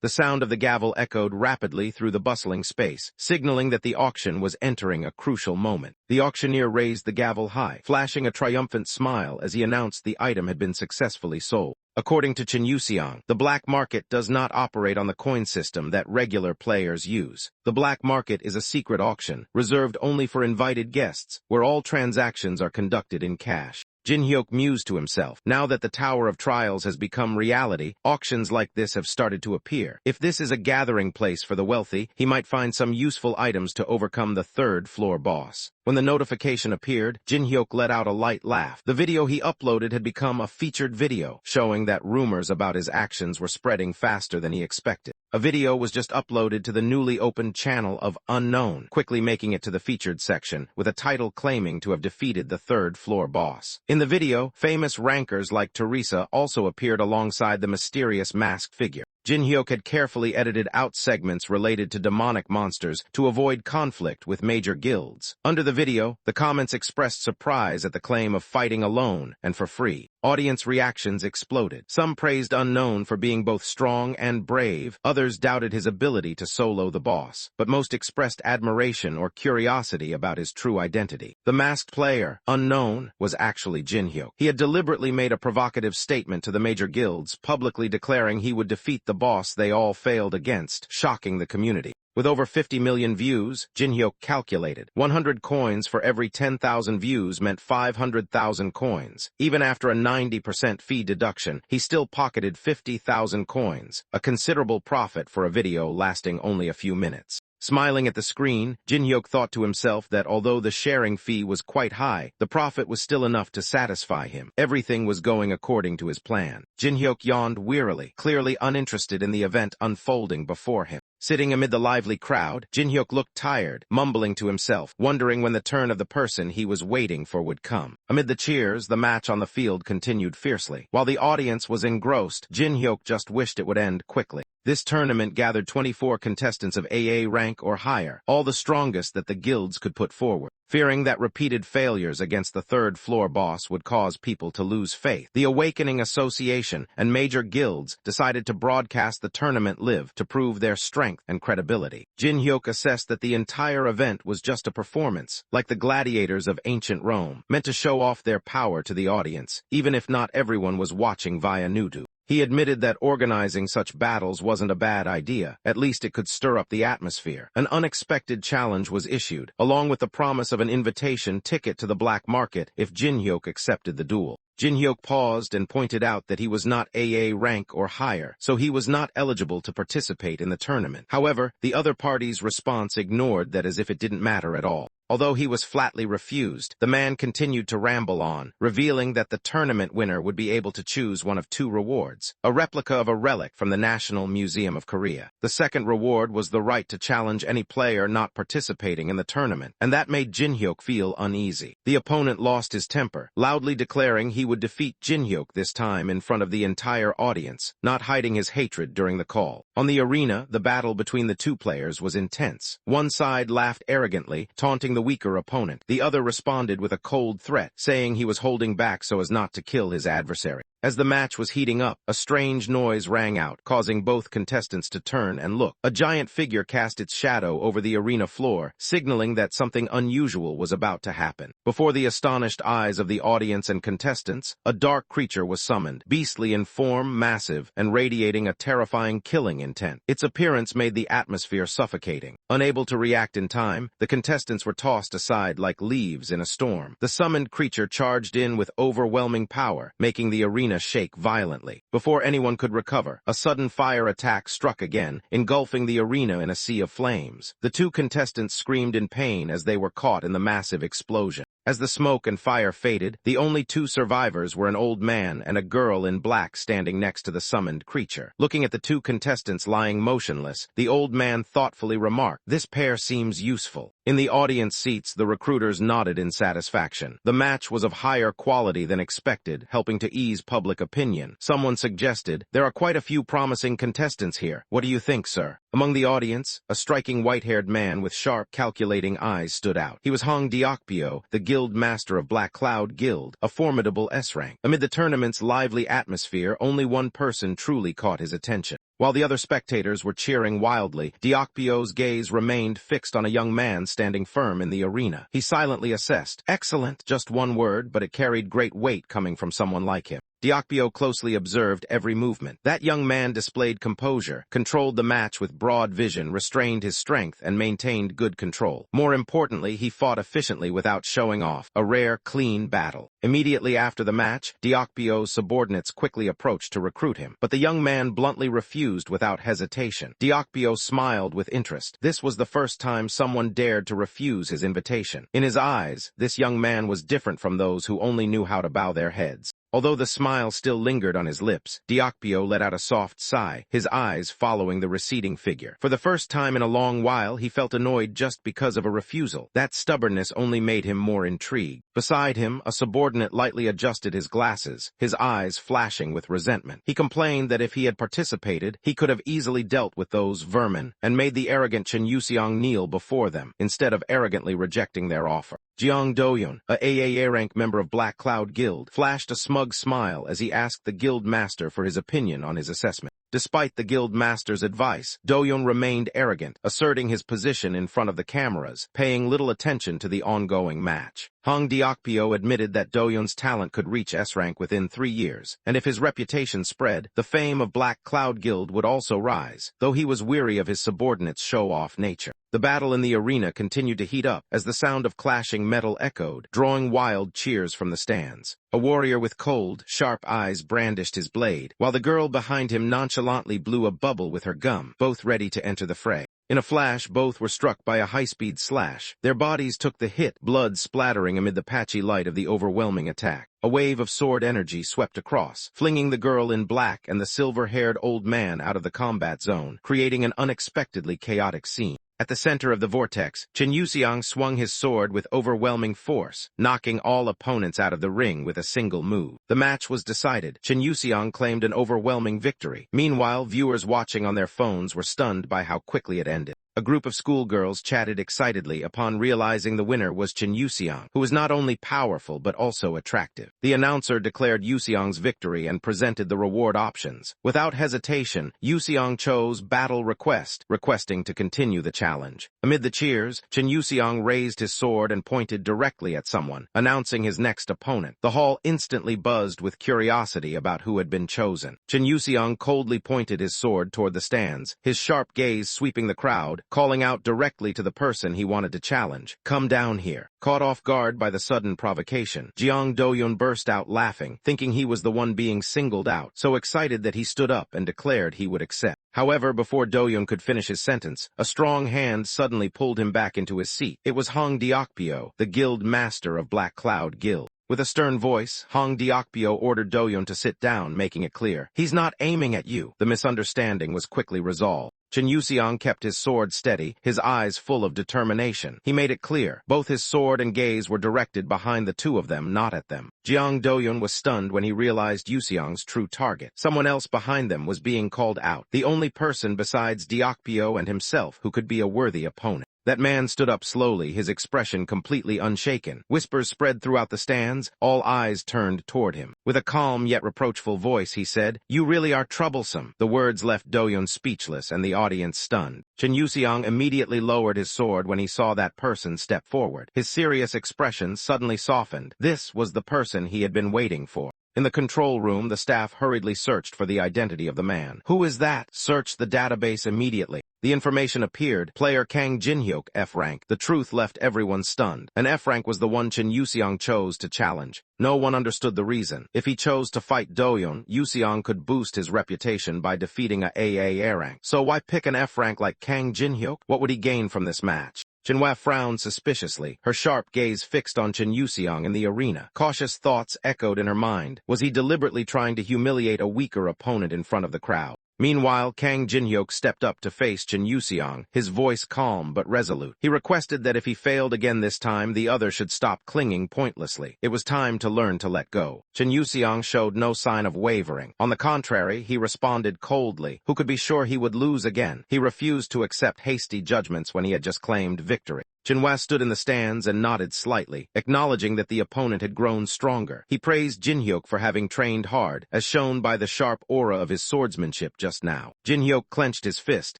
The sound of the gavel echoed rapidly through the bustling space, signaling that the auction was entering a crucial moment. The auctioneer raised the gavel high, flashing a triumphant smile as he announced the item had been successfully sold. According to Chen Yuxiang, the black market does not operate on the coin system that regular players use. The black market is a secret auction, reserved only for invited guests, where all transactions are conducted in cash. Jin Hyuk mused to himself. Now that the Tower of Trials has become reality, auctions like this have started to appear. If this is a gathering place for the wealthy, he might find some useful items to overcome the third-floor boss. When the notification appeared, Jin Hyuk let out a light laugh. The video he uploaded had become a featured video, showing that rumors about his actions were spreading faster than he expected. A video was just uploaded to the newly opened channel of Unknown, quickly making it to the featured section, with a title claiming to have defeated the third-floor boss. In the video, famous rankers like Teresa also appeared alongside the mysterious masked figure. Jin Hyuk had carefully edited out segments related to demonic monsters to avoid conflict with major guilds. Under the video, the comments expressed surprise at the claim of fighting alone and for free. Audience reactions exploded. Some praised Unknown for being both strong and brave, others doubted his ability to solo the boss, but most expressed admiration or curiosity about his true identity. The masked player, Unknown, was actually Jin Hyuk. He had deliberately made a provocative statement to the major guilds, publicly declaring he would defeat the boss they all failed against, shocking the community. With over 50 million views, Jin Hyuk calculated 100 coins for every 10,000 views meant 500,000 coins. Even after a 90% fee deduction, he still pocketed 50,000 coins, a considerable profit for a video lasting only a few minutes. Smiling at the screen, Jin Hyuk thought to himself that although the sharing fee was quite high, the profit was still enough to satisfy him. Everything was going according to his plan. Jin Hyuk yawned wearily, clearly uninterested in the event unfolding before him. Sitting amid the lively crowd, Jin Hyuk looked tired, mumbling to himself, wondering when the turn of the person he was waiting for would come. Amid the cheers, the match on the field continued fiercely. While the audience was engrossed, Jin Hyuk just wished it would end quickly. This tournament gathered 24 contestants of AA rank or higher, all the strongest that the guilds could put forward. Fearing that repeated failures against the third-floor boss would cause people to lose faith, the Awakening Association and major guilds decided to broadcast the tournament live to prove their strength and credibility. Jin Hyuk assessed that the entire event was just a performance, like the gladiators of ancient Rome, meant to show off their power to the audience, even if not everyone was watching via YouTube. He admitted that organizing such battles wasn't a bad idea. At least it could stir up the atmosphere. An unexpected challenge was issued, along with the promise of an invitation ticket to the black market if Jin Hyuk accepted the duel. Jin Hyuk paused and pointed out that he was not AA rank or higher, so he was not eligible to participate in the tournament. However, the other party's response ignored that as if it didn't matter at all. Although he was flatly refused, the man continued to ramble on, revealing that the tournament winner would be able to choose one of two rewards, a replica of a relic from the National Museum of Korea. The second reward was the right to challenge any player not participating in the tournament, and that made Jin Hyuk feel uneasy. The opponent lost his temper, loudly declaring he would defeat Jin Hyuk this time in front of the entire audience, not hiding his hatred during the call. On the arena, the battle between the two players was intense. One side laughed arrogantly, taunting the weaker opponent. The other responded with a cold threat, saying he was holding back so as not to kill his adversary. As the match was heating up, a strange noise rang out, causing both contestants to turn and look. A giant figure cast its shadow over the arena floor, signaling that something unusual was about to happen. Before the astonished eyes of the audience and contestants, a dark creature was summoned, beastly in form, massive, and radiating a terrifying killing intent. Its appearance made the atmosphere suffocating. Unable to react in time, the contestants were tossed aside like leaves in a storm. The summoned creature charged in with overwhelming power, making the arena shake violently. Before anyone could recover, a sudden fire attack struck again, engulfing the arena in a sea of flames. The two contestants screamed in pain as they were caught in the massive explosion. As the smoke and fire faded, the only two survivors were an old man and a girl in black standing next to the summoned creature. Looking at the two contestants lying motionless, the old man thoughtfully remarked, "This pair seems useful." In the audience seats, the recruiters nodded in satisfaction. The match was of higher quality than expected, helping to ease public opinion. Someone suggested, "There are quite a few promising contestants here. What do you think, sir?" Among the audience, a striking white-haired man with sharp, calculating eyes stood out. He was Hong Deokpyo, the guild master of Black Cloud Guild, a formidable S-rank. Amid the tournament's lively atmosphere, only one person truly caught his attention. While the other spectators were cheering wildly, Deokpyo's gaze remained fixed on a young man standing firm in the arena. He silently assessed. Excellent, just one word, but it carried great weight coming from someone like him. Deokpyo closely observed every movement. That young man displayed composure, controlled the match with broad vision, restrained his strength, and maintained good control. More importantly, he fought efficiently without showing off. A rare, clean battle. Immediately after the match, Deokpyo's subordinates quickly approached to recruit him, but the young man bluntly refused without hesitation. Deokpyo smiled with interest. This was the first time someone dared to refuse his invitation. In his eyes, this young man was different from those who only knew how to bow their heads. Although the smile still lingered on his lips, Deokpyo let out a soft sigh, his eyes following the receding figure. For the first time in a long while, he felt annoyed just because of a refusal. That stubbornness only made him more intrigued. Beside him, a subordinate lightly adjusted his glasses, his eyes flashing with resentment. He complained that if he had participated, he could have easily dealt with those vermin, and made the arrogant Chen Yuxiang kneel before them, instead of arrogantly rejecting their offer. Jiang Doyun, a AAA rank member of Black Cloud Guild, flashed a smug smile as he asked the guild master for his opinion on his assessment. Despite the guild master's advice, Doyun remained arrogant, asserting his position in front of the cameras, paying little attention to the ongoing match. Hong Deokpyo admitted that Doyun's talent could reach S-rank within 3 years, and if his reputation spread, the fame of Black Cloud Guild would also rise, though he was weary of his subordinates' show-off nature. The battle in the arena continued to heat up as the sound of clashing metal echoed, drawing wild cheers from the stands. A warrior with cold, sharp eyes brandished his blade, while the girl behind him nonchalantly blew a bubble with her gum, both ready to enter the fray. In a flash, both were struck by a high-speed slash. Their bodies took the hit, blood splattering amid the patchy light of the overwhelming attack. A wave of sword energy swept across, flinging the girl in black and the silver-haired old man out of the combat zone, creating an unexpectedly chaotic scene. At the center of the vortex, Chen Yuxiang swung his sword with overwhelming force, knocking all opponents out of the ring with a single move. The match was decided. Chen Yuxiang claimed an overwhelming victory. Meanwhile, viewers watching on their phones were stunned by how quickly it ended. A group of schoolgirls chatted excitedly upon realizing the winner was Chen Yuxiang, who was not only powerful but also attractive. The announcer declared Yuxiang's victory and presented the reward options. Without hesitation, Yuxiang chose Battle Request, requesting to continue the challenge. Amid the cheers, Chen Yuxiang raised his sword and pointed directly at someone, announcing his next opponent. The hall instantly buzzed with curiosity about who had been chosen. Chen Yuxiang coldly pointed his sword toward the stands, his sharp gaze sweeping the crowd, calling out directly to the person he wanted to challenge. "Come down here." Caught off guard by the sudden provocation, Jiang Doyun burst out laughing, thinking he was the one being singled out, so excited that he stood up and declared he would accept. However, before Doyun could finish his sentence, a strong hand suddenly pulled him back into his seat. It was Hong Deokpyo, the guild master of Black Cloud Guild. With a stern voice, Hong Deokpyo ordered Doyun to sit down, making it clear, "He's not aiming at you." The misunderstanding was quickly resolved. Chen Yuxiang kept his sword steady, his eyes full of determination. He made it clear, both his sword and gaze were directed behind the two of them, not at them. Jiang Doyun was stunned when he realized Yuxiang's true target. Someone else behind them was being called out, the only person besides Deokpyo and himself who could be a worthy opponent. That man stood up slowly, his expression completely unshaken. Whispers spread throughout the stands, all eyes turned toward him. With a calm yet reproachful voice, he said, "You really are troublesome." The words left Doyun speechless and the audience stunned. Chen Yuxiang immediately lowered his sword when he saw that person step forward. His serious expression suddenly softened. This was the person he had been waiting for. In the control room, the staff hurriedly searched for the identity of the man. "Who is that?" Searched the database immediately. The information appeared. Player Kang Jinhyuk, F rank. The truth left everyone stunned. An F rank was the one Chen Yuxiang chose to challenge. No one understood the reason. If he chose to fight Doyun, Yuxiang could boost his reputation by defeating a AA rank. So why pick an F rank like Kang Jinhyuk? What would he gain from this match? Jinhua frowned suspiciously, her sharp gaze fixed on Chen Yuxiang in the arena. Cautious thoughts echoed in her mind. Was he deliberately trying to humiliate a weaker opponent in front of the crowd? Meanwhile, Kang Jinhyuk stepped up to face Chen Yuxiang, his voice calm but resolute. He requested that if he failed again this time, the other should stop clinging pointlessly. It was time to learn to let go. Chen Yuxiang showed no sign of wavering. On the contrary, he responded coldly. Who could be sure he would lose again? He refused to accept hasty judgments when he had just claimed victory. Jinhua stood in the stands and nodded slightly, acknowledging that the opponent had grown stronger. He praised Jinhyuk for having trained hard, as shown by the sharp aura of his swordsmanship just now. Jinhyuk clenched his fist,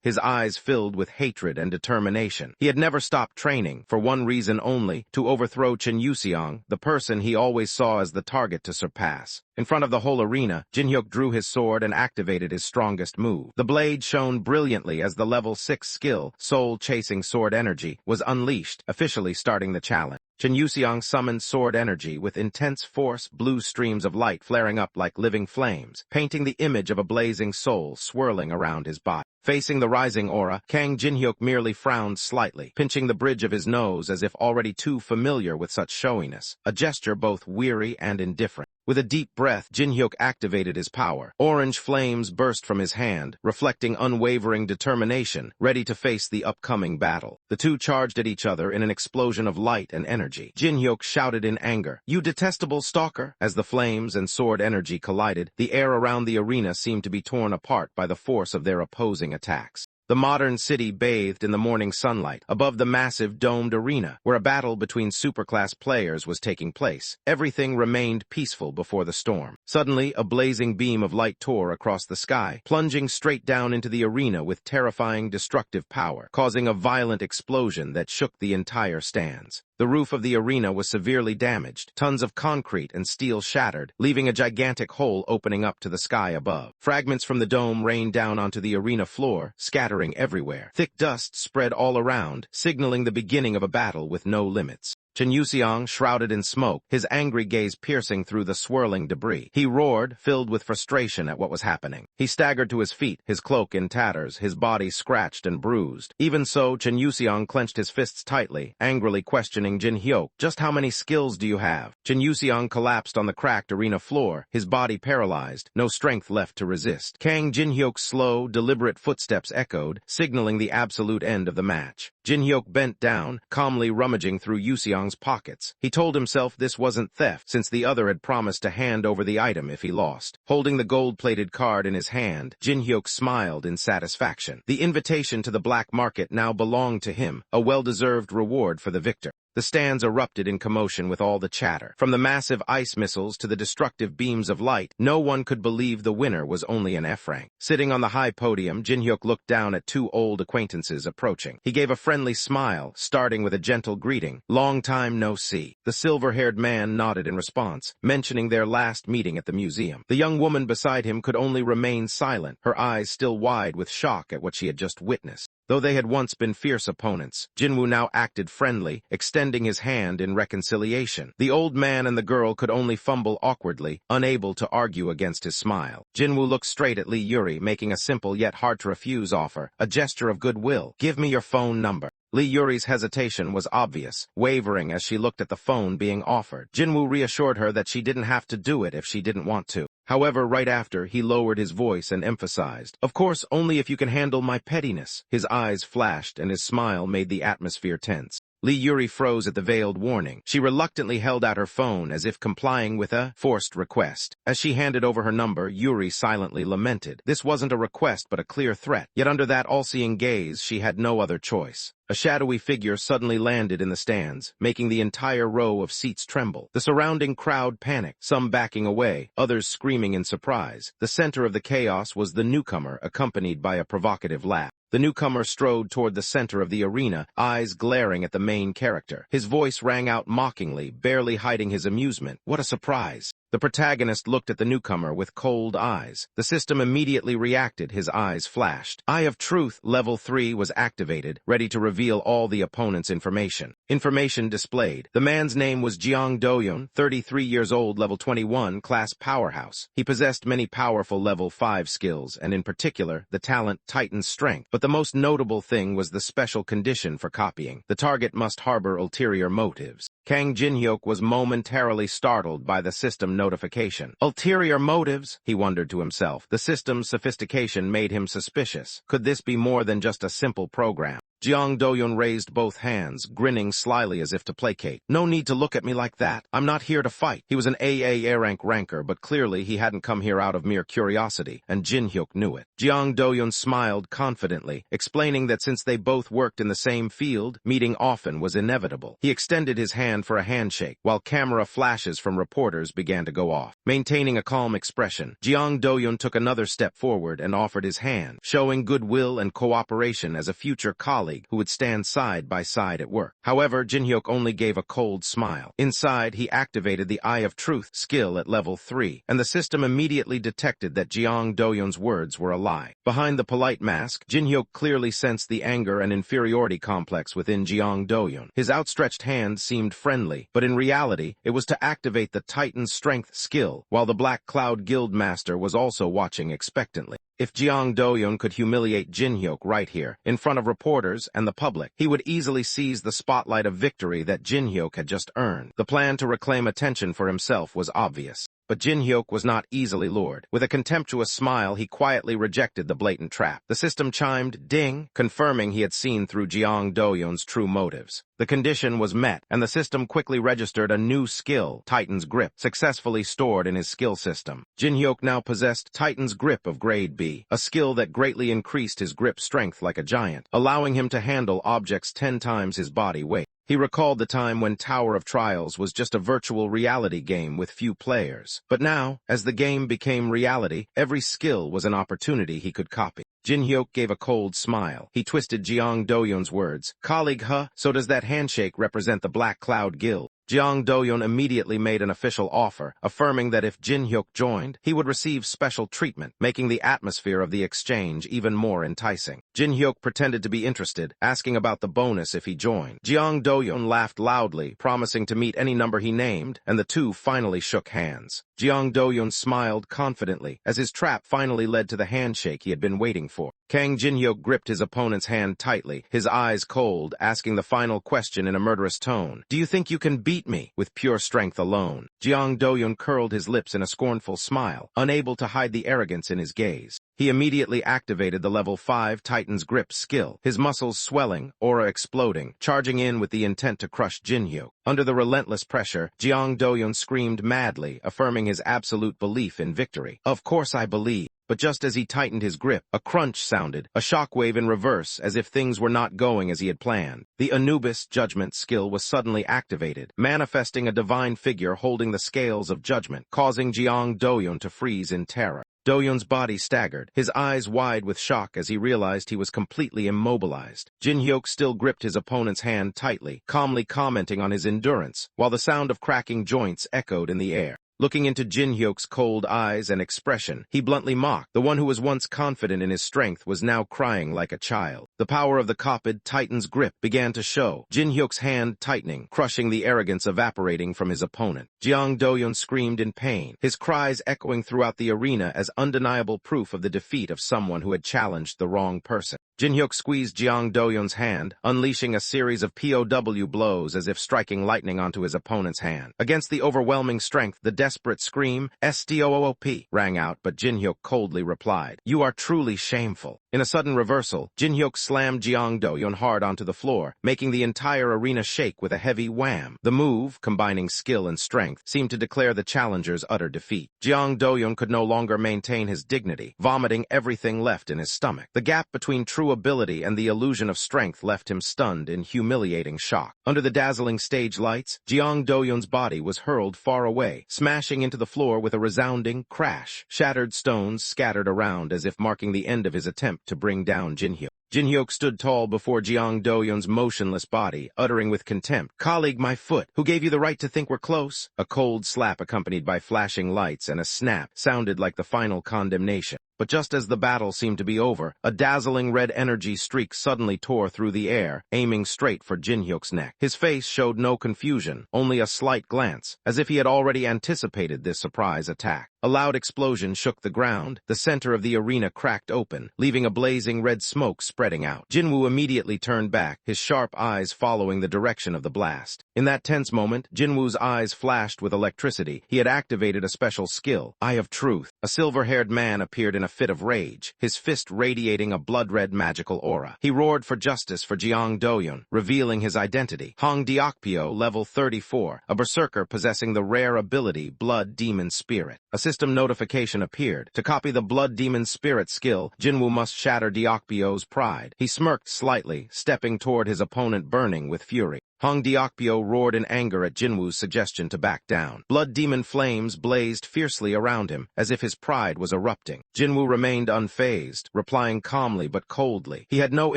his eyes filled with hatred and determination. He had never stopped training, for one reason only, to overthrow Chen Yuxiang, the person he always saw as the target to surpass. In front of the whole arena, Jinhyuk drew his sword and activated his strongest move. The blade shone brilliantly as the level 6 skill, soul-chasing sword energy, was unleashed, officially starting the challenge. Chen Yuxiang summoned sword energy with intense force, blue streams of light flaring up like living flames, painting the image of a blazing soul swirling around his body. Facing the rising aura, Kang Jinhyuk merely frowned slightly, pinching the bridge of his nose as if already too familiar with such showiness, a gesture both weary and indifferent. With a deep breath, Jinhyuk activated his power. Orange flames burst from his hand, reflecting unwavering determination, ready to face the upcoming battle. The two charged at each other in an explosion of light and energy. Jinhyuk shouted in anger, "You detestable stalker!" As the flames and sword energy collided, the air around the arena seemed to be torn apart by the force of their opposing attacks. The modern city bathed in the morning sunlight above the massive domed arena, where a battle between superclass players was taking place. Everything remained peaceful before the storm. Suddenly, a blazing beam of light tore across the sky, plunging straight down into the arena with terrifying destructive power, causing a violent explosion that shook the entire stands. The roof of the arena was severely damaged. Tons of concrete and steel shattered, leaving a gigantic hole opening up to the sky above. Fragments from the dome rained down onto the arena floor, scattering everywhere. Thick dust spread all around, signaling the beginning of a battle with no limits. Chen Yuxiang, shrouded in smoke, his angry gaze piercing through the swirling debris. He roared, filled with frustration at what was happening. He staggered to his feet, his cloak in tatters, his body scratched and bruised. Even so, Chen Yuxiang clenched his fists tightly, angrily questioning Jinhyuk, "Just how many skills do you have?" Chen Yuxiang collapsed on the cracked arena floor, his body paralyzed, no strength left to resist. Kang Jinhyuk's slow, deliberate footsteps echoed, signaling the absolute end of the match. Jinhyuk bent down, calmly rummaging through Yuxiang's pockets. He told himself this wasn't theft, since the other had promised to hand over the item if he lost. Holding the gold-plated card in his hand, Jinhyuk smiled in satisfaction. The invitation to the black market now belonged to him, a well-deserved reward for the victor. The stands erupted in commotion with all the chatter. From the massive ice missiles to the destructive beams of light, no one could believe the winner was only an F rank. Sitting on the high podium, Jinhyuk looked down at two old acquaintances approaching. He gave a friendly smile, starting with a gentle greeting. "Long time no see." The silver-haired man nodded in response, mentioning their last meeting at the museum. The young woman beside him could only remain silent, her eyes still wide with shock at what she had just witnessed. Though they had once been fierce opponents, Jinwoo now acted friendly, extending his hand in reconciliation. The old man and the girl could only fumble awkwardly, unable to argue against his smile. Jinwoo looked straight at Lee Yuri, making a simple yet hard-to-refuse offer, a gesture of goodwill. "Give me your phone number." Lee Yuri's hesitation was obvious, wavering as she looked at the phone being offered. Jinwoo reassured her that she didn't have to do it if she didn't want to. However, right after, he lowered his voice and emphasized, "Of course, only if you can handle my pettiness." His eyes flashed and his smile made the atmosphere tense. Lee Yuri froze at the veiled warning. She reluctantly held out her phone as if complying with a forced request. As she handed over her number, Yuri silently lamented. This wasn't a request but a clear threat. Yet under that all-seeing gaze, she had no other choice. A shadowy figure suddenly landed in the stands, making the entire row of seats tremble. The surrounding crowd panicked, some backing away, others screaming in surprise. The center of the chaos was the newcomer, accompanied by a provocative laugh. The newcomer strode toward the center of the arena, eyes glaring at the main character. His voice rang out mockingly, barely hiding his amusement. What a surprise! The protagonist looked at the newcomer with cold eyes. The system immediately reacted, his eyes flashed. Eye of Truth, Level 3 was activated, ready to reveal all the opponent's information. Information displayed. The man's name was Jiang Doyun, 33 years old, Level 21, Class Powerhouse. He possessed many powerful Level 5 skills, and in particular, the talent Titan Strength. But the most notable thing was the special condition for copying. The target must harbor ulterior motives. Kang Jin-hyuk was momentarily startled by the system notification. Ulterior motives, he wondered to himself. The system's sophistication made him suspicious. Could this be more than just a simple program? Jeong Do-yeon raised both hands, grinning slyly as if to placate. No need to look at me like that. I'm not here to fight. He was an AA rank ranker, but clearly he hadn't come here out of mere curiosity, and Jin-hyuk knew it. Jeong Do-yeon smiled confidently, explaining that since they both worked in the same field, meeting often was inevitable. He extended his hand for a handshake, while camera flashes from reporters began to go off. Maintaining a calm expression, Jeong Do-yeon took another step forward and offered his hand, showing goodwill and cooperation as a future colleague who would stand side by side at work. However, Jin-hyuk only gave a cold smile. Inside, he activated the Eye of Truth skill at level 3, and the system immediately detected that Jeong Do-yeon's words were a lie. Behind the polite mask, Jin-hyuk clearly sensed the anger and inferiority complex within Jeong Do-yeon. His outstretched hand seemed friendly, but in reality, it was to activate the Titan's Strength skill, while the Black Cloud Guild Master was also watching expectantly. If Jeong Do-yeon could humiliate Jin-hyuk right here, in front of reporters and the public, he would easily seize the spotlight of victory that Jin-hyuk had just earned. The plan to reclaim attention for himself was obvious. But Jin-hyuk was not easily lured. With a contemptuous smile, he quietly rejected the blatant trap. The system chimed ding, confirming he had seen through Jeong Do-yeon's true motives. The condition was met, and the system quickly registered a new skill, Titan's Grip, successfully stored in his skill system. Jin-hyuk now possessed Titan's Grip of Grade B, a skill that greatly increased his grip strength like a giant, allowing him to handle objects 10 times his body weight. He recalled the time when Tower of Trials was just a virtual reality game with few players. But now, as the game became reality, every skill was an opportunity he could copy. Jin-hyuk gave a cold smile. He twisted Jeong Do-yeon's words. Colleague, huh? So does that handshake represent the Black Cloud Guild? Jeong Do-yeon immediately made an official offer, affirming that if Jin-hyuk joined, he would receive special treatment, making the atmosphere of the exchange even more enticing. Jin-hyuk pretended to be interested, asking about the bonus if he joined. Jeong Do-yeon laughed loudly, promising to meet any number he named, and the two finally shook hands. Jeong Do-yeon smiled confidently, as his trap finally led to the handshake he had been waiting for. Kang Jin-hyuk gripped his opponent's hand tightly, his eyes cold, asking the final question in a murderous tone. Do you think you can beat me with pure strength alone? Jeong Do-yeon curled his lips in a scornful smile, unable to hide the arrogance in his gaze. He immediately activated the level 5 Titan's Grip skill, his muscles swelling, aura exploding, charging in with the intent to crush Jin-hyuk. Under the relentless pressure, Jeong Do-yeon screamed madly, affirming his absolute belief in victory. Of course I believe. But just as he tightened his grip, a crunch sounded, a shockwave in reverse, as if things were not going as he had planned. The Anubis judgment skill was suddenly activated, manifesting a divine figure holding the scales of judgment, causing Jeong Do-yeon to freeze in terror. Do-yeon's body staggered, his eyes wide with shock as he realized he was completely immobilized. Jin-hyuk still gripped his opponent's hand tightly, calmly commenting on his endurance, while the sound of cracking joints echoed in the air. Looking into Jin-hyuk's cold eyes and expression, he bluntly mocked. The one who was once confident in his strength was now crying like a child. The power of the copied Titan's Grip began to show, Jin-hyuk's hand tightening, crushing the arrogance evaporating from his opponent. Jeong Do-yeon screamed in pain, his cries echoing throughout the arena as undeniable proof of the defeat of someone who had challenged the wrong person. Jin-hyuk squeezed Jeong Do-yeon's hand, unleashing a series of POW blows as if striking lightning onto his opponent's hand. Against the overwhelming strength, the desperate scream, "STOOP," rang out, but Jin-hyuk coldly replied, "You are truly shameful." In a sudden reversal, Jin-hyuk slammed Jeong Do-yeon hard onto the floor, making the entire arena shake with a heavy wham. The move, combining skill and strength, seemed to declare the challenger's utter defeat. Jeong Do-yeon could no longer maintain his dignity, vomiting everything left in his stomach. The gap between true ability and the illusion of strength left him stunned in humiliating shock. Under the dazzling stage lights, Jeong Do-yeon's body was hurled far away, smashing into the floor with a resounding crash. Shattered stones scattered around as if marking the end of his attempt to bring down Jin-hyuk. Jin-hyuk stood tall before Jeong Do-yeon's motionless body, uttering with contempt, "Colleague, my foot. Who gave you the right to think we're close?" A cold slap accompanied by flashing lights and a snap sounded like the final condemnation. But just as the battle seemed to be over, a dazzling red energy streak suddenly tore through the air, aiming straight for Jin-hyuk's neck. His face showed no confusion, only a slight glance, as if he had already anticipated this surprise attack. A loud explosion shook the ground. The center of the arena cracked open, leaving a blazing red smoke spreading out. Jinwoo immediately turned back, his sharp eyes following the direction of the blast. In that tense moment, Jinwoo's eyes flashed with electricity. He had activated a special skill, Eye of Truth. A silver-haired man appeared in a fit of rage, his fist radiating a blood-red magical aura. He roared for justice for Jeong Do-yeon, revealing his identity. Hong Deokpyo, level 34, a berserker possessing the rare ability Blood Demon Spirit. A system notification appeared. To copy the Blood Demon Spirit skill, Jinwoo must shatter Deokpyo's pride. He smirked slightly, stepping toward his opponent burning with fury. Hong Deokpyo roared in anger at Jinwoo's suggestion to back down. Blood demon flames blazed fiercely around him, as if his pride was erupting. Jinwoo remained unfazed, replying calmly but coldly. He had no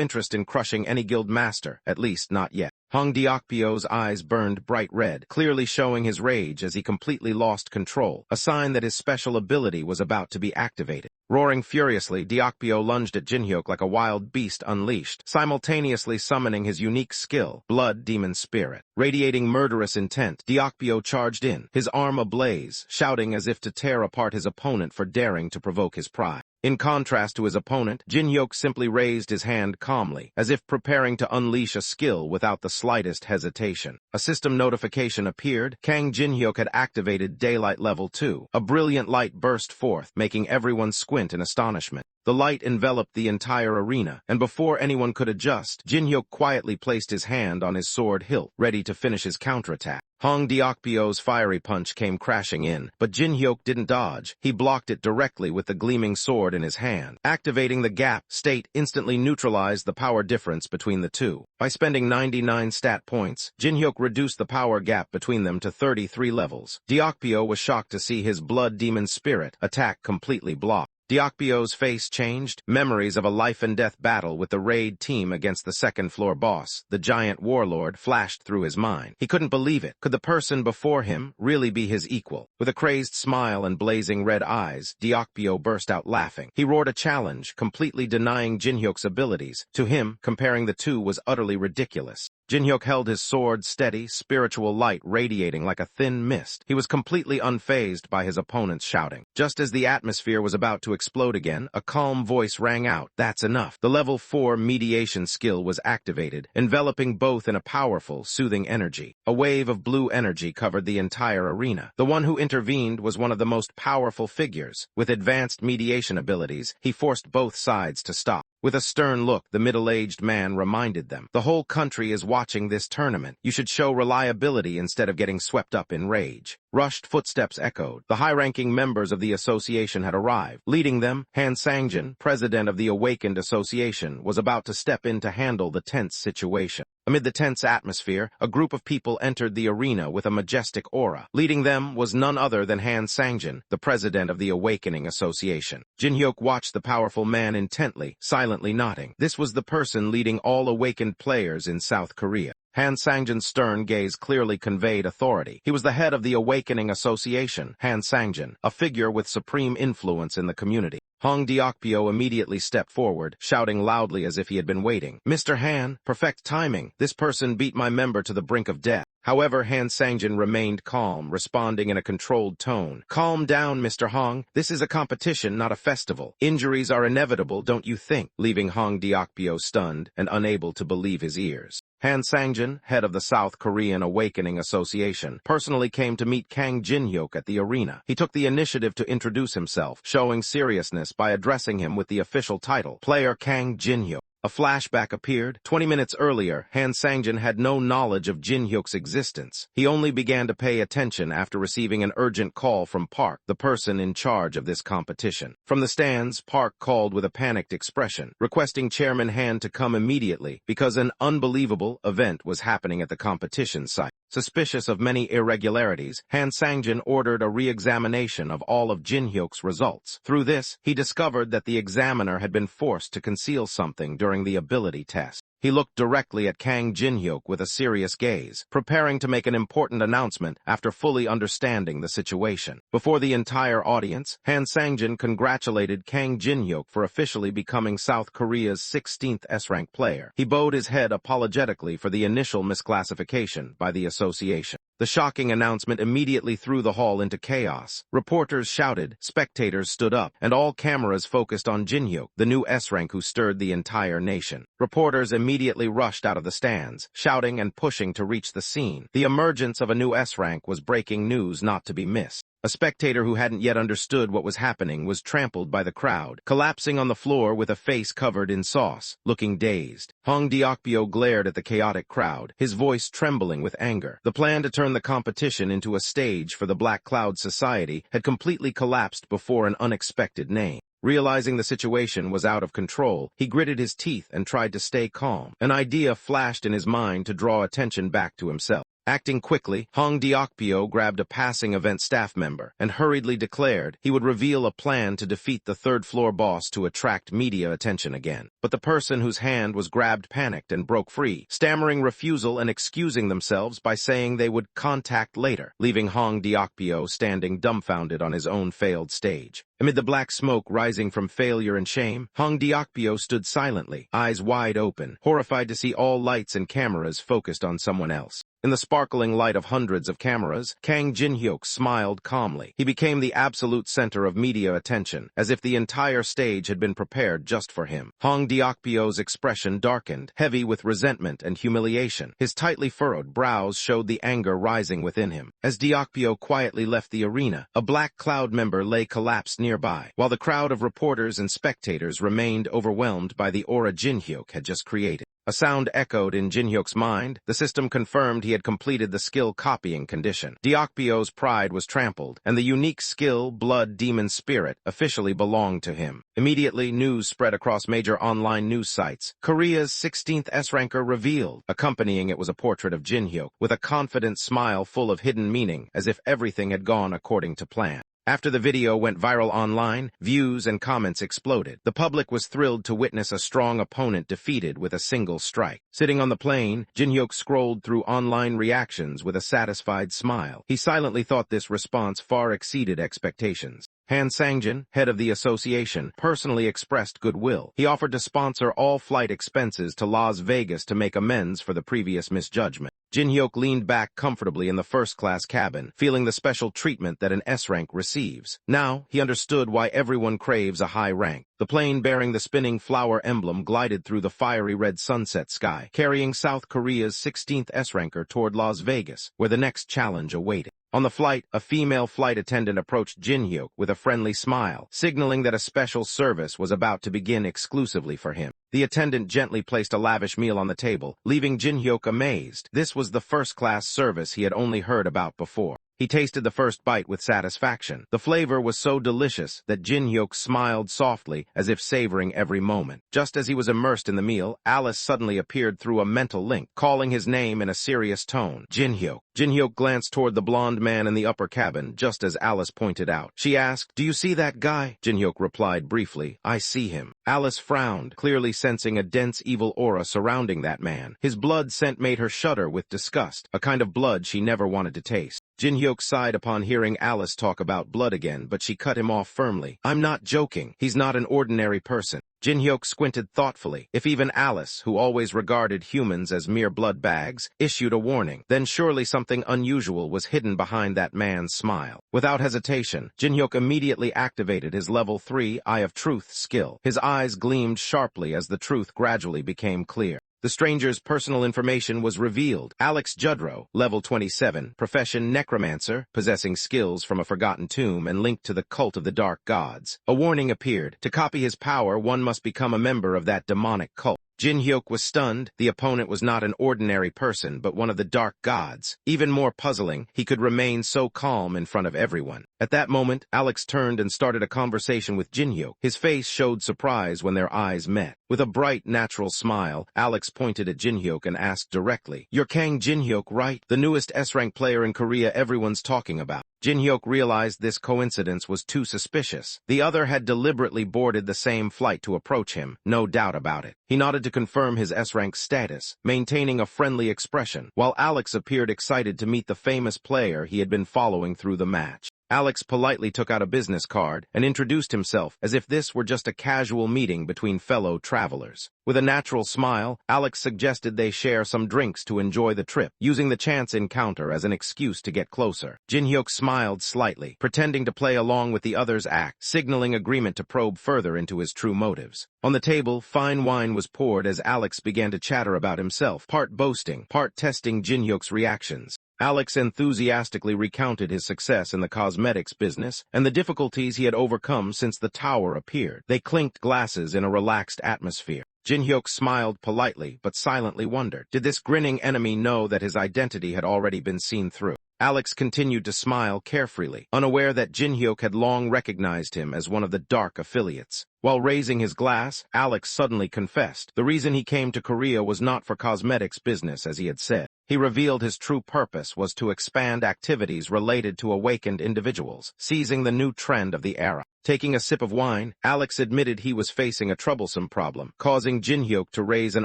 interest in crushing any guild master, at least not yet. Hong Deokpyo's eyes burned bright red, clearly showing his rage as he completely lost control, a sign that his special ability was about to be activated. Roaring furiously, Deokpyo lunged at Jin-hyuk like a wild beast unleashed, simultaneously summoning his unique skill, Blood Demon Spirit. Radiating murderous intent, Deokpyo charged in, his arm ablaze, shouting as if to tear apart his opponent for daring to provoke his pride. In contrast to his opponent, Jin-hyuk simply raised his hand calmly, as if preparing to unleash a skill without the slightest hesitation. A system notification appeared. Kang Jin-hyuk had activated Daylight Level 2. A brilliant light burst forth, making everyone squint in astonishment. The light enveloped the entire arena, and before anyone could adjust, Jin-hyuk quietly placed his hand on his sword hilt, ready to finish his counterattack. Hong Deokpyo's fiery punch came crashing in, but Jin-hyuk didn't dodge. He blocked it directly with the gleaming sword in his hand. Activating the gap state instantly neutralized the power difference between the two. By spending 99 stat points, Jin-hyuk reduced the power gap between them to 33 levels. Deokpyo was shocked to see his Blood Demon Spirit attack completely blocked. Deokpyo's face changed. Memories of a life-and-death battle with the raid team against the second-floor boss, the giant warlord, flashed through his mind. He couldn't believe it. Could the person before him really be his equal? With a crazed smile and blazing red eyes, Deokpyo burst out laughing. He roared a challenge, completely denying Jin-hyuk's abilities. To him, comparing the two was utterly ridiculous. Jin-hyuk held his sword steady, spiritual light radiating like a thin mist. He was completely unfazed by his opponent's shouting. Just as the atmosphere was about to explode again, a calm voice rang out, "That's enough." The level 4 mediation skill was activated, enveloping both in a powerful, soothing energy. A wave of blue energy covered the entire arena. The one who intervened was one of the most powerful figures. With advanced mediation abilities, he forced both sides to stop. With a stern look, the middle-aged man reminded them, "The whole country is watching this tournament. You should show reliability instead of getting swept up in rage." Rushed footsteps echoed. The high-ranking members of the association had arrived. Leading them, Han Sangjin, president of the Awakened Association, was about to step in to handle the tense situation. Amid the tense atmosphere, a group of people entered the arena with a majestic aura. Leading them was none other than Han Sangjin, the president of the Awakening Association. Jin-hyuk watched the powerful man intently, silently nodding. This was the person leading all awakened players in South Korea. Han Sangjin's stern gaze clearly conveyed authority. He was the head of the Awakening Association, Han Sangjin, a figure with supreme influence in the community. Hong Deokpyo immediately stepped forward, shouting loudly as if he had been waiting. "Mr. Han, perfect timing. This person beat my member to the brink of death." However, Han Sangjin remained calm, responding in a controlled tone. "Calm down, Mr. Hong. This is a competition, not a festival. Injuries are inevitable, don't you think?" Leaving Hong Deokpyo stunned and unable to believe his ears. Han Sangjin, head of the South Korean Awakening Association, personally came to meet Kang Jin-hyuk at the arena. He took the initiative to introduce himself, showing seriousness by addressing him with the official title, Player Kang Jin-hyuk. A flashback appeared. 20 minutes earlier, Han Sangjin had no knowledge of Jin-hyuk's existence. He only began to pay attention after receiving an urgent call from Park, the person in charge of this competition. From the stands, Park called with a panicked expression, requesting Chairman Han to come immediately because an unbelievable event was happening at the competition site. Suspicious of many irregularities, Han Sangjin ordered a re-examination of all of Jin-hyuk's results. Through this, he discovered that the examiner had been forced to conceal something during the ability test. He looked directly at Kang Jin-hyuk with a serious gaze, preparing to make an important announcement after fully understanding the situation. Before the entire audience, Han Sang-jin congratulated Kang Jin-hyuk for officially becoming South Korea's 16th S-rank player. He bowed his head apologetically for the initial misclassification by the association. The shocking announcement immediately threw the hall into chaos. Reporters shouted, spectators stood up, and all cameras focused on Jin-hyuk, the new S-rank who stirred the entire nation. Reporters immediately rushed out of the stands, shouting and pushing to reach the scene. The emergence of a new S-rank was breaking news not to be missed. A spectator who hadn't yet understood what was happening was trampled by the crowd, collapsing on the floor with a face covered in sauce, looking dazed. Hong Deokpyo glared at the chaotic crowd, his voice trembling with anger. The plan to turn the competition into a stage for the Black Cloud Society had completely collapsed before an unexpected name. Realizing the situation was out of control, he gritted his teeth and tried to stay calm. An idea flashed in his mind to draw attention back to himself. Acting quickly, Hong Deokpyo grabbed a passing event staff member and hurriedly declared he would reveal a plan to defeat the third-floor boss to attract media attention again. But the person whose hand was grabbed panicked and broke free, stammering refusal and excusing themselves by saying they would contact later, leaving Hong Deokpyo standing dumbfounded on his own failed stage. Amid the black smoke rising from failure and shame, Hong Deokpyo stood silently, eyes wide open, horrified to see all lights and cameras focused on someone else. In the sparkling light of hundreds of cameras, Kang Jin-hyuk smiled calmly. He became the absolute center of media attention, as if the entire stage had been prepared just for him. Hong Deokpyo's expression darkened, heavy with resentment and humiliation. His tightly furrowed brows showed the anger rising within him. As Deokpyo quietly left the arena, a Black Cloud member lay collapsed nearby, while the crowd of reporters and spectators remained overwhelmed by the aura Jin-hyuk had just created. A sound echoed in Jin-hyuk's mind. The system confirmed he had completed the skill copying condition. Deokpyo's pride was trampled, and the unique skill, Blood Demon Spirit, officially belonged to him. Immediately, news spread across major online news sites. Korea's 16th S-ranker revealed. Accompanying it was a portrait of Jin-hyuk, with a confident smile full of hidden meaning, as if everything had gone according to plan. After the video went viral online, views and comments exploded. The public was thrilled to witness a strong opponent defeated with a single strike. Sitting on the plane, Jin-hyuk scrolled through online reactions with a satisfied smile. He silently thought this response far exceeded expectations. Han Sang-jin, head of the association, personally expressed goodwill. He offered to sponsor all flight expenses to Las Vegas to make amends for the previous misjudgment. Jin-hyuk leaned back comfortably in the first-class cabin, feeling the special treatment that an S-rank receives. Now, he understood why everyone craves a high rank. The plane bearing the spinning flower emblem glided through the fiery red sunset sky, carrying South Korea's 16th S-ranker toward Las Vegas, where the next challenge awaited. On the flight, a female flight attendant approached Jin-hyuk with a friendly smile, signaling that a special service was about to begin exclusively for him. The attendant gently placed a lavish meal on the table, leaving Jin-hyuk amazed. This was the first-class service he had only heard about before. He tasted the first bite with satisfaction. The flavor was so delicious that Jin-hyuk smiled softly, as if savoring every moment. Just as he was immersed in the meal, Alice suddenly appeared through a mental link, calling his name in a serious tone. Jin-hyuk. Jin-hyuk glanced toward the blonde man in the upper cabin, just as Alice pointed out. She asked, "Do you see that guy?" Jin-hyuk replied briefly, "I see him." Alice frowned, clearly sensing a dense evil aura surrounding that man. His blood scent made her shudder with disgust, a kind of blood she never wanted to taste. Jin-hyuk sighed upon hearing Alice talk about blood again, but she cut him off firmly. "I'm not joking. He's not an ordinary person." Jin-hyuk squinted thoughtfully. If even Alice, who always regarded humans as mere blood bags, issued a warning, then surely something unusual was hidden behind that man's smile. Without hesitation, Jin-hyuk immediately activated his level 3 Eye of Truth skill. His eyes gleamed sharply as the truth gradually became clear. The stranger's personal information was revealed. Alex Judrow, level 27, profession necromancer, possessing skills from a forgotten tomb and linked to the cult of the dark gods. A warning appeared. To copy his power, one must become a member of that demonic cult. Jin-hyuk was stunned. The opponent was not an ordinary person, but one of the dark gods. Even more puzzling, he could remain so calm in front of everyone. At that moment, Alex turned and started a conversation with Jin-hyuk. His face showed surprise when their eyes met. With a bright, natural smile, Alex pointed at Jin-hyuk and asked directly, "You're Kang Jin-hyuk, right? The newest S-rank player in Korea everyone's talking about." Jin-hyuk realized this coincidence was too suspicious. The other had deliberately boarded the same flight to approach him, no doubt about it. He nodded to confirm his S-rank status, maintaining a friendly expression, while Alex appeared excited to meet the famous player he had been following through the match. Alex politely took out a business card and introduced himself as if this were just a casual meeting between fellow travelers. With a natural smile, Alex suggested they share some drinks to enjoy the trip, using the chance encounter as an excuse to get closer. Jin-hyuk smiled slightly, pretending to play along with the other's act, signaling agreement to probe further into his true motives. On the table, fine wine was poured as Alex began to chatter about himself, part boasting, part testing Jin-hyuk's reactions. Alex enthusiastically recounted his success in the cosmetics business and the difficulties he had overcome since the tower appeared. They clinked glasses in a relaxed atmosphere. Jin-hyuk smiled politely but silently wondered, did this grinning enemy know that his identity had already been seen through? Alex continued to smile carefreely, unaware that Jin-hyuk had long recognized him as one of the dark affiliates. While raising his glass, Alex suddenly confessed. The reason he came to Korea was not for cosmetics business, as he had said. He revealed his true purpose was to expand activities related to awakened individuals, seizing the new trend of the era. Taking a sip of wine, Alex admitted he was facing a troublesome problem, causing Jin-hyuk to raise an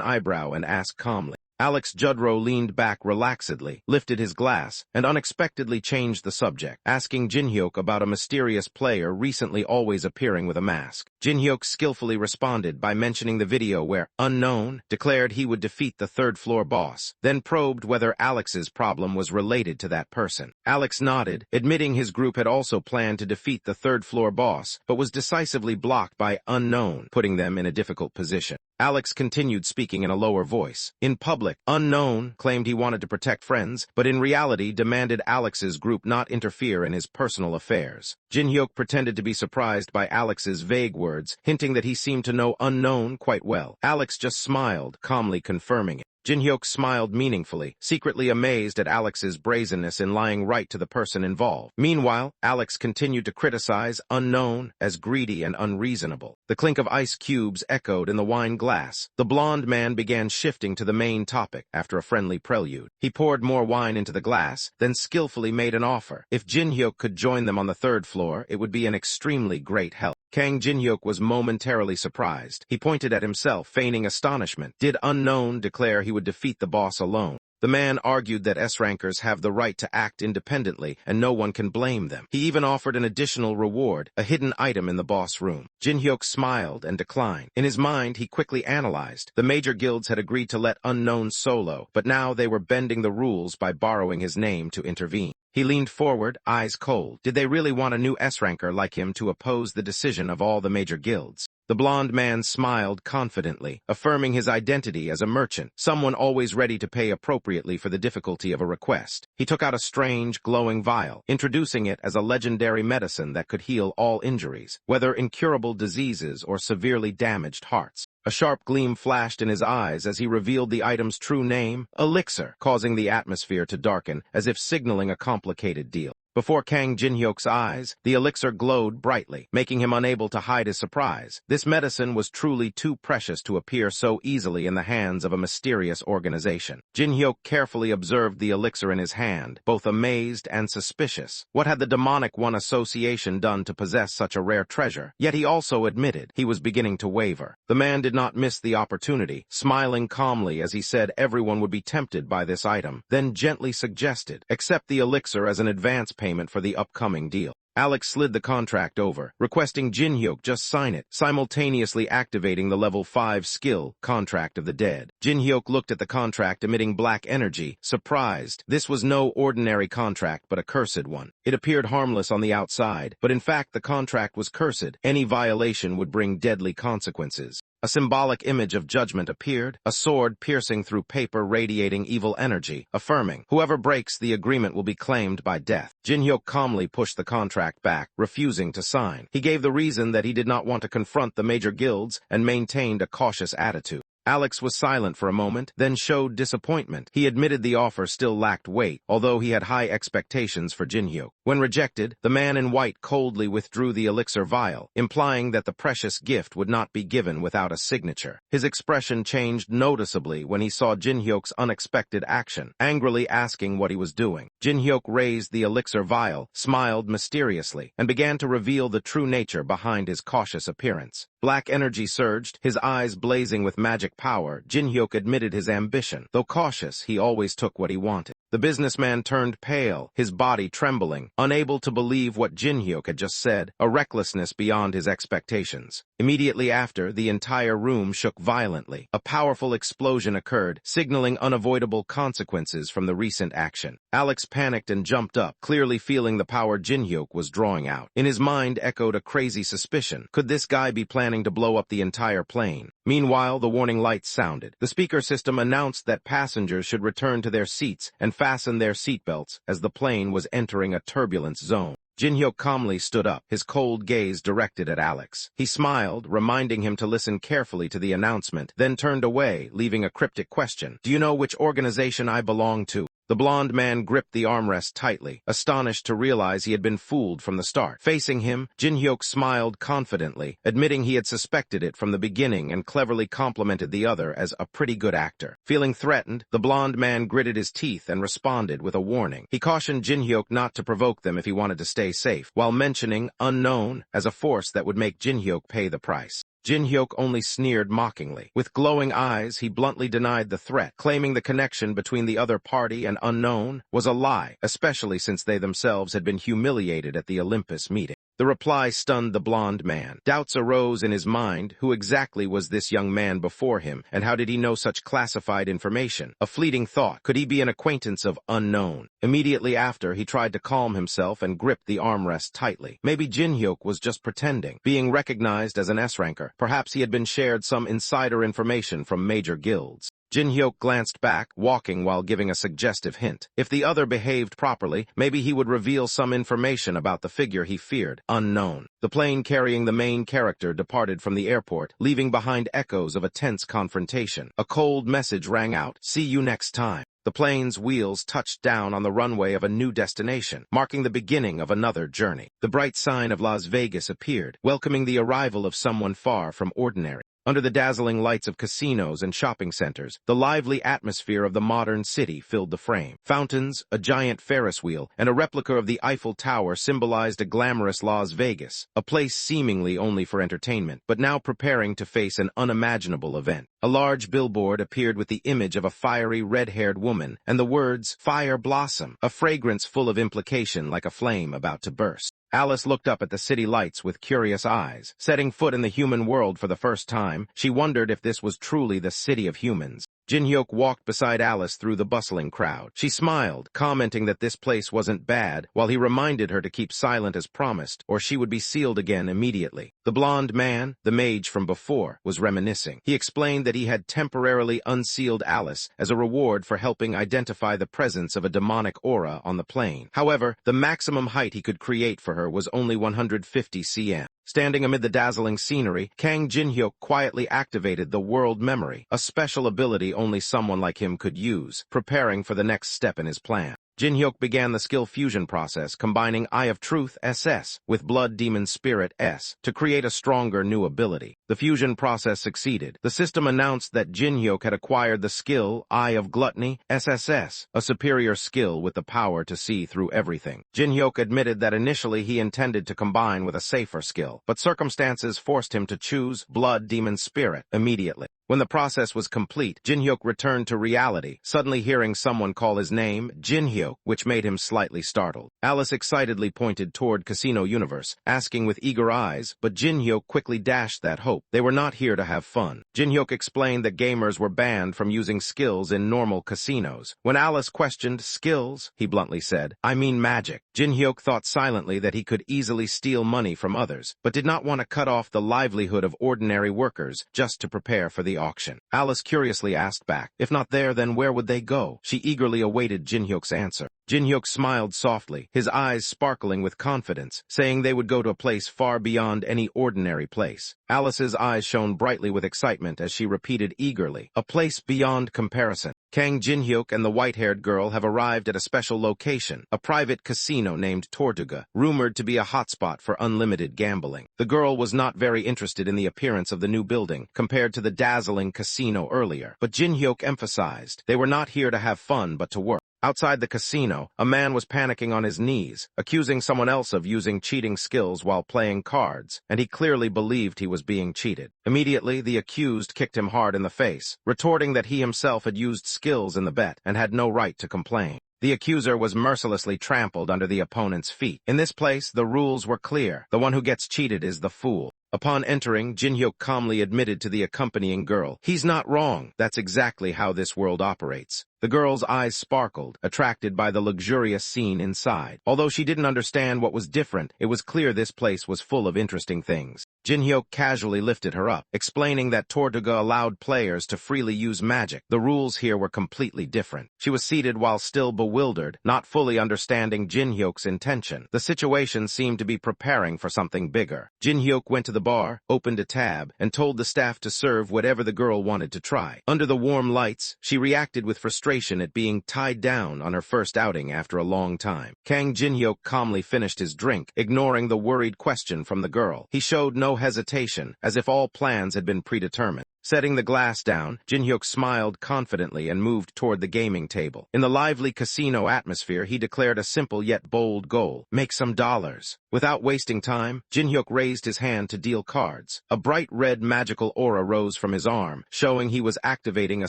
eyebrow and ask calmly. Alex Judro leaned back relaxedly, lifted his glass, and unexpectedly changed the subject, asking Jin-hyuk about a mysterious player recently always appearing with a mask. Jin-hyuk skillfully responded by mentioning the video where Unknown declared he would defeat the third-floor boss, then probed whether Alex's problem was related to that person. Alex nodded, admitting his group had also planned to defeat the third-floor boss, but was decisively blocked by Unknown, putting them in a difficult position. Alex continued speaking in a lower voice. In public, Unknown claimed he wanted to protect friends, but in reality demanded Alex's group not interfere in his personal affairs. Jin-hyuk pretended to be surprised by Alex's vague words, hinting that he seemed to know Unknown quite well. Alex just smiled, calmly confirming it. Jin-hyuk smiled meaningfully, secretly amazed at Alex's brazenness in lying right to the person involved. Meanwhile, Alex continued to criticize Unknown as greedy and unreasonable. The clink of ice cubes echoed in the wine glass. The blonde man began shifting to the main topic after a friendly prelude. He poured more wine into the glass, then skillfully made an offer. If Jin-hyuk could join them on the third floor, it would be an extremely great help. Kang Jin-hyuk was momentarily surprised. He pointed at himself, feigning astonishment. Did Unknown declare he would defeat the boss alone? The man argued that S-rankers have the right to act independently, and no one can blame them. He even offered an additional reward, a hidden item in the boss room. Jin-hyuk smiled and declined. In his mind, he quickly analyzed. The major guilds had agreed to let Unknown solo, but now they were bending the rules by borrowing his name to intervene. He leaned forward, eyes cold. Did they really want a new S-ranker like him to oppose the decision of all the major guilds? The blonde man smiled confidently, affirming his identity as a merchant, someone always ready to pay appropriately for the difficulty of a request. He took out a strange, glowing vial, introducing it as a legendary medicine that could heal all injuries, whether incurable diseases or severely damaged hearts. A sharp gleam flashed in his eyes as he revealed the item's true name, Elixir, causing the atmosphere to darken, as if signaling a complicated deal. Before Kang Jin-hyuk's eyes, the elixir glowed brightly, making him unable to hide his surprise. This medicine was truly too precious to appear so easily in the hands of a mysterious organization. Jin-hyuk carefully observed the elixir in his hand, both amazed and suspicious. What had the demonic one association done to possess such a rare treasure? Yet he also admitted he was beginning to waver. The man did not miss the opportunity, smiling calmly as he said everyone would be tempted by this item, then gently suggested, accept the elixir as an advance payment for the upcoming deal. Alex slid the contract over, requesting Jin-hyuk just sign it, simultaneously activating the level 5 skill, Contract of the Dead. Jin-hyuk looked at the contract emitting black energy, surprised. This was no ordinary contract but a cursed one. It appeared harmless on the outside, but in fact the contract was cursed. Any violation would bring deadly consequences. A symbolic image of judgment appeared, a sword piercing through paper radiating evil energy, affirming, whoever breaks the agreement will be claimed by death. Jin-hyuk calmly pushed the contract back, refusing to sign. He gave the reason that he did not want to confront the major guilds and maintained a cautious attitude. Alex was silent for a moment, then showed disappointment. He admitted the offer still lacked weight, although he had high expectations for Jin-hyuk. When rejected, the man in white coldly withdrew the elixir vial, implying that the precious gift would not be given without a signature. His expression changed noticeably when he saw Jin-hyuk's unexpected action, angrily asking what he was doing. Jin-hyuk raised the elixir vial, smiled mysteriously, and began to reveal the true nature behind his cautious appearance. Black energy surged, his eyes blazing with magic power. Jin-hyuk admitted his ambition. Though cautious, he always took what he wanted. The businessman turned pale, his body trembling, unable to believe what Jin-hyuk had just said, a recklessness beyond his expectations. Immediately after, the entire room shook violently. A powerful explosion occurred, signaling unavoidable consequences from the recent action. Alex panicked and jumped up, clearly feeling the power Jin-hyuk was drawing out. In his mind echoed a crazy suspicion. Could this guy be planning to blow up the entire plane? Meanwhile, the warning lights sounded. The speaker system announced that passengers should return to their seats and fasten their seatbelts as the plane was entering a turbulence zone. Jin-hyuk calmly stood up, his cold gaze directed at Alex. He smiled, reminding him to listen carefully to the announcement, then turned away, leaving a cryptic question. Do you know which organization I belong to? The blond man gripped the armrest tightly, astonished to realize he had been fooled from the start. Facing him, Jin-hyuk smiled confidently, admitting he had suspected it from the beginning and cleverly complimented the other as a pretty good actor. Feeling threatened, the blond man gritted his teeth and responded with a warning. He cautioned Jin-hyuk not to provoke them if he wanted to stay safe, while mentioning unknown as a force that would make Jin-hyuk pay the price. Jin-hyuk only sneered mockingly. With glowing eyes, he bluntly denied the threat, claiming the connection between the other party and unknown was a lie, especially since they themselves had been humiliated at the Olympus meeting. The reply stunned the blond man. Doubts arose in his mind. Who exactly was this young man before him, and how did he know such classified information? A fleeting thought. Could he be an acquaintance of unknown? Immediately after, he tried to calm himself and gripped the armrest tightly. Maybe Jin-hyuk was just pretending, being recognized as an S-ranker. Perhaps he had been shared some insider information from major guilds. Jin-hyuk glanced back, walking while giving a suggestive hint. If the other behaved properly, maybe he would reveal some information about the figure he feared, unknown. The plane carrying the main character departed from the airport, leaving behind echoes of a tense confrontation. A cold message rang out, "See you next time." The plane's wheels touched down on the runway of a new destination, marking the beginning of another journey. The bright sign of Las Vegas appeared, welcoming the arrival of someone far from ordinary. Under the dazzling lights of casinos and shopping centers, the lively atmosphere of the modern city filled the frame. Fountains, a giant Ferris wheel, and a replica of the Eiffel Tower symbolized a glamorous Las Vegas, a place seemingly only for entertainment, but now preparing to face an unimaginable event. A large billboard appeared with the image of a fiery red-haired woman, and the words, "Fire Blossom," a fragrance full of implication like a flame about to burst. Alice looked up at the city lights with curious eyes. Setting foot in the human world for the first time, she wondered if this was truly the city of humans. Jin-hyuk walked beside Alice through the bustling crowd. She smiled, commenting that this place wasn't bad, while he reminded her to keep silent as promised, or she would be sealed again immediately. The blond man, the mage from before, was reminiscing. He explained that he had temporarily unsealed Alice as a reward for helping identify the presence of a demonic aura on the plane. However, the maximum height he could create for her was only 150 cm. Standing amid the dazzling scenery, Kang Jin-hyuk quietly activated the world memory, a special ability only someone like him could use, preparing for the next step in his plan. Jin-hyuk began the skill fusion process, combining Eye of Truth SS with Blood Demon Spirit S to create a stronger new ability. The fusion process succeeded. The system announced that Jin-hyuk had acquired the skill Eye of Gluttony SSS, a superior skill with the power to see through everything. Jin-hyuk admitted that initially he intended to combine with a safer skill, but circumstances forced him to choose Blood Demon Spirit immediately. When the process was complete, Jin-hyuk returned to reality, suddenly hearing someone call his name, Jin-hyuk, which made him slightly startled. Alice excitedly pointed toward Casino Universe, asking with eager eyes, but Jin-hyuk quickly dashed that hope. They were not here to have fun. Jin-hyuk explained that gamers were banned from using skills in normal casinos. When Alice questioned skills, he bluntly said, "I mean magic." Jin-hyuk thought silently that he could easily steal money from others, but did not want to cut off the livelihood of ordinary workers just to prepare for the auction. Alice curiously asked back, "If not there, then where would they go?" She eagerly awaited Jin-hyuk's answer. Jin-hyuk smiled softly, his eyes sparkling with confidence, saying they would go to a place far beyond any ordinary place. Alice's eyes shone brightly with excitement as she repeated eagerly, "A place beyond comparison." Kang Jin-hyuk and the white-haired girl have arrived at a special location, a private casino named Tortuga, rumored to be a hotspot for unlimited gambling. The girl was not very interested in the appearance of the new building compared to the dazzling casino earlier, but Jin-hyuk emphasized they were not here to have fun but to work. Outside the casino, a man was panicking on his knees, accusing someone else of using cheating skills while playing cards, and he clearly believed he was being cheated. Immediately, the accused kicked him hard in the face, retorting that he himself had used skills in the bet and had no right to complain. The accuser was mercilessly trampled under the opponent's feet. In this place, the rules were clear. The one who gets cheated is the fool. Upon entering, Jin-hyuk calmly admitted to the accompanying girl, "He's not wrong. That's exactly how this world operates." The girl's eyes sparkled, attracted by the luxurious scene inside. Although she didn't understand what was different, it was clear this place was full of interesting things. Jin-hyuk casually lifted her up, explaining that Tortuga allowed players to freely use magic. The rules here were completely different. She was seated while still bewildered, not fully understanding Jin-hyuk's intention. The situation seemed to be preparing for something bigger. Jin-hyuk went to the bar, opened a tab, and told the staff to serve whatever the girl wanted to try. Under the warm lights, she reacted with frustration at being tied down on her first outing after a long time. Kang Jin-hyuk calmly finished his drink, ignoring the worried question from the girl. He showed no hesitation, as if all plans had been predetermined. Setting the glass down, Jin-hyuk smiled confidently and moved toward the gaming table. In the lively casino atmosphere, he declared a simple yet bold goal: make some dollars. Without wasting time, Jin-hyuk raised his hand to deal cards. A bright red magical aura rose from his arm, showing he was activating a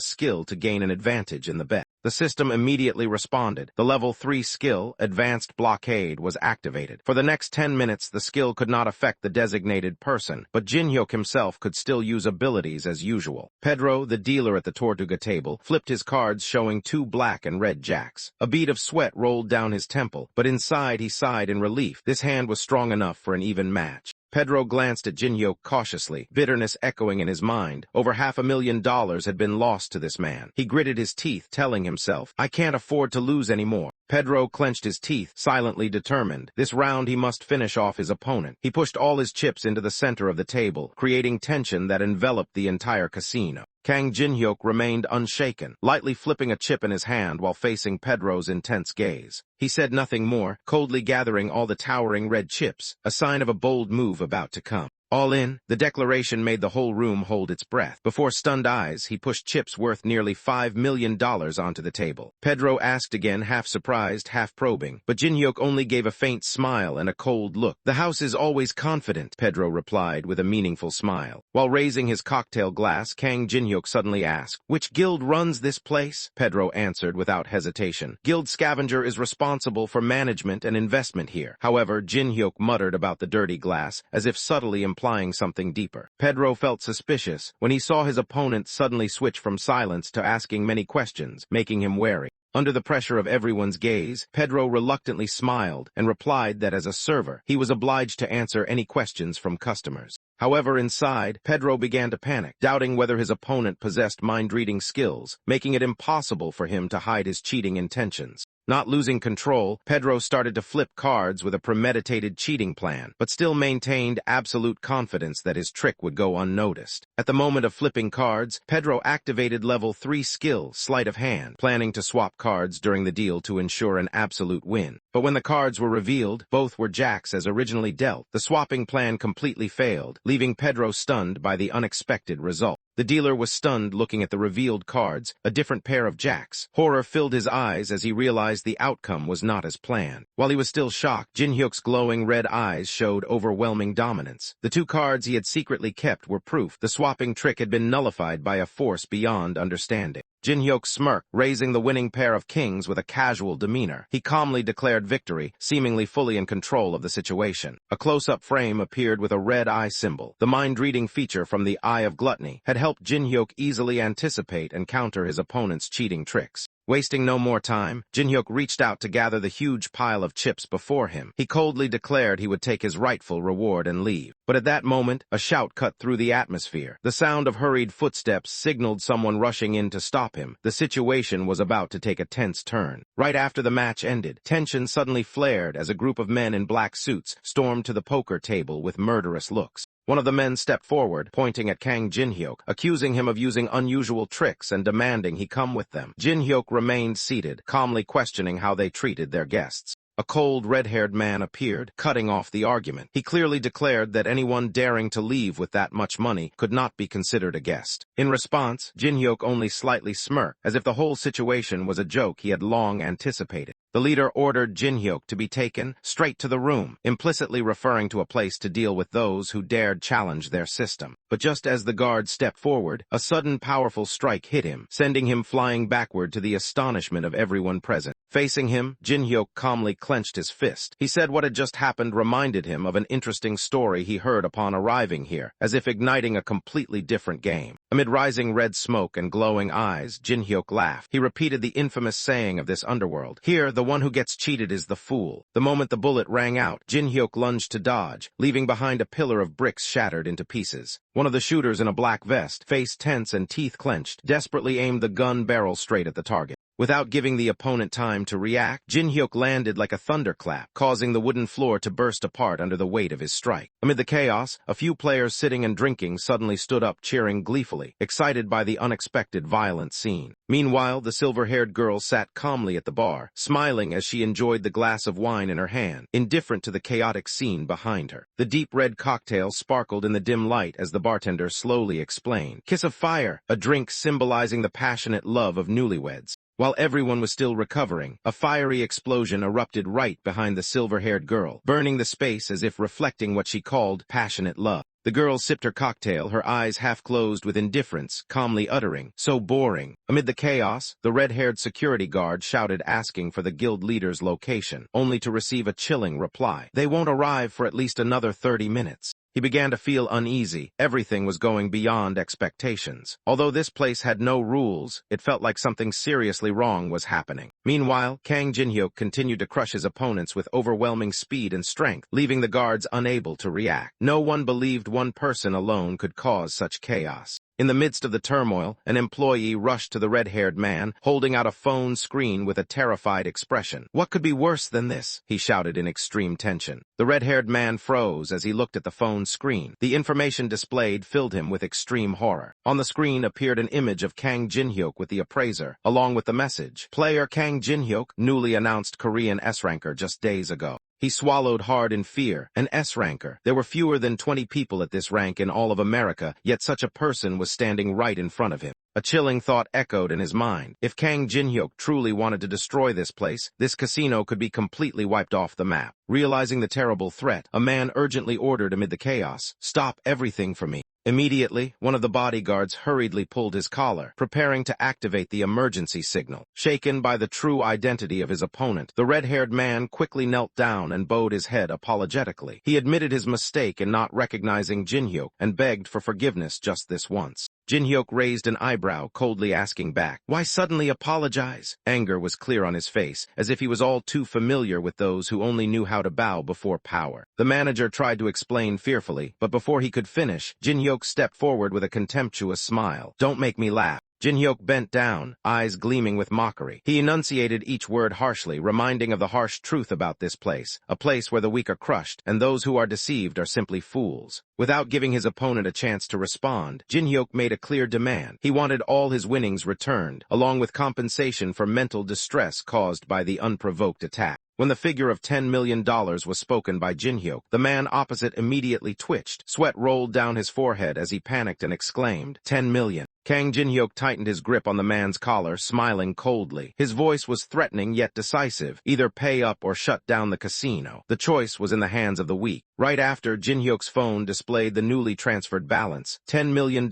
skill to gain an advantage in the bet. The system immediately responded. The level 3 skill, Advanced Blockade, was activated. For the next 10 minutes, the skill could not affect the designated person, but Jin-hyuk himself could still use abilities as usual. Pedro, the dealer at the Tortuga table, flipped his cards showing 2 black and red jacks. A bead of sweat rolled down his temple, but inside he sighed in relief. This hand was strong enough for an even match. Pedro glanced at Jin-hyuk cautiously, bitterness echoing in his mind. Over $500,000 had been lost to this man. He gritted his teeth, telling himself, "I can't afford to lose anymore." Pedro clenched his teeth, silently determined. This round he must finish off his opponent. He pushed all his chips into the center of the table, creating tension that enveloped the entire casino. Kang Jin-hyuk remained unshaken, lightly flipping a chip in his hand while facing Pedro's intense gaze. He said nothing more, coldly gathering all the towering red chips, a sign of a bold move about to come. All in, the declaration made the whole room hold its breath. Before stunned eyes, he pushed chips worth nearly $5 million onto the table. Pedro asked again, half surprised, half probing, but Jin-hyuk only gave a faint smile and a cold look. "The house is always confident," Pedro replied with a meaningful smile. While raising his cocktail glass, Kang Jin-hyuk suddenly asked, "Which guild runs this place?" Pedro answered without hesitation. "Guild Scavenger is responsible for management and investment here." However, Jin-hyuk muttered about the dirty glass, as if subtly implying something deeper. Pedro felt suspicious when he saw his opponent suddenly switch from silence to asking many questions, making him wary. Under the pressure of everyone's gaze, Pedro reluctantly smiled and replied that as a server, he was obliged to answer any questions from customers. However, inside, Pedro began to panic, doubting whether his opponent possessed mind-reading skills, making it impossible for him to hide his cheating intentions. Not losing control, Pedro started to flip cards with a premeditated cheating plan, but still maintained absolute confidence that his trick would go unnoticed. At the moment of flipping cards, Pedro activated level 3 skill, Sleight of Hand, planning to swap cards during the deal to ensure an absolute win. But when the cards were revealed, both were jacks as originally dealt. The swapping plan completely failed, leaving Pedro stunned by the unexpected result. The dealer was stunned looking at the revealed cards, a different pair of jacks. Horror filled his eyes as he realized the outcome was not as planned. While he was still shocked, Jin-hyuk's glowing red eyes showed overwhelming dominance. The 2 cards he had secretly kept were proof the swapping trick had been nullified by a force beyond understanding. Jin-hyuk smirked, raising the winning pair of kings with a casual demeanor. He calmly declared victory, seemingly fully in control of the situation. A close-up frame appeared with a red eye symbol. The mind-reading feature from the Eye of Gluttony had helped Jin-hyuk easily anticipate and counter his opponent's cheating tricks. Wasting no more time, Jin-hyuk reached out to gather the huge pile of chips before him. He coldly declared he would take his rightful reward and leave. But at that moment, a shout cut through the atmosphere. The sound of hurried footsteps signaled someone rushing in to stop him. The situation was about to take a tense turn. Right after the match ended, tension suddenly flared as a group of men in black suits stormed to the poker table with murderous looks. One of the men stepped forward, pointing at Kang Jin-hyuk, accusing him of using unusual tricks and demanding he come with them. Jin-hyuk remained seated, calmly questioning how they treated their guests. A cold, red-haired man appeared, cutting off the argument. He clearly declared that anyone daring to leave with that much money could not be considered a guest. In response, Jin-hyuk only slightly smirked, as if the whole situation was a joke he had long anticipated. The leader ordered Jin-hyuk to be taken straight to the room, implicitly referring to a place to deal with those who dared challenge their system. But just as the guard stepped forward, a sudden powerful strike hit him, sending him flying backward to the astonishment of everyone present. Facing him, Jin-hyuk calmly clenched his fist. He said what had just happened reminded him of an interesting story he heard upon arriving here, as if igniting a completely different game. Amid rising red smoke and glowing eyes, Jin-hyuk laughed. He repeated the infamous saying of this underworld. Here, the one who gets cheated is the fool. The moment the bullet rang out, Jin-hyuk lunged to dodge, leaving behind a pillar of bricks shattered into pieces. One of the shooters in a black vest, face tense and teeth clenched, desperately aimed the gun barrel straight at the target. Without giving the opponent time to react, Jin-hyuk landed like a thunderclap, causing the wooden floor to burst apart under the weight of his strike. Amid the chaos, a few players sitting and drinking suddenly stood up cheering gleefully, excited by the unexpected violent scene. Meanwhile, the silver-haired girl sat calmly at the bar, smiling as she enjoyed the glass of wine in her hand, indifferent to the chaotic scene behind her. The deep red cocktail sparkled in the dim light as the bartender slowly explained. Kiss of Fire, a drink symbolizing the passionate love of newlyweds. While everyone was still recovering, a fiery explosion erupted right behind the silver-haired girl, burning the space as if reflecting what she called passionate love. The girl sipped her cocktail, her eyes half-closed with indifference, calmly uttering, "So boring." Amid the chaos, the red-haired security guard shouted asking for the guild leader's location, only to receive a chilling reply. "They won't arrive for at least another 30 minutes. He began to feel uneasy. Everything was going beyond expectations. Although this place had no rules, it felt like something seriously wrong was happening. Meanwhile, Kang Jin-hyuk continued to crush his opponents with overwhelming speed and strength, leaving the guards unable to react. No one believed one person alone could cause such chaos. In the midst of the turmoil, an employee rushed to the red-haired man, holding out a phone screen with a terrified expression. "What could be worse than this?" he shouted in extreme tension. The red-haired man froze as he looked at the phone screen. The information displayed filled him with extreme horror. On the screen appeared an image of Kang Jin-hyuk with the appraiser, along with the message, "Player Kang Jin-hyuk, newly announced Korean S-ranker just days ago." He swallowed hard in fear. An S-ranker. There were fewer than 20 people at this rank in all of America, yet such a person was standing right in front of him. A chilling thought echoed in his mind. If Kang Jin-hyuk truly wanted to destroy this place, this casino could be completely wiped off the map. Realizing the terrible threat, a man urgently ordered amid the chaos, "Stop everything for me." Immediately, one of the bodyguards hurriedly pulled his collar, preparing to activate the emergency signal. Shaken by the true identity of his opponent, the red-haired man quickly knelt down and bowed his head apologetically. He admitted his mistake in not recognizing Jin-hyuk and begged for forgiveness just this once. Jin-hyuk raised an eyebrow, coldly asking back, "Why suddenly apologize?" Anger was clear on his face, as if he was all too familiar with those who only knew how to bow before power. The manager tried to explain fearfully, but before he could finish, Jin-hyuk stepped forward with a contemptuous smile. "Don't make me laugh." Jin-hyuk bent down, eyes gleaming with mockery. He enunciated each word harshly, reminding of the harsh truth about this place, a place where the weak are crushed, and those who are deceived are simply fools. Without giving his opponent a chance to respond, Jin-hyuk made a clear demand. He wanted all his winnings returned, along with compensation for mental distress caused by the unprovoked attack. When the figure of $10 million was spoken by Jin-hyuk, the man opposite immediately twitched. Sweat rolled down his forehead as he panicked and exclaimed, "10 million. Kang Jin-hyuk tightened his grip on the man's collar, smiling coldly. His voice was threatening yet decisive. Either pay up or shut down the casino. The choice was in the hands of the weak. Right after, Jin-hyuk's phone displayed the newly transferred balance, $10 million.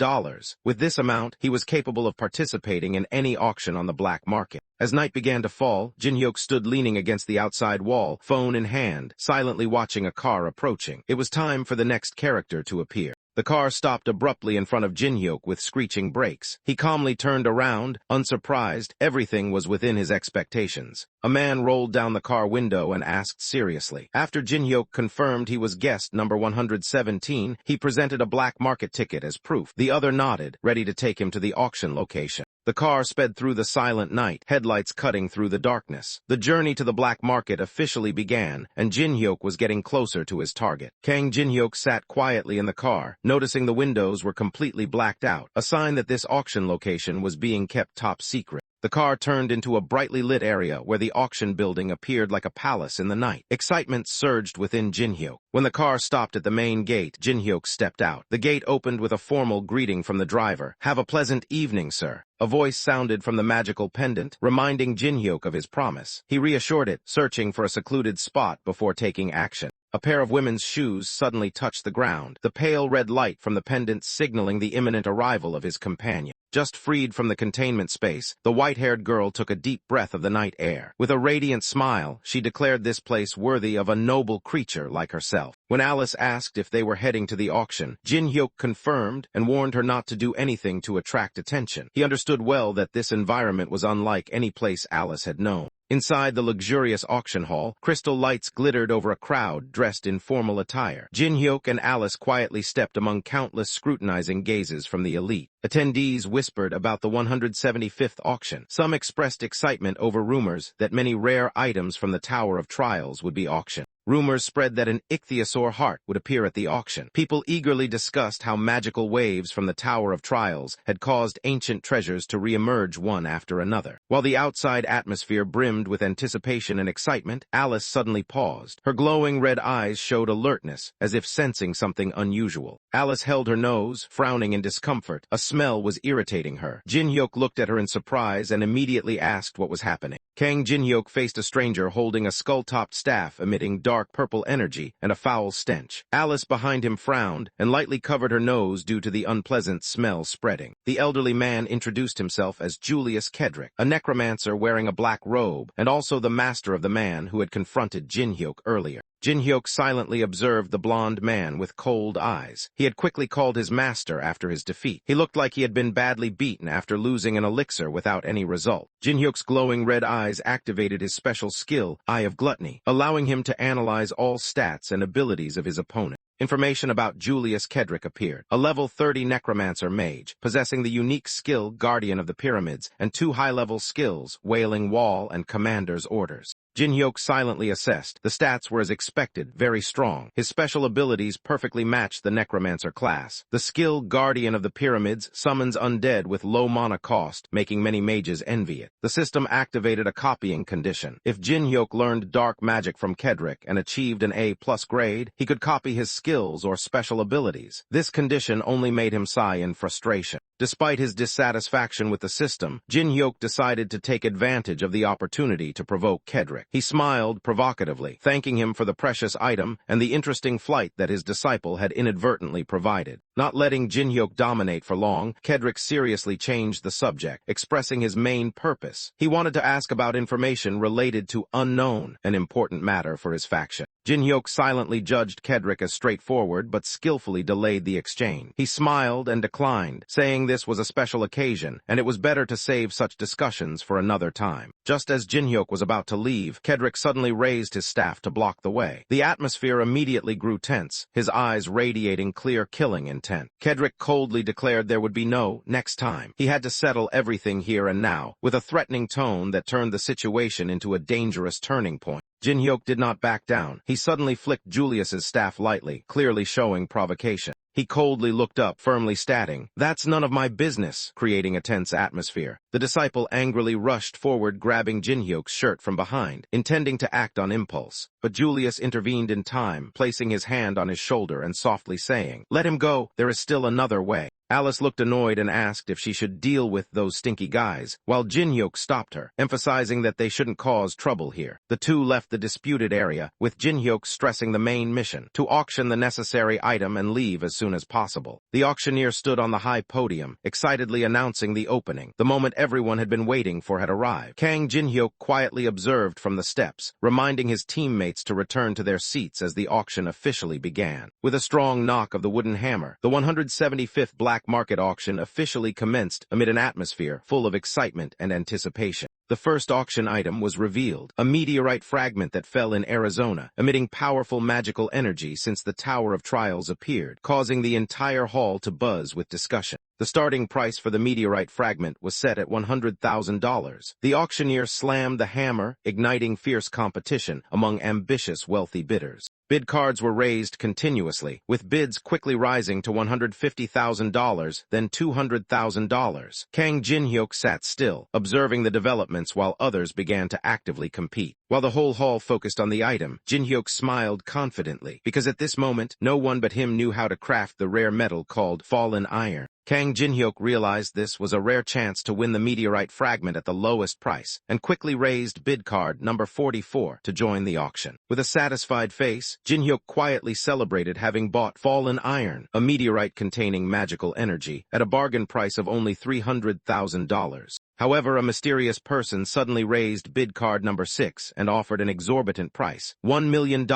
With this amount, he was capable of participating in any auction on the black market. As night began to fall, Jin-hyuk stood leaning against the outside wall, phone in hand, silently watching a car approaching. It was time for the next character to appear. The car stopped abruptly in front of Jin-hyuk with screeching brakes. He calmly turned around, unsurprised. Everything was within his expectations. A man rolled down the car window and asked seriously. After Jin-hyuk confirmed he was guest number 117, he presented a black market ticket as proof. The other nodded, ready to take him to the auction location. The car sped through the silent night, headlights cutting through the darkness. The journey to the black market officially began, and Jin-hyuk was getting closer to his target. Kang Jin-hyuk sat quietly in the car, noticing the windows were completely blacked out, a sign that this auction location was being kept top secret. The car turned into a brightly lit area where the auction building appeared like a palace in the night. Excitement surged within Jin-hyuk. When the car stopped at the main gate, Jin-hyuk stepped out. The gate opened with a formal greeting from the driver. "Have a pleasant evening, sir." A voice sounded from the magical pendant, reminding Jin-hyuk of his promise. He reassured it, searching for a secluded spot before taking action. A pair of women's shoes suddenly touched the ground, the pale red light from the pendant signaling the imminent arrival of his companion. Just freed from the containment space, the white-haired girl took a deep breath of the night air. With a radiant smile, she declared this place worthy of a noble creature like herself. When Alice asked if they were heading to the auction, Jin-hyuk confirmed and warned her not to do anything to attract attention. He understood well that this environment was unlike any place Alice had known. Inside the luxurious auction hall, crystal lights glittered over a crowd dressed in formal attire. Jin-hyuk and Alice quietly stepped among countless scrutinizing gazes from the elite. Attendees whispered about the 175th auction. Some expressed excitement over rumors that many rare items from the Tower of Trials would be auctioned. Rumors spread that an ichthyosaur heart would appear at the auction. People eagerly discussed how magical waves from the Tower of Trials had caused ancient treasures to re-emerge one after another. While the outside atmosphere brimmed with anticipation and excitement, Alice suddenly paused. Her glowing red eyes showed alertness, as if sensing something unusual. Alice held her nose, frowning in discomfort. A smell was irritating her. Jin-hyuk looked at her in surprise and immediately asked what was happening. Jin-hyuk faced a stranger holding a skull-topped staff emitting dark purple energy and a foul stench. Alice behind him frowned and lightly covered her nose due to the unpleasant smell spreading. The elderly man introduced himself as Julius Kedrick, a necromancer wearing a black robe, and also the master of the man who had confronted Jin-hyuk earlier. Jin-hyuk silently observed the blond man with cold eyes. He had quickly called his master after his defeat. He looked like he had been badly beaten after losing an elixir without any result. Jin-hyuk's glowing red eyes activated his special skill, Eye of Gluttony, allowing him to analyze all stats and abilities of his opponent. Information about Julius Kedrick appeared, a level 30 necromancer mage, possessing the unique skill Guardian of the Pyramids and 2 high-level skills, Wailing Wall and Commander's Orders. Jin-hyuk silently assessed. The stats were as expected, very strong. His special abilities perfectly matched the necromancer class. The skill Guardian of the Pyramids summons undead with low mana cost, making many mages envy it. The system activated a copying condition. If Jin-hyuk learned dark magic from Kedrick and achieved an A+ grade, he could copy his skills or special abilities. This condition only made him sigh in frustration. Despite his dissatisfaction with the system, Jin-hyuk decided to take advantage of the opportunity to provoke Kedrick. He smiled provocatively, thanking him for the precious item and the interesting flight that his disciple had inadvertently provided. Not letting Jin-hyuk dominate for long, Kedrick seriously changed the subject, expressing his main purpose. He wanted to ask about information related to Unknown, an important matter for his faction. Jin-hyuk silently judged Kedrick as straightforward but skillfully delayed the exchange. He smiled and declined, saying this was a special occasion and it was better to save such discussions for another time. Just as Jin-hyuk was about to leave, Kedrick suddenly raised his staff to block the way. The atmosphere immediately grew tense, his eyes radiating clear killing intent. Kedrick coldly declared there would be no next time. He had to settle everything here and now, with a threatening tone that turned the situation into a dangerous turning point. Jin-hyuk did not back down. He suddenly flicked Julius's staff lightly, clearly showing provocation. He coldly looked up, firmly stating, "That's none of my business," creating a tense atmosphere. The disciple angrily rushed forward, grabbing Jin-hyuk's shirt from behind, intending to act on impulse. But Julius intervened in time, placing his hand on his shoulder and softly saying, "Let him go, there is still another way." Alice looked annoyed and asked if she should deal with those stinky guys, while Jin-hyuk stopped her, emphasizing that they shouldn't cause trouble here. The two left the disputed area, with Jin-hyuk stressing the main mission, to auction the necessary item and leave as soon as possible. The auctioneer stood on the high podium, excitedly announcing the opening. The moment everyone had been waiting for had arrived. Jin-hyuk quietly observed from the steps, reminding his teammates to return to their seats as the auction officially began. With a strong knock of the wooden hammer, the 175th black market auction officially commenced amid an atmosphere full of excitement and anticipation. The first auction item was revealed, a meteorite fragment that fell in Arizona, emitting powerful magical energy since the Tower of Trials appeared, causing the entire hall to buzz with discussion. The starting price for the meteorite fragment was set at $100,000. The auctioneer slammed the hammer, igniting fierce competition among ambitious wealthy bidders. Bid cards were raised continuously, with bids quickly rising to $150,000, then $200,000. Kang Jin-hyuk sat still, observing the developments while others began to actively compete. While the whole hall focused on the item, Jin-hyuk smiled confidently, because at this moment, no one but him knew how to craft the rare metal called fallen iron. Kang Jin-hyuk realized this was a rare chance to win the meteorite fragment at the lowest price, and quickly raised bid card number 44 to join the auction. With a satisfied face, Jin-hyuk quietly celebrated having bought fallen iron, a meteorite containing magical energy, at a bargain price of only $300,000. However, a mysterious person suddenly raised bid card number 6 and offered an exorbitant price, $1 million,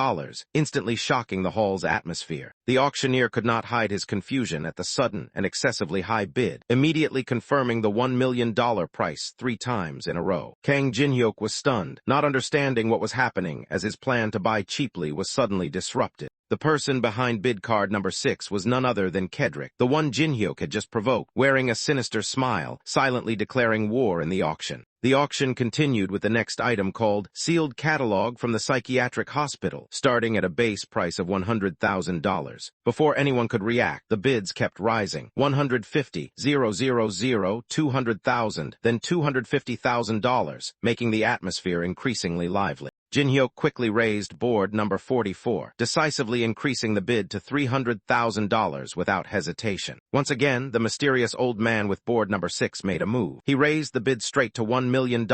instantly shocking the hall's atmosphere. The auctioneer could not hide his confusion at the sudden and excessively high bid, immediately confirming the $1 million price 3 times in a row. Kang Jin-hyuk was stunned, not understanding what was happening as his plan to buy cheaply was suddenly disrupted. The person behind bid card number 6 was none other than Kedrick, the one Jin-hyuk had just provoked, wearing a sinister smile, silently declaring war in the auction. The auction continued with the next item called Sealed Catalog from the Psychiatric Hospital, starting at a base price of $100,000. Before anyone could react, the bids kept rising. $150,000, $200,000, then $250,000, making the atmosphere increasingly lively. Jin-hyuk quickly raised board number 44, decisively increasing the bid to $300,000 without hesitation. Once again, the mysterious old man with board number 6 made a move. He raised the bid straight to $1 million,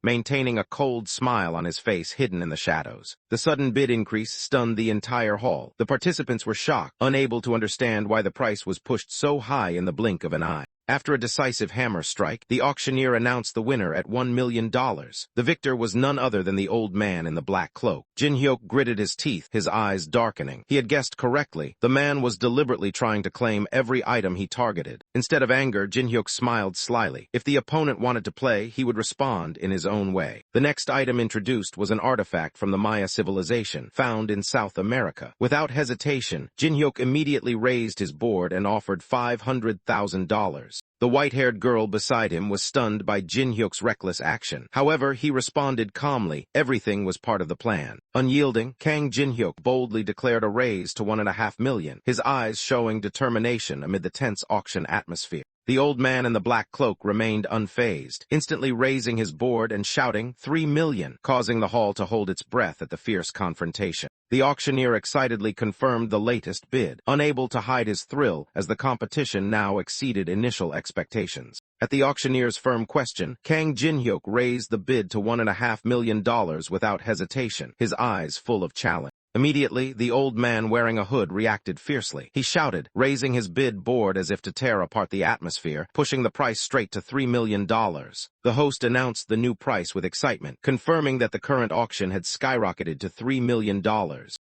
maintaining a cold smile on his face hidden in the shadows. The sudden bid increase stunned the entire hall. The participants were shocked, unable to understand why the price was pushed so high in the blink of an eye. After a decisive hammer strike, the auctioneer announced the winner at $1 million. The victor was none other than the old man in the black cloak. Jin-hyuk gritted his teeth, his eyes darkening. He had guessed correctly. The man was deliberately trying to claim every item he targeted. Instead of anger, Jin-hyuk smiled slyly. If the opponent wanted to play, he would respond in his own way. The next item introduced was an artifact from the Maya civilization, found in South America. Without hesitation, Jin-hyuk immediately raised his board and offered $500,000. The white-haired girl beside him was stunned by Jin-hyuk's reckless action. However, he responded calmly. Everything was part of the plan. Unyielding, Kang Jin-hyuk boldly declared a raise to $1.5 million, his eyes showing determination amid the tense auction atmosphere. The old man in the black cloak remained unfazed, instantly raising his board and shouting, $3 million, causing the hall to hold its breath at the fierce confrontation. The auctioneer excitedly confirmed the latest bid, unable to hide his thrill as the competition now exceeded initial expectations. At the auctioneer's firm question, Kang Jin-hyuk raised the bid to $1.5 million without hesitation, his eyes full of challenge. Immediately, the old man wearing a hood reacted fiercely. He shouted, raising his bid board as if to tear apart the atmosphere, pushing the price straight to $3 million. The host announced the new price with excitement, confirming that the current auction had skyrocketed to $3 million.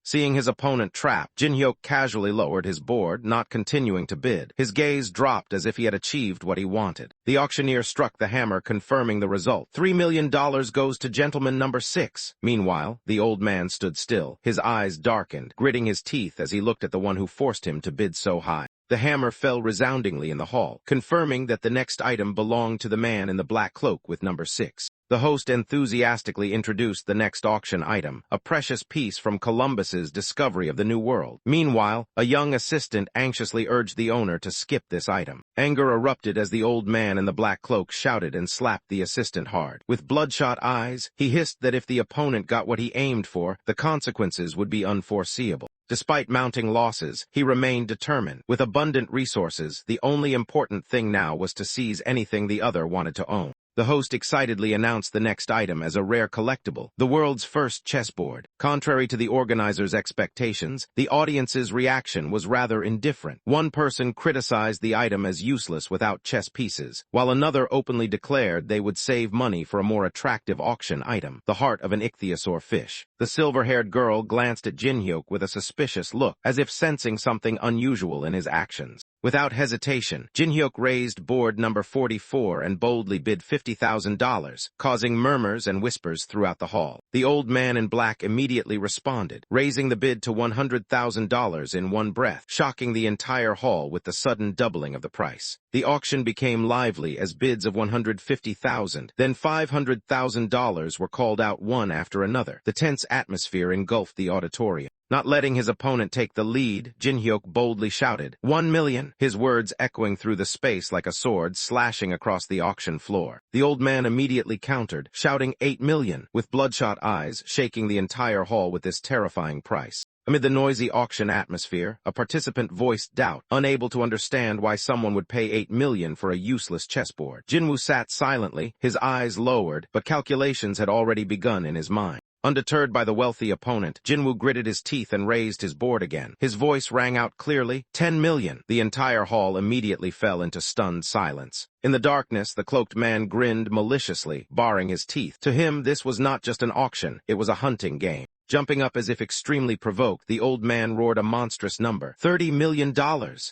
Seeing his opponent trapped, Jin-hyuk casually lowered his board, not continuing to bid. His gaze dropped as if he had achieved what he wanted. The auctioneer struck the hammer, confirming the result. $3 million goes to gentleman number 6. Meanwhile, the old man stood still, his eyes darkened, gritting his teeth as he looked at the one who forced him to bid so high. The hammer fell resoundingly in the hall, confirming that the next item belonged to the man in the black cloak with number 6. The host enthusiastically introduced the next auction item, a precious piece from Columbus's discovery of the New World. Meanwhile, a young assistant anxiously urged the owner to skip this item. Anger erupted as the old man in the black cloak shouted and slapped the assistant hard. With bloodshot eyes, he hissed that if the opponent got what he aimed for, the consequences would be unforeseeable. Despite mounting losses, he remained determined. With abundant resources, the only important thing now was to seize anything the other wanted to own. The host excitedly announced the next item as a rare collectible, the world's first chessboard. Contrary to the organizers' expectations, the audience's reaction was rather indifferent. One person criticized the item as useless without chess pieces, while another openly declared they would save money for a more attractive auction item, the heart of an ichthyosaur fish. The silver-haired girl glanced at Jin-hyuk with a suspicious look, as if sensing something unusual in his actions. Without hesitation, Jin-hyuk raised board number 44 and boldly bid $50,000, causing murmurs and whispers throughout the hall. The old man in black immediately responded, raising the bid to $100,000 in one breath, shocking the entire hall with the sudden doubling of the price. The auction became lively as bids of $150,000, then $500,000 were called out one after another. The tense atmosphere engulfed the auditorium. Not letting his opponent take the lead, Jin-hyuk boldly shouted, "1 million," his words echoing through the space like a sword slashing across the auction floor. The old man immediately countered, shouting 8 million, with bloodshot eyes, shaking the entire hall with this terrifying price. Amid the noisy auction atmosphere, a participant voiced doubt, unable to understand why someone would pay 8 million for a useless chessboard. Jinwoo sat silently, his eyes lowered, but calculations had already begun in his mind. Undeterred by the wealthy opponent, Jinwoo gritted his teeth and raised his board again. His voice rang out clearly, 10 million. The entire hall immediately fell into stunned silence. In the darkness, the cloaked man grinned maliciously, baring his teeth. To him, this was not just an auction, it was a hunting game. Jumping up as if extremely provoked, the old man roared a monstrous number, $30 million.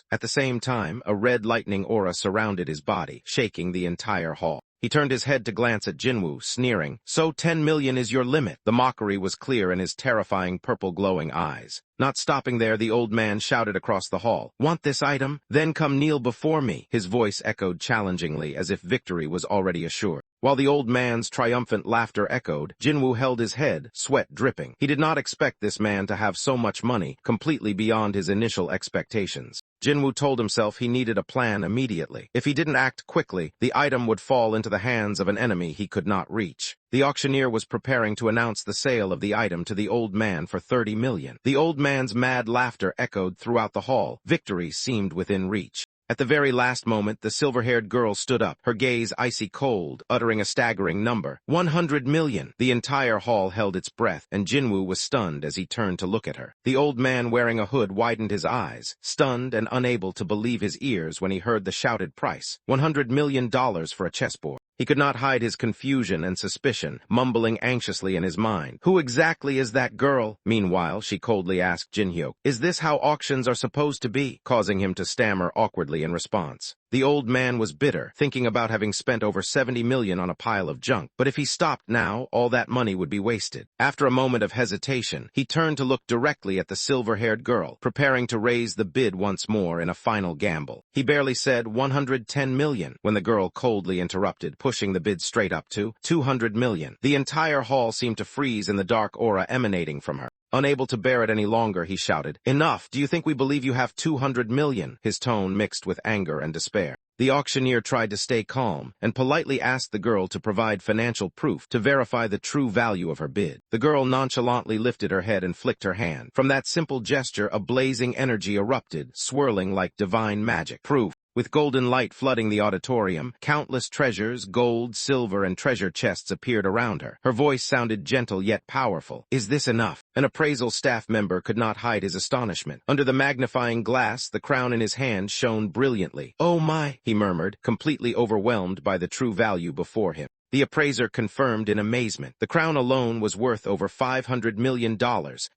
At the same time, a red lightning aura surrounded his body, shaking the entire hall. He turned his head to glance at Jinwoo, sneering, "So 10 million is your limit." The mockery was clear in his terrifying purple glowing eyes. Not stopping there, the old man shouted across the hall, "Want this item? Then come kneel before me." His voice echoed challengingly as if victory was already assured. While the old man's triumphant laughter echoed, Jinwoo held his head, sweat dripping. He did not expect this man to have so much money, completely beyond his initial expectations. Jinwoo told himself he needed a plan immediately. If he didn't act quickly, the item would fall into the hands of an enemy he could not reach. The auctioneer was preparing to announce the sale of the item to the old man for 30 million. The old man's mad laughter echoed throughout the hall. Victory seemed within reach. At the very last moment, the silver-haired girl stood up, her gaze icy cold, uttering a staggering number, 100 million. The entire hall held its breath, and Jinwoo was stunned as he turned to look at her. The old man wearing a hood widened his eyes, stunned and unable to believe his ears when he heard the shouted price, $100 million for a chessboard. He could not hide his confusion and suspicion, mumbling anxiously in his mind. "Who exactly is that girl?" Meanwhile, she coldly asked Jin-hyuk, "Is this how auctions are supposed to be?" causing him to stammer awkwardly in response. The old man was bitter, thinking about having spent over 70 million on a pile of junk. But if he stopped now, all that money would be wasted. After a moment of hesitation, he turned to look directly at the silver-haired girl, preparing to raise the bid once more in a final gamble. He barely said 110 million when the girl coldly interrupted, pushing the bid straight up to 200 million. The entire hall seemed to freeze in the dark aura emanating from her. Unable to bear it any longer, he shouted, "Enough! Do you think we believe you have 200 million? His tone mixed with anger and despair. The auctioneer tried to stay calm and politely asked the girl to provide financial proof to verify the true value of her bid. The girl nonchalantly lifted her head and flicked her hand. From that simple gesture, a blazing energy erupted, swirling like divine magic. Proof. With golden light flooding the auditorium, countless treasures, gold, silver, and treasure chests appeared around her. Her voice sounded gentle yet powerful. "Is this enough?" An appraisal staff member could not hide his astonishment. Under the magnifying glass, the crown in his hand shone brilliantly. "Oh my," he murmured, completely overwhelmed by the true value before him. The appraiser confirmed in amazement. The crown alone was worth over $500 million,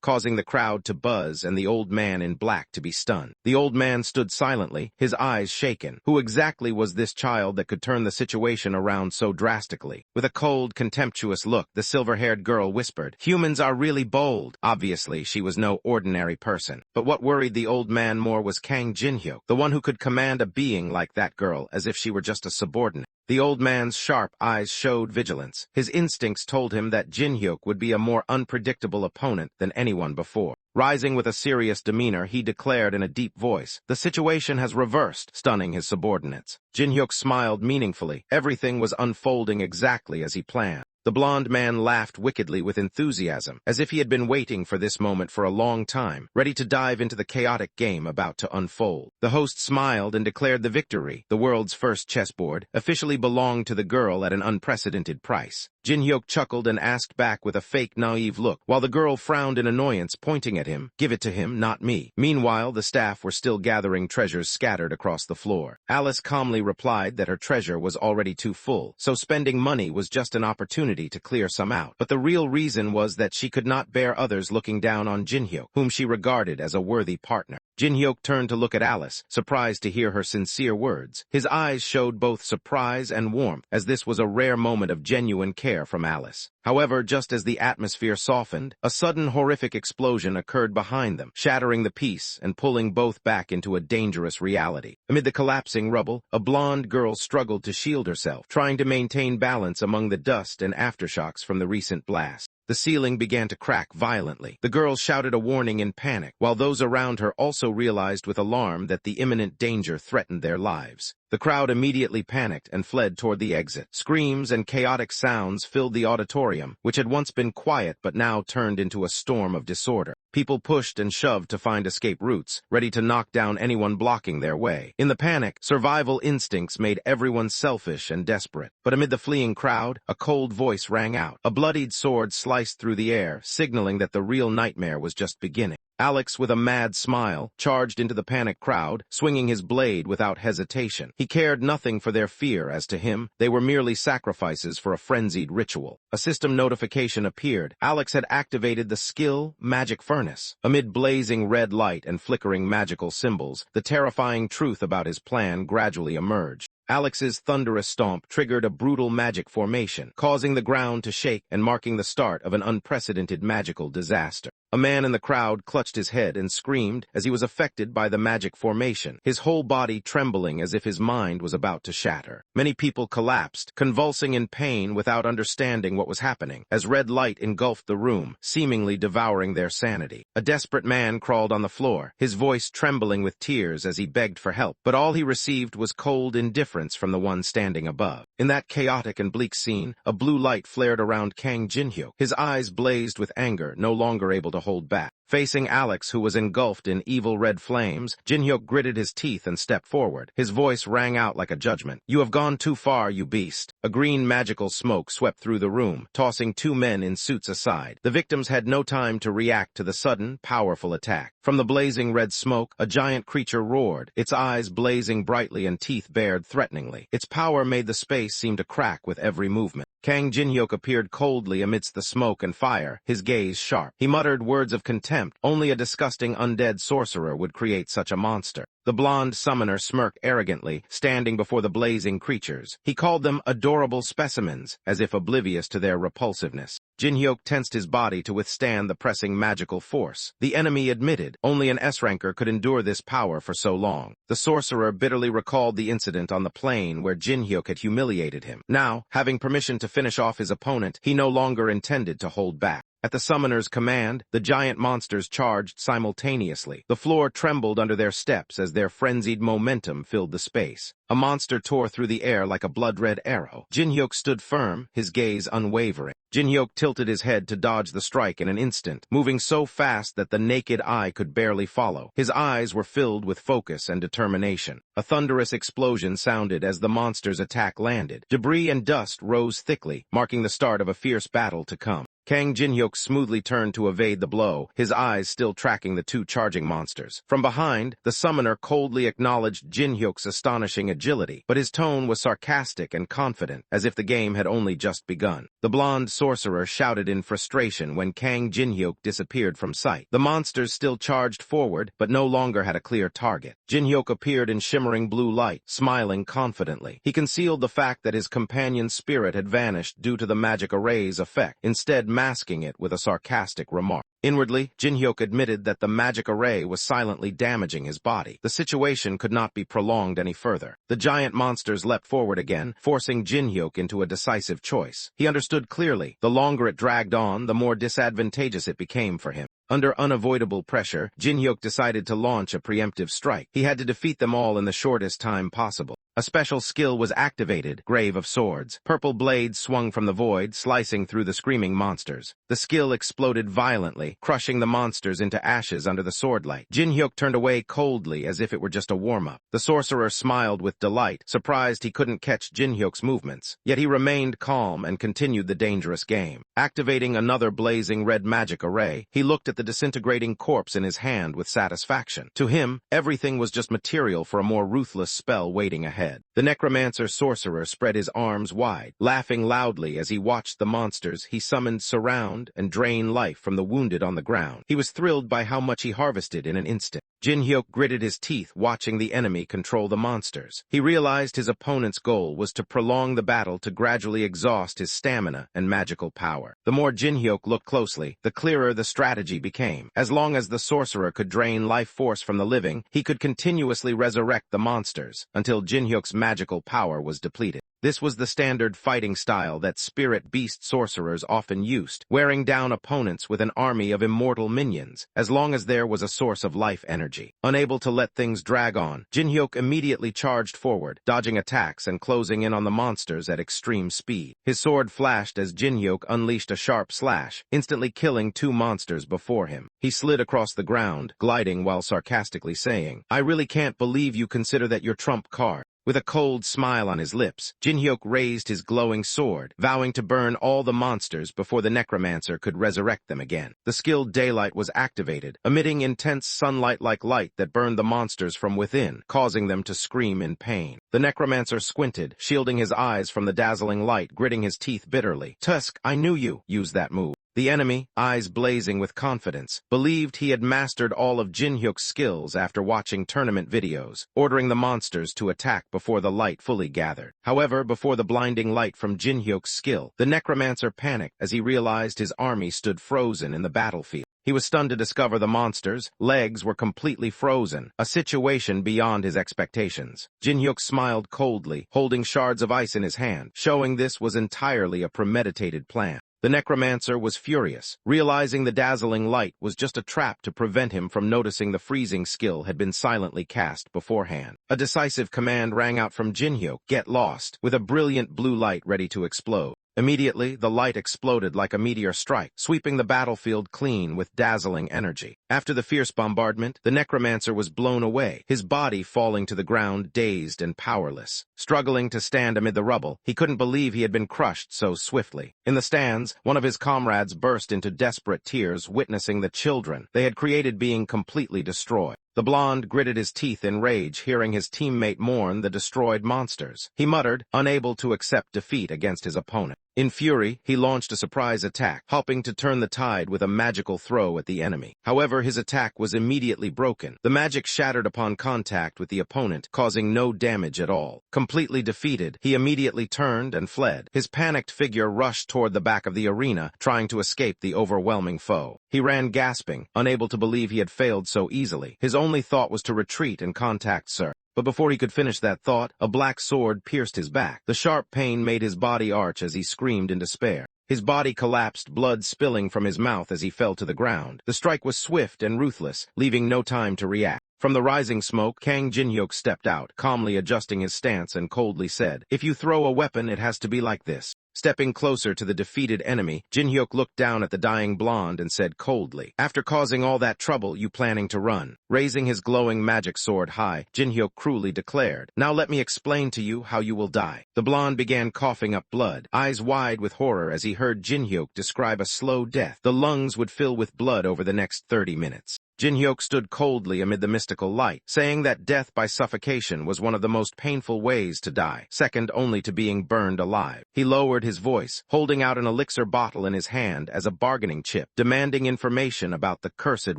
causing the crowd to buzz and the old man in black to be stunned. The old man stood silently, his eyes shaken. Who exactly was this child that could turn the situation around so drastically? With a cold, contemptuous look, the silver-haired girl whispered, "Humans are really bold." Obviously, she was no ordinary person. But what worried the old man more was Kang Jin-hyuk, the one who could command a being like that girl as if she were just a subordinate. The old man's sharp eyes showed vigilance. His instincts told him that Jin-hyuk would be a more unpredictable opponent than anyone before. Rising with a serious demeanor, he declared in a deep voice, "The situation has reversed," stunning his subordinates. Jin-hyuk smiled meaningfully. Everything was unfolding exactly as he planned. The blond man laughed wickedly with enthusiasm, as if he had been waiting for this moment for a long time, ready to dive into the chaotic game about to unfold. The host smiled and declared the victory. The world's first chessboard officially belonged to the girl at an unprecedented price. Jin-hyuk chuckled and asked back with a fake naive look, while the girl frowned in annoyance, pointing at him, "Give it to him, not me." Meanwhile, the staff were still gathering treasures scattered across the floor. Alice calmly replied that her treasure was already too full, so spending money was just an opportunity to clear some out. But the real reason was that she could not bear others looking down on Jin-hyuk, whom she regarded as a worthy partner. Jin-hyuk turned to look at Alice, surprised to hear her sincere words. His eyes showed both surprise and warmth, as this was a rare moment of genuine care from Alice. However, just as the atmosphere softened, a sudden horrific explosion occurred behind them, shattering the peace and pulling both back into a dangerous reality. Amid the collapsing rubble, a blonde girl struggled to shield herself, trying to maintain balance among the dust and aftershocks from the recent blast. The ceiling began to crack violently. The girls shouted a warning in panic, while those around her also realized with alarm that the imminent danger threatened their lives. The crowd immediately panicked and fled toward the exit. Screams and chaotic sounds filled the auditorium, which had once been quiet but now turned into a storm of disorder. People pushed and shoved to find escape routes, ready to knock down anyone blocking their way. In the panic, survival instincts made everyone selfish and desperate. But amid the fleeing crowd, a cold voice rang out. A bloodied sword sliced through the air, signaling that the real nightmare was just beginning. Alex, with a mad smile, charged into the panicked crowd, swinging his blade without hesitation. He cared nothing for their fear. As to him, they were merely sacrifices for a frenzied ritual. A system notification appeared. Alex had activated the skill Magic Furnace. Amid blazing red light and flickering magical symbols, the terrifying truth about his plan gradually emerged. Alex's thunderous stomp triggered a brutal magic formation, causing the ground to shake and marking the start of an unprecedented magical disaster. A man in the crowd clutched his head and screamed as he was affected by the magic formation, his whole body trembling as if his mind was about to shatter. Many people collapsed, convulsing in pain without understanding what was happening, as red light engulfed the room, seemingly devouring their sanity. A desperate man crawled on the floor, his voice trembling with tears as he begged for help, but all he received was cold indifference from the one standing above. In that chaotic and bleak scene, a blue light flared around Kang Jin-hyuk. His eyes blazed with anger, no longer able to hold back. Facing Alex, who was engulfed in evil red flames, Jin-hyuk gritted his teeth and stepped forward. His voice rang out like a judgment. "You have gone too far, you beast." A green magical smoke swept through the room, tossing two men in suits aside. The victims had no time to react to the sudden, powerful attack. From the blazing red smoke, a giant creature roared, its eyes blazing brightly and teeth bared threateningly. Its power made the space seem to crack with every movement. Kang Jin-hyuk appeared coldly amidst the smoke and fire, his gaze sharp. He muttered words of contempt. Only a disgusting undead sorcerer would create such a monster. The blonde summoner smirked arrogantly, standing before the blazing creatures. He called them adorable specimens, as if oblivious to their repulsiveness. Jin-hyuk tensed his body to withstand the pressing magical force. The enemy admitted only an S-ranker could endure this power for so long. The sorcerer bitterly recalled the incident on the plain where Jin-hyuk had humiliated him. Now, having permission to finish off his opponent, he no longer intended to hold back. At the summoner's command, the giant monsters charged simultaneously. The floor trembled under their steps as their frenzied momentum filled the space. A monster tore through the air like a blood-red arrow. Jin-hyuk stood firm, his gaze unwavering. Jin-hyuk tilted his head to dodge the strike in an instant, moving so fast that the naked eye could barely follow. His eyes were filled with focus and determination. A thunderous explosion sounded as the monster's attack landed. Debris and dust rose thickly, marking the start of a fierce battle to come. Kang Jin-hyuk smoothly turned to evade the blow, his eyes still tracking the two charging monsters. From behind, the summoner coldly acknowledged Jin-hyuk's astonishing agility, but his tone was sarcastic and confident, as if the game had only just begun. The blonde sorcerer shouted in frustration when Kang Jin-hyuk disappeared from sight. The monsters still charged forward, but no longer had a clear target. Jin-hyuk appeared in shimmering blue light, smiling confidently. He concealed the fact that his companion's spirit had vanished due to the magic array's effect, instead masking it with a sarcastic remark. Inwardly, Jin-hyuk admitted that the magic array was silently damaging his body. The situation could not be prolonged any further. The giant monsters leapt forward again, forcing Jin-hyuk into a decisive choice. He understood clearly, the longer it dragged on, the more disadvantageous it became for him. Under unavoidable pressure, Jin-hyuk decided to launch a preemptive strike. He had to defeat them all in the shortest time possible. A special skill was activated, Grave of Swords. Purple blades swung from the void, slicing through the screaming monsters. The skill exploded violently, crushing the monsters into ashes under the swordlight. Jin-hyuk turned away coldly as if it were just a warm-up. The sorcerer smiled with delight, surprised he couldn't catch Jin-hyuk's movements. Yet he remained calm and continued the dangerous game. Activating another blazing red magic array, he looked at the disintegrating corpse in his hand with satisfaction. To him, everything was just material for a more ruthless spell waiting ahead. head. The necromancer sorcerer spread his arms wide, laughing loudly as he watched the monsters he summoned surround and drain life from the wounded on the ground. He was thrilled by how much he harvested in an instant. Jin-hyuk gritted his teeth watching the enemy control the monsters. He realized his opponent's goal was to prolong the battle to gradually exhaust his stamina and magical power. The more Jin-hyuk looked closely, the clearer the strategy became. As long as the sorcerer could drain life force from the living, he could continuously resurrect the monsters until Jin-hyuk's magical power was depleted. This was the standard fighting style that spirit beast sorcerers often used, wearing down opponents with an army of immortal minions, as long as there was a source of life energy. Unable to let things drag on, Jin-hyuk immediately charged forward, dodging attacks and closing in on the monsters at extreme speed. His sword flashed as Jin-hyuk unleashed a sharp slash, instantly killing 2 monsters before him. He slid across the ground, gliding while sarcastically saying, "I really can't believe you consider that your trump card." With a cold smile on his lips, Jin-hyuk raised his glowing sword, vowing to burn all the monsters before the necromancer could resurrect them again. The skilled daylight was activated, emitting intense sunlight-like light that burned the monsters from within, causing them to scream in pain. The necromancer squinted, shielding his eyes from the dazzling light, gritting his teeth bitterly. "Tusk, I knew you used that move." The enemy, eyes blazing with confidence, believed he had mastered all of Jin-hyuk's skills after watching tournament videos, ordering the monsters to attack before the light fully gathered. However, before the blinding light from Jin-hyuk's skill, the necromancer panicked as he realized his army stood frozen in the battlefield. He was stunned to discover the monsters' legs were completely frozen, a situation beyond his expectations. Jin-hyuk smiled coldly, holding shards of ice in his hand, showing this was entirely a premeditated plan. The necromancer was furious, realizing the dazzling light was just a trap to prevent him from noticing the freezing skill had been silently cast beforehand. A decisive command rang out from Jin-hyuk, "Get lost," with a brilliant blue light ready to explode. Immediately, the light exploded like a meteor strike, sweeping the battlefield clean with dazzling energy. After the fierce bombardment, the necromancer was blown away, his body falling to the ground dazed and powerless. Struggling to stand amid the rubble, he couldn't believe he had been crushed so swiftly. In the stands, one of his comrades burst into desperate tears witnessing the children they had created being completely destroyed. The blonde gritted his teeth in rage hearing his teammate mourn the destroyed monsters. He muttered, unable to accept defeat against his opponent. In fury, he launched a surprise attack, hoping to turn the tide with a magical throw at the enemy. However, his attack was immediately broken. The magic shattered upon contact with the opponent, causing no damage at all. Completely defeated, he immediately turned and fled. His panicked figure rushed toward the back of the arena, trying to escape the overwhelming foe. He ran gasping, unable to believe he had failed so easily. His only thought was to retreat and contact Sir. But before he could finish that thought, a black sword pierced his back. The sharp pain made his body arch as he screamed in despair. His body collapsed, blood spilling from his mouth as he fell to the ground. The strike was swift and ruthless, leaving no time to react. From the rising smoke, Kang Jin-hyuk stepped out, calmly adjusting his stance and coldly said, "If you throw a weapon, it has to be like this." Stepping closer to the defeated enemy, Jin-hyuk looked down at the dying blonde and said coldly, "After causing all that trouble, you planning to run?" Raising his glowing magic sword high, Jin-hyuk cruelly declared, "Now let me explain to you how you will die." The blonde began coughing up blood, eyes wide with horror as he heard Jin-hyuk describe a slow death. The lungs would fill with blood over the next 30 minutes. Jin-hyuk stood coldly amid the mystical light, saying that death by suffocation was one of the most painful ways to die, second only to being burned alive. He lowered his voice, holding out an elixir bottle in his hand as a bargaining chip, demanding information about the Cursed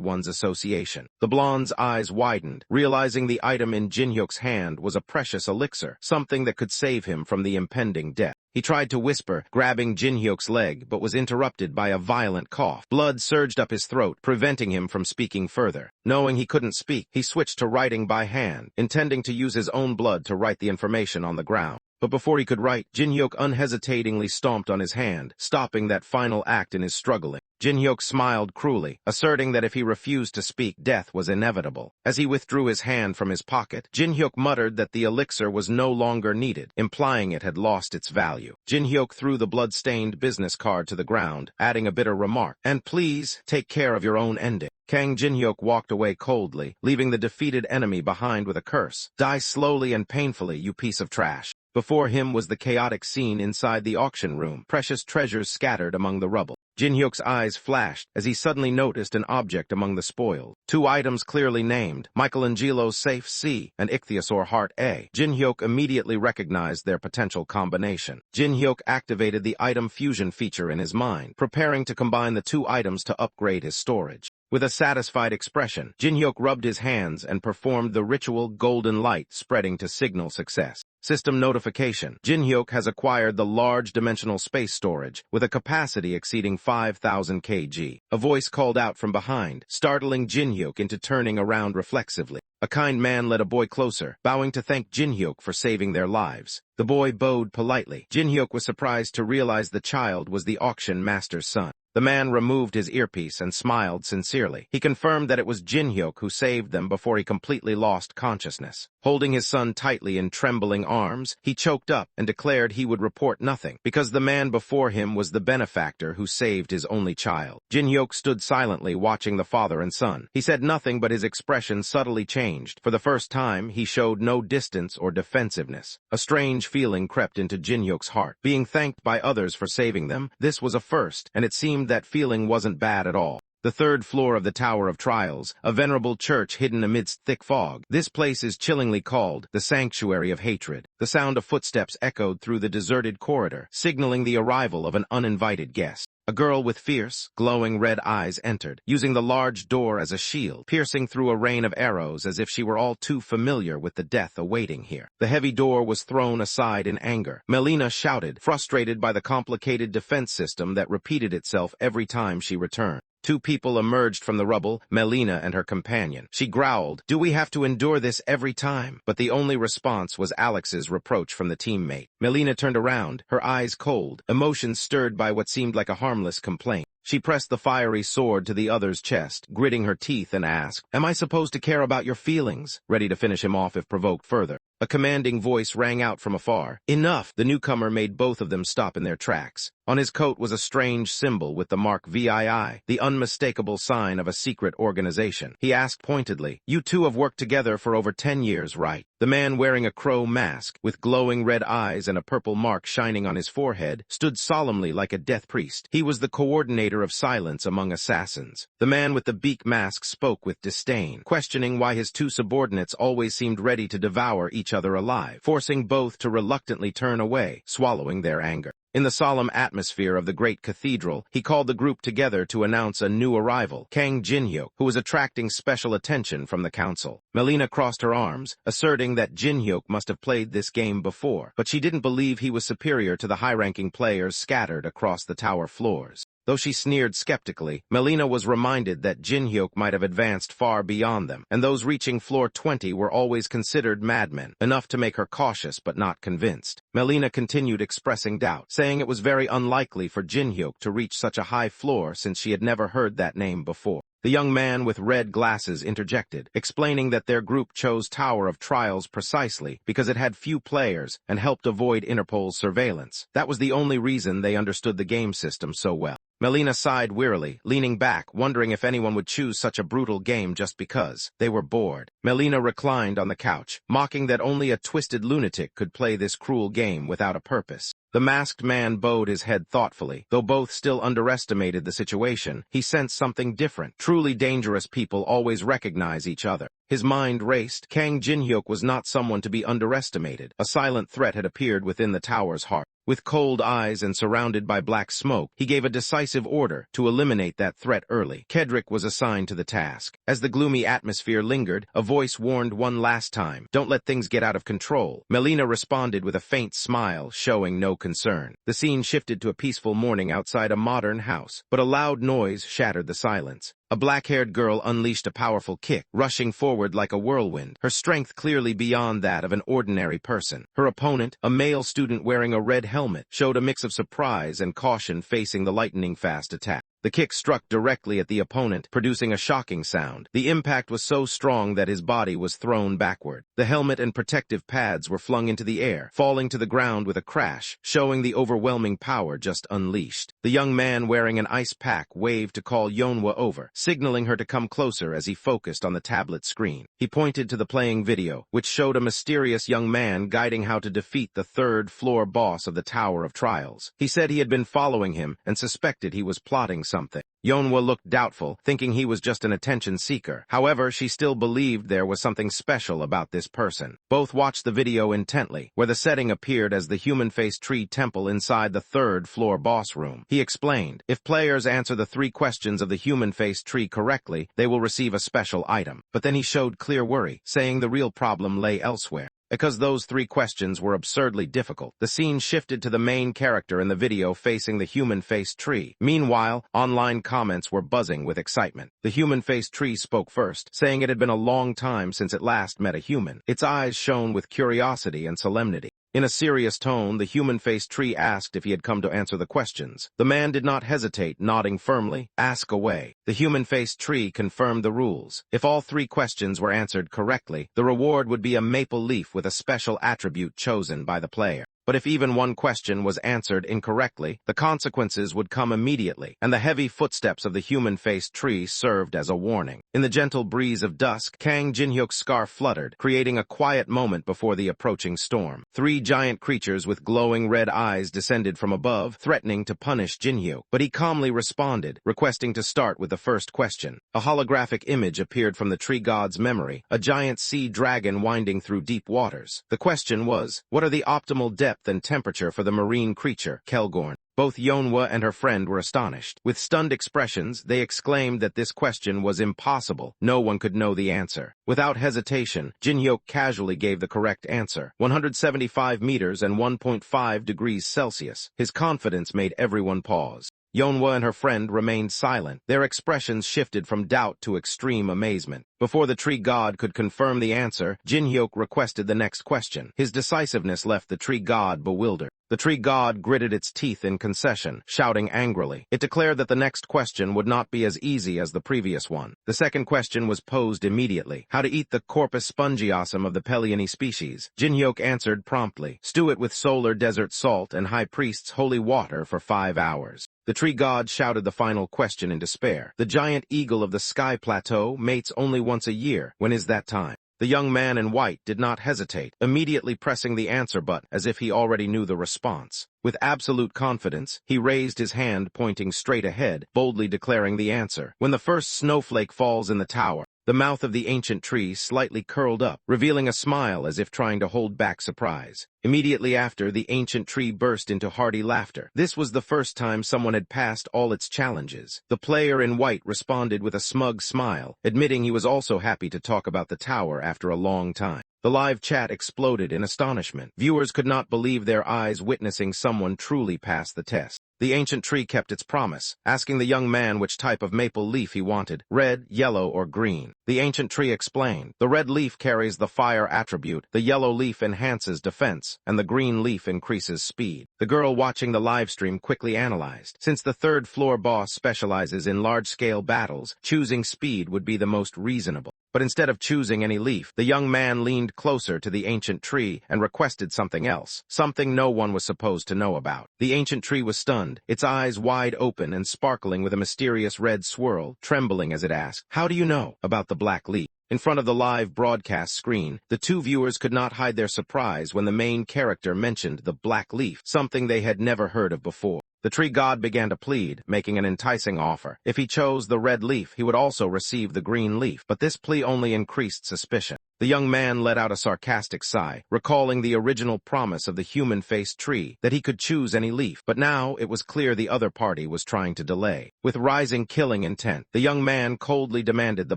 One's association. The blonde's eyes widened, realizing the item in Jin-hyuk's hand was a precious elixir, something that could save him from the impending death. He tried to whisper, grabbing Jin-hyuk's leg, but was interrupted by a violent cough. Blood surged up his throat, preventing him from speaking further. Knowing he couldn't speak, he switched to writing by hand, intending to use his own blood to write the information on the ground. But before he could write, Jin-hyuk unhesitatingly stomped on his hand, stopping that final act in his struggling. Jin-hyuk smiled cruelly, asserting that if he refused to speak, death was inevitable. As he withdrew his hand from his pocket, Jin-hyuk muttered that the elixir was no longer needed, implying it had lost its value. Jin-hyuk threw the blood-stained business card to the ground, adding a bitter remark, "And please, take care of your own ending." Kang Jin-hyuk walked away coldly, leaving the defeated enemy behind with a curse. "Die slowly and painfully, you piece of trash." Before him was the chaotic scene inside the auction room, precious treasures scattered among the rubble. Jin-hyuk's eyes flashed as he suddenly noticed an object among the spoils. Two items clearly named, Michelangelo's Safe C and Ichthyosaur Heart A. Jin-hyuk immediately recognized their potential combination. Jin-hyuk activated the item fusion feature in his mind, preparing to combine the two items to upgrade his storage. With a satisfied expression, Jin-hyuk rubbed his hands and performed the ritual golden light spreading to signal success. System notification. Jin-hyuk has acquired the large dimensional space storage with a capacity exceeding 5,000 kg. A voice called out from behind, startling Jin-hyuk into turning around reflexively. A kind man led a boy closer, bowing to thank Jin-hyuk for saving their lives. The boy bowed politely. Jin-hyuk was surprised to realize the child was the auction master's son. The man removed his earpiece and smiled sincerely. He confirmed that it was Jin-hyuk who saved them before he completely lost consciousness. Holding his son tightly in trembling arms, he choked up and declared he would report nothing, because the man before him was the benefactor who saved his only child. Jin-hyuk stood silently watching the father and son. He said nothing, but his expression subtly changed. For the first time, he showed no distance or defensiveness. A strange feeling crept into Jin-hyuk's heart. Being thanked by others for saving them, this was a first, and it seemed that feeling wasn't bad at all. The third floor of the Tower of Trials, a venerable church hidden amidst thick fog. This place is chillingly called the Sanctuary of Hatred. The sound of footsteps echoed through the deserted corridor, signaling the arrival of an uninvited guest. A girl with fierce, glowing red eyes entered, using the large door as a shield, piercing through a rain of arrows as if she were all too familiar with the death awaiting here. The heavy door was thrown aside in anger. Melina shouted, frustrated by the complicated defense system that repeated itself every time she returned. Two people emerged from the rubble, Melina and her companion. She growled, "Do we have to endure this every time?" But the only response was Alex's reproach from the teammate. Melina turned around, her eyes cold, emotions stirred by what seemed like a harmless complaint. She pressed the fiery sword to the other's chest, gritting her teeth, and asked, "Am I supposed to care about your feelings?" Ready to finish him off if provoked further. A commanding voice rang out from afar. "Enough!" The newcomer made both of them stop in their tracks. On his coat was a strange symbol with the mark VII, the unmistakable sign of a secret organization. He asked pointedly, "You two have worked together for over 10 years, right?" The man wearing a crow mask, with glowing red eyes and a purple mark shining on his forehead, stood solemnly like a death priest. He was the coordinator of silence among assassins. The man with the beak mask spoke with disdain, questioning why his two subordinates always seemed ready to devour each other alive, forcing both to reluctantly turn away, swallowing their anger. In the solemn atmosphere of the great cathedral, he called the group together to announce a new arrival, Kang Jin-hyuk, who was attracting special attention from the council. Melina crossed her arms, asserting that Jin-hyuk must have played this game before, but she didn't believe he was superior to the high-ranking players scattered across the tower floors. Though she sneered skeptically, Melina was reminded that Jin-hyuk might have advanced far beyond them, and those reaching floor 20 were always considered madmen, enough to make her cautious but not convinced. Melina continued expressing doubt, saying it was very unlikely for Jin-hyuk to reach such a high floor since she had never heard that name before. The young man with red glasses interjected, explaining that their group chose Tower of Trials precisely because it had few players and helped avoid Interpol's surveillance. That was the only reason they understood the game system so well. Melina sighed wearily, leaning back, wondering if anyone would choose such a brutal game just because they were bored. Melina reclined on the couch, mocking that only a twisted lunatic could play this cruel game without a purpose. The masked man bowed his head thoughtfully. Though both still underestimated the situation, he sensed something different. Truly dangerous people always recognize each other. His mind raced. Kang Jin-hyuk was not someone to be underestimated. A silent threat had appeared within the tower's heart. With cold eyes and surrounded by black smoke, he gave a decisive order to eliminate that threat early. Kedrick was assigned to the task. As the gloomy atmosphere lingered, a voice warned one last time, "Don't let things get out of control." Melina responded with a faint smile, showing no concern. The scene shifted to a peaceful morning outside a modern house, but a loud noise shattered the silence. A black-haired girl unleashed a powerful kick, rushing forward like a whirlwind, her strength clearly beyond that of an ordinary person. Her opponent, a male student wearing a red helmet, showed a mix of surprise and caution facing the lightning-fast attack. The kick struck directly at the opponent, producing a shocking sound. The impact was so strong that his body was thrown backward. The helmet and protective pads were flung into the air, falling to the ground with a crash, showing the overwhelming power just unleashed. The young man wearing an ice pack waved to call Yonhwa over, signaling her to come closer as he focused on the tablet screen. He pointed to the playing video, which showed a mysterious young man guiding how to defeat the third-floor boss of the Tower of Trials. He said he had been following him and suspected he was plotting something. Yonhwa looked doubtful, thinking he was just an attention seeker. However, she still believed there was something special about this person. Both watched the video intently, where the setting appeared as the human-faced tree temple inside the third-floor boss room. He explained, if players answer the 3 questions of the human-faced tree correctly, they will receive a special item. But then he showed clear worry, saying the real problem lay elsewhere. Because those 3 questions were absurdly difficult, the scene shifted to the main character in the video facing the human-faced tree. Meanwhile, online comments were buzzing with excitement. The human-faced tree spoke first, saying it had been a long time since it last met a human. Its eyes shone with curiosity and solemnity. In a serious tone, the human-faced tree asked if he had come to answer the questions. The man did not hesitate, nodding firmly, "Ask away." The human-faced tree confirmed the rules. If all 3 questions were answered correctly, the reward would be a maple leaf with a special attribute chosen by the player. But if even one question was answered incorrectly, the consequences would come immediately, and the heavy footsteps of the human-faced tree served as a warning. In the gentle breeze of dusk, Kang Jinhyuk's scarf fluttered, creating a quiet moment before the approaching storm. 3 giant creatures with glowing red eyes descended from above, threatening to punish Jinhyuk. But he calmly responded, requesting to start with the first question. A holographic image appeared from the tree god's memory, a giant sea dragon winding through deep waters. The question was, what are the optimal depth and temperature for the marine creature, Kelgorn? Both Yonhwa and her friend were astonished. With stunned expressions, they exclaimed that this question was impossible. No one could know the answer. Without hesitation, Jinhyuk casually gave the correct answer, 175 meters and 1.5 degrees Celsius. His confidence made everyone pause. Yonhwa and her friend remained silent. Their expressions shifted from doubt to extreme amazement. Before the tree god could confirm the answer, Jinhyuk requested the next question. His decisiveness left the tree god bewildered. The tree god gritted its teeth in concession, shouting angrily. It declared that the next question would not be as easy as the previous one. The second question was posed immediately. How to eat the corpus spongiosum of the Peliony species. Jinhyuk answered promptly. Stew it with solar desert salt and high priest's holy water for 5 hours. The tree god shouted the final question in despair. The giant eagle of the sky plateau mates only once a year. When is that time? The young man in white did not hesitate, immediately pressing the answer button as if he already knew the response. With absolute confidence, he raised his hand pointing straight ahead, boldly declaring the answer. When the first snowflake falls in the tower, the mouth of the ancient tree slightly curled up, revealing a smile as if trying to hold back surprise. Immediately after, the ancient tree burst into hearty laughter. This was the first time someone had passed all its challenges. The player in white responded with a smug smile, admitting he was also happy to talk about the tower after a long time. The live chat exploded in astonishment. Viewers could not believe their eyes witnessing someone truly pass the test. The ancient tree kept its promise, asking the young man which type of maple leaf he wanted, red, yellow, or green. The ancient tree explained, the red leaf carries the fire attribute, the yellow leaf enhances defense, and the green leaf increases speed. The girl watching the livestream quickly analyzed. Since the third-floor boss specializes in large-scale battles, choosing speed would be the most reasonable. But instead of choosing any leaf, the young man leaned closer to the ancient tree and requested something else, something no one was supposed to know about. The ancient tree was stunned, its eyes wide open and sparkling with a mysterious red swirl, trembling as it asked, "How do you know about the black leaf?" In front of the live broadcast screen, the 2 viewers could not hide their surprise when the main character mentioned the black leaf, something they had never heard of before. The tree god began to plead, making an enticing offer. If he chose the red leaf, he would also receive the green leaf, but this plea only increased suspicion. The young man let out a sarcastic sigh, recalling the original promise of the human-faced tree, that he could choose any leaf, but now it was clear the other party was trying to delay. With rising killing intent, the young man coldly demanded the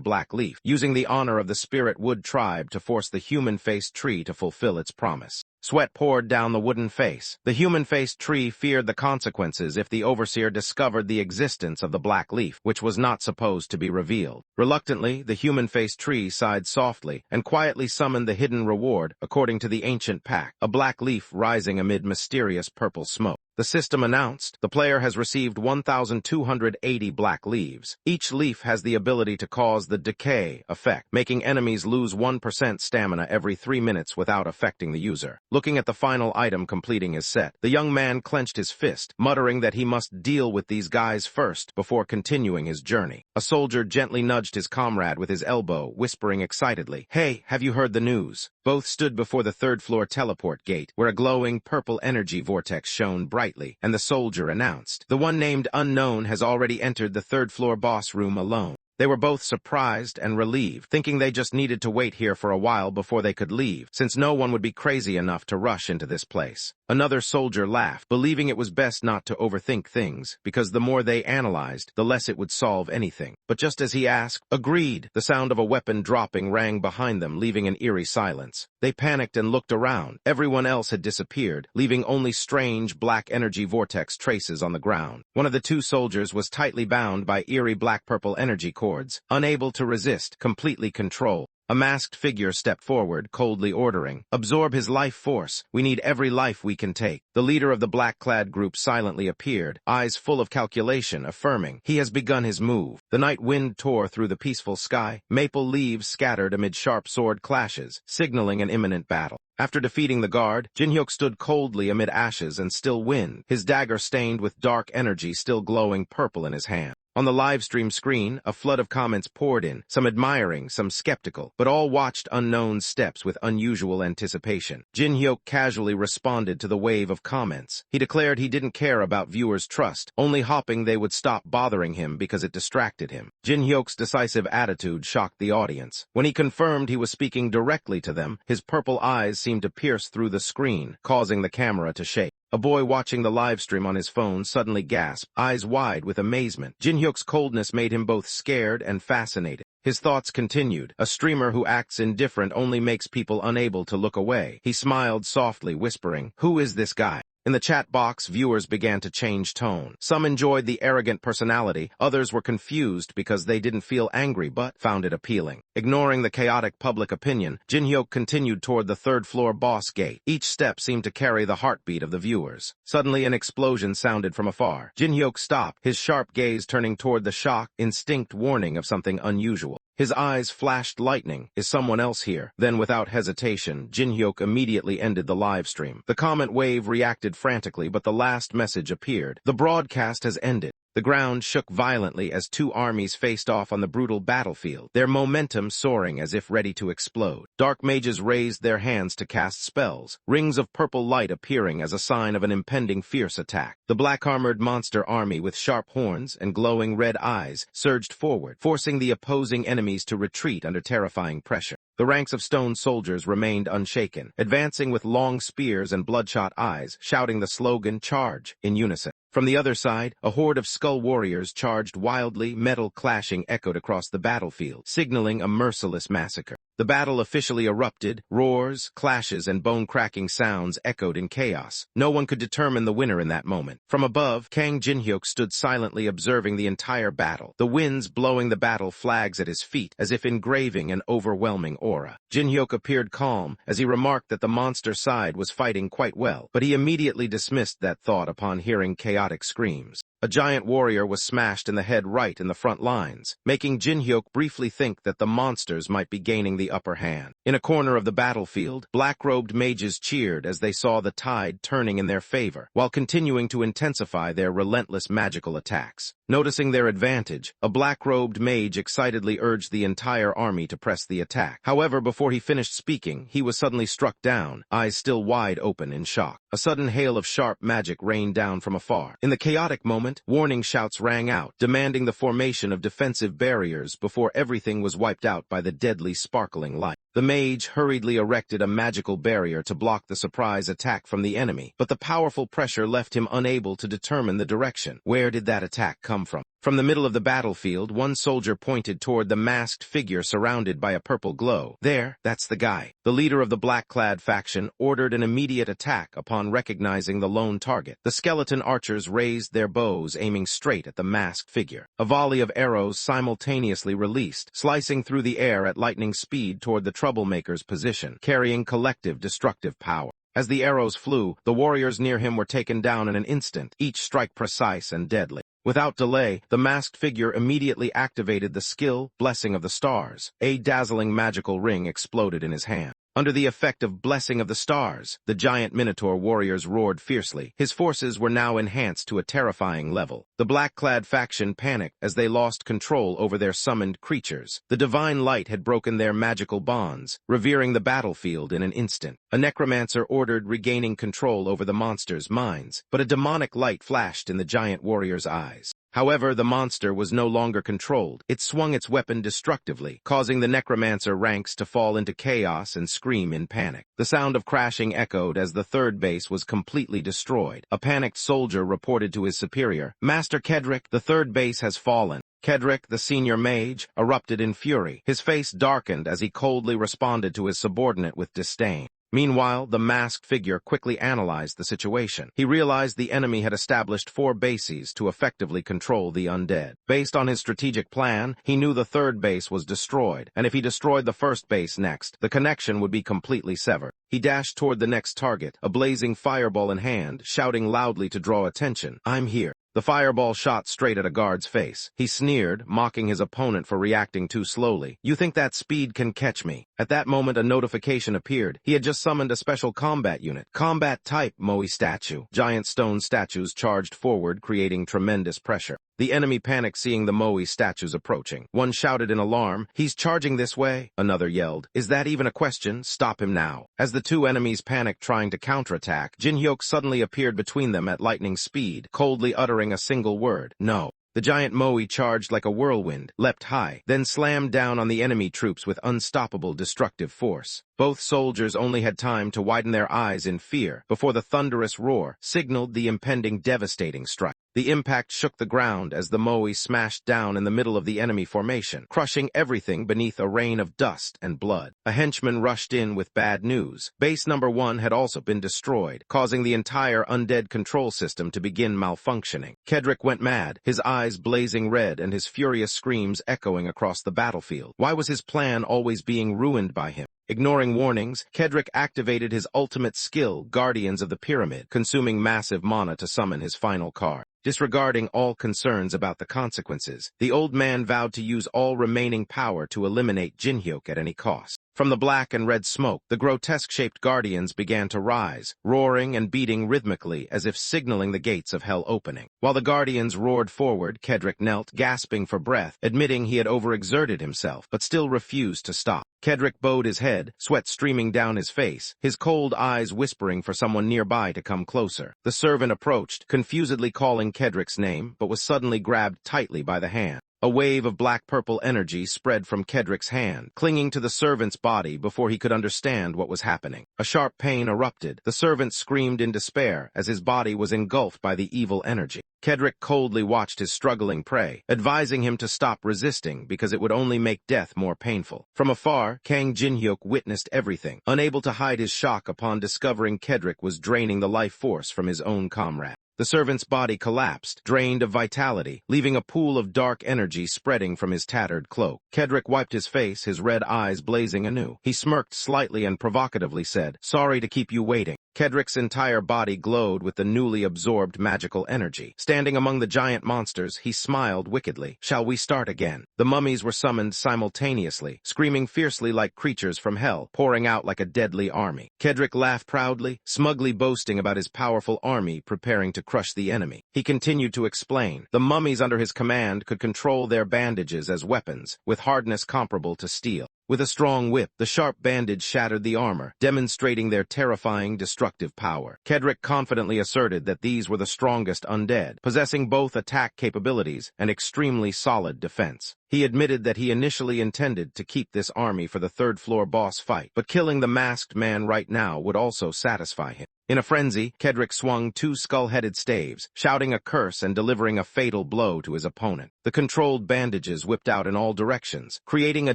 black leaf, using the honor of the Spirit Wood tribe to force the human-faced tree to fulfill its promise. Sweat poured down the wooden face. The human-faced tree feared the consequences if the overseer discovered the existence of the black leaf, which was not supposed to be revealed. Reluctantly, the human-faced tree sighed softly and quietly summoned the hidden reward, according to the ancient pact, a black leaf rising amid mysterious purple smoke. The system announced, the player has received 1,280 black leaves. Each leaf has the ability to cause the decay effect, making enemies lose 1% stamina every 3 minutes without affecting the user. Looking at the final item completing his set, the young man clenched his fist, muttering that he must deal with these guys first before continuing his journey. A soldier gently nudged his comrade with his elbow, whispering excitedly, "Hey, have you heard the news?" Both stood before the third-floor teleport gate, where a glowing purple energy vortex shone brightly, and the soldier announced, "The one named Unknown has already entered the third-floor boss room alone." They were both surprised and relieved, thinking they just needed to wait here for a while before they could leave, since no one would be crazy enough to rush into this place. Another soldier laughed, believing it was best not to overthink things, because the more they analyzed, the less it would solve anything. But just as he asked, "Agreed," the sound of a weapon dropping rang behind them, leaving an eerie silence. They panicked and looked around. Everyone else had disappeared, leaving only strange black energy vortex traces on the ground. One of the two soldiers was tightly bound by eerie black-purple energy cords, unable to resist, completely controlled. A masked figure stepped forward, coldly ordering, "Absorb his life force. We need every life we can take." The leader of the black-clad group silently appeared, eyes full of calculation, affirming, "He has begun his move." The night wind tore through the peaceful sky, maple leaves scattered amid sharp sword clashes, signaling an imminent battle. After defeating the guard, Jin-hyuk stood coldly amid ashes and still wind, his dagger stained with dark energy still glowing purple in his hand. On the livestream screen, a flood of comments poured in, some admiring, some skeptical, but all watched Unknown's steps with unusual anticipation. Jin-hyuk casually responded to the wave of comments. He declared he didn't care about viewers' trust, only hoping they would stop bothering him because it distracted him. Jin-hyuk's decisive attitude shocked the audience. When he confirmed he was speaking directly to them, his purple eyes seemed to pierce through the screen, causing the camera to shake. A boy watching the livestream on his phone suddenly gasped, eyes wide with amazement. Jin-hyuk's coldness made him both scared and fascinated. His thoughts continued. A streamer who acts indifferent only makes people unable to look away. He smiled softly, whispering, "Who is this guy?" In the chat box, viewers began to change tone. Some enjoyed the arrogant personality, others were confused because they didn't feel angry but found it appealing. Ignoring the chaotic public opinion, Jin-hyuk continued toward the third-floor boss gate. Each step seemed to carry the heartbeat of the viewers. Suddenly, an explosion sounded from afar. Jin-hyuk stopped, his sharp gaze turning toward the shock, instinct warning of something unusual. His eyes flashed lightning. "Is someone else here?" Then, without hesitation, Jin-hyuk immediately ended the live stream. The comment wave reacted frantically, but the last message appeared. "The broadcast has ended." The ground shook violently as two armies faced off on the brutal battlefield, their momentum soaring as if ready to explode. Dark mages raised their hands to cast spells, rings of purple light appearing as a sign of an impending fierce attack. The black-armored monster army with sharp horns and glowing red eyes surged forward, forcing the opposing enemies to retreat under terrifying pressure. The ranks of stone soldiers remained unshaken, advancing with long spears and bloodshot eyes, shouting the slogan, "Charge," in unison. From the other side, a horde of skull warriors charged wildly, metal clashing echoed across the battlefield, signaling a merciless massacre. The battle officially erupted. Roars, clashes, and bone-cracking sounds echoed in chaos. No one could determine the winner in that moment. From above, Kang Jin-hyuk stood silently observing the entire battle, the winds blowing the battle flags at his feet as if engraving an overwhelming aura. Jin-hyuk appeared calm as he remarked that the monster side was fighting quite well, but he immediately dismissed that thought upon hearing chaotic screams. A giant warrior was smashed in the head right in the front lines, making Jin-hyuk briefly think that the monsters might be gaining the upper hand. In a corner of the battlefield, black-robed mages cheered as they saw the tide turning in their favor, while continuing to intensify their relentless magical attacks. Noticing their advantage, a black-robed mage excitedly urged the entire army to press the attack. However, before he finished speaking, he was suddenly struck down, eyes still wide open in shock. A sudden hail of sharp magic rained down from afar. In the chaotic moment, warning shouts rang out, demanding the formation of defensive barriers before everything was wiped out by the deadly sparkling light. The mage hurriedly erected a magical barrier to block the surprise attack from the enemy, but the powerful pressure left him unable to determine the direction. Where did that attack come from? From the middle of the battlefield, one soldier pointed toward the masked figure surrounded by a purple glow. "There, that's the guy." The leader of the black-clad faction ordered an immediate attack upon recognizing the lone target. The skeleton archers raised their bows, aiming straight at the masked figure. A volley of arrows simultaneously released, slicing through the air at lightning speed toward the troublemaker's position, carrying collective destructive power. As the arrows flew, the warriors near him were taken down in an instant, each strike precise and deadly. Without delay, the masked figure immediately activated the skill, Blessing of the Stars. A dazzling magical ring exploded in his hand. Under the effect of Blessing of the Stars, the giant Minotaur warriors roared fiercely. His forces were now enhanced to a terrifying level. The black-clad faction panicked as they lost control over their summoned creatures. The divine light had broken their magical bonds, revering the battlefield in an instant. A necromancer ordered regaining control over the monsters' minds, but a demonic light flashed in the giant warrior's eyes. However, the monster was no longer controlled. It swung its weapon destructively, causing the necromancer ranks to fall into chaos and scream in panic. The sound of crashing echoed as the third base was completely destroyed. A panicked soldier reported to his superior, "Master Kedrick, the third base has fallen." Kedrick, the senior mage, erupted in fury. His face darkened as he coldly responded to his subordinate with disdain. Meanwhile, the masked figure quickly analyzed the situation. He realized the enemy had established 4 bases to effectively control the undead. Based on his strategic plan, he knew the third base was destroyed, and if he destroyed the first base next, the connection would be completely severed. He dashed toward the next target, a blazing fireball in hand, shouting loudly to draw attention, "I'm here." The fireball shot straight at a guard's face. He sneered, mocking his opponent for reacting too slowly. "You think that speed can catch me?" At that moment, a notification appeared. He had just summoned a special combat unit. Combat type, Moe statue. Giant stone statues charged forward, creating tremendous pressure. The enemy panicked seeing the Moe statues approaching. One shouted in alarm, "He's charging this way." Another yelled, "Is that even a question? Stop him now." As the two enemies panicked trying to counterattack, Jinhyuk suddenly appeared between them at lightning speed, coldly uttering a single word, "No." The giant Moe charged like a whirlwind, leapt high, then slammed down on the enemy troops with unstoppable destructive force. Both soldiers only had time to widen their eyes in fear before the thunderous roar signaled the impending devastating strike. The impact shook the ground as the Moe smashed down in the middle of the enemy formation, crushing everything beneath a rain of dust and blood. A henchman rushed in with bad news. Base number 1 had also been destroyed, causing the entire undead control system to begin malfunctioning. Kedrick went mad, his eyes blazing red and his furious screams echoing across the battlefield. Why was his plan always being ruined by him? Ignoring warnings, Kedrick activated his ultimate skill, Guardians of the Pyramid, consuming massive mana to summon his final card. Disregarding all concerns about the consequences, the old man vowed to use all remaining power to eliminate Jinhyuk at any cost. From the black and red smoke, the grotesque-shaped guardians began to rise, roaring and beating rhythmically as if signaling the gates of hell opening. While the guardians roared forward, Kedrick knelt, gasping for breath, admitting he had overexerted himself, but still refused to stop. Kedrick bowed his head, sweat streaming down his face, his cold eyes whispering for someone nearby to come closer. The servant approached, confusedly calling Kedrick's name, but was suddenly grabbed tightly by the hand. A wave of black-purple energy spread from Kedrick's hand, clinging to the servant's body before he could understand what was happening. A sharp pain erupted. The servant screamed in despair as his body was engulfed by the evil energy. Kedrick coldly watched his struggling prey, advising him to stop resisting because it would only make death more painful. From afar, Kang Jinhyuk witnessed everything, unable to hide his shock upon discovering Kedrick was draining the life force from his own comrade. The servant's body collapsed, drained of vitality, leaving a pool of dark energy spreading from his tattered cloak. Kedrick wiped his face, his red eyes blazing anew. He smirked slightly and provocatively said, "Sorry to keep you waiting." Kedrick's entire body glowed with the newly absorbed magical energy. Standing among the giant monsters, he smiled wickedly. "Shall we start again?" The mummies were summoned simultaneously, screaming fiercely like creatures from hell, pouring out like a deadly army. Kedrick laughed proudly, smugly boasting about his powerful army preparing to crush the enemy. He continued to explain. The mummies under his command could control their bandages as weapons, with hardness comparable to steel. With a strong whip, the sharp bandage shattered the armor, demonstrating their terrifying, destructive power. Kedrick confidently asserted that these were the strongest undead, possessing both attack capabilities and extremely solid defense. He admitted that he initially intended to keep this army for the third-floor boss fight, but killing the masked man right now would also satisfy him. In a frenzy, Kedrick swung 2 skull-headed staves, shouting a curse and delivering a fatal blow to his opponent. The controlled bandages whipped out in all directions, creating a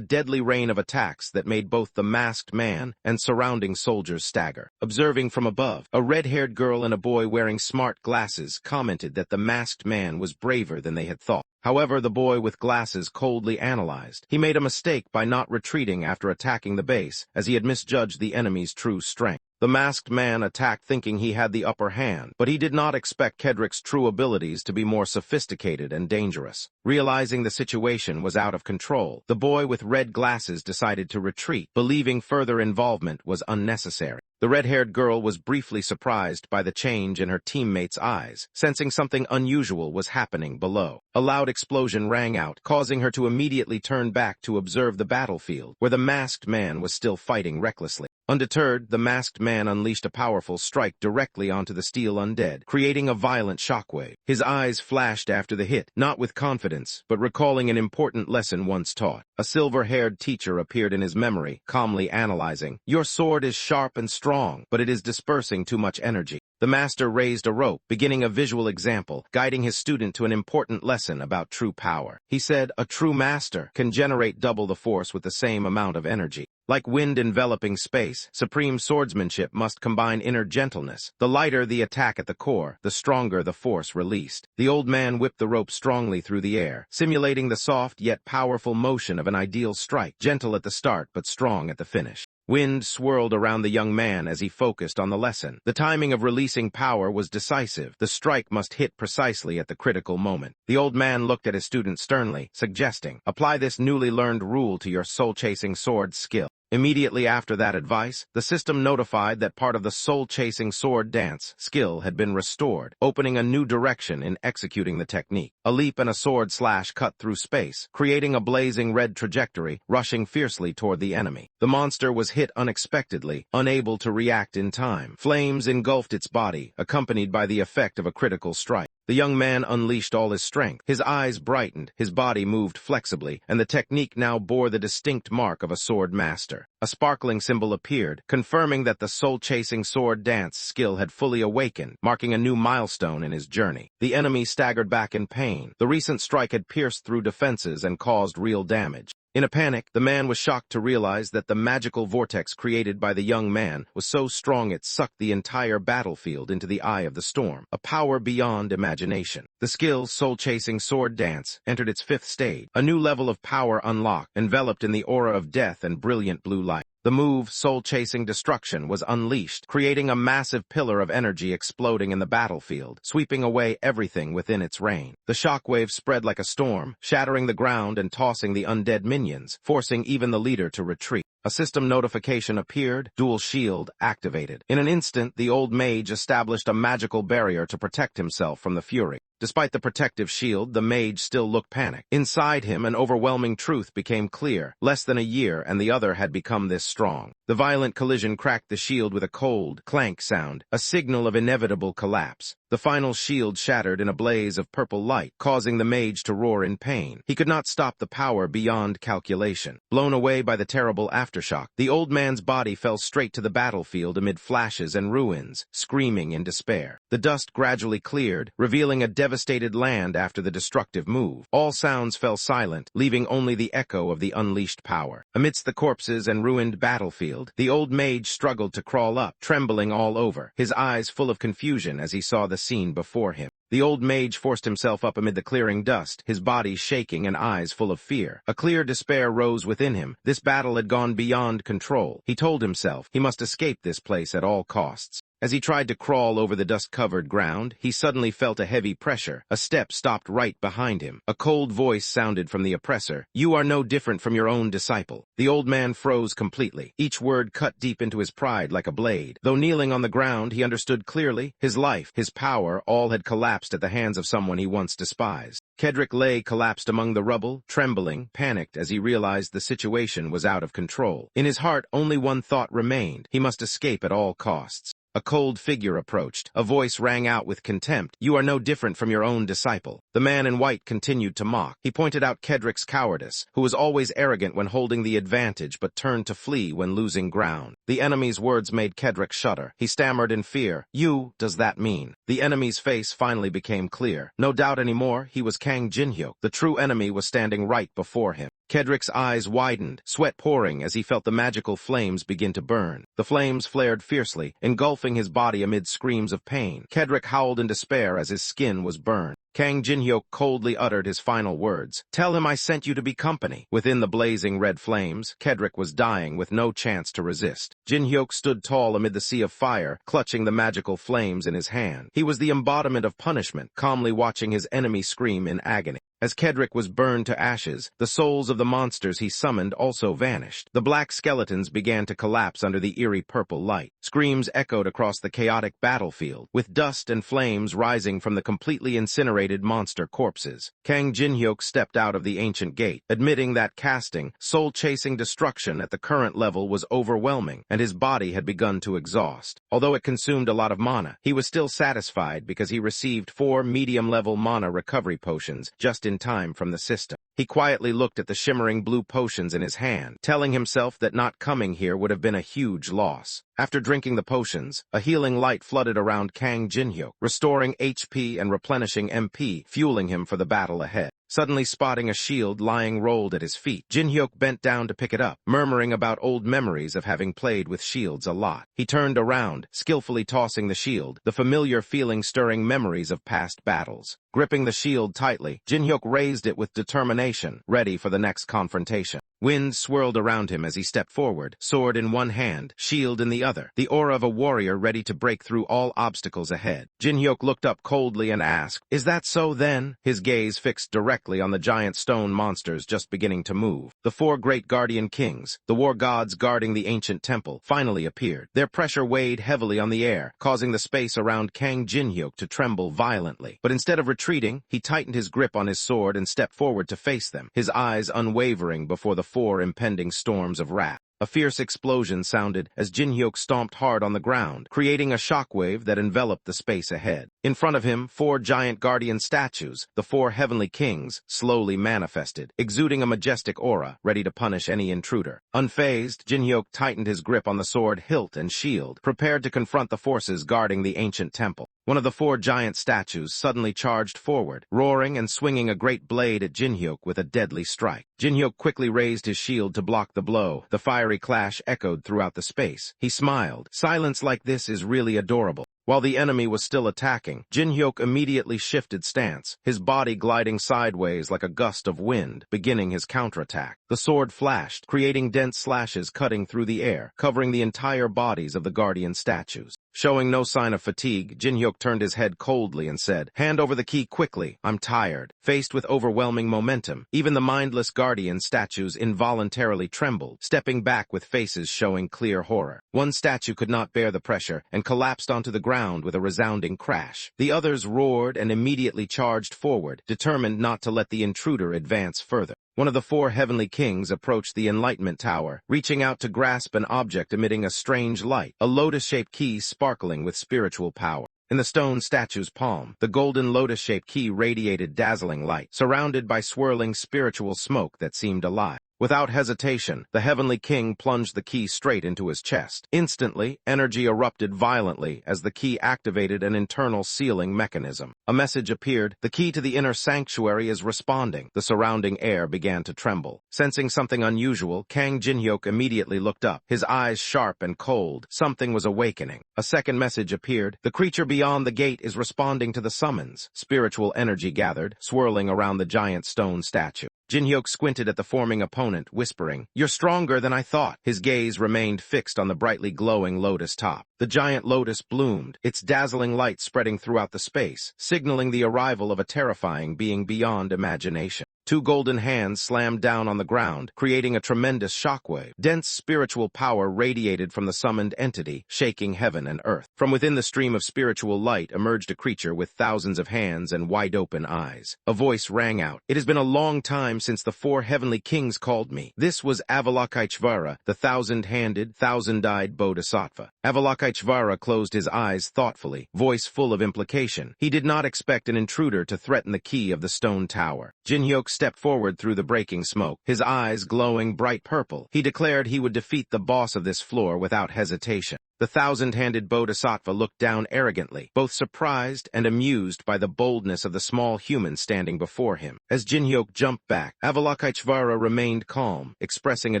deadly rain of attacks that made both the masked man and surrounding soldiers stagger. Observing from above, a red-haired girl and a boy wearing smart glasses commented that the masked man was braver than they had thought. However, the boy with glasses coldly analyzed. He made a mistake by not retreating after attacking the base, as he had misjudged the enemy's true strength. The masked man attacked thinking he had the upper hand, but he did not expect Kedrick's true abilities to be more sophisticated and dangerous. Realizing the situation was out of control, the boy with red glasses decided to retreat, believing further involvement was unnecessary. The red-haired girl was briefly surprised by the change in her teammates' eyes, sensing something unusual was happening below. A loud explosion rang out, causing her to immediately turn back to observe the battlefield, where the masked man was still fighting recklessly. Undeterred, the masked man unleashed a powerful strike directly onto the steel undead, creating a violent shockwave. His eyes flashed after the hit, not with confidence, but recalling an important lesson once taught. A silver-haired teacher appeared in his memory, calmly analyzing, "Your sword is sharp and strong, but it is dispersing too much energy." The master raised a rope, beginning a visual example, guiding his student to an important lesson about true power. He said, "A true master can generate double the force with the same amount of energy. Like wind enveloping space, supreme swordsmanship must combine inner gentleness. The lighter the attack at the core, the stronger the force released." The old man whipped the rope strongly through the air, simulating the soft yet powerful motion of an ideal strike, gentle at the start but strong at the finish. Wind swirled around the young man as he focused on the lesson. The timing of releasing power was decisive. The strike must hit precisely at the critical moment. The old man looked at his student sternly, suggesting, "Apply this newly learned rule to your soul-chasing sword skill." Immediately after that advice, the system notified that part of the soul-chasing sword dance skill had been restored, opening a new direction in executing the technique. A leap and a sword slash cut through space, creating a blazing red trajectory, rushing fiercely toward the enemy. The monster was hit unexpectedly, unable to react in time. Flames engulfed its body, accompanied by the effect of a critical strike. The young man unleashed all his strength. His eyes brightened, his body moved flexibly, and the technique now bore the distinct mark of a sword master. A sparkling symbol appeared, confirming that the soul-chasing sword dance skill had fully awakened, marking a new milestone in his journey. The enemy staggered back in pain. The recent strike had pierced through defenses and caused real damage. In a panic, the man was shocked to realize that the magical vortex created by the young man was so strong it sucked the entire battlefield into the eye of the storm, a power beyond imagination. The skill soul-chasing sword dance entered its fifth stage, a new level of power unlocked, enveloped in the aura of death and brilliant blue light. The move, soul-chasing destruction, was unleashed, creating a massive pillar of energy exploding in the battlefield, sweeping away everything within its reign. The shockwave spread like a storm, shattering the ground and tossing the undead minions, forcing even the leader to retreat. A system notification appeared, dual shield activated. In an instant, the old mage established a magical barrier to protect himself from the fury. Despite the protective shield, the mage still looked panicked. Inside him, an overwhelming truth became clear. Less than a year, and the other had become this strong. The violent collision cracked the shield with a cold, clank sound, a signal of inevitable collapse. The final shield shattered in a blaze of purple light, causing the mage to roar in pain. He could not stop the power beyond calculation. Blown away by the terrible aftershock, the old man's body fell straight to the battlefield amid flashes and ruins, screaming in despair. The dust gradually cleared, revealing a devastated land after the destructive move. All sounds fell silent, leaving only the echo of the unleashed power. Amidst the corpses and ruined battlefield, the old mage struggled to crawl up, trembling all over, his eyes full of confusion as he saw the scene before him. The old mage forced himself up amid the clearing dust, his body shaking and eyes full of fear. A clear despair rose within him. This battle had gone beyond control. He told himself he must escape this place at all costs. As he tried to crawl over the dust-covered ground, he suddenly felt a heavy pressure. A step stopped right behind him. A cold voice sounded from the oppressor. "You are no different from your own disciple." The old man froze completely. Each word cut deep into his pride like a blade. Though kneeling on the ground, he understood clearly. His life, his power, all had collapsed at the hands of someone he once despised. Kedrick lay collapsed among the rubble, trembling, panicked as he realized the situation was out of control. In his heart, only one thought remained. He must escape at all costs. A cold figure approached. A voice rang out with contempt. "You are no different from your own disciple." The man in white continued to mock. He pointed out Kedrick's cowardice, who was always arrogant when holding the advantage but turned to flee when losing ground. The enemy's words made Kedrick shudder. He stammered in fear. "You, does that mean?" The enemy's face finally became clear. No doubt anymore, he was Kang Jinhyuk. The true enemy was standing right before him. Kedrick's eyes widened, sweat pouring as he felt the magical flames begin to burn. The flames flared fiercely, engulfing his body amid screams of pain. Kedrick howled in despair as his skin was burned. Kang Jinhyuk coldly uttered his final words. "Tell him I sent you to be company." Within the blazing red flames, Kedrick was dying with no chance to resist. Jinhyuk stood tall amid the sea of fire, clutching the magical flames in his hand. He was the embodiment of punishment, calmly watching his enemy scream in agony. As Kedrick was burned to ashes, the souls of the monsters he summoned also vanished. The black skeletons began to collapse under the eerie purple light. Screams echoed across the chaotic battlefield, with dust and flames rising from the completely incinerated monster corpses. Kang Jinhyuk stepped out of the ancient gate, admitting that casting, soul-chasing destruction at the current level was overwhelming, and his body had begun to exhaust. Although it consumed a lot of mana, he was still satisfied because he received 4 medium-level mana recovery potions just in time from the system. He quietly looked at the shimmering blue potions in his hand, telling himself that not coming here would have been a huge loss. After drinking the potions, a healing light flooded around Kang Jinhyuk, restoring HP and replenishing MP, fueling him for the battle ahead. Suddenly spotting a shield lying rolled at his feet, Jinhyuk bent down to pick it up, murmuring about old memories of having played with shields a lot. He turned around, skillfully tossing the shield, the familiar feeling stirring memories of past battles. Gripping the shield tightly, Jinhyuk raised it with determination, ready for the next confrontation. Wind swirled around him as he stepped forward, sword in one hand, shield in the other, the aura of a warrior ready to break through all obstacles ahead. Jinhyuk looked up coldly and asked, "Is that so then?" His gaze fixed directly on the giant stone monsters just beginning to move. The 4 great guardian kings, the war gods guarding the ancient temple, finally appeared. Their pressure weighed heavily on the air, causing the space around Kang Jinhyuk to tremble violently. But instead of retreating, he tightened his grip on his sword and stepped forward to face them, his eyes unwavering before the 4 impending storms of wrath. A fierce explosion sounded as Jinhyuk stomped hard on the ground, creating a shockwave that enveloped the space ahead. In front of him, 4 giant guardian statues, the 4 heavenly kings, slowly manifested, exuding a majestic aura, ready to punish any intruder. Unfazed, Jinhyuk tightened his grip on the sword hilt and shield, prepared to confront the forces guarding the ancient temple. One of the 4 giant statues suddenly charged forward, roaring and swinging a great blade at Jinhyuk with a deadly strike. Jinhyuk quickly raised his shield to block the blow. The fiery clash echoed throughout the space. He smiled. Silence like this is really adorable. While the enemy was still attacking, Jinhyuk immediately shifted stance, his body gliding sideways like a gust of wind, beginning his counterattack. The sword flashed, creating dense slashes cutting through the air, covering the entire bodies of the guardian statues. Showing no sign of fatigue, Jinhyuk turned his head coldly and said, "Hand over the key quickly. I'm tired." Faced with overwhelming momentum, even the mindless guardian statues involuntarily trembled, stepping back with faces showing clear horror. One statue could not bear the pressure and collapsed onto the ground with a resounding crash. The others roared and immediately charged forward, determined not to let the intruder advance further. One of the 4 heavenly kings approached the Enlightenment Tower, reaching out to grasp an object emitting a strange light, a lotus-shaped key sparkling with spiritual power. In the stone statue's palm, the golden lotus-shaped key radiated dazzling light, surrounded by swirling spiritual smoke that seemed alive. Without hesitation, the heavenly king plunged the key straight into his chest. Instantly, energy erupted violently as the key activated an internal sealing mechanism. A message appeared, "The key to the inner sanctuary is responding." The surrounding air began to tremble. Sensing something unusual, Kang Jinhyuk immediately looked up, his eyes sharp and cold. Something was awakening. A second message appeared, "The creature beyond the gate is responding to the summons." Spiritual energy gathered, swirling around the giant stone statue. Jinhyuk squinted at the forming opponent, whispering, "You're stronger than I thought." His gaze remained fixed on the brightly glowing lotus top. The giant lotus bloomed, its dazzling light spreading throughout the space, signaling the arrival of a terrifying being beyond imagination. 2 golden hands slammed down on the ground, creating a tremendous shockwave. Dense spiritual power radiated from the summoned entity, shaking heaven and earth. From within the stream of spiritual light emerged a creature with thousands of hands and wide-open eyes. A voice rang out, "It has been a long time since the 4 heavenly kings called me." This was Avalokiteshvara, the 1,000-handed, 1,000-eyed bodhisattva. Avalokiteshvara closed his eyes thoughtfully, voice full of implication. He did not expect an intruder to threaten the key of the stone tower. Jinhyuk stepped forward through the breaking smoke, his eyes glowing bright purple. He declared he would defeat the boss of this floor without hesitation. The 1,000-handed bodhisattva looked down arrogantly, both surprised and amused by the boldness of the small human standing before him. As Jinhyuk jumped back, Avalokiteshvara remained calm, expressing a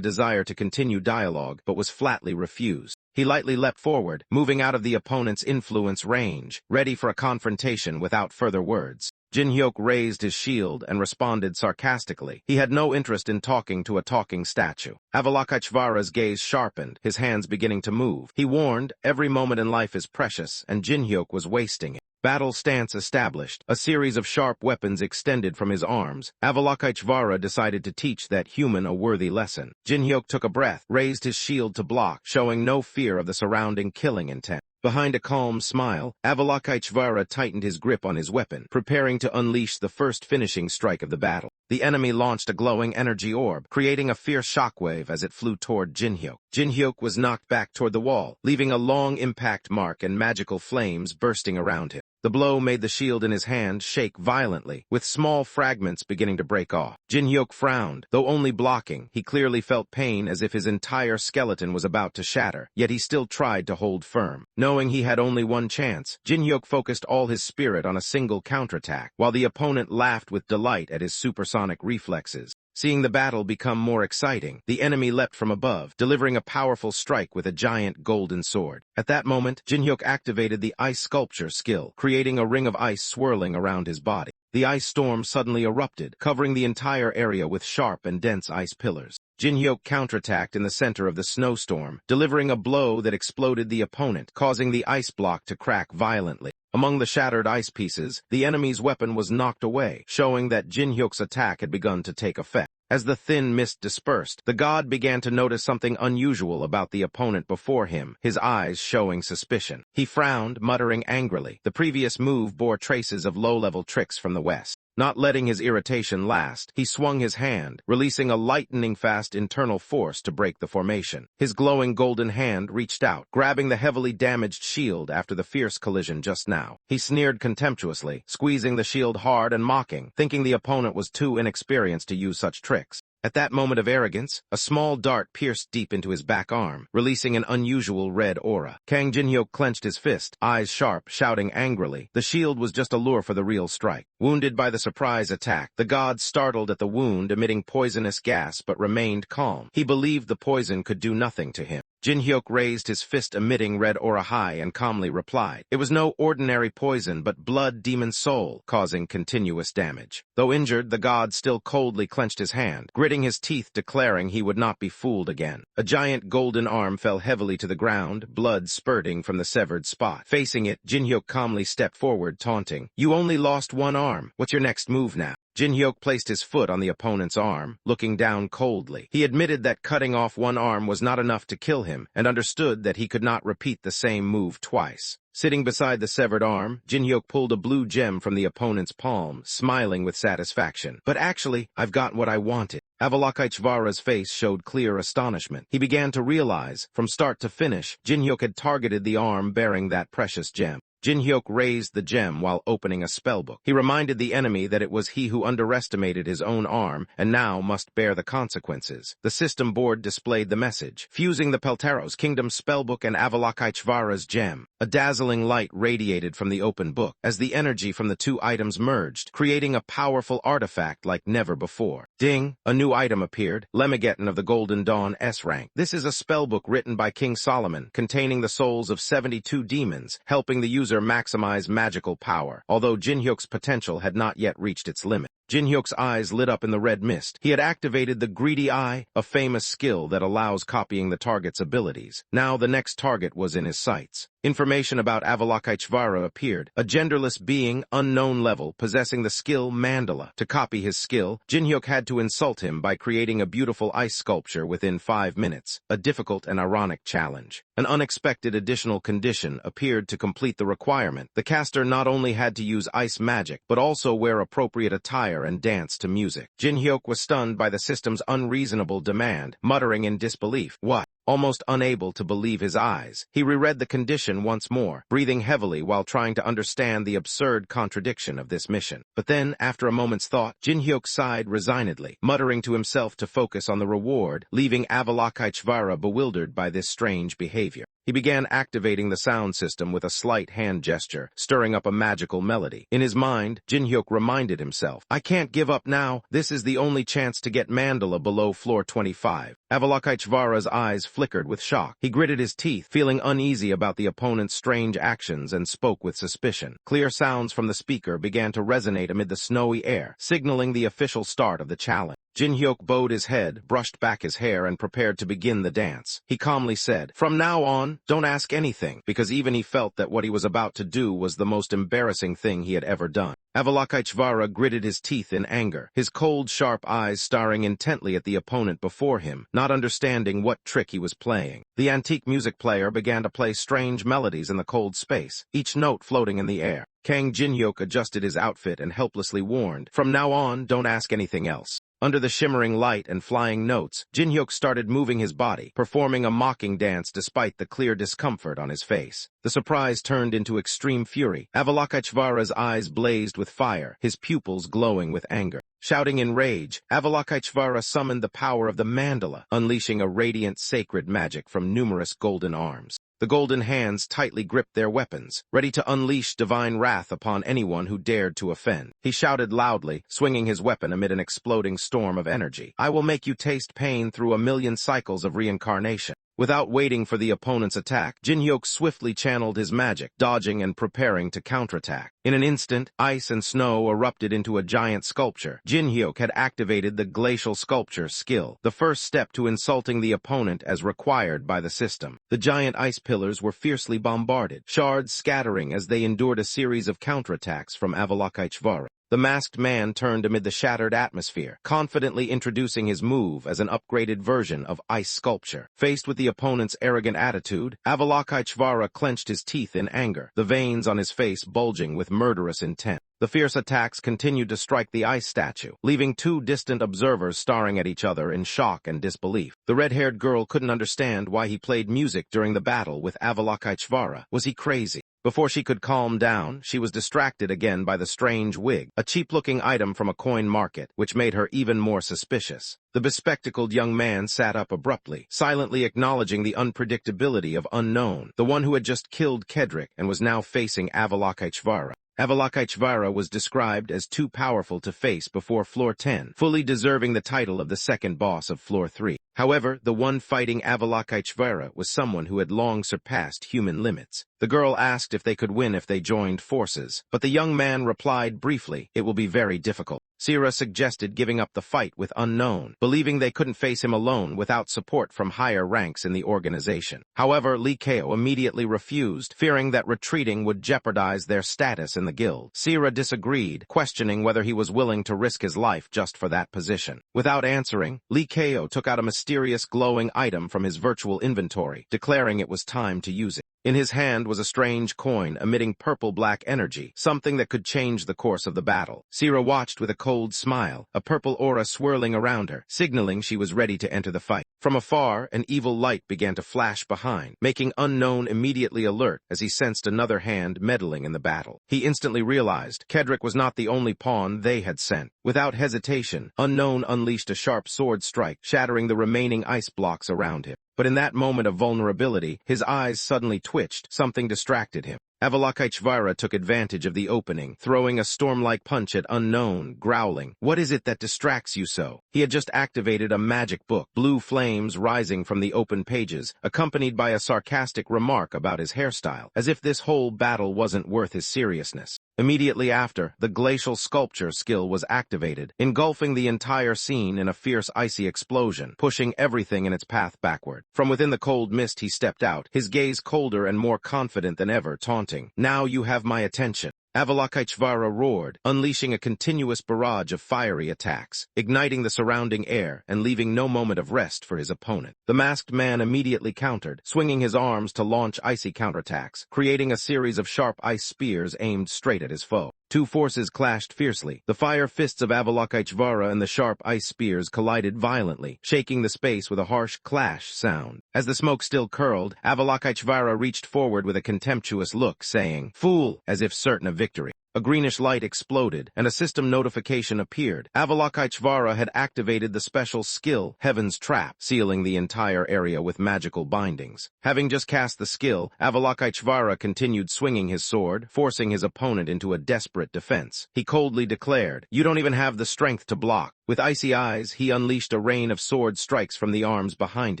desire to continue dialogue, but was flatly refused. He lightly leapt forward, moving out of the opponent's influence range, ready for a confrontation without further words. Jin-hyuk raised his shield and responded sarcastically. He had no interest in talking to a talking statue. Avalokiteshvara's gaze sharpened, his hands beginning to move. He warned, every moment in life is precious, and Jin-hyuk was wasting it. Battle stance established, a series of sharp weapons extended from his arms. Avalokiteshvara decided to teach that human a worthy lesson. Jin-hyuk took a breath, raised his shield to block, showing no fear of the surrounding killing intent. Behind a calm smile, Avalokiteshvara tightened his grip on his weapon, preparing to unleash the first finishing strike of the battle. The enemy launched a glowing energy orb, creating a fierce shockwave as it flew toward Jin-hyuk. Jin-hyuk was knocked back toward the wall, leaving a long impact mark and magical flames bursting around him. The blow made the shield in his hand shake violently, with small fragments beginning to break off. Jin-hyuk frowned. Though only blocking, he clearly felt pain as if his entire skeleton was about to shatter, yet he still tried to hold firm. Knowing he had only one chance, Jin-hyuk focused all his spirit on a single counterattack, while the opponent laughed with delight at his supersonic reflexes. Seeing the battle become more exciting, the enemy leapt from above, delivering a powerful strike with a giant golden sword. At that moment, Jin-hyuk activated the ice sculpture skill, creating a ring of ice swirling around his body. The ice storm suddenly erupted, covering the entire area with sharp and dense ice pillars. Jin-hyuk counterattacked in the center of the snowstorm, delivering a blow that exploded the opponent, causing the ice block to crack violently. Among the shattered ice pieces, the enemy's weapon was knocked away, showing that Jin-hyuk's attack had begun to take effect. As the thin mist dispersed, the god began to notice something unusual about the opponent before him, his eyes showing suspicion. He frowned, muttering angrily. The previous move bore traces of low-level tricks from the west. Not letting his irritation last, he swung his hand, releasing a lightning-fast internal force to break the formation. His glowing golden hand reached out, grabbing the heavily damaged shield after the fierce collision just now. He sneered contemptuously, squeezing the shield hard and mocking, thinking the opponent was too inexperienced to use such tricks. At that moment of arrogance, a small dart pierced deep into his back arm, releasing an unusual red aura. Kang Jin-hyuk clenched his fist, eyes sharp, shouting angrily. The shield was just a lure for the real strike. Wounded by the surprise attack, the god startled at the wound, emitting poisonous gas, but remained calm. He believed the poison could do nothing to him. Jin-hyuk raised his fist, emitting red aura high, and calmly replied. It was no ordinary poison, but blood demon soul, causing continuous damage. Though injured, the god still coldly clenched his hand, gritting his teeth, declaring he would not be fooled again. A giant golden arm fell heavily to the ground, blood spurting from the severed spot. Facing it, Jin-hyuk calmly stepped forward, taunting, "You only lost one arm. What's your next move now?" Jin-hyuk placed his foot on the opponent's arm, looking down coldly. He admitted that cutting off one arm was not enough to kill him, and understood that he could not repeat the same move twice. Sitting beside the severed arm, Jin-hyuk pulled a blue gem from the opponent's palm, smiling with satisfaction. "But actually, I've got what I wanted." Avalokiteshvara's face showed clear astonishment. He began to realize, from start to finish, Jin-hyuk had targeted the arm bearing that precious gem. Jin-hyuk raised the gem while opening a spellbook. He reminded the enemy that it was he who underestimated his own arm and now must bear the consequences. The system board displayed the message, fusing the Pelteros Kingdom spellbook and Avalokiteshvara's gem. A dazzling light radiated from the open book as the energy from the two items merged, creating a powerful artifact like never before. Ding! A new item appeared, Lemegeddon of the Golden Dawn S rank. This is a spellbook written by King Solomon, containing the souls of 72 demons, helping the user maximize magical power, although Jin-hyuk's potential had not yet reached its limit. Jin-hyuk's eyes lit up in the red mist. He had activated the Greedy Eye, a famous skill that allows copying the target's abilities. Now the next target was in his sights. Information about Avalokiteshvara appeared, a genderless being, unknown level, possessing the skill Mandala. To copy his skill, Jin-hyuk had to insult him by creating a beautiful ice sculpture within 5 minutes, a difficult and ironic challenge. An unexpected additional condition appeared to complete the requirement. The caster not only had to use ice magic, but also wear appropriate attire and dance to music. Jin-hyuk was stunned by the system's unreasonable demand, muttering in disbelief, "What?" Almost unable to believe his eyes, he reread the condition once more, breathing heavily while trying to understand the absurd contradiction of this mission. But then, after a moment's thought, Jin-hyuk sighed resignedly, muttering to himself to focus on the reward, leaving Avalokiteshvara bewildered by this strange behavior. He began activating the sound system with a slight hand gesture, stirring up a magical melody. In his mind, Jin-hyuk reminded himself, "I can't give up now. This is the only chance to get Mandala below floor 25. Avalokiteshvara's eyes flickered with shock. He gritted his teeth, feeling uneasy about the opponent's strange actions, and spoke with suspicion. Clear sounds from the speaker began to resonate amid the snowy air, signaling the official start of the challenge. Jin-hyuk bowed his head, brushed back his hair, and prepared to begin the dance. He calmly said, "From now on, don't ask anything," because even he felt that what he was about to do was the most embarrassing thing he had ever done. Avalokiteshvara gritted his teeth in anger, his cold, sharp eyes staring intently at the opponent before him, not understanding what trick he was playing. The antique music player began to play strange melodies in the cold space, each note floating in the air. Kang Jin-hyuk adjusted his outfit and helplessly warned, "From now on, don't ask anything else." Under the shimmering light and flying notes, Jin-hyuk started moving his body, performing a mocking dance despite the clear discomfort on his face. The surprise turned into extreme fury. Avalokiteshvara's eyes blazed with fire, his pupils glowing with anger. Shouting in rage, Avalokiteshvara summoned the power of the mandala, unleashing a radiant sacred magic from numerous golden arms. The golden hands tightly gripped their weapons, ready to unleash divine wrath upon anyone who dared to offend. He shouted loudly, swinging his weapon amid an exploding storm of energy. "I will make you taste pain through a million cycles of reincarnation." Without waiting for the opponent's attack, Jin-hyuk swiftly channeled his magic, dodging and preparing to counterattack. In an instant, ice and snow erupted into a giant sculpture. Jin-hyuk had activated the glacial sculpture skill, the first step to insulting the opponent as required by the system. The giant ice pillars were fiercely bombarded, shards scattering as they endured a series of counterattacks from Avalokiteshvara. The masked man turned amid the shattered atmosphere, confidently introducing his move as an upgraded version of ice sculpture. Faced with the opponent's arrogant attitude, Avalokiteshvara clenched his teeth in anger, the veins on his face bulging with murderous intent. The fierce attacks continued to strike the ice statue, leaving two distant observers staring at each other in shock and disbelief. The red-haired girl couldn't understand why he played music during the battle with Avalokiteshvara. Was he crazy? Before she could calm down, she was distracted again by the strange wig, a cheap-looking item from a coin market, which made her even more suspicious. The bespectacled young man sat up abruptly, silently acknowledging the unpredictability of Unknown, the one who had just killed Kedrick and was now facing Avalokiteshvara. Avalokiteshvara was described as too powerful to face before Floor 10, fully deserving the title of the second boss of Floor 3. However, the one fighting Avalokiteshvara was someone who had long surpassed human limits. The girl asked if they could win if they joined forces, but the young man replied briefly, "It will be very difficult." Asura suggested giving up the fight with Unknown, believing they couldn't face him alone without support from higher ranks in the organization. However, Lee Kao immediately refused, fearing that retreating would jeopardize their status in the guild. Asura disagreed, questioning whether he was willing to risk his life just for that position. Without answering, Lee Kao took out a mysterious glowing item from his virtual inventory, declaring it was time to use it. In his hand was a strange coin emitting purple-black energy, something that could change the course of the battle. Asura watched with a cold smile, a purple aura swirling around her, signaling she was ready to enter the fight. From afar, an evil light began to flash behind, making Unknown immediately alert as he sensed another hand meddling in the battle. He instantly realized Kedrick was not the only pawn they had sent. Without hesitation, Unknown unleashed a sharp sword strike, shattering the remaining ice blocks around him. But in that moment of vulnerability, his eyes suddenly twitched, something distracted him. Avalokiteshvara took advantage of the opening, throwing a storm-like punch at Unknown, growling, "What is it that distracts you so?" He had just activated a magic book, blue flames rising from the open pages, accompanied by a sarcastic remark about his hairstyle, as if this whole battle wasn't worth his seriousness. Immediately after, the glacial sculpture skill was activated, engulfing the entire scene in a fierce icy explosion, pushing everything in its path backward. From within the cold mist he stepped out, his gaze colder and more confident than ever, taunting, "Now you have my attention." Avalokiteshvara roared, unleashing a continuous barrage of fiery attacks, igniting the surrounding air and leaving no moment of rest for his opponent. The masked man immediately countered, swinging his arms to launch icy counterattacks, creating a series of sharp ice spears aimed straight at his foe. Two forces clashed fiercely. The fire fists of Avalokiteshvara and the sharp ice spears collided violently, shaking the space with a harsh clash sound. As the smoke still curled, Avalokiteshvara reached forward with a contemptuous look, saying, "Fool," as if certain of victory. A greenish light exploded, and a system notification appeared. Avalokiteshvara had activated the special skill, Heaven's Trap, sealing the entire area with magical bindings. Having just cast the skill, Avalokiteshvara continued swinging his sword, forcing his opponent into a desperate defense. He coldly declared, "You don't even have the strength to block." With icy eyes, he unleashed a rain of sword strikes from the arms behind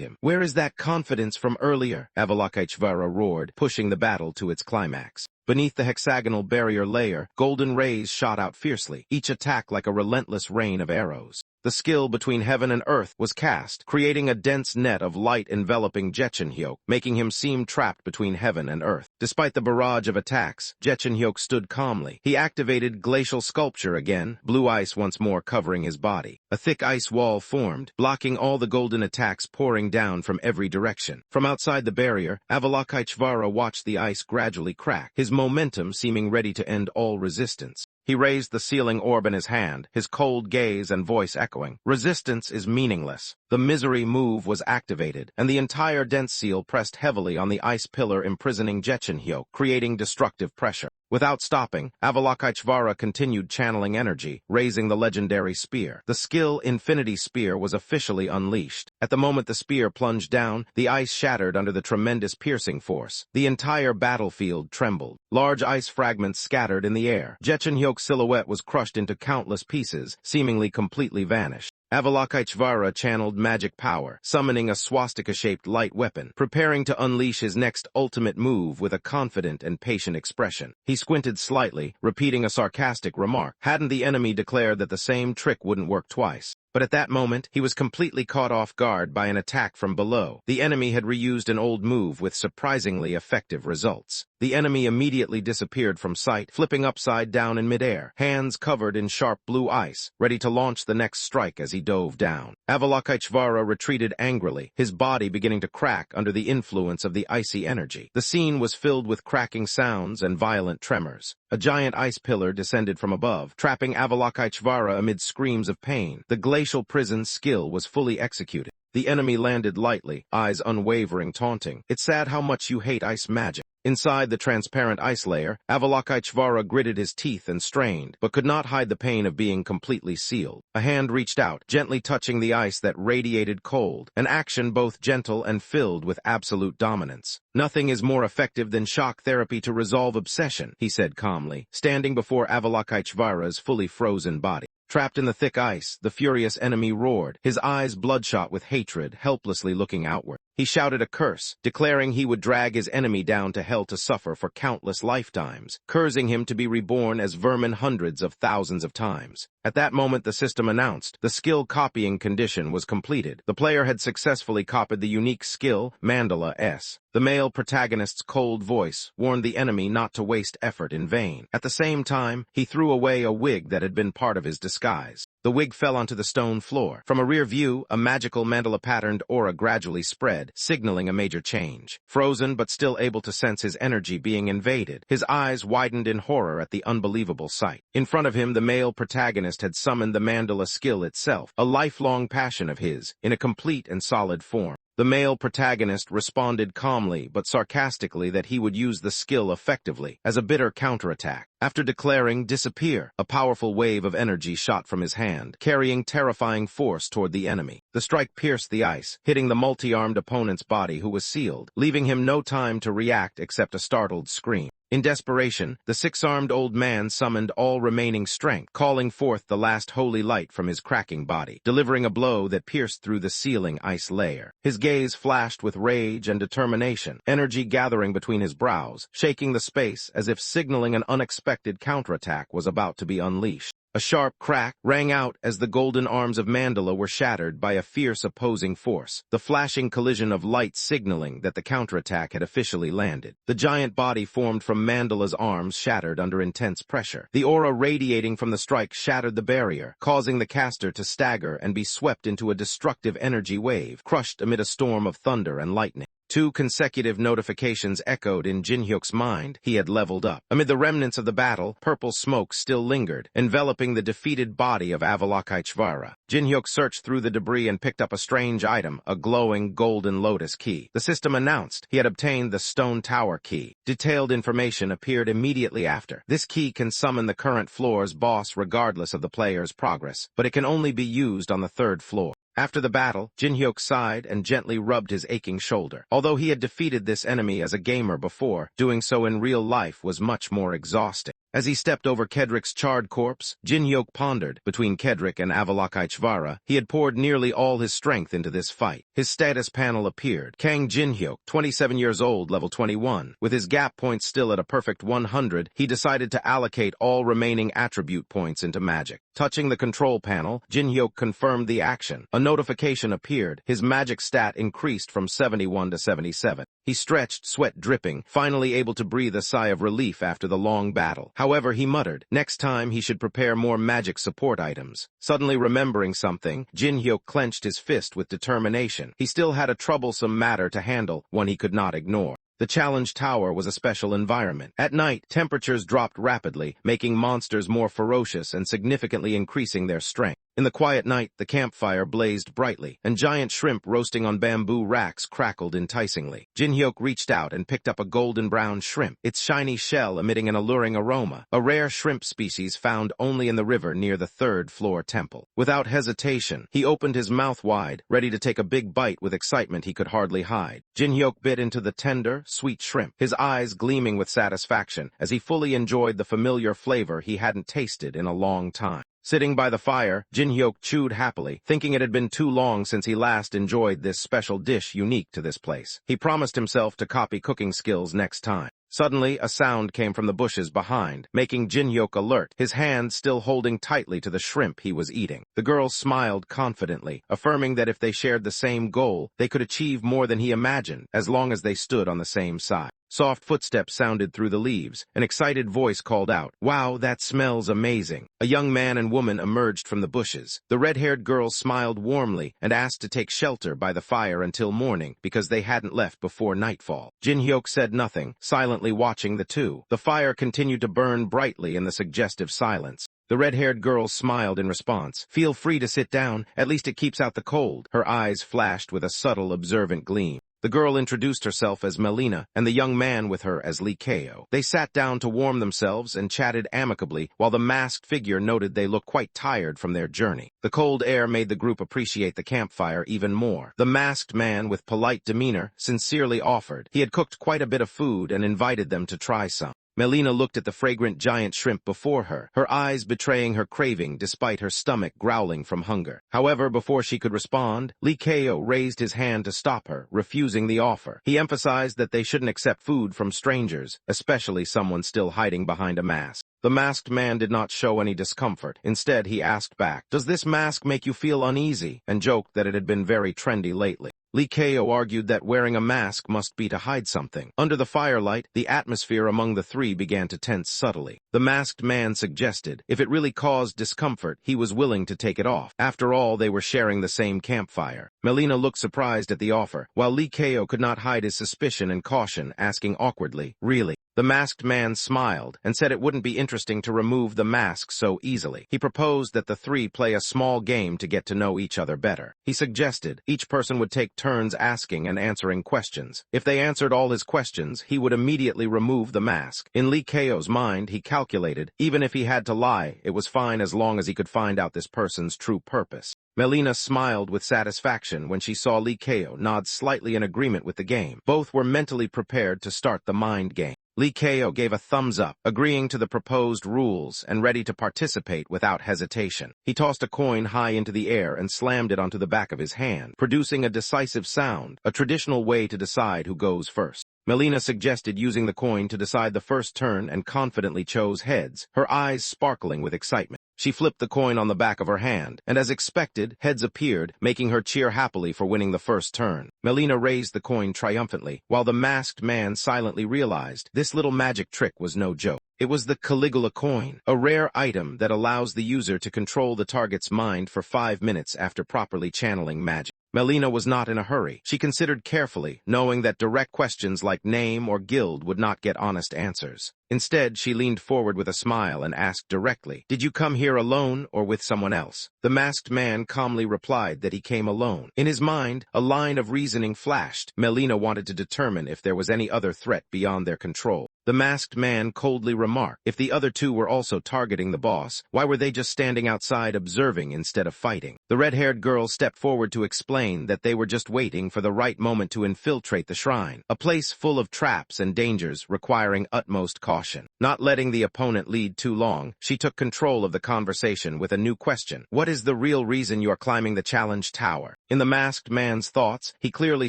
him. "Where is that confidence from earlier?" Avalokiteshvara roared, pushing the battle to its climax. Beneath the hexagonal barrier layer, golden rays shot out fiercely, each attack like a relentless rain of arrows. The skill between heaven and earth was cast, creating a dense net of light enveloping Jechenhyok, making him seem trapped between heaven and earth. Despite the barrage of attacks, Jechenhyok stood calmly. He activated glacial sculpture again, blue ice once more covering his body. A thick ice wall formed, blocking all the golden attacks pouring down from every direction. From outside the barrier, Avalokiteshvara watched the ice gradually crack, his momentum seeming ready to end all resistance. He raised the sealing orb in his hand, his cold gaze and voice echoing. "Resistance is meaningless." The misery move was activated, and the entire dense seal pressed heavily on the ice pillar imprisoning Jechenhyok, creating destructive pressure. Without stopping, Avalokiteshvara continued channeling energy, raising the legendary spear. The skill Infinity Spear was officially unleashed. At the moment the spear plunged down, the ice shattered under the tremendous piercing force. The entire battlefield trembled. Large ice fragments scattered in the air. Jechenhyok's silhouette was crushed into countless pieces, seemingly completely vanished. Avalokiteshvara channeled magic power, summoning a swastika-shaped light weapon, preparing to unleash his next ultimate move with a confident and patient expression. He squinted slightly, repeating a sarcastic remark. Hadn't the enemy declared that the same trick wouldn't work twice? But at that moment, he was completely caught off guard by an attack from below. The enemy had reused an old move with surprisingly effective results. The enemy immediately disappeared from sight, flipping upside down in midair, hands covered in sharp blue ice, ready to launch the next strike as he dove down. Avalokiteshvara retreated angrily, his body beginning to crack under the influence of the icy energy. The scene was filled with cracking sounds and violent tremors. A giant ice pillar descended from above, trapping Avalokiteshvara amid screams of pain. The glacial prison skill was fully executed. The enemy landed lightly, eyes unwavering, taunting. "It's sad how much you hate ice magic." Inside the transparent ice layer, Avalokiteshvara gritted his teeth and strained, but could not hide the pain of being completely sealed. A hand reached out, gently touching the ice that radiated cold, an action both gentle and filled with absolute dominance. "Nothing is more effective than shock therapy to resolve obsession," he said calmly, standing before Avalokiteshvara's fully frozen body. Trapped in the thick ice, the furious enemy roared, his eyes bloodshot with hatred, helplessly looking outward. He shouted a curse, declaring he would drag his enemy down to hell to suffer for countless lifetimes, cursing him to be reborn as vermin hundreds of thousands of times. At that moment the system announced the skill copying condition was completed. The player had successfully copied the unique skill, Mandala S. The male protagonist's cold voice warned the enemy not to waste effort in vain. At the same time, he threw away a wig that had been part of his disguise. The wig fell onto the stone floor. From a rear view, a magical mandala-patterned aura gradually spread, signaling a major change. Frozen but still able to sense his energy being invaded, his eyes widened in horror at the unbelievable sight. In front of him, the male protagonist had summoned the mandala skill itself, a lifelong passion of his, in a complete and solid form. The male protagonist responded calmly but sarcastically that he would use the skill effectively, as a bitter counterattack. After declaring "disappear," a powerful wave of energy shot from his hand, carrying terrifying force toward the enemy. The strike pierced the ice, hitting the multi-armed opponent's body who was sealed, leaving him no time to react except a startled scream. In desperation, the six-armed old man summoned all remaining strength, calling forth the last holy light from his cracking body, delivering a blow that pierced through the sealing ice layer. His gaze flashed with rage and determination, energy gathering between his brows, shaking the space as if signaling an unexpected counterattack was about to be unleashed. A sharp crack rang out as the golden arms of Mandala were shattered by a fierce opposing force, the flashing collision of light signaling that the counterattack had officially landed. The giant body formed from Mandala's arms shattered under intense pressure. The aura radiating from the strike shattered the barrier, causing the caster to stagger and be swept into a destructive energy wave, crushed amid a storm of thunder and lightning. 2 consecutive notifications echoed in Jinhyuk's mind. He had leveled up. Amid the remnants of the battle, purple smoke still lingered, enveloping the defeated body of Avalokiteshvara. Jinhyuk searched through the debris and picked up a strange item, a glowing golden lotus key. The system announced he had obtained the stone tower key. Detailed information appeared immediately after. This key can summon the current floor's boss regardless of the player's progress, but it can only be used on the 3rd floor. After the battle, Jinhyuk sighed and gently rubbed his aching shoulder. Although he had defeated this enemy as a gamer before, doing so in real life was much more exhausting. As he stepped over Kedrik's charred corpse, Jinhyuk pondered. Between Kedrik and Avalokiteshvara, he had poured nearly all his strength into this fight. His status panel appeared. Kang Jinhyuk, 27 years old, level 21. With his gap points still at a perfect 100, he decided to allocate all remaining attribute points into magic. Touching the control panel, Jinhyuk confirmed the action. A notification appeared. His magic stat increased from 71 to 77. He stretched, sweat dripping, finally able to breathe a sigh of relief after the long battle. However, he muttered, next time he should prepare more magic support items. Suddenly remembering something, Jinhyuk clenched his fist with determination. He still had a troublesome matter to handle, one he could not ignore. The challenge tower was a special environment. At night, temperatures dropped rapidly, making monsters more ferocious and significantly increasing their strength. In the quiet night, the campfire blazed brightly, and giant shrimp roasting on bamboo racks crackled enticingly. Jinhyuk reached out and picked up a golden-brown shrimp, its shiny shell emitting an alluring aroma, a rare shrimp species found only in the river near the 3rd floor temple. Without hesitation, he opened his mouth wide, ready to take a big bite with excitement he could hardly hide. Jinhyuk bit into the tender, sweet shrimp, his eyes gleaming with satisfaction as he fully enjoyed the familiar flavor he hadn't tasted in a long time. Sitting by the fire, Jinhyuk chewed happily, thinking it had been too long since he last enjoyed this special dish unique to this place. He promised himself to copy cooking skills next time. Suddenly, a sound came from the bushes behind, making Jinhyuk alert, his hand still holding tightly to the shrimp he was eating. The girl smiled confidently, affirming that if they shared the same goal, they could achieve more than he imagined, as long as they stood on the same side. Soft footsteps sounded through the leaves. An excited voice called out, "Wow, that smells amazing." A young man and woman emerged from the bushes. The red-haired girl smiled warmly and asked to take shelter by the fire until morning because they hadn't left before nightfall. Jinhyuk said nothing, silently watching the two. The fire continued to burn brightly in the suggestive silence. The red-haired girl smiled in response. "Feel free to sit down, at least it keeps out the cold." Her eyes flashed with a subtle, observant gleam. The girl introduced herself as Melina, and the young man with her as Likeo. They sat down to warm themselves and chatted amicably, while the masked figure noted they looked quite tired from their journey. The cold air made the group appreciate the campfire even more. The masked man, with polite demeanor, sincerely offered. He had cooked quite a bit of food and invited them to try some. Melina looked at the fragrant giant shrimp before her, her eyes betraying her craving despite her stomach growling from hunger. However, before she could respond, Likeo raised his hand to stop her, refusing the offer. He emphasized that they shouldn't accept food from strangers, especially someone still hiding behind a mask. The masked man did not show any discomfort. Instead, he asked back, "Does this mask make you feel uneasy?" and joked that it had been very trendy lately. Likeo argued that wearing a mask must be to hide something. Under the firelight, the atmosphere among the three began to tense subtly. The masked man suggested, if it really caused discomfort, he was willing to take it off. After all, they were sharing the same campfire. Melina looked surprised at the offer, while Likeo could not hide his suspicion and caution, asking awkwardly, "Really?" The masked man smiled and said it wouldn't be interesting to remove the mask so easily. He proposed that the three play a small game to get to know each other better. He suggested each person would take turns asking and answering questions. If they answered all his questions, he would immediately remove the mask. In Likeo's mind, he calculated, even if he had to lie, it was fine as long as he could find out this person's true purpose. Melina smiled with satisfaction when she saw Likeo nod slightly in agreement with the game. Both were mentally prepared to start the mind game. Likeo gave a thumbs up, agreeing to the proposed rules and ready to participate without hesitation. He tossed a coin high into the air and slammed it onto the back of his hand, producing a decisive sound, a traditional way to decide who goes first. Melina suggested using the coin to decide the first turn and confidently chose heads, her eyes sparkling with excitement. She flipped the coin on the back of her hand, and as expected, heads appeared, making her cheer happily for winning the first turn. Melina raised the coin triumphantly, while the masked man silently realized this little magic trick was no joke. It was the Caligula coin, a rare item that allows the user to control the target's mind for 5 minutes after properly channeling magic. Melina was not in a hurry. She considered carefully, knowing that direct questions like name or guild would not get honest answers. Instead, she leaned forward with a smile and asked directly, "Did you come here alone or with someone else?" The masked man calmly replied that he came alone. In his mind, a line of reasoning flashed. Melina wanted to determine if there was any other threat beyond their control. The masked man coldly remarked, if the other two were also targeting the boss, why were they just standing outside observing instead of fighting? The red-haired girl stepped forward to explain that they were just waiting for the right moment to infiltrate the shrine, a place full of traps and dangers requiring utmost caution. Not letting the opponent lead too long, she took control of the conversation with a new question. What is the real reason you are climbing the challenge tower? In the masked man's thoughts, he clearly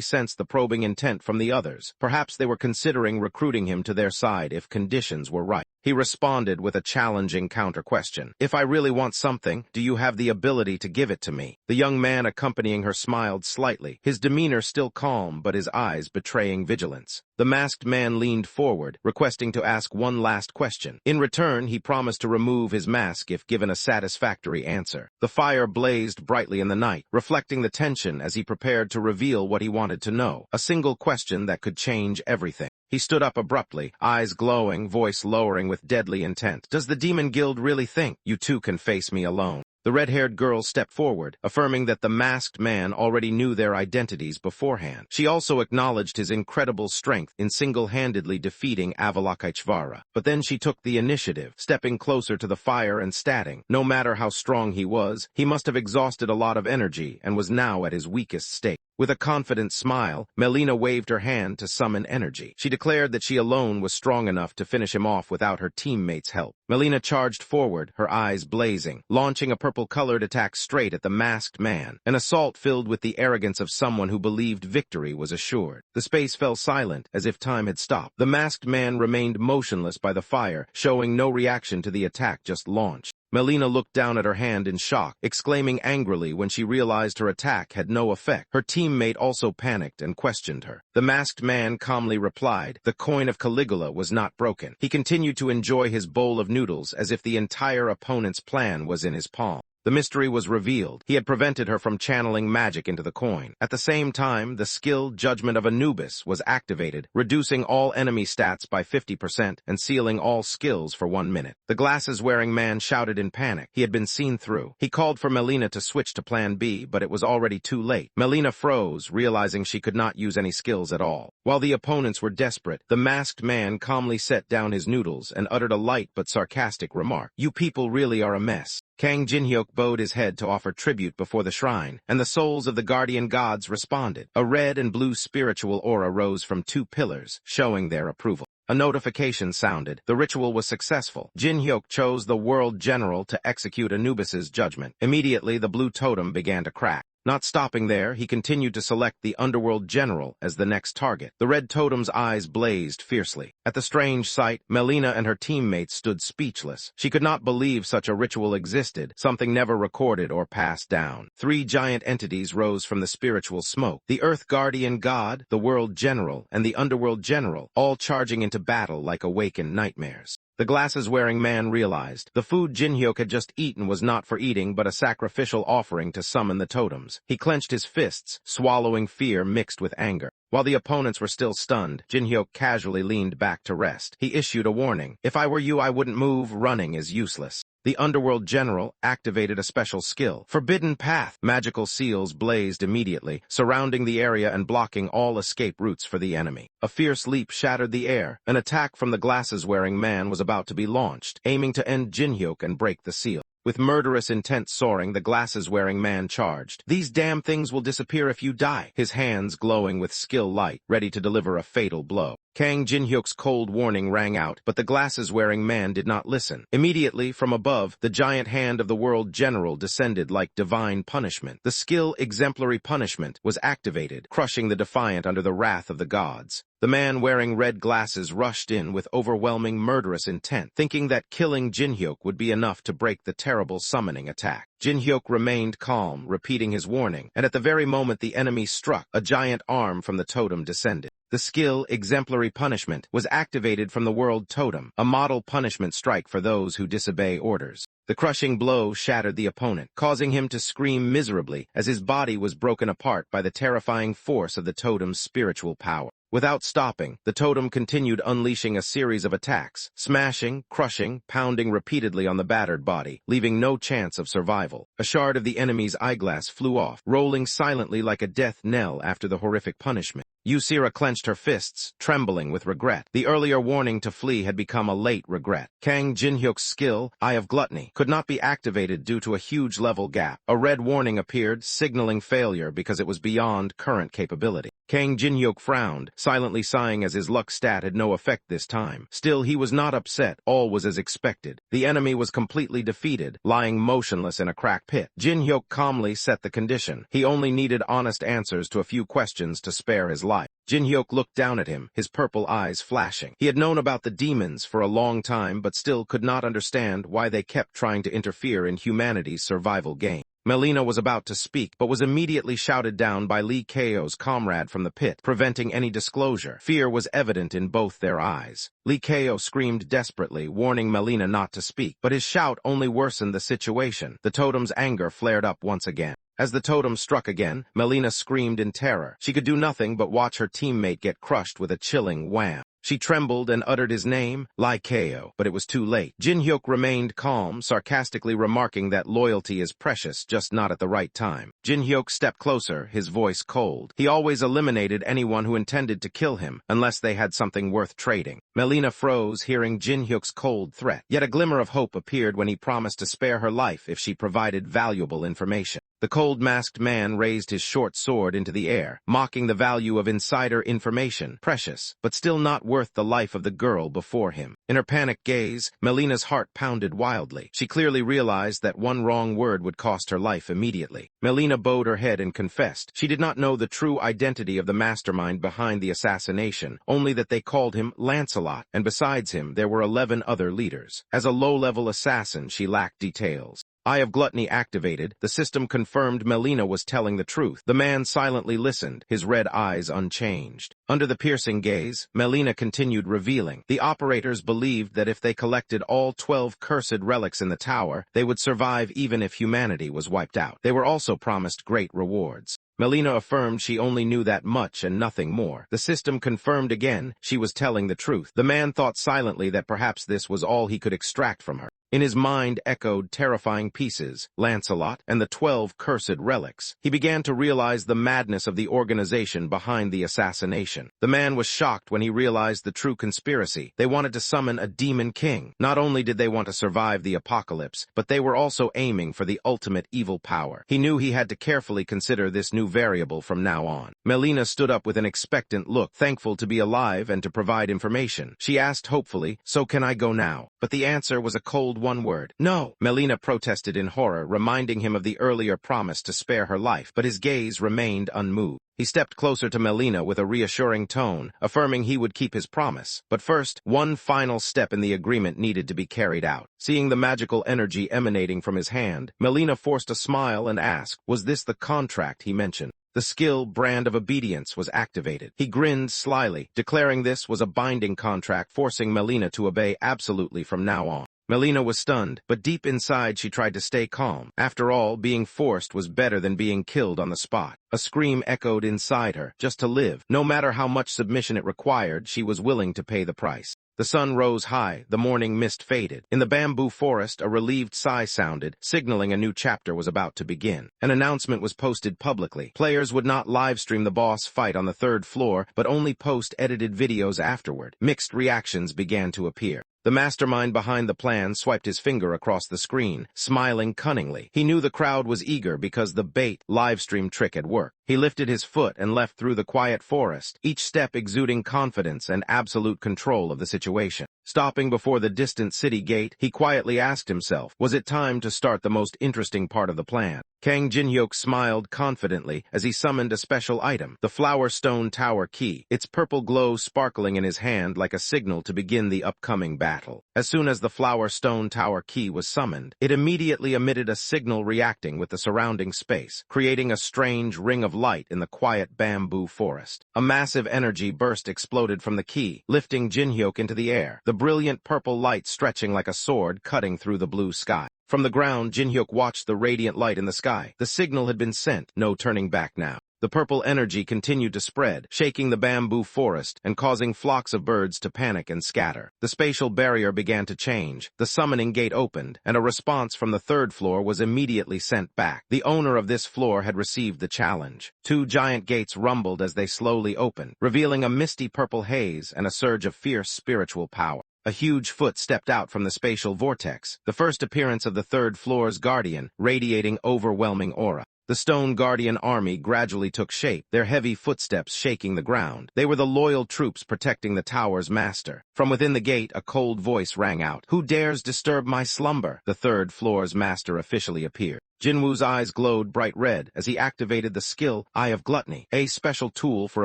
sensed the probing intent from the others. Perhaps they were considering recruiting him to their side if conditions were right. He responded with a challenging counter-question. If I really want something, do you have the ability to give it to me? The young man accompanying her smiled slightly, his demeanor still calm but his eyes betraying vigilance. The masked man leaned forward, requesting to ask one last question. In return, he promised to remove his mask if given a satisfactory answer. The fire blazed brightly in the night, reflecting the tension as he prepared to reveal what he wanted to know, a single question that could change everything. He stood up abruptly, eyes glowing, voice lowering with deadly intent. Does the Demon Guild really think you two can face me alone? The red-haired girl stepped forward, affirming that the masked man already knew their identities beforehand. She also acknowledged his incredible strength in single-handedly defeating Avalokiteshvara. But then she took the initiative, stepping closer to the fire and stating. No matter how strong he was, he must have exhausted a lot of energy and was now at his weakest state. With a confident smile, Melina waved her hand to summon energy. She declared that she alone was strong enough to finish him off without her teammates' help. Melina charged forward, her eyes blazing, launching a purple-colored attack straight at the masked man, an assault filled with the arrogance of someone who believed victory was assured. The space fell silent, as if time had stopped. The masked man remained motionless by the fire, showing no reaction to the attack just launched. Melina looked down at her hand in shock, exclaiming angrily when she realized her attack had no effect. Her teammate also panicked and questioned her. The masked man calmly replied, the coin of Caligula was not broken. He continued to enjoy his bowl of noodles as if the entire opponent's plan was in his palm. The mystery was revealed. He had prevented her from channeling magic into the coin. At the same time, the skill judgment of Anubis was activated, reducing all enemy stats by 50% and sealing all skills for 1 minute. The glasses-wearing man shouted in panic. He had been seen through. He called for Melina to switch to Plan B, but it was already too late. Melina froze, realizing she could not use any skills at all. While the opponents were desperate, the masked man calmly set down his noodles and uttered a light but sarcastic remark. You people really are a mess. Kang Jinhyuk bowed his head to offer tribute before the shrine, and the souls of the guardian gods responded. A red and blue spiritual aura rose from 2 pillars, showing their approval. A notification sounded. The ritual was successful. Jinhyuk chose the World General to execute Anubis's judgment. Immediately, the blue totem began to crack. Not stopping there, he continued to select the Underworld General as the next target. The red totem's eyes blazed fiercely. At the strange sight, Melina and her teammates stood speechless. She could not believe such a ritual existed, something never recorded or passed down. 3 giant entities rose from the spiritual smoke. The Earth Guardian God, the World General, and the Underworld General, all charging into battle like awakened nightmares. The glasses-wearing man realized the food Jinhyuk had just eaten was not for eating but a sacrificial offering to summon the totems. He clenched his fists, swallowing fear mixed with anger. While the opponents were still stunned, Jinhyuk casually leaned back to rest. He issued a warning. If I were you, I wouldn't move. Running is useless. The Underworld General activated a special skill. Forbidden Path. Magical seals blazed immediately, surrounding the area and blocking all escape routes for the enemy. A fierce leap shattered the air. An attack from the glasses-wearing man was about to be launched, aiming to end Jinhyuk and break the seal. With murderous intent soaring, the glasses-wearing man charged. These damn things will disappear if you die, his hands glowing with skill light, ready to deliver a fatal blow. Kang Jinhyuk's cold warning rang out, but the glasses-wearing man did not listen. Immediately, from above, the giant hand of the World General descended like divine punishment. The skill Exemplary Punishment was activated, crushing the defiant under the wrath of the gods. The man wearing red glasses rushed in with overwhelming murderous intent, thinking that killing Jinhyuk would be enough to break the terrible summoning attack. Jin-hyuk remained calm, repeating his warning, and at the very moment the enemy struck, a giant arm from the totem descended. The skill, Exemplary Punishment, was activated from the World Totem, a model punishment strike for those who disobey orders. The crushing blow shattered the opponent, causing him to scream miserably as his body was broken apart by the terrifying force of the totem's spiritual power. Without stopping, the totem continued unleashing a series of attacks, smashing, crushing, pounding repeatedly on the battered body, leaving no chance of survival. A shard of the enemy's eyeglass flew off, rolling silently like a death knell after the horrific punishment. Yusira clenched her fists, trembling with regret. The earlier warning to flee had become a late regret. Kang Jin-hyuk's skill, Eye of Gluttony, could not be activated due to a huge level gap. A red warning appeared, signaling failure because it was beyond current capability. Kang Jin-hyuk frowned, silently sighing as his luck stat had no effect this time. Still, he was not upset. All was as expected. The enemy was completely defeated, lying motionless in a crack pit. Jin-hyuk calmly set the condition. He only needed honest answers to a few questions to spare his life. Jin-hyuk looked down at him, his purple eyes flashing. He had known about the demons for a long time, but still could not understand why they kept trying to interfere in humanity's survival game. Melina was about to speak, but was immediately shouted down by Lee Keo's comrade from the pit, preventing any disclosure. Fear was evident in both their eyes. Lee Keo screamed desperately, warning Melina not to speak, but his shout only worsened the situation. The totem's anger flared up once again. As the totem struck again, Melina screamed in terror. She could do nothing but watch her teammate get crushed with a chilling wham. She trembled and uttered his name, Lee Keo, but it was too late. Jin-hyuk remained calm, sarcastically remarking that loyalty is precious, just not at the right time. Jin-hyuk stepped closer, his voice cold. He always eliminated anyone who intended to kill him, unless they had something worth trading. Melina froze, hearing Jin-hyuk's cold threat. Yet a glimmer of hope appeared when he promised to spare her life if she provided valuable information. The cold-masked man raised his short sword into the air, mocking the value of insider information, precious, but still not worth the life of the girl before him. In her panicked gaze, Melina's heart pounded wildly. She clearly realized that one wrong word would cost her life immediately. Melina bowed her head and confessed. She did not know the true identity of the mastermind behind the assassination, only that they called him Lancelot, and besides him there were 11 other leaders. As a low-level assassin, she lacked details. Eye of Gluttony activated, the system confirmed Melina was telling the truth. The man silently listened, his red eyes unchanged. Under the piercing gaze, Melina continued revealing. The operators believed that if they collected all 12 cursed relics in the tower, they would survive even if humanity was wiped out. They were also promised great rewards. Melina affirmed she only knew that much and nothing more. The system confirmed again she was telling the truth. The man thought silently that perhaps this was all he could extract from her. In his mind echoed terrifying pieces, Lancelot, and the 12 cursed relics. He began to realize the madness of the organization behind the assassination. The man was shocked when he realized the true conspiracy. They wanted to summon a demon king. Not only did they want to survive the apocalypse, but they were also aiming for the ultimate evil power. He knew he had to carefully consider this new variable from now on. Melina stood up with an expectant look, thankful to be alive and to provide information. She asked hopefully, "So can I go now?" But the answer was a cold one word. "No." Melina protested in horror, reminding him of the earlier promise to spare her life, but his gaze remained unmoved. He stepped closer to Melina with a reassuring tone, affirming he would keep his promise. But first, one final step in the agreement needed to be carried out. Seeing the magical energy emanating from his hand, Melina forced a smile and asked, was this the contract he mentioned? The skill Brand of Obedience was activated. He grinned slyly, declaring this was a binding contract forcing Melina to obey absolutely from now on. Melina was stunned, but deep inside she tried to stay calm. After all, being forced was better than being killed on the spot. A scream echoed inside her, just to live. No matter how much submission it required, she was willing to pay the price. The sun rose high, the morning mist faded. In the bamboo forest, a relieved sigh sounded, signaling a new chapter was about to begin. An announcement was posted publicly. Players would not live-stream the boss fight on the 3rd floor, but only post edited videos afterward. Mixed reactions began to appear. The mastermind behind the plan swiped his finger across the screen, smiling cunningly. He knew the crowd was eager because the bait livestream trick had worked. He lifted his foot and left through the quiet forest, each step exuding confidence and absolute control of the situation. Stopping before the distant city gate, he quietly asked himself, was it time to start the most interesting part of the plan? Kang Jinhyuk smiled confidently as he summoned a special item, the Flower Stone Tower Key, its purple glow sparkling in his hand like a signal to begin the upcoming battle. As soon as the Flower Stone Tower Key was summoned, it immediately emitted a signal reacting with the surrounding space, creating a strange ring of light in the quiet bamboo forest. A massive energy burst exploded from the key, lifting Jinhyuk into the air, the brilliant purple light stretching like a sword cutting through the blue sky. From the ground, Jinhyuk watched the radiant light in the sky. The signal had been sent, no turning back now. The purple energy continued to spread, shaking the bamboo forest and causing flocks of birds to panic and scatter. The spatial barrier began to change, the summoning gate opened, and a response from the third floor was immediately sent back. The owner of this floor had received the challenge. Two giant gates rumbled as they slowly opened, revealing a misty purple haze and a surge of fierce spiritual power. A huge foot stepped out from the spatial vortex, the first appearance of the third floor's guardian, radiating overwhelming aura. The Stone Guardian army gradually took shape, their heavy footsteps shaking the ground. They were the loyal troops protecting the tower's master. From within the gate, a cold voice rang out. "Who dares disturb my slumber?" The third floor's master officially appeared. Jinwoo's eyes glowed bright red as he activated the skill Eye of Gluttony, a special tool for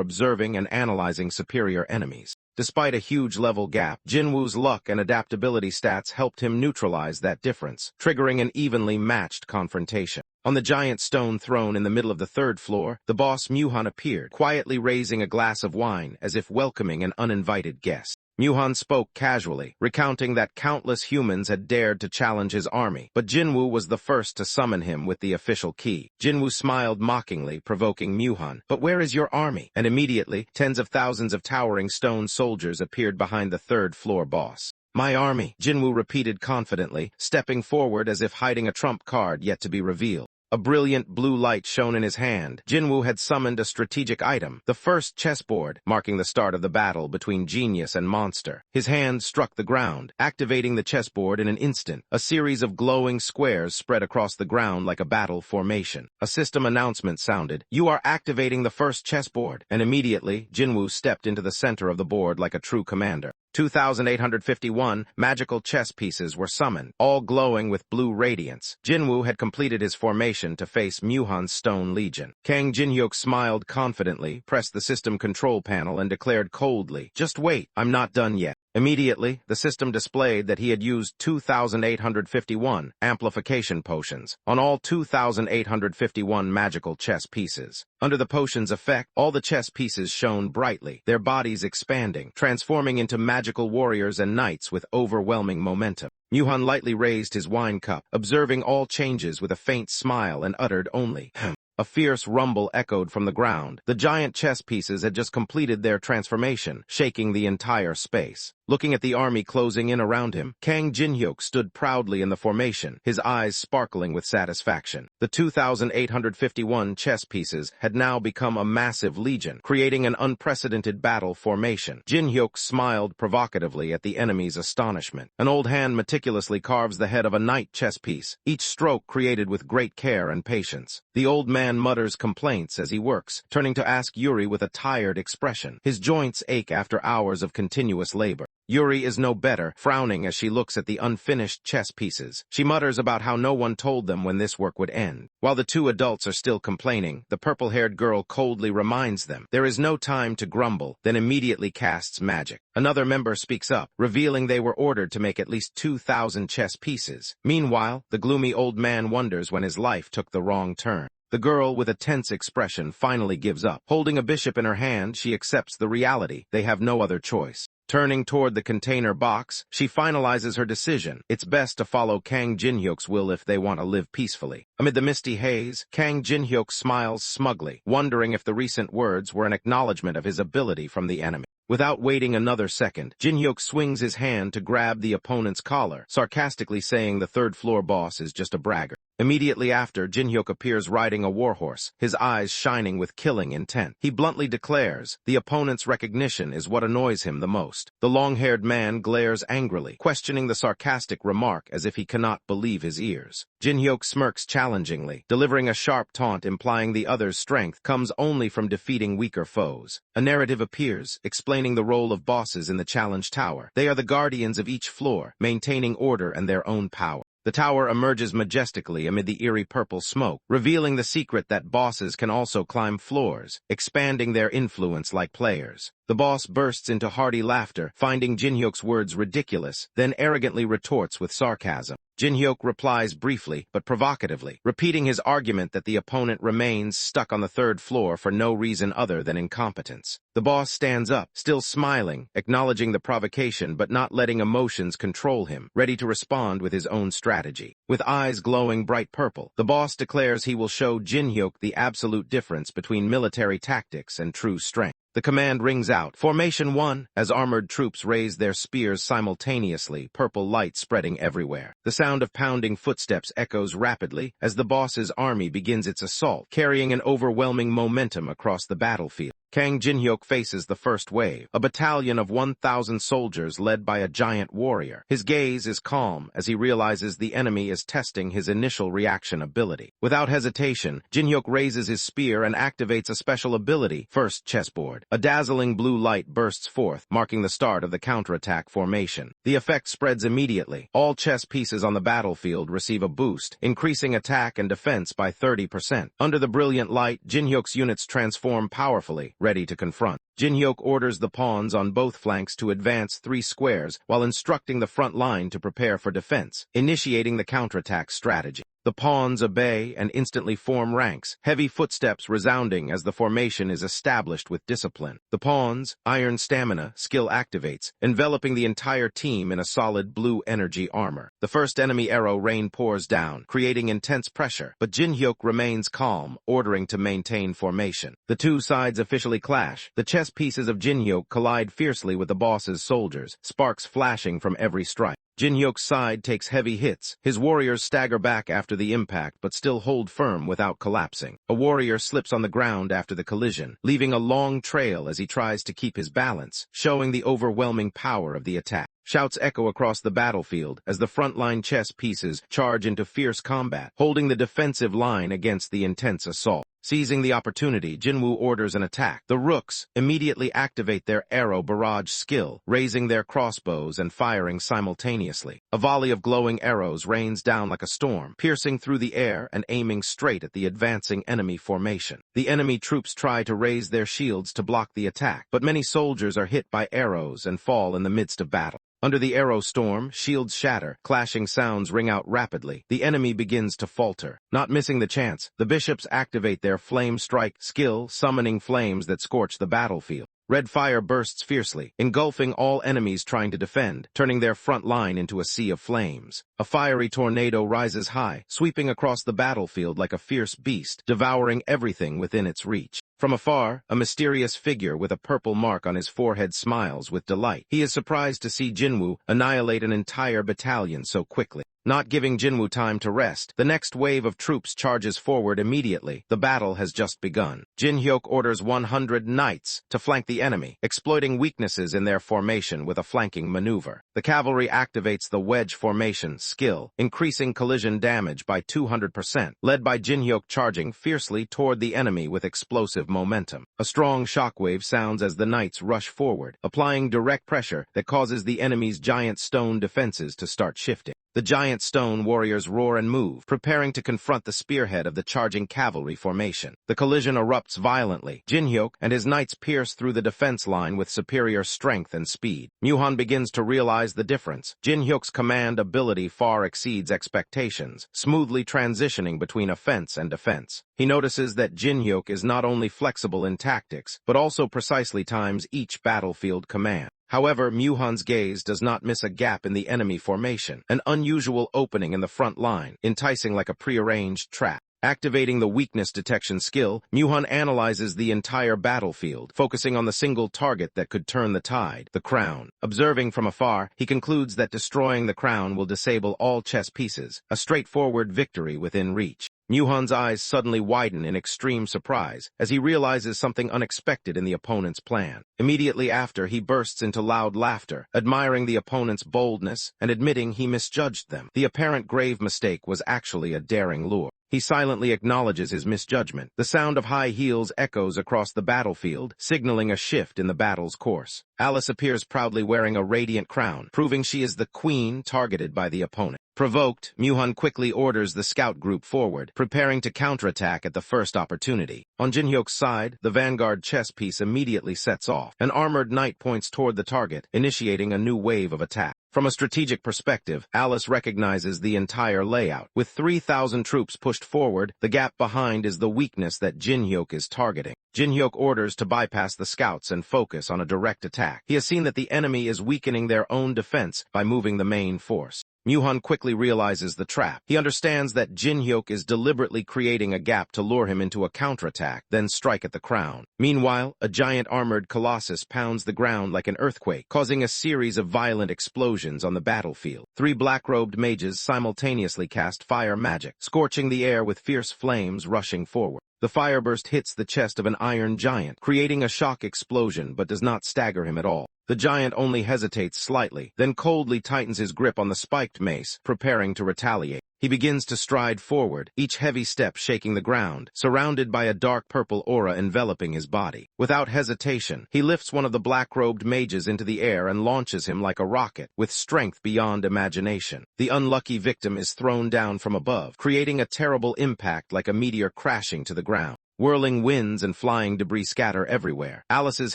observing and analyzing superior enemies. Despite a huge level gap, Jinwoo's luck and adaptability stats helped him neutralize that difference, triggering an evenly matched confrontation. On the giant stone throne in the middle of the third floor, the boss Muhan appeared, quietly raising a glass of wine as if welcoming an uninvited guest. Muhan spoke casually, recounting that countless humans had dared to challenge his army, but Jinwoo was the first to summon him with the official key. Jinwoo smiled mockingly, provoking Muhan. "But where is your army?" And immediately, tens of thousands of towering stone soldiers appeared behind the third floor boss. "My army," Jinwoo repeated confidently, stepping forward as if hiding a trump card yet to be revealed. A brilliant blue light shone in his hand. Jinwoo had summoned a strategic item, the first chessboard, marking the start of the battle between genius and monster. His hand struck the ground, activating the chessboard in an instant. A series of glowing squares spread across the ground like a battle formation. A system announcement sounded, "You are activating the first chessboard," and immediately, Jinwoo stepped into the center of the board like a true commander. 2,851 magical chess pieces were summoned, all glowing with blue radiance. Jinwoo had completed his formation to face Muhan's Stone Legion. Kang Jinhyuk smiled confidently, pressed the system control panel, and declared coldly, "Just wait, I'm not done yet." Immediately, the system displayed that he had used 2,851 amplification potions on all 2,851 magical chess pieces. Under the potion's effect, all the chess pieces shone brightly, their bodies expanding, transforming into magical warriors and knights with overwhelming momentum. Muhan lightly raised his wine cup, observing all changes with a faint smile, and uttered only, "Hm." A fierce rumble echoed from the ground. The giant chess pieces had just completed their transformation, shaking the entire space. Looking at the army closing in around him, Kang Jinhyuk stood proudly in the formation, his eyes sparkling with satisfaction. The 2,851 chess pieces had now become a massive legion, creating an unprecedented battle formation. Jinhyuk smiled provocatively at the enemy's astonishment. An old hand meticulously carves the head of a knight chess piece, each stroke created with great care and patience. The old man mutters complaints as he works, turning to ask Yuri with a tired expression. His joints ache after hours of continuous labor. Yuri is no better, frowning as she looks at the unfinished chess pieces. She mutters about how no one told them when this work would end. While the two adults are still complaining, the purple-haired girl coldly reminds them there is no time to grumble, then immediately casts magic. Another member speaks up, revealing they were ordered to make at least 2,000 chess pieces. Meanwhile, the gloomy old man wonders when his life took the wrong turn. The girl, with a tense expression, finally gives up. Holding a bishop in her hand, she accepts the reality. They have no other choice. Turning toward the container box, she finalizes her decision. It's best to follow Kang Jinhyuk's will if they want to live peacefully. Amid the misty haze, Kang Jinhyuk smiles smugly, wondering if the recent words were an acknowledgement of his ability from the enemy. Without waiting another second, Jinhyuk swings his hand to grab the opponent's collar, sarcastically saying the third floor boss is just a braggart. Immediately after, Jinhyuk appears riding a warhorse, his eyes shining with killing intent. He bluntly declares, the opponent's recognition is what annoys him the most. The long-haired man glares angrily, questioning the sarcastic remark as if he cannot believe his ears. Jinhyuk smirks challengingly, delivering a sharp taunt implying the other's strength comes only from defeating weaker foes. A narrative appears, explaining the role of bosses in the challenge tower. They are the guardians of each floor, maintaining order and their own power. The tower emerges majestically amid the eerie purple smoke, revealing the secret that bosses can also climb floors, expanding their influence like players. The boss bursts into hearty laughter, finding Jinhyuk's words ridiculous, then arrogantly retorts with sarcasm. Jinhyuk replies briefly but provocatively, repeating his argument that the opponent remains stuck on the third floor for no reason other than incompetence. The boss stands up, still smiling, acknowledging the provocation but not letting emotions control him, ready to respond with his own strategy. With eyes glowing bright purple, the boss declares he will show Jinhyuk the absolute difference between military tactics and true strength. The command rings out, Formation 1, as armored troops raise their spears simultaneously, purple light spreading everywhere. The sound of pounding footsteps echoes rapidly as the boss's army begins its assault, carrying an overwhelming momentum across the battlefield. Kang Jinhyuk faces the first wave, a battalion of 1,000 soldiers led by a giant warrior. His gaze is calm as he realizes the enemy is testing his initial reaction ability. Without hesitation, Jinhyuk raises his spear and activates a special ability, First Chessboard. A dazzling blue light bursts forth, marking the start of the counterattack formation. The effect spreads immediately. All chess pieces on the battlefield receive a boost, increasing attack and defense by 30%. Under the brilliant light, Jinhyuk's units transform powerfully, ready to confront. Jinhyuk orders the pawns on both flanks to advance 3 squares while instructing the front line to prepare for defense, initiating the counterattack strategy. The pawns obey and instantly form ranks, heavy footsteps resounding as the formation is established with discipline. The pawns' iron stamina skill activates, enveloping the entire team in a solid blue energy armor. The first enemy arrow rain pours down, creating intense pressure, but Jinhyuk remains calm, ordering to maintain formation. The two sides officially clash. The chess pieces of Jinhyuk collide fiercely with the boss's soldiers, sparks flashing from every strike. Jinhyuk's side takes heavy hits. His warriors stagger back after the impact but still hold firm without collapsing. A warrior slips on the ground after the collision, leaving a long trail as he tries to keep his balance, showing the overwhelming power of the attack. Shouts echo across the battlefield as the frontline chess pieces charge into fierce combat, holding the defensive line against the intense assault. Seizing the opportunity, Jinwoo orders an attack. The rooks immediately activate their arrow barrage skill, raising their crossbows and firing simultaneously. A volley of glowing arrows rains down like a storm, piercing through the air and aiming straight at the advancing enemy formation. The enemy troops try to raise their shields to block the attack, but many soldiers are hit by arrows and fall in the midst of battle. Under the arrow storm, shields shatter, clashing sounds ring out rapidly. The enemy begins to falter. Not missing the chance, the bishops activate their flame strike skill, summoning flames that scorch the battlefield. Red fire bursts fiercely, engulfing all enemies trying to defend, turning their front line into a sea of flames. A fiery tornado rises high, sweeping across the battlefield like a fierce beast, devouring everything within its reach. From afar, a mysterious figure with a purple mark on his forehead smiles with delight. He is surprised to see Jinwoo annihilate an entire battalion so quickly. Not giving Jinwoo time to rest, the next wave of troops charges forward immediately. The battle has just begun. Jinhyuk orders 100 knights to flank the enemy, exploiting weaknesses in their formation with a flanking maneuver. The cavalry activates the wedge formation skill, increasing collision damage by 200%, led by Jinhyuk charging fiercely toward the enemy with explosive momentum. A strong shockwave sounds as the knights rush forward, applying direct pressure that causes the enemy's giant stone defenses to start shifting. The giant stone warriors roar and move, preparing to confront the spearhead of the charging cavalry formation. The collision erupts violently. Jinhyuk and his knights pierce through the defense line with superior strength and speed. Myuhan begins to realize the difference. Jinhyuk's command ability far exceeds expectations, smoothly transitioning between offense and defense. He notices that Jinhyuk is not only flexible in tactics, but also precisely times each battlefield command. However, Myuhan's gaze does not miss a gap in the enemy formation, an unusual opening in the front line, enticing like a prearranged trap. Activating the weakness detection skill, Myuhan analyzes the entire battlefield, focusing on the single target that could turn the tide, the crown. Observing from afar, he concludes that destroying the crown will disable all chess pieces, a straightforward victory within reach. Myuhan's eyes suddenly widen in extreme surprise as he realizes something unexpected in the opponent's plan. Immediately after, he bursts into loud laughter, admiring the opponent's boldness and admitting he misjudged them. The apparent grave mistake was actually a daring lure. He silently acknowledges his misjudgment. The sound of high heels echoes across the battlefield, signaling a shift in the battle's course. Alice appears proudly wearing a radiant crown, proving she is the queen targeted by the opponent. Provoked, Muhan quickly orders the scout group forward, preparing to counterattack at the first opportunity. On Jinhyuk's side, the vanguard chess piece immediately sets off. An armored knight points toward the target, initiating a new wave of attack. From a strategic perspective, Alice recognizes the entire layout. With 3,000 troops pushed forward, the gap behind is the weakness that Jinhyuk is targeting. Jinhyuk orders to bypass the scouts and focus on a direct attack. He has seen that the enemy is weakening their own defense by moving the main force. Muhan quickly realizes the trap. He understands that Jinhyuk is deliberately creating a gap to lure him into a counterattack, then strike at the crown. Meanwhile, a giant armored colossus pounds the ground like an earthquake, causing a series of violent explosions on the battlefield. 3 black-robed mages simultaneously cast fire magic, scorching the air with fierce flames rushing forward. The fireburst hits the chest of an iron giant, creating a shock explosion but does not stagger him at all. The giant only hesitates slightly, then coldly tightens his grip on the spiked mace, preparing to retaliate. He begins to stride forward, each heavy step shaking the ground, surrounded by a dark purple aura enveloping his body. Without hesitation, he lifts one of the black-robed mages into the air and launches him like a rocket, with strength beyond imagination. The unlucky victim is thrown down from above, creating a terrible impact like a meteor crashing to the ground. Whirling winds and flying debris scatter everywhere. Alice's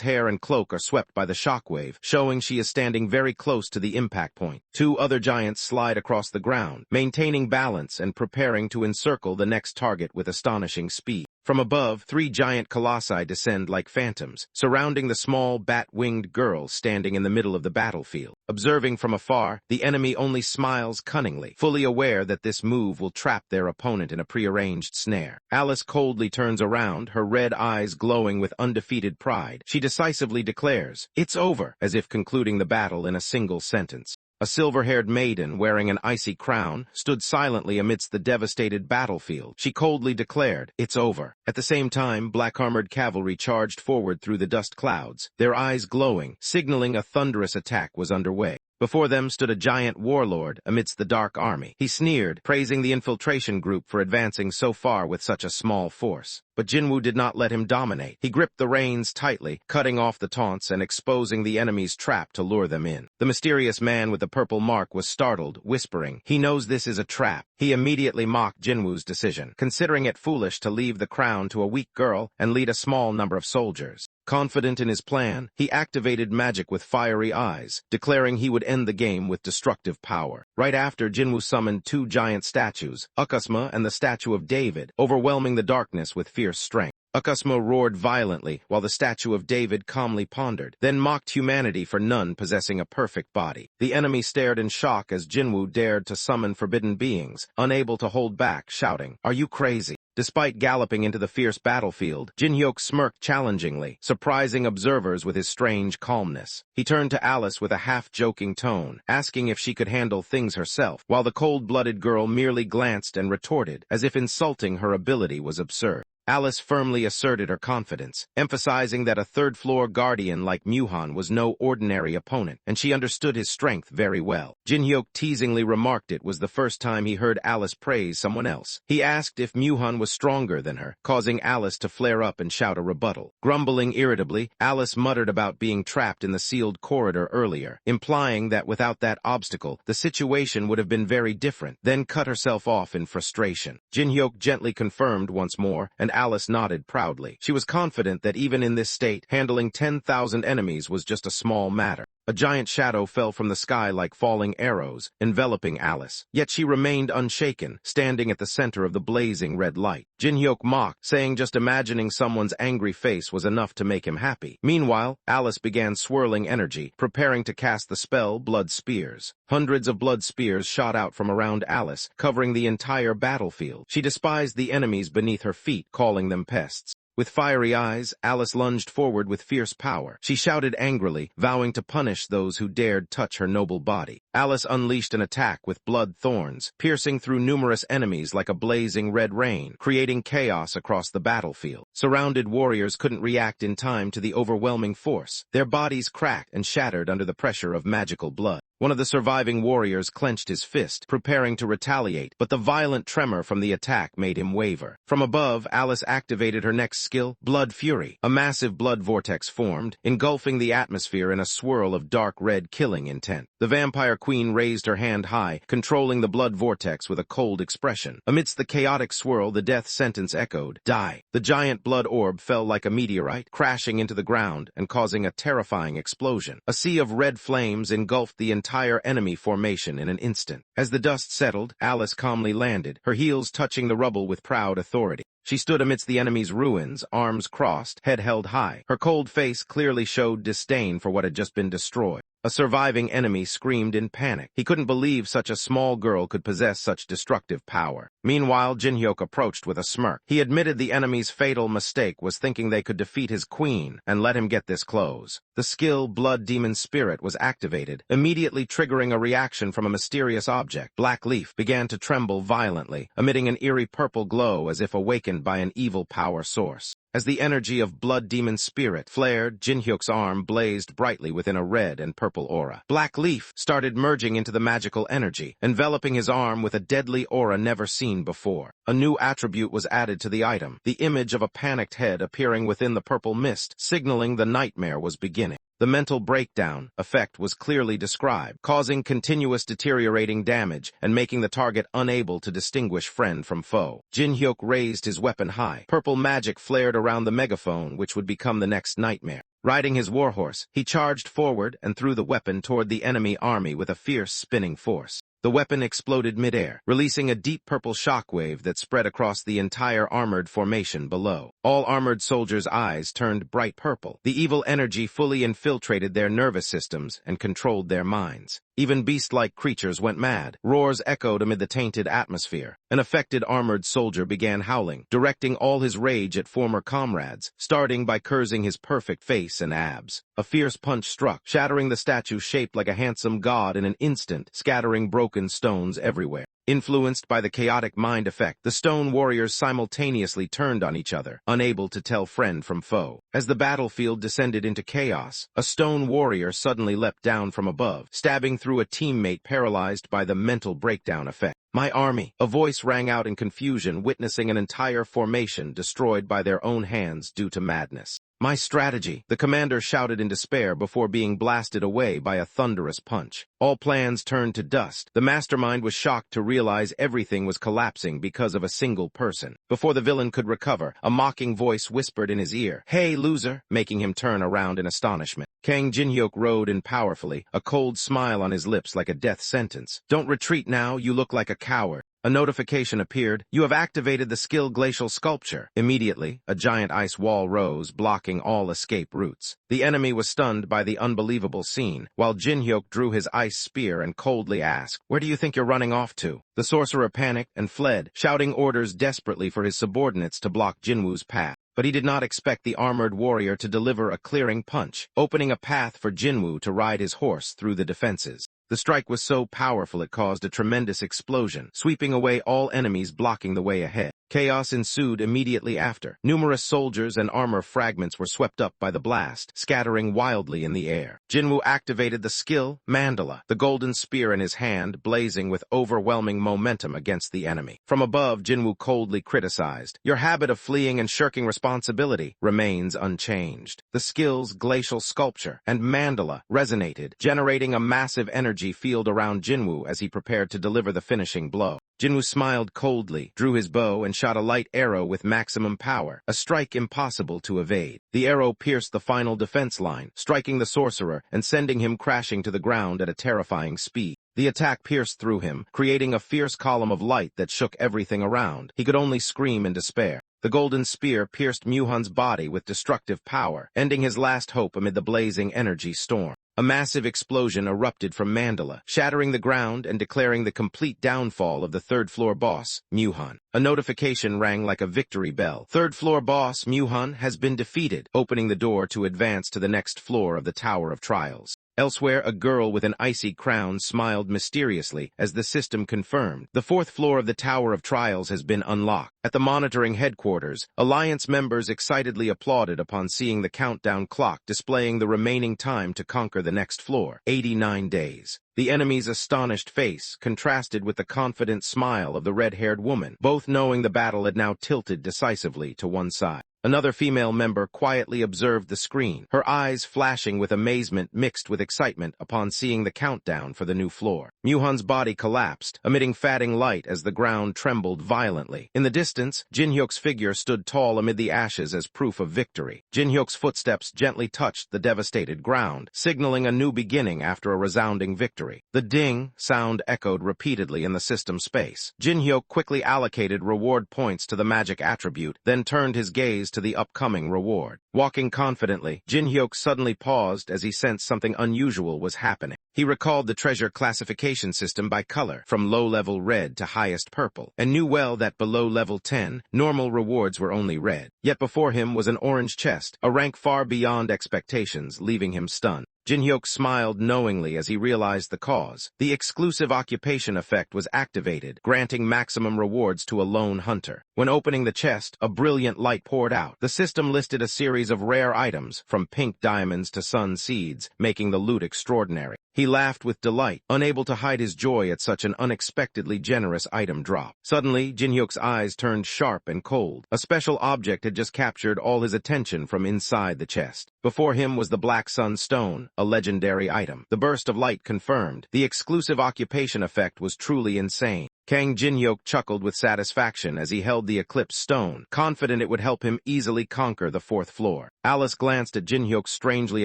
hair and cloak are swept by the shockwave, showing she is standing very close to the impact point. 2 other giants slide across the ground, maintaining balance and preparing to encircle the next target with astonishing speed. From above, 3 giant colossi descend like phantoms, surrounding the small, bat-winged girl standing in the middle of the battlefield. Observing from afar, the enemy only smiles cunningly, fully aware that this move will trap their opponent in a prearranged snare. Alice coldly turns around, her red eyes glowing with undefeated pride. She decisively declares, "It's over," as if concluding the battle in a single sentence. A silver-haired maiden, wearing an icy crown, stood silently amidst the devastated battlefield. She coldly declared, "It's over." At the same time, black-armored cavalry charged forward through the dust clouds, their eyes glowing, signaling a thunderous attack was underway. Before them stood a giant warlord amidst the dark army. He sneered, praising the infiltration group for advancing so far with such a small force. But Jinwoo did not let him dominate. He gripped the reins tightly, cutting off the taunts and exposing the enemy's trap to lure them in. The mysterious man with the purple mark was startled, whispering, "He knows this is a trap." He immediately mocked Jinwoo's decision, considering it foolish to leave the crown to a weak girl and lead a small number of soldiers. Confident in his plan, he activated magic with fiery eyes, declaring he would end the game with destructive power. Right after, Jinwoo summoned 2 giant statues, Ukasma and the statue of David, overwhelming the darkness with fierce strength. Ukasma roared violently, while the statue of David calmly pondered, then mocked humanity for none possessing a perfect body. The enemy stared in shock as Jinwoo dared to summon forbidden beings, unable to hold back, shouting, "Are you crazy?" Despite galloping into the fierce battlefield, Jinhyuk smirked challengingly, surprising observers with his strange calmness. He turned to Alice with a half-joking tone, asking if she could handle things herself, while the cold-blooded girl merely glanced and retorted, as if insulting her ability was absurd. Alice firmly asserted her confidence, emphasizing that a third-floor guardian like Muhan was no ordinary opponent, and she understood his strength very well. Jinhyuk teasingly remarked it was the first time he heard Alice praise someone else. He asked if Muhan was stronger than her, causing Alice to flare up and shout a rebuttal. Grumbling irritably, Alice muttered about being trapped in the sealed corridor earlier, implying that without that obstacle, the situation would have been very different, then cut herself off in frustration. Jinhyuk gently confirmed once more, and Alice nodded proudly. She was confident that even in this state, handling 10,000 enemies was just a small matter. A giant shadow fell from the sky like falling arrows, enveloping Alice. Yet she remained unshaken, standing at the center of the blazing red light. Jinhyuk mocked, saying just imagining someone's angry face was enough to make him happy. Meanwhile, Alice began swirling energy, preparing to cast the spell Blood Spears. Hundreds of blood spears shot out from around Alice, covering the entire battlefield. She despised the enemies beneath her feet, calling them pests. With fiery eyes, Alice lunged forward with fierce power. She shouted angrily, vowing to punish those who dared touch her noble body. Alice unleashed an attack with blood thorns, piercing through numerous enemies like a blazing red rain, creating chaos across the battlefield. Surrounded warriors couldn't react in time to the overwhelming force. Their bodies cracked and shattered under the pressure of magical blood. One of the surviving warriors clenched his fist, preparing to retaliate, but the violent tremor from the attack made him waver. From above, Alice activated her next skill, Blood Fury. A massive blood vortex formed, engulfing the atmosphere in a swirl of dark red killing intent. The vampire queen raised her hand high, controlling the blood vortex with a cold expression. Amidst the chaotic swirl, the death sentence echoed, "Die." The giant blood orb fell like a meteorite, crashing into the ground and causing a terrifying explosion. A sea of red flames engulfed the entire enemy formation in an instant. As the dust settled, Alice calmly landed, her heels touching the rubble with proud authority. She stood amidst the enemy's ruins, arms crossed, head held high. Her cold face clearly showed disdain for what had just been destroyed. A surviving enemy screamed in panic. He couldn't believe such a small girl could possess such destructive power. Meanwhile, Jinhyuk approached with a smirk. He admitted the enemy's fatal mistake was thinking they could defeat his queen and let him get this close. The skill Blood Demon Spirit was activated, immediately triggering a reaction from a mysterious object. Black Leaf began to tremble violently, emitting an eerie purple glow as if awakened by an evil power source. As the energy of Blood Demon Spirit flared, Jinhyuk's arm blazed brightly within a red and purple aura. Black Leaf started merging into the magical energy, enveloping his arm with a deadly aura never seen before. A new attribute was added to the item, the image of a panicked head appearing within the purple mist, signaling the nightmare was beginning. The mental breakdown effect was clearly described, causing continuous deteriorating damage and making the target unable to distinguish friend from foe. Jinhyuk raised his weapon high. Purple magic flared around the megaphone, which would become the next nightmare. Riding his warhorse, he charged forward and threw the weapon toward the enemy army with a fierce spinning force. The weapon exploded midair, releasing a deep purple shockwave that spread across the entire armored formation below. All armored soldiers' eyes turned bright purple. The evil energy fully infiltrated their nervous systems and controlled their minds. Even beast-like creatures went mad. Roars echoed amid the tainted atmosphere. An affected armored soldier began howling, directing all his rage at former comrades, starting by cursing his perfect face and abs. A fierce punch struck, shattering the statue shaped like a handsome god in an instant, scattering broken stones everywhere. Influenced by the chaotic mind effect, the stone warriors simultaneously turned on each other, unable to tell friend from foe. As the battlefield descended into chaos, a stone warrior suddenly leapt down from above, stabbing through a teammate paralyzed by the mental breakdown effect. "My army!" A voice rang out in confusion, witnessing an entire formation destroyed by their own hands due to madness. "My strategy!" the commander shouted in despair before being blasted away by a thunderous punch. All plans turned to dust. The mastermind was shocked to realize everything was collapsing because of a single person. Before the villain could recover, a mocking voice whispered in his ear, "Hey, loser!" making him turn around in astonishment. Kang Jinhyuk rode in powerfully, a cold smile on his lips like a death sentence. "Don't retreat now, you look like a coward." A notification appeared. "You have activated the skill Glacial Sculpture." Immediately, a giant ice wall rose, blocking all escape routes. The enemy was stunned by the unbelievable scene, while Jinhyuk drew his ice spear and coldly asked, "Where do you think you're running off to?" The sorcerer panicked and fled, shouting orders desperately for his subordinates to block Jinwoo's path. But he did not expect the armored warrior to deliver a clearing punch, opening a path for Jinwoo to ride his horse through the defenses. The strike was so powerful it caused a tremendous explosion, sweeping away all enemies blocking the way ahead. Chaos ensued immediately after. Numerous soldiers and armor fragments were swept up by the blast, scattering wildly in the air. Jinwoo activated the skill Mandala, the golden spear in his hand blazing with overwhelming momentum against the enemy. From above, Jinwoo coldly criticized, "Your habit of fleeing and shirking responsibility remains unchanged." The skills Glacial Sculpture and Mandala resonated, generating a massive energy field around Jinwoo as he prepared to deliver the finishing blow. Jinwoo smiled coldly, drew his bow, and shot a light arrow with maximum power, a strike impossible to evade. The arrow pierced the final defense line, striking the sorcerer and sending him crashing to the ground at a terrifying speed. The attack pierced through him, creating a fierce column of light that shook everything around. He could only scream in despair. The golden spear pierced Muhan's body with destructive power, ending his last hope amid the blazing energy storm. A massive explosion erupted from Mandala, shattering the ground and declaring the complete downfall of the third-floor boss, Muhan. A notification rang like a victory bell. Third-floor boss Muhan has been defeated, opening the door to advance to the next floor of the Tower of Trials. Elsewhere, a girl with an icy crown smiled mysteriously as the system confirmed. The fourth floor of the Tower of Trials has been unlocked. At the monitoring headquarters, Alliance members excitedly applauded upon seeing the countdown clock displaying the remaining time to conquer the next floor, 89 days. The enemy's astonished face contrasted with the confident smile of the red-haired woman, both knowing the battle had now tilted decisively to one side. Another female member quietly observed the screen, her eyes flashing with amazement mixed with excitement upon seeing the countdown for the new floor. Muhan's body collapsed, emitting fatting light as the ground trembled violently. In the distance, Jinhyuk's figure stood tall amid the ashes as proof of victory. Jinhyuk's footsteps gently touched the devastated ground, signaling a new beginning after a resounding victory. The ding sound echoed repeatedly in the system space. Jinhyuk quickly allocated reward points to the magic attribute, then turned his gaze to the upcoming reward. Walking confidently, Jinhyuk suddenly paused as he sensed something unusual was happening. He recalled the treasure classification system by color, from low-level red to highest purple, and knew well that below level 10, normal rewards were only red. Yet before him was an orange chest, a rank far beyond expectations, leaving him stunned. Jinhyuk smiled knowingly as he realized the cause. The exclusive occupation effect was activated, granting maximum rewards to a lone hunter. When opening the chest, a brilliant light poured out. The system listed a series of rare items, from pink diamonds to sun seeds, making the loot extraordinary. He laughed with delight, unable to hide his joy at such an unexpectedly generous item drop. Suddenly, Jinhyuk's eyes turned sharp and cold. A special object had just captured all his attention from inside the chest. Before him was the Black Sun Stone, a legendary item. The burst of light confirmed. The exclusive occupation effect was truly insane. Kang Jinhyuk chuckled with satisfaction as he held the Eclipse Stone, confident it would help him easily conquer the fourth floor. Alice glanced at Jinhyuk's strangely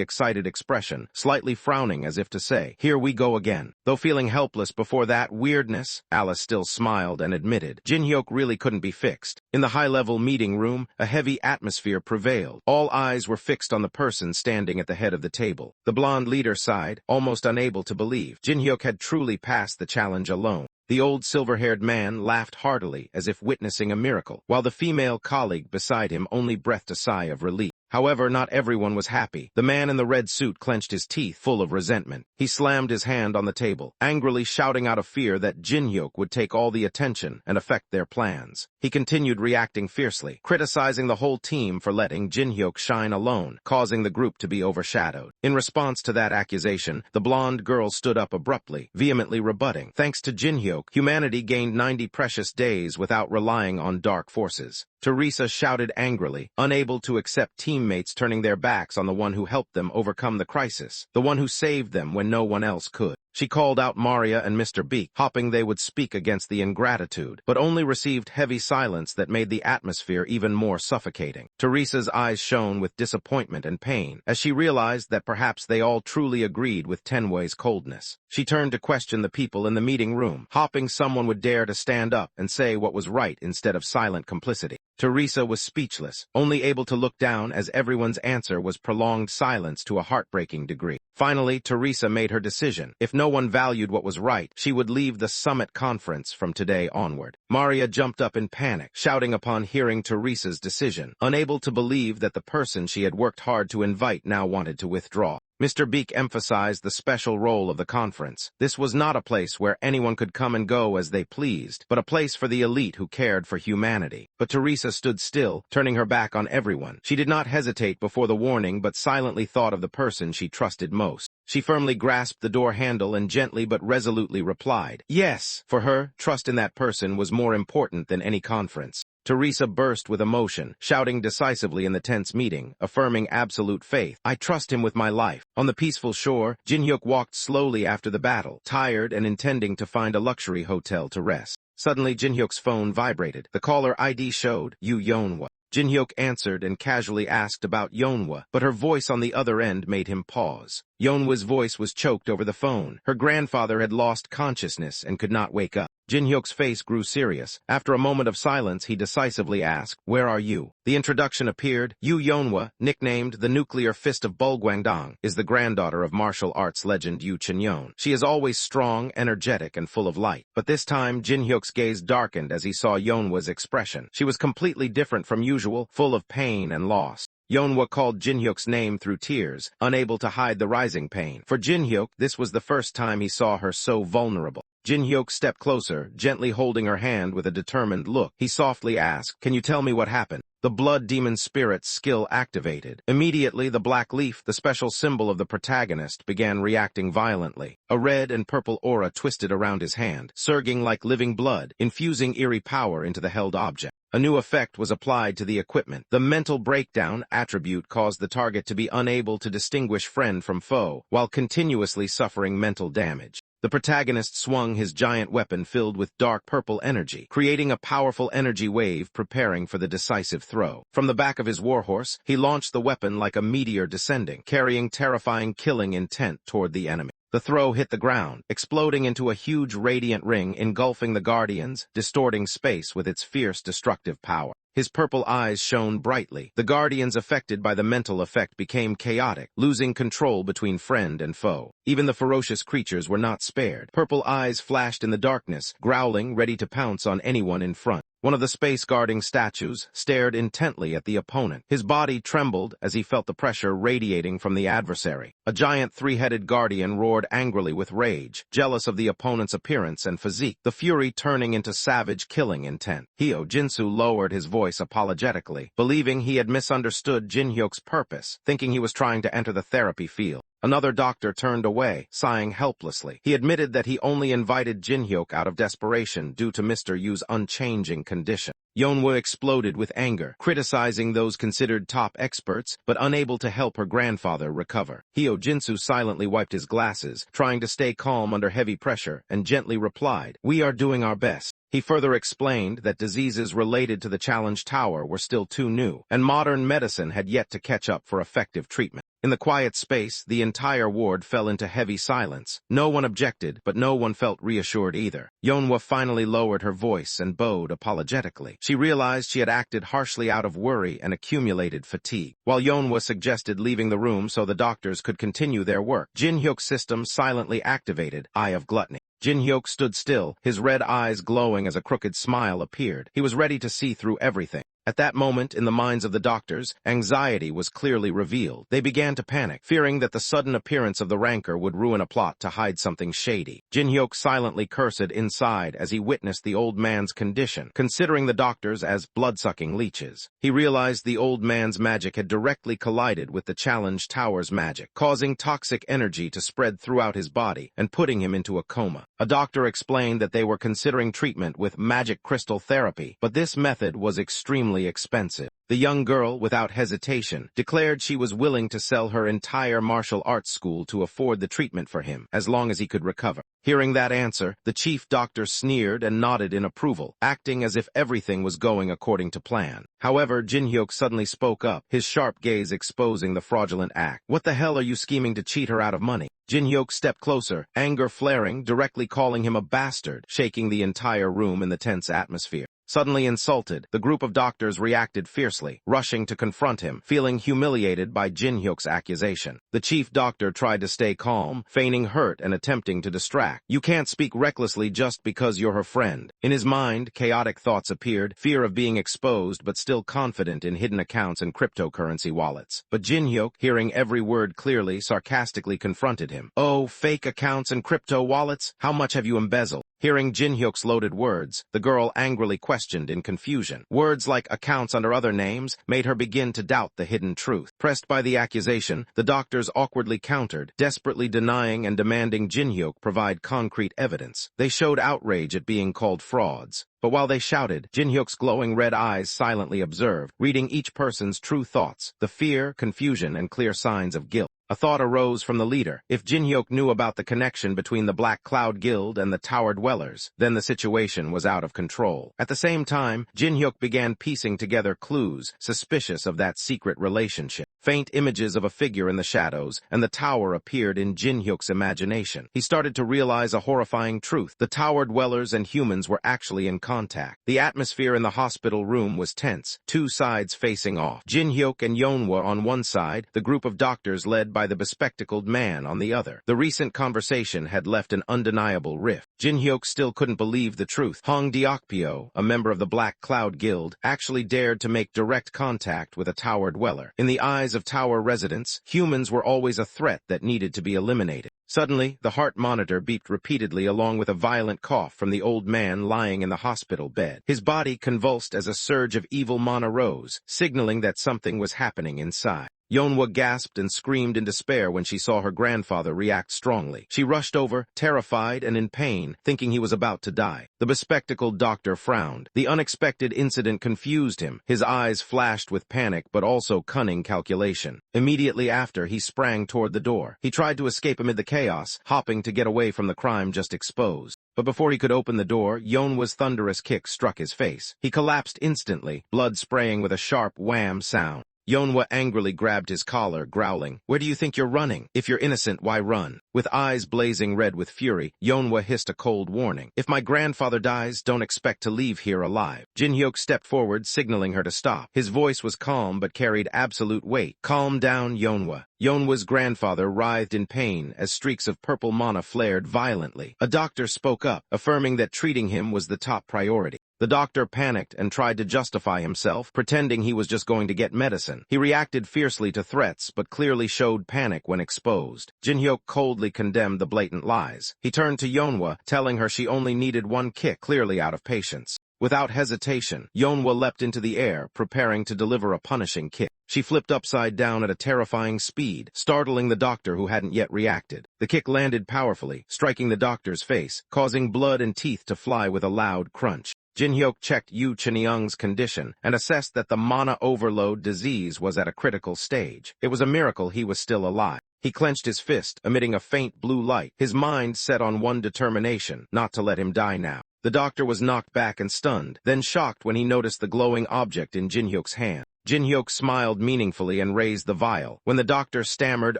excited expression, slightly frowning as if to say, "Here we go again." Though feeling helpless before that weirdness, Alice still smiled and admitted, Jinhyuk really couldn't be fixed. In the high-level meeting room, a heavy atmosphere prevailed. All eyes were fixed on the person standing at the head of the table. The blonde leader sighed, almost unable to believe Jinhyuk had truly passed the challenge alone. The old silver-haired man laughed heartily as if witnessing a miracle, while the female colleague beside him only breathed a sigh of relief. However, not everyone was happy. The man in the red suit clenched his teeth, full of resentment. He slammed his hand on the table, angrily shouting out of fear that Jinhyuk would take all the attention and affect their plans. He continued reacting fiercely, criticizing the whole team for letting Jinhyuk shine alone, causing the group to be overshadowed. In response to that accusation, the blonde girl stood up abruptly, vehemently rebutting. Thanks to Jinhyuk, humanity gained 90 precious days without relying on dark forces. Teresa shouted angrily, unable to accept teammates turning their backs on the one who helped them overcome the crisis, the one who saved them when no one else could. She called out Maria and Mr. Beak, hoping they would speak against the ingratitude, but only received heavy silence that made the atmosphere even more suffocating. Teresa's eyes shone with disappointment and pain, as she realized that perhaps they all truly agreed with Tenway's coldness. She turned to question the people in the meeting room, hoping someone would dare to stand up and say what was right instead of silent complicity. Teresa was speechless, only able to look down as everyone's answer was prolonged silence to a heartbreaking degree. Finally, Teresa made her decision. If no one valued what was right, she would leave the summit conference from today onward. Maria jumped up in panic, shouting upon hearing Teresa's decision, unable to believe that the person she had worked hard to invite now wanted to withdraw. Mr. Beak emphasized the special role of the conference. This was not a place where anyone could come and go as they pleased, but a place for the elite who cared for humanity. But Teresa stood still, turning her back on everyone. She did not hesitate before the warning, but silently thought of the person she trusted most. She firmly grasped the door handle and gently but resolutely replied, "Yes." For her, trust in that person was more important than any conference. Teresa burst with emotion, shouting decisively in the tense meeting, affirming absolute faith. "I trust him with my life." On the peaceful shore, Jinhyuk walked slowly after the battle, tired and intending to find a luxury hotel to rest. Suddenly, Jinhyuk's phone vibrated. The caller ID showed, "Yu Yeonhwa." Jinhyuk answered and casually asked about Yeonhwa, but her voice on the other end made him pause. Yeonhwa's voice was choked over the phone. Her grandfather had lost consciousness and could not wake up. Jinhyuk's face grew serious. After a moment of silence, he decisively asked, "Where are you?" The introduction appeared. Yu Yeonhwa, nicknamed the Nuclear Fist of Bulgwangdong, is the granddaughter of martial arts legend Yu Chenyon. She is always strong, energetic, and full of light. But this time, Jinhyuk's gaze darkened as he saw Yeonhwa's expression. She was completely different from usual, full of pain and loss. Yeonwoo called Jinhyuk's name through tears, unable to hide the rising pain. For Jinhyuk, this was the first time he saw her so vulnerable. Jinhyuk stepped closer, gently holding her hand with a determined look. He softly asked, "Can you tell me what happened?" The blood demon spirit's skill activated. Immediately, the black leaf, the special symbol of the protagonist, began reacting violently. A red and purple aura twisted around his hand, surging like living blood, infusing eerie power into the held object. A new effect was applied to the equipment. The mental breakdown attribute caused the target to be unable to distinguish friend from foe, while continuously suffering mental damage. The protagonist swung his giant weapon filled with dark purple energy, creating a powerful energy wave preparing for the decisive throw. From the back of his warhorse, he launched the weapon like a meteor descending, carrying terrifying killing intent toward the enemy. The throw hit the ground, exploding into a huge radiant ring engulfing the Guardians, distorting space with its fierce destructive power. His purple eyes shone brightly. The Guardians affected by the mental effect became chaotic, losing control between friend and foe. Even the ferocious creatures were not spared. Purple eyes flashed in the darkness, growling, ready to pounce on anyone in front. One of the space-guarding statues stared intently at the opponent. His body trembled as he felt the pressure radiating from the adversary. A giant three-headed guardian roared angrily with rage, jealous of the opponent's appearance and physique, the fury turning into savage killing intent. Hyo Jinsu lowered his voice apologetically, believing he had misunderstood Jinhyuk's purpose, thinking he was trying to enter the therapy field. Another doctor turned away, sighing helplessly. He admitted that he only invited Jinhyuk out of desperation due to Mr. Yu's unchanging condition. Yeonwoo exploded with anger, criticizing those considered top experts, but unable to help her grandfather recover. Hyo Jinsu silently wiped his glasses, trying to stay calm under heavy pressure, and gently replied, "We are doing our best." He further explained that diseases related to the Challenge Tower were still too new, and modern medicine had yet to catch up for effective treatment. In the quiet space, the entire ward fell into heavy silence. No one objected, but no one felt reassured either. Yeonwoo finally lowered her voice and bowed apologetically. She realized she had acted harshly out of worry and accumulated fatigue. While Yeonwoo suggested leaving the room so the doctors could continue their work, Jinhyuk's system silently activated, Eye of Gluttony. Jinhyuk stood still, his red eyes glowing as a crooked smile appeared. He was ready to see through everything. At that moment, in the minds of the doctors, anxiety was clearly revealed. They began to panic, fearing that the sudden appearance of the rancor would ruin a plot to hide something shady. Jinhyuk silently cursed inside as he witnessed the old man's condition, considering the doctors as blood-sucking leeches. He realized the old man's magic had directly collided with the Challenge Tower's magic, causing toxic energy to spread throughout his body and putting him into a coma. A doctor explained that they were considering treatment with magic crystal therapy, but this method was extremely expensive. The young girl, without hesitation, declared she was willing to sell her entire martial arts school to afford the treatment for him, as long as he could recover. Hearing that answer, the chief doctor sneered and nodded in approval, acting as if everything was going according to plan. However, Jinhyuk suddenly spoke up, his sharp gaze exposing the fraudulent act. "What the hell are you scheming to cheat her out of money?" Jinhyuk stepped closer, anger flaring, directly calling him a bastard, shaking the entire room in the tense atmosphere. Suddenly insulted, the group of doctors reacted fiercely, rushing to confront him, feeling humiliated by Jinhyuk's accusation. The chief doctor tried to stay calm, feigning hurt and attempting to distract. "You can't speak recklessly just because you're her friend." In his mind, chaotic thoughts appeared, fear of being exposed but still confident in hidden accounts and cryptocurrency wallets. But Jinhyuk, hearing every word clearly, sarcastically confronted him. "Oh, fake accounts and crypto wallets? How much have you embezzled?" Hearing Jinhyuk's loaded words, the girl angrily questioned in confusion. Words like accounts under other names made her begin to doubt the hidden truth. Pressed by the accusation, the doctors awkwardly countered, desperately denying and demanding Jinhyuk provide concrete evidence. They showed outrage at being called frauds. But while they shouted, Jinhyuk's glowing red eyes silently observed, reading each person's true thoughts, the fear, confusion, and clear signs of guilt. A thought arose from the leader. If Jinhyuk knew about the connection between the Black Cloud Guild and the Tower Dwellers, then the situation was out of control. At the same time, Jinhyuk began piecing together clues, suspicious of that secret relationship. Faint images of a figure in the shadows, and the tower appeared in Jinhyuk's imagination. He started to realize a horrifying truth. The Tower Dwellers and humans were actually in contact. The atmosphere in the hospital room was tense, two sides facing off. Jinhyuk and Yeonwoo on one side, the group of doctors led by by the bespectacled man on the other. The recent conversation had left an undeniable rift. Jin-hyuk still couldn't believe the truth. Hong Deokpyo, a member of the Black Cloud Guild, actually dared to make direct contact with a tower dweller. In the eyes of tower residents, humans were always a threat that needed to be eliminated. Suddenly, the heart monitor beeped repeatedly along with a violent cough from the old man lying in the hospital bed. His body convulsed as a surge of evil mana rose, signaling that something was happening inside. Yeonwha gasped and screamed in despair when she saw her grandfather react strongly. She rushed over, terrified and in pain, thinking he was about to die. The bespectacled doctor frowned. The unexpected incident confused him. His eyes flashed with panic but also cunning calculation. Immediately after, he sprang toward the door. He tried to escape amid the chaos, hopping to get away from the crime just exposed. But before he could open the door, Yeonwha's thunderous kick struck his face. He collapsed instantly, blood spraying with a sharp wham sound. Yeonwha angrily grabbed his collar, growling, "Where do you think you're running? If you're innocent, why run?" With eyes blazing red with fury, Yeonwha hissed a cold warning. "If my grandfather dies, don't expect to leave here alive." Jin-hyuk stepped forward, signaling her to stop. His voice was calm but carried absolute weight. "Calm down, Yeonwha." Yeonwha's grandfather writhed in pain as streaks of purple mana flared violently. A doctor spoke up, affirming that treating him was the top priority. The doctor panicked and tried to justify himself, pretending he was just going to get medicine. He reacted fiercely to threats, but clearly showed panic when exposed. Jin-hyuk coldly condemned the blatant lies. He turned to Yeonwha, telling her she only needed one kick, clearly out of patience. Without hesitation, Yeonwha leapt into the air, preparing to deliver a punishing kick. She flipped upside down at a terrifying speed, startling the doctor who hadn't yet reacted. The kick landed powerfully, striking the doctor's face, causing blood and teeth to fly with a loud crunch. Jin-hyuk checked Yu Chunyoung's condition and assessed that the mana overload disease was at a critical stage. It was a miracle he was still alive. He clenched his fist, emitting a faint blue light, his mind set on one determination, not to let him die now. The doctor was knocked back and stunned, then shocked when he noticed the glowing object in Jin-hyuk's hand. Jin-hyuk smiled meaningfully and raised the vial. When the doctor stammered,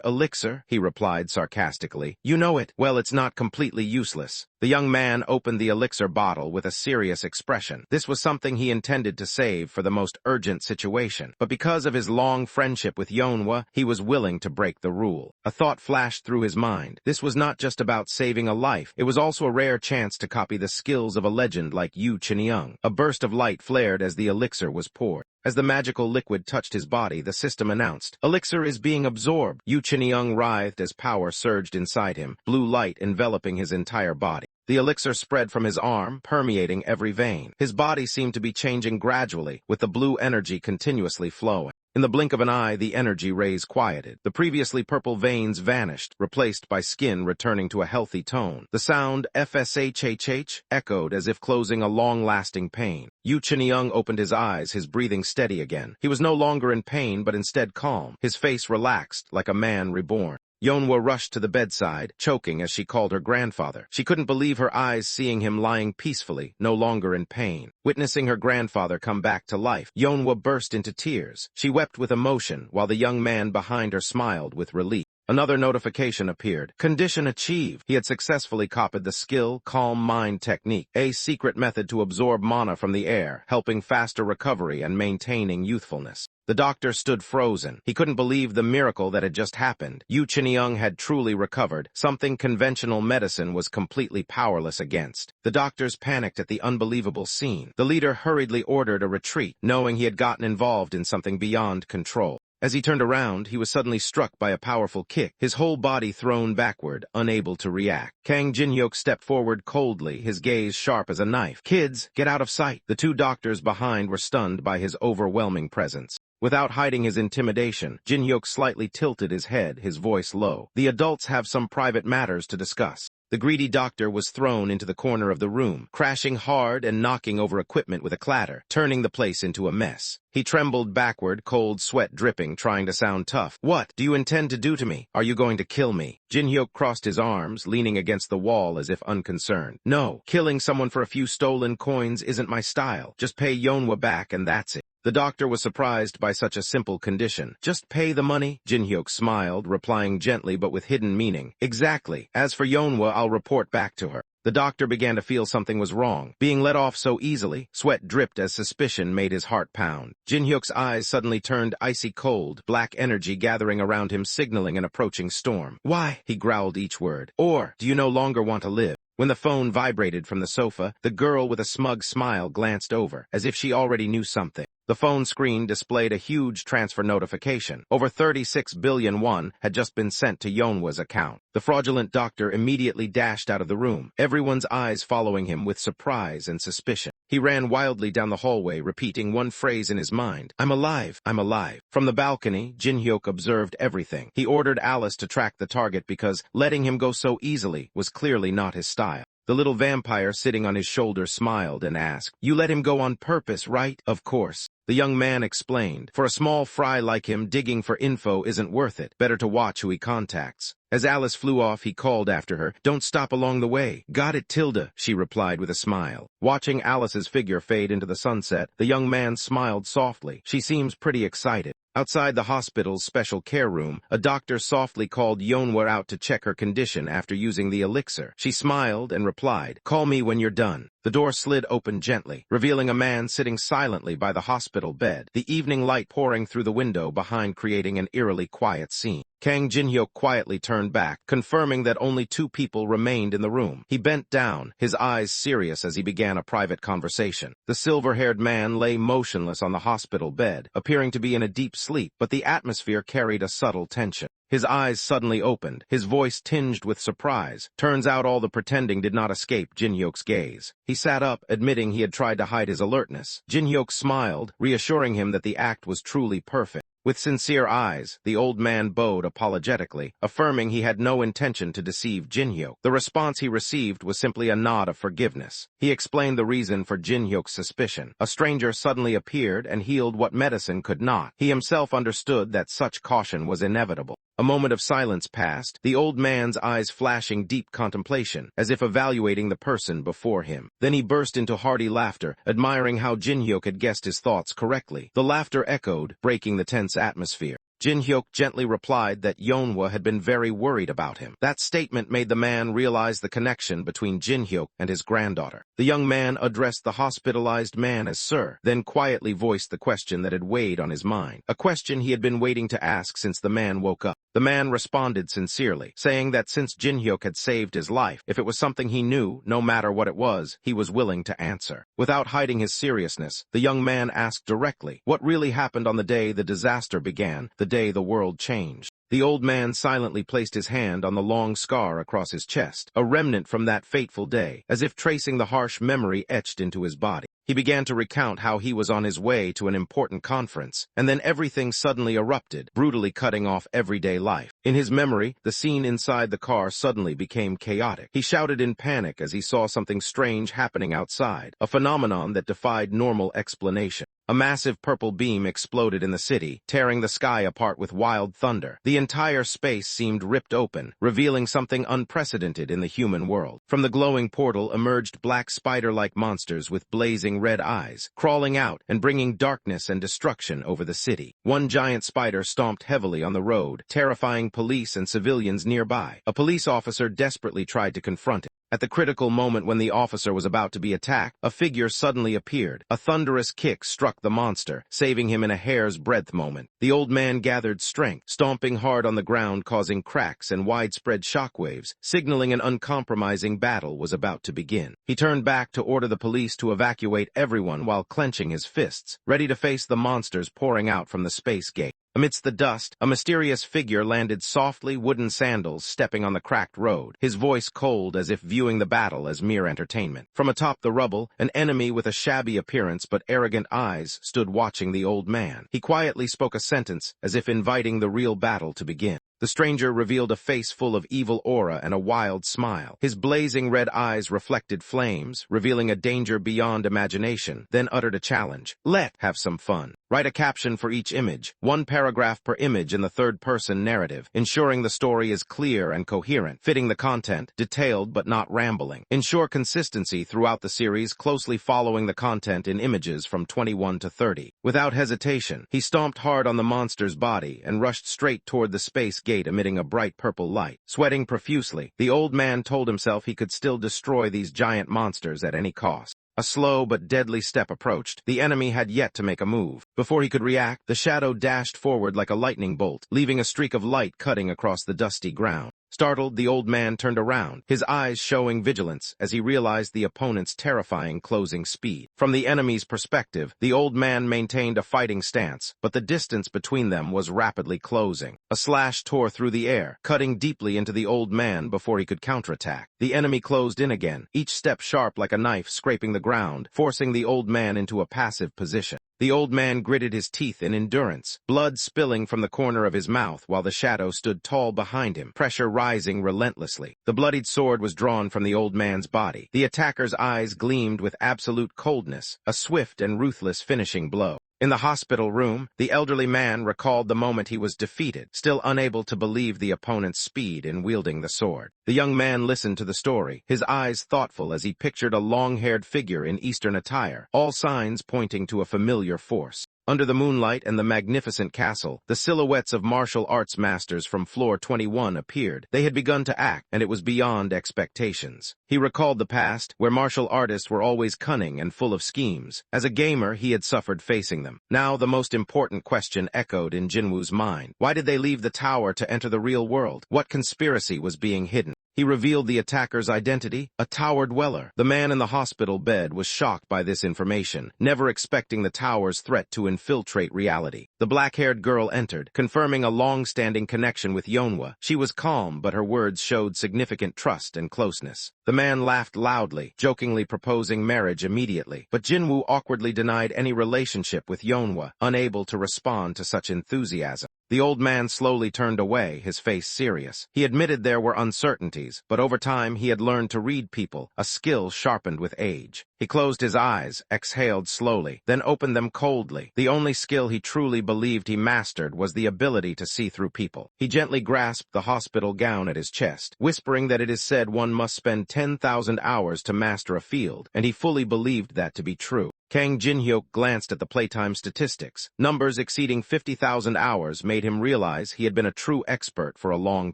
"Elixir," he replied sarcastically. "You know it. Well, it's not completely useless." The young man opened the elixir bottle with a serious expression. This was something he intended to save for the most urgent situation, but because of his long friendship with Yeonwha, he was willing to break the rule. A thought flashed through his mind. This was not just about saving a life. It was also a rare chance to copy the skills of a legend like Yu Chunyoung. A burst of light flared as the elixir was poured. As the magical liquid touched his body, the system announced, "Elixir is being absorbed." Yu Chunyoung writhed as power surged inside him, blue light enveloping his entire body. The elixir spread from his arm, permeating every vein. His body seemed to be changing gradually, with the blue energy continuously flowing. In the blink of an eye, the energy rays quieted. The previously purple veins vanished, replaced by skin returning to a healthy tone. The sound FSHHH echoed as if closing a long-lasting pain. Yu Chunyoung opened his eyes, his breathing steady again. He was no longer in pain, but instead calm. His face relaxed, like a man reborn. Yeonwha rushed to the bedside, choking as she called her grandfather. She couldn't believe her eyes seeing him lying peacefully, no longer in pain. Witnessing her grandfather come back to life, Yeonwha burst into tears. She wept with emotion, while the young man behind her smiled with relief. Another notification appeared. Condition achieved. He had successfully copied the skill Calm Mind technique, a secret method to absorb mana from the air, helping faster recovery and maintaining youthfulness. The doctor stood frozen. He couldn't believe the miracle that had just happened. Yu Chunyoung had truly recovered, something conventional medicine was completely powerless against. The doctors panicked at the unbelievable scene. The leader hurriedly ordered a retreat, knowing he had gotten involved in something beyond control. As he turned around, he was suddenly struck by a powerful kick, his whole body thrown backward, unable to react. Kang Jin-hyuk stepped forward coldly, his gaze sharp as a knife. "Kids, get out of sight." The two doctors behind were stunned by his overwhelming presence. Without hiding his intimidation, Jin-hyuk slightly tilted his head, his voice low. "The adults have some private matters to discuss." The greedy doctor was thrown into the corner of the room, crashing hard and knocking over equipment with a clatter, turning the place into a mess. He trembled backward, cold sweat dripping, trying to sound tough. "What do you intend to do to me? Are you going to kill me?" Jin-hyuk crossed his arms, leaning against the wall as if unconcerned. "No, killing someone for a few stolen coins isn't my style. Just pay Yeonwha back and that's it." The doctor was surprised by such a simple condition. "Just pay the money?" Jin-hyuk smiled, replying gently but with hidden meaning. "Exactly. As for Yeonwha, I'll report back to her." The doctor began to feel something was wrong. Being let off so easily, sweat dripped as suspicion made his heart pound. Jin-hyuk's eyes suddenly turned icy cold, black energy gathering around him signaling an approaching storm. "Why?" he growled each word. "Or, do you no longer want to live?" When the phone vibrated from the sofa, the girl with a smug smile glanced over, as if she already knew something. The phone screen displayed a huge transfer notification. Over 36 billion won had just been sent to Yeonhwa's account. The fraudulent doctor immediately dashed out of the room, everyone's eyes following him with surprise and suspicion. He ran wildly down the hallway, repeating one phrase in his mind: "I'm alive, I'm alive." From the balcony, Jin-hyuk observed everything. He ordered Alice to track the target because letting him go so easily was clearly not his style. The little vampire sitting on his shoulder smiled and asked, "You let him go on purpose, right?" "Of course." The young man explained. "For a small fry like him, digging for info isn't worth it. Better to watch who he contacts." As Alice flew off, he called after her, "Don't stop along the way." "Got it, Tilda," she replied with a smile. Watching Alice's figure fade into the sunset, the young man smiled softly. "She seems pretty excited." Outside the hospital's special care room, a doctor softly called Yeonhwa out to check her condition after using the elixir. She smiled and replied, "Call me when you're done." The door slid open gently, revealing a man sitting silently by the hospital bed, the evening light pouring through the window behind creating an eerily quiet scene. Kang Jin-hyuk quietly turned back, confirming that only 2 people remained in the room. He bent down, his eyes serious as he began a private conversation. The silver-haired man lay motionless on the hospital bed, appearing to be in a deep sleep, but the atmosphere carried a subtle tension. His eyes suddenly opened, his voice tinged with surprise. Turns out all the pretending did not escape Jin-hyuk's gaze. He sat up, admitting he had tried to hide his alertness. Jin-hyuk smiled, reassuring him that the act was truly perfect. With sincere eyes, the old man bowed apologetically, affirming he had no intention to deceive Jin-hyuk. The response he received was simply a nod of forgiveness. He explained the reason for Jin-hyuk's suspicion. A stranger suddenly appeared and healed what medicine could not. He himself understood that such caution was inevitable. A moment of silence passed, the old man's eyes flashing deep contemplation, as if evaluating the person before him. Then he burst into hearty laughter, admiring how Jin-hyuk had guessed his thoughts correctly. The laughter echoed, breaking the tense atmosphere. Jin-hyuk gently replied that Yeonhwa had been very worried about him. That statement made the man realize the connection between Jin-hyuk and his granddaughter. The young man addressed the hospitalized man as Sir, then quietly voiced the question that had weighed on his mind, a question he had been waiting to ask since the man woke up. The man responded sincerely, saying that since Jin-hyuk had saved his life, if it was something he knew, no matter what it was, he was willing to answer. Without hiding his seriousness, the young man asked directly, what really happened on the day the disaster began, the day the world changed. The old man silently placed his hand on the long scar across his chest, a remnant from that fateful day, as if tracing the harsh memory etched into his body. He began to recount how he was on his way to an important conference, and then everything suddenly erupted, brutally cutting off everyday life. In his memory, the scene inside the car suddenly became chaotic. He shouted in panic as he saw something strange happening outside, a phenomenon that defied normal explanation. A massive purple beam exploded in the city, tearing the sky apart with wild thunder. The entire space seemed ripped open, revealing something unprecedented in the human world. From the glowing portal emerged black spider-like monsters with blazing red eyes, crawling out and bringing darkness and destruction over the city. One giant spider stomped heavily on the road, terrifying police and civilians nearby. A police officer desperately tried to confront it. At the critical moment when the officer was about to be attacked, a figure suddenly appeared. A thunderous kick struck the monster, saving him in a hair's breadth moment. The old man gathered strength, stomping hard on the ground, causing cracks and widespread shockwaves, signaling an uncompromising battle was about to begin. He turned back to order the police to evacuate everyone while clenching his fists, ready to face the monsters pouring out from the space gate. Amidst the dust, a mysterious figure landed softly, wooden sandals stepping on the cracked road, his voice cold as if viewing the battle as mere entertainment. From atop the rubble, an enemy with a shabby appearance but arrogant eyes stood watching the old man. He quietly spoke a sentence, as if inviting the real battle to begin. The stranger revealed a face full of evil aura and a wild smile. His blazing red eyes reflected flames, revealing a danger beyond imagination, then uttered a challenge. Let's have some fun. Write a caption for each image, 1 paragraph per image in the third-person narrative, ensuring the story is clear and coherent, fitting the content, detailed but not rambling. Ensure consistency throughout the series, closely following the content in images from 21 to 30. Without hesitation, he stomped hard on the monster's body and rushed straight toward the space gate gate emitting a bright purple light. Sweating profusely, the old man told himself he could still destroy these giant monsters at any cost. A slow but deadly step approached. The enemy had yet to make a move. Before he could react, the shadow dashed forward like a lightning bolt, leaving a streak of light cutting across the dusty ground. Startled, the old man turned around, his eyes showing vigilance as he realized the opponent's terrifying closing speed. From the enemy's perspective, the old man maintained a fighting stance, but the distance between them was rapidly closing. A slash tore through the air, cutting deeply into the old man before he could counterattack. The enemy closed in again, each step sharp like a knife scraping the ground, forcing the old man into a passive position. The old man gritted his teeth in endurance, blood spilling from the corner of his mouth while the shadow stood tall behind him, pressure rising relentlessly. The bloodied sword was drawn from the old man's body. The attacker's eyes gleamed with absolute coldness, a swift and ruthless finishing blow. In the hospital room, the elderly man recalled the moment he was defeated, still unable to believe the opponent's speed in wielding the sword. The young man listened to the story, his eyes thoughtful as he pictured a long-haired figure in Eastern attire, all signs pointing to a familiar force. Under the moonlight and the magnificent castle, the silhouettes of martial arts masters from floor 21 appeared. They had begun to act, and it was beyond expectations. He recalled the past, where martial artists were always cunning and full of schemes. As a gamer, he had suffered facing them. Now the most important question echoed in Jinwoo's mind. Why did they leave the tower to enter the real world? What conspiracy was being hidden? He revealed the attacker's identity, a tower dweller. The man in the hospital bed was shocked by this information, never expecting the tower's threat to infiltrate reality. The black-haired girl entered, confirming a long-standing connection with Yeonhwa. She was calm, but her words showed significant trust and closeness. The man laughed loudly, jokingly proposing marriage immediately, but Jinwoo awkwardly denied any relationship with Yeonhwa, unable to respond to such enthusiasm. The old man slowly turned away, his face serious. He admitted there were uncertainties, but over time he had learned to read people, a skill sharpened with age. He closed his eyes, exhaled slowly, then opened them coldly. The only skill he truly believed he mastered was the ability to see through people. He gently grasped the hospital gown at his chest, whispering that it is said one must spend 10,000 hours to master a field, and he fully believed that to be true. Kang Jin-hyuk glanced at the playtime statistics. Numbers exceeding 50,000 hours made him realize he had been a true expert for a long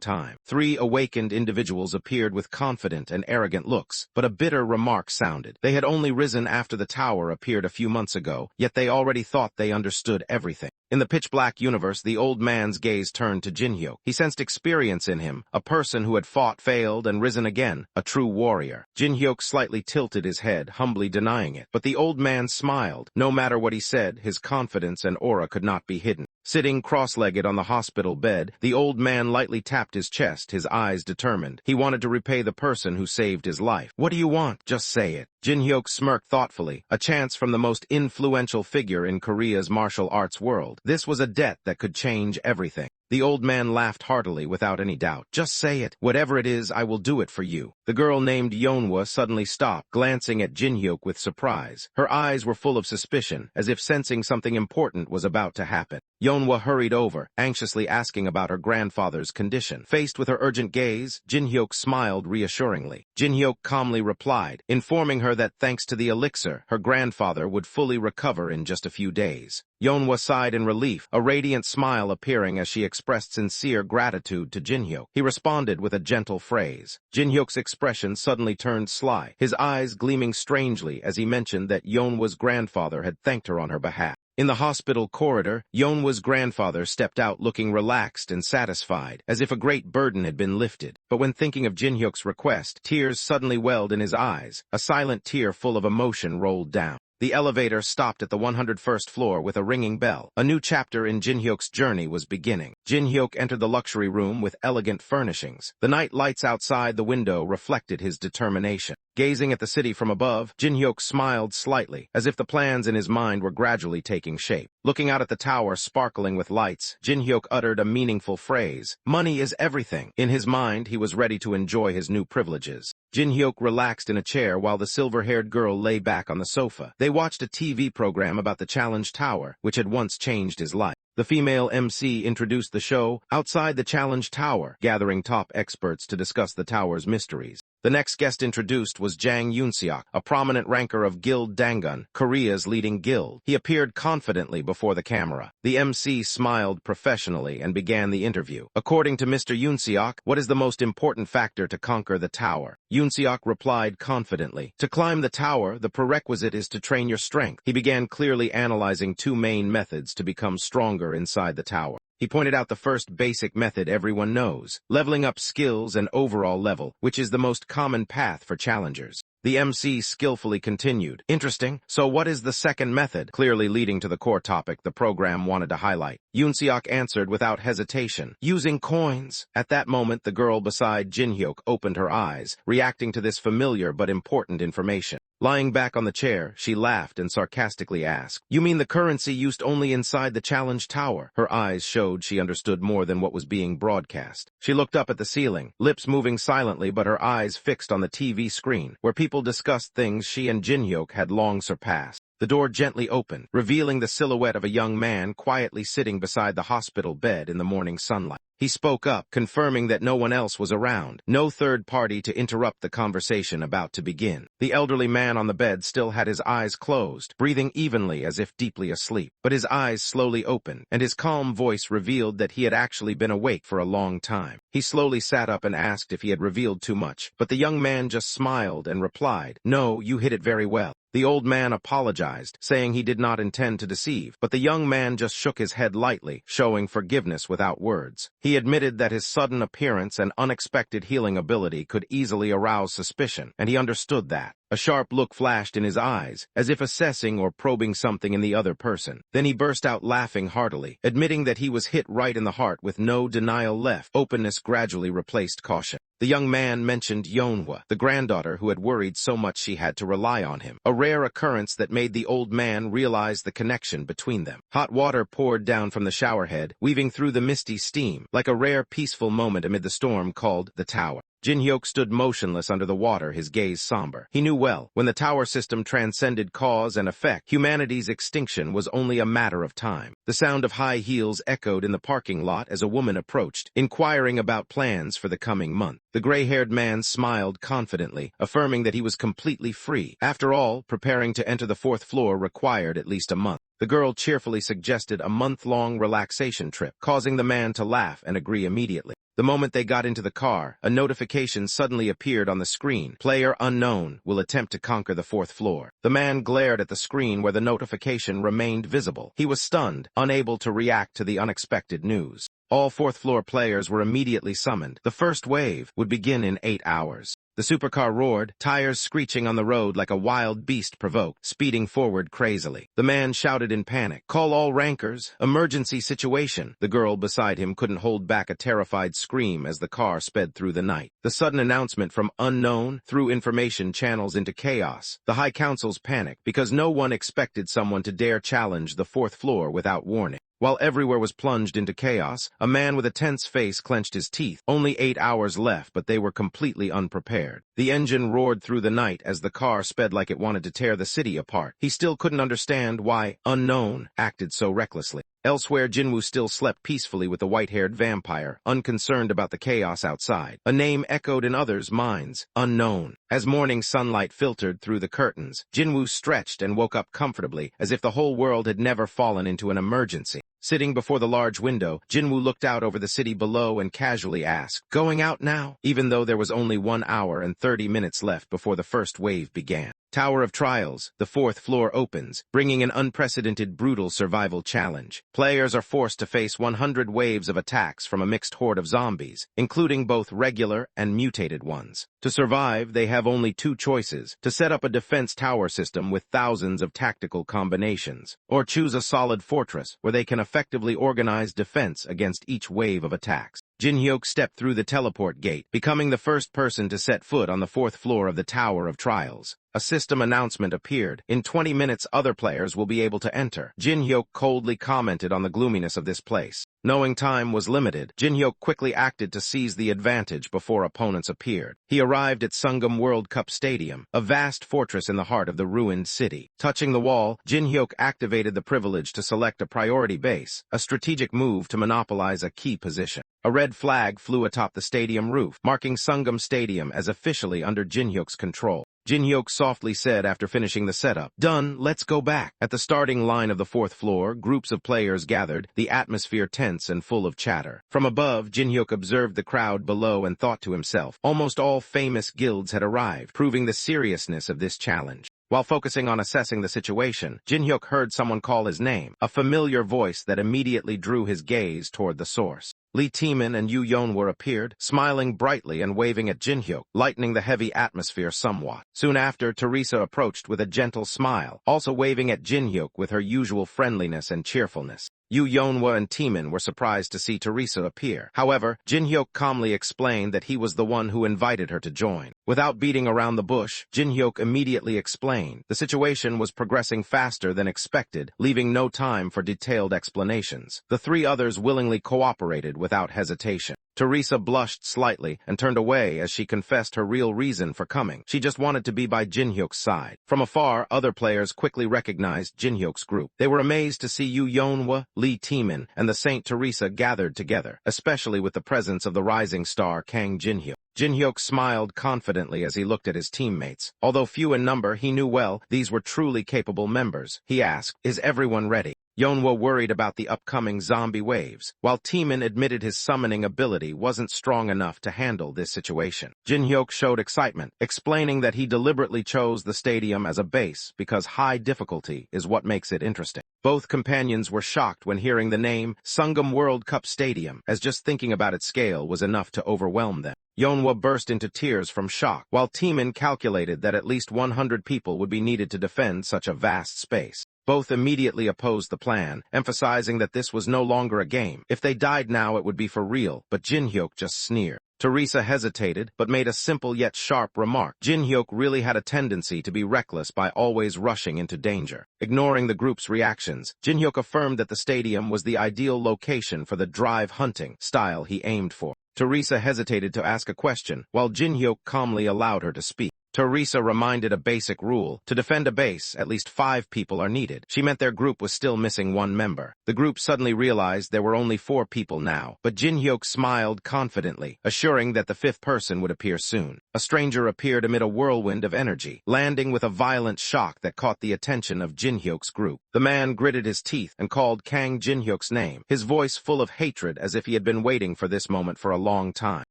time. 3 awakened individuals appeared with confident and arrogant looks, but a bitter remark sounded. They had only risen after the tower appeared a few months ago, yet they already thought they understood everything. In the pitch-black universe, the old man's gaze turned to Jin-hyuk. He sensed experience in him, a person who had fought, failed, and risen again, a true warrior. Jin-hyuk slightly tilted his head, humbly denying it, but the old man smiled. No matter what he said, his confidence and aura could not be hidden. Sitting cross-legged on the hospital bed, the old man lightly tapped his chest, his eyes determined. He wanted to repay the person who saved his life. "What do you want? Just say it." Jin-hyuk smirked thoughtfully, a chance from the most influential figure in Korea's martial arts world. This was a debt that could change everything. The old man laughed heartily without any doubt. "Just say it. Whatever it is, I will do it for you." The girl named Yeonhwa suddenly stopped, glancing at Jin-hyuk with surprise. Her eyes were full of suspicion, as if sensing something important was about to happen. Yeonhwa hurried over, anxiously asking about her grandfather's condition. Faced with her urgent gaze, Jin-hyuk smiled reassuringly. Jin-hyuk calmly replied, informing her that thanks to the elixir, her grandfather would fully recover in just a few days. Yeonhwa sighed in relief, a radiant smile appearing as she expressed sincere gratitude to Jin-hyuk. He responded with a gentle phrase. Jin-hyuk's expression suddenly turned sly, his eyes gleaming strangely as he mentioned that Yeonhwa's grandfather had thanked her on her behalf. In the hospital corridor, Yeonhwa's grandfather stepped out looking relaxed and satisfied, as if a great burden had been lifted. But when thinking of Jin-hyuk's request, tears suddenly welled in his eyes. A silent tear full of emotion rolled down. The elevator stopped at the 101st floor with a ringing bell. A new chapter in Jin-hyuk's journey was beginning. Jin-hyuk entered the luxury room with elegant furnishings. The night lights outside the window reflected his determination. Gazing at the city from above, Jin-hyuk smiled slightly, as if the plans in his mind were gradually taking shape. Looking out at the tower sparkling with lights, Jin-hyuk uttered a meaningful phrase. Money is everything. In his mind, he was ready to enjoy his new privileges. Jin-hyuk relaxed in a chair while the silver-haired girl lay back on the sofa. They watched a TV program about the Challenge Tower, which had once changed his life. The female MC introduced the show Outside the Challenge Tower, gathering top experts to discuss the tower's mysteries. The next guest introduced was Jang Yoonseok, a prominent ranker of Guild Dangun, Korea's leading guild. He appeared confidently before the camera. The MC smiled professionally and began the interview. According to Mr. Yoonseok, what is the most important factor to conquer the tower? Yoonseok replied confidently, to climb the tower, the prerequisite is to train your strength. He began clearly analyzing two main methods to become stronger inside the tower. He pointed out the first basic method everyone knows, leveling up skills and overall level, which is the most common path for challengers. The MC skillfully continued, interesting, so what is the second method? Clearly leading to the core topic the program wanted to highlight. Yoonseok answered without hesitation, using coins. At that moment, the girl beside Jinhyuk opened her eyes, reacting to this familiar but important information. Lying back on the chair, she laughed and sarcastically asked, "You mean the currency used only inside the challenge tower?" Her eyes showed she understood more than what was being broadcast. She looked up at the ceiling, lips moving silently but her eyes fixed on the TV screen, where people discussed things she and Jinhyuk had long surpassed. The door gently opened, revealing the silhouette of a young man quietly sitting beside the hospital bed in the morning sunlight. He spoke up, confirming that no one else was around, no third party to interrupt the conversation about to begin. The elderly man on the bed still had his eyes closed, breathing evenly as if deeply asleep. But his eyes slowly opened, and his calm voice revealed that he had actually been awake for a long time. He slowly sat up and asked if he had revealed too much, but the young man just smiled and replied, "No, you hit it very well." The old man apologized, saying he did not intend to deceive, but the young man just shook his head lightly, showing forgiveness without words. He admitted that his sudden appearance and unexpected healing ability could easily arouse suspicion, and he understood that. A sharp look flashed in his eyes, as if assessing or probing something in the other person. Then he burst out laughing heartily, admitting that he was hit right in the heart with no denial left. Openness gradually replaced caution. The young man mentioned Yeonhwa, the granddaughter who had worried so much she had to rely on him, a rare occurrence that made the old man realize the connection between them. Hot water poured down from the showerhead, weaving through the misty steam, like a rare peaceful moment amid the storm called the tower. Jinhyuk stood motionless under the water, his gaze somber. He knew well, when the tower system transcended cause and effect, humanity's extinction was only a matter of time. The sound of high heels echoed in the parking lot as a woman approached, inquiring about plans for the coming month. The gray-haired man smiled confidently, affirming that he was completely free. After all, preparing to enter the fourth floor required at least a month. The girl cheerfully suggested a month-long relaxation trip, causing the man to laugh and agree immediately. The moment they got into the car, a notification suddenly appeared on the screen. Player unknown will attempt to conquer the fourth floor. The man glared at the screen where the notification remained visible. He was stunned, unable to react to the unexpected news. All fourth-floor players were immediately summoned. The first wave would begin in 8 hours. The supercar roared, tires screeching on the road like a wild beast provoked, speeding forward crazily. The man shouted in panic, "Call all rankers! Emergency situation!" The girl beside him couldn't hold back a terrified scream as the car sped through the night. The sudden announcement from unknown threw information channels into chaos. The High Council's panicked because no one expected someone to dare challenge the fourth floor without warning. While everywhere was plunged into chaos, a man with a tense face clenched his teeth. Only 8 hours left, but they were completely unprepared. The engine roared through the night as the car sped like it wanted to tear the city apart. He still couldn't understand why unknown acted so recklessly. Elsewhere, Jinwoo still slept peacefully with the white-haired vampire, unconcerned about the chaos outside. A name echoed in others' minds, unknown. As morning sunlight filtered through the curtains, Jinwoo stretched and woke up comfortably, as if the whole world had never fallen into an emergency. Sitting before the large window, Jinwoo looked out over the city below and casually asked, "Going out now?" Even though there was only 1 hour and 30 minutes left before the first wave began. Tower of Trials, the fourth floor opens, bringing an unprecedented brutal survival challenge. Players are forced to face 100 waves of attacks from a mixed horde of zombies, including both regular and mutated ones. To survive, they have only 2 choices: to set up a defense tower system with thousands of tactical combinations, or choose a solid fortress where they can effectively organize defense against each wave of attacks. Jinhyuk stepped through the teleport gate, becoming the first person to set foot on the fourth floor of the Tower of Trials. A system announcement appeared. In 20 minutes, other players will be able to enter. Jinhyuk coldly commented on the gloominess of this place. Knowing time was limited, Jinhyuk quickly acted to seize the advantage before opponents appeared. He arrived at Sungam World Cup Stadium, a vast fortress in the heart of the ruined city. Touching the wall, Jinhyuk activated the privilege to select a priority base, a strategic move to monopolize a key position. A red red flag flew atop the stadium roof, marking Sungam Stadium as officially under Jinhyuk's control. Jinhyuk softly said after finishing the setup, "Done, let's go back." At the starting line of the fourth floor, groups of players gathered, the atmosphere tense and full of chatter. From above, Jinhyuk observed the crowd below and thought to himself, almost all famous guilds had arrived, proving the seriousness of this challenge. While focusing on assessing the situation, Jinhyuk heard someone call his name, a familiar voice that immediately drew his gaze toward the source. Lee Taemin and Yu Yeonwoo appeared, smiling brightly and waving at Jinhyuk, lightening the heavy atmosphere somewhat. Soon after, Teresa approached with a gentle smile, also waving at Jinhyuk with her usual friendliness and cheerfulness. Yu Yeonwoo and Taemin were surprised to see Teresa appear. However, Jinhyuk calmly explained that he was the one who invited her to join. Without beating around the bush, Jinhyuk immediately explained the situation was progressing faster than expected, leaving no time for detailed explanations. The three others willingly cooperated without hesitation. Teresa blushed slightly and turned away as she confessed her real reason for coming. She just wanted to be by Jinhyuk's side. From afar, other players quickly recognized Jinhyuk's group. They were amazed to see Yu Yeonwoo, Lee Taemin, and the Saint Teresa gathered together, especially with the presence of the rising star Kang Jinhyuk. Jinhyuk smiled confidently as he looked at his teammates. Although few in number, he knew well these were truly capable members. He asked, "Is everyone ready?" Yeonwoo worried about the upcoming zombie waves, while Taemin admitted his summoning ability wasn't strong enough to handle this situation. Jinhyuk showed excitement, explaining that he deliberately chose the stadium as a base because high difficulty is what makes it interesting. Both companions were shocked when hearing the name Sungam World Cup Stadium, as just thinking about its scale was enough to overwhelm them. Yeonwoo burst into tears from shock, while Taemin calculated that at least 100 people would be needed to defend such a vast space. Both immediately opposed the plan, emphasizing that this was no longer a game. If they died now, it would be for real, but Jinhyuk just sneered. Teresa hesitated, but made a simple yet sharp remark. Jinhyuk really had a tendency to be reckless by always rushing into danger. Ignoring the group's reactions, Jinhyuk affirmed that the stadium was the ideal location for the drive hunting style he aimed for. Teresa hesitated to ask a question, while Jinhyuk calmly allowed her to speak. Teresa reminded a basic rule. To defend a base, at least 5 people are needed. She meant their group was still missing 1 member. The group suddenly realized there were only 4 people now, but Jinhyuk smiled confidently, assuring that the 5th person would appear soon. A stranger appeared amid a whirlwind of energy, landing with a violent shock that caught the attention of Jinhyuk's group. The man gritted his teeth and called Kang Jinhyuk's name, his voice full of hatred as if he had been waiting for this moment for a long time.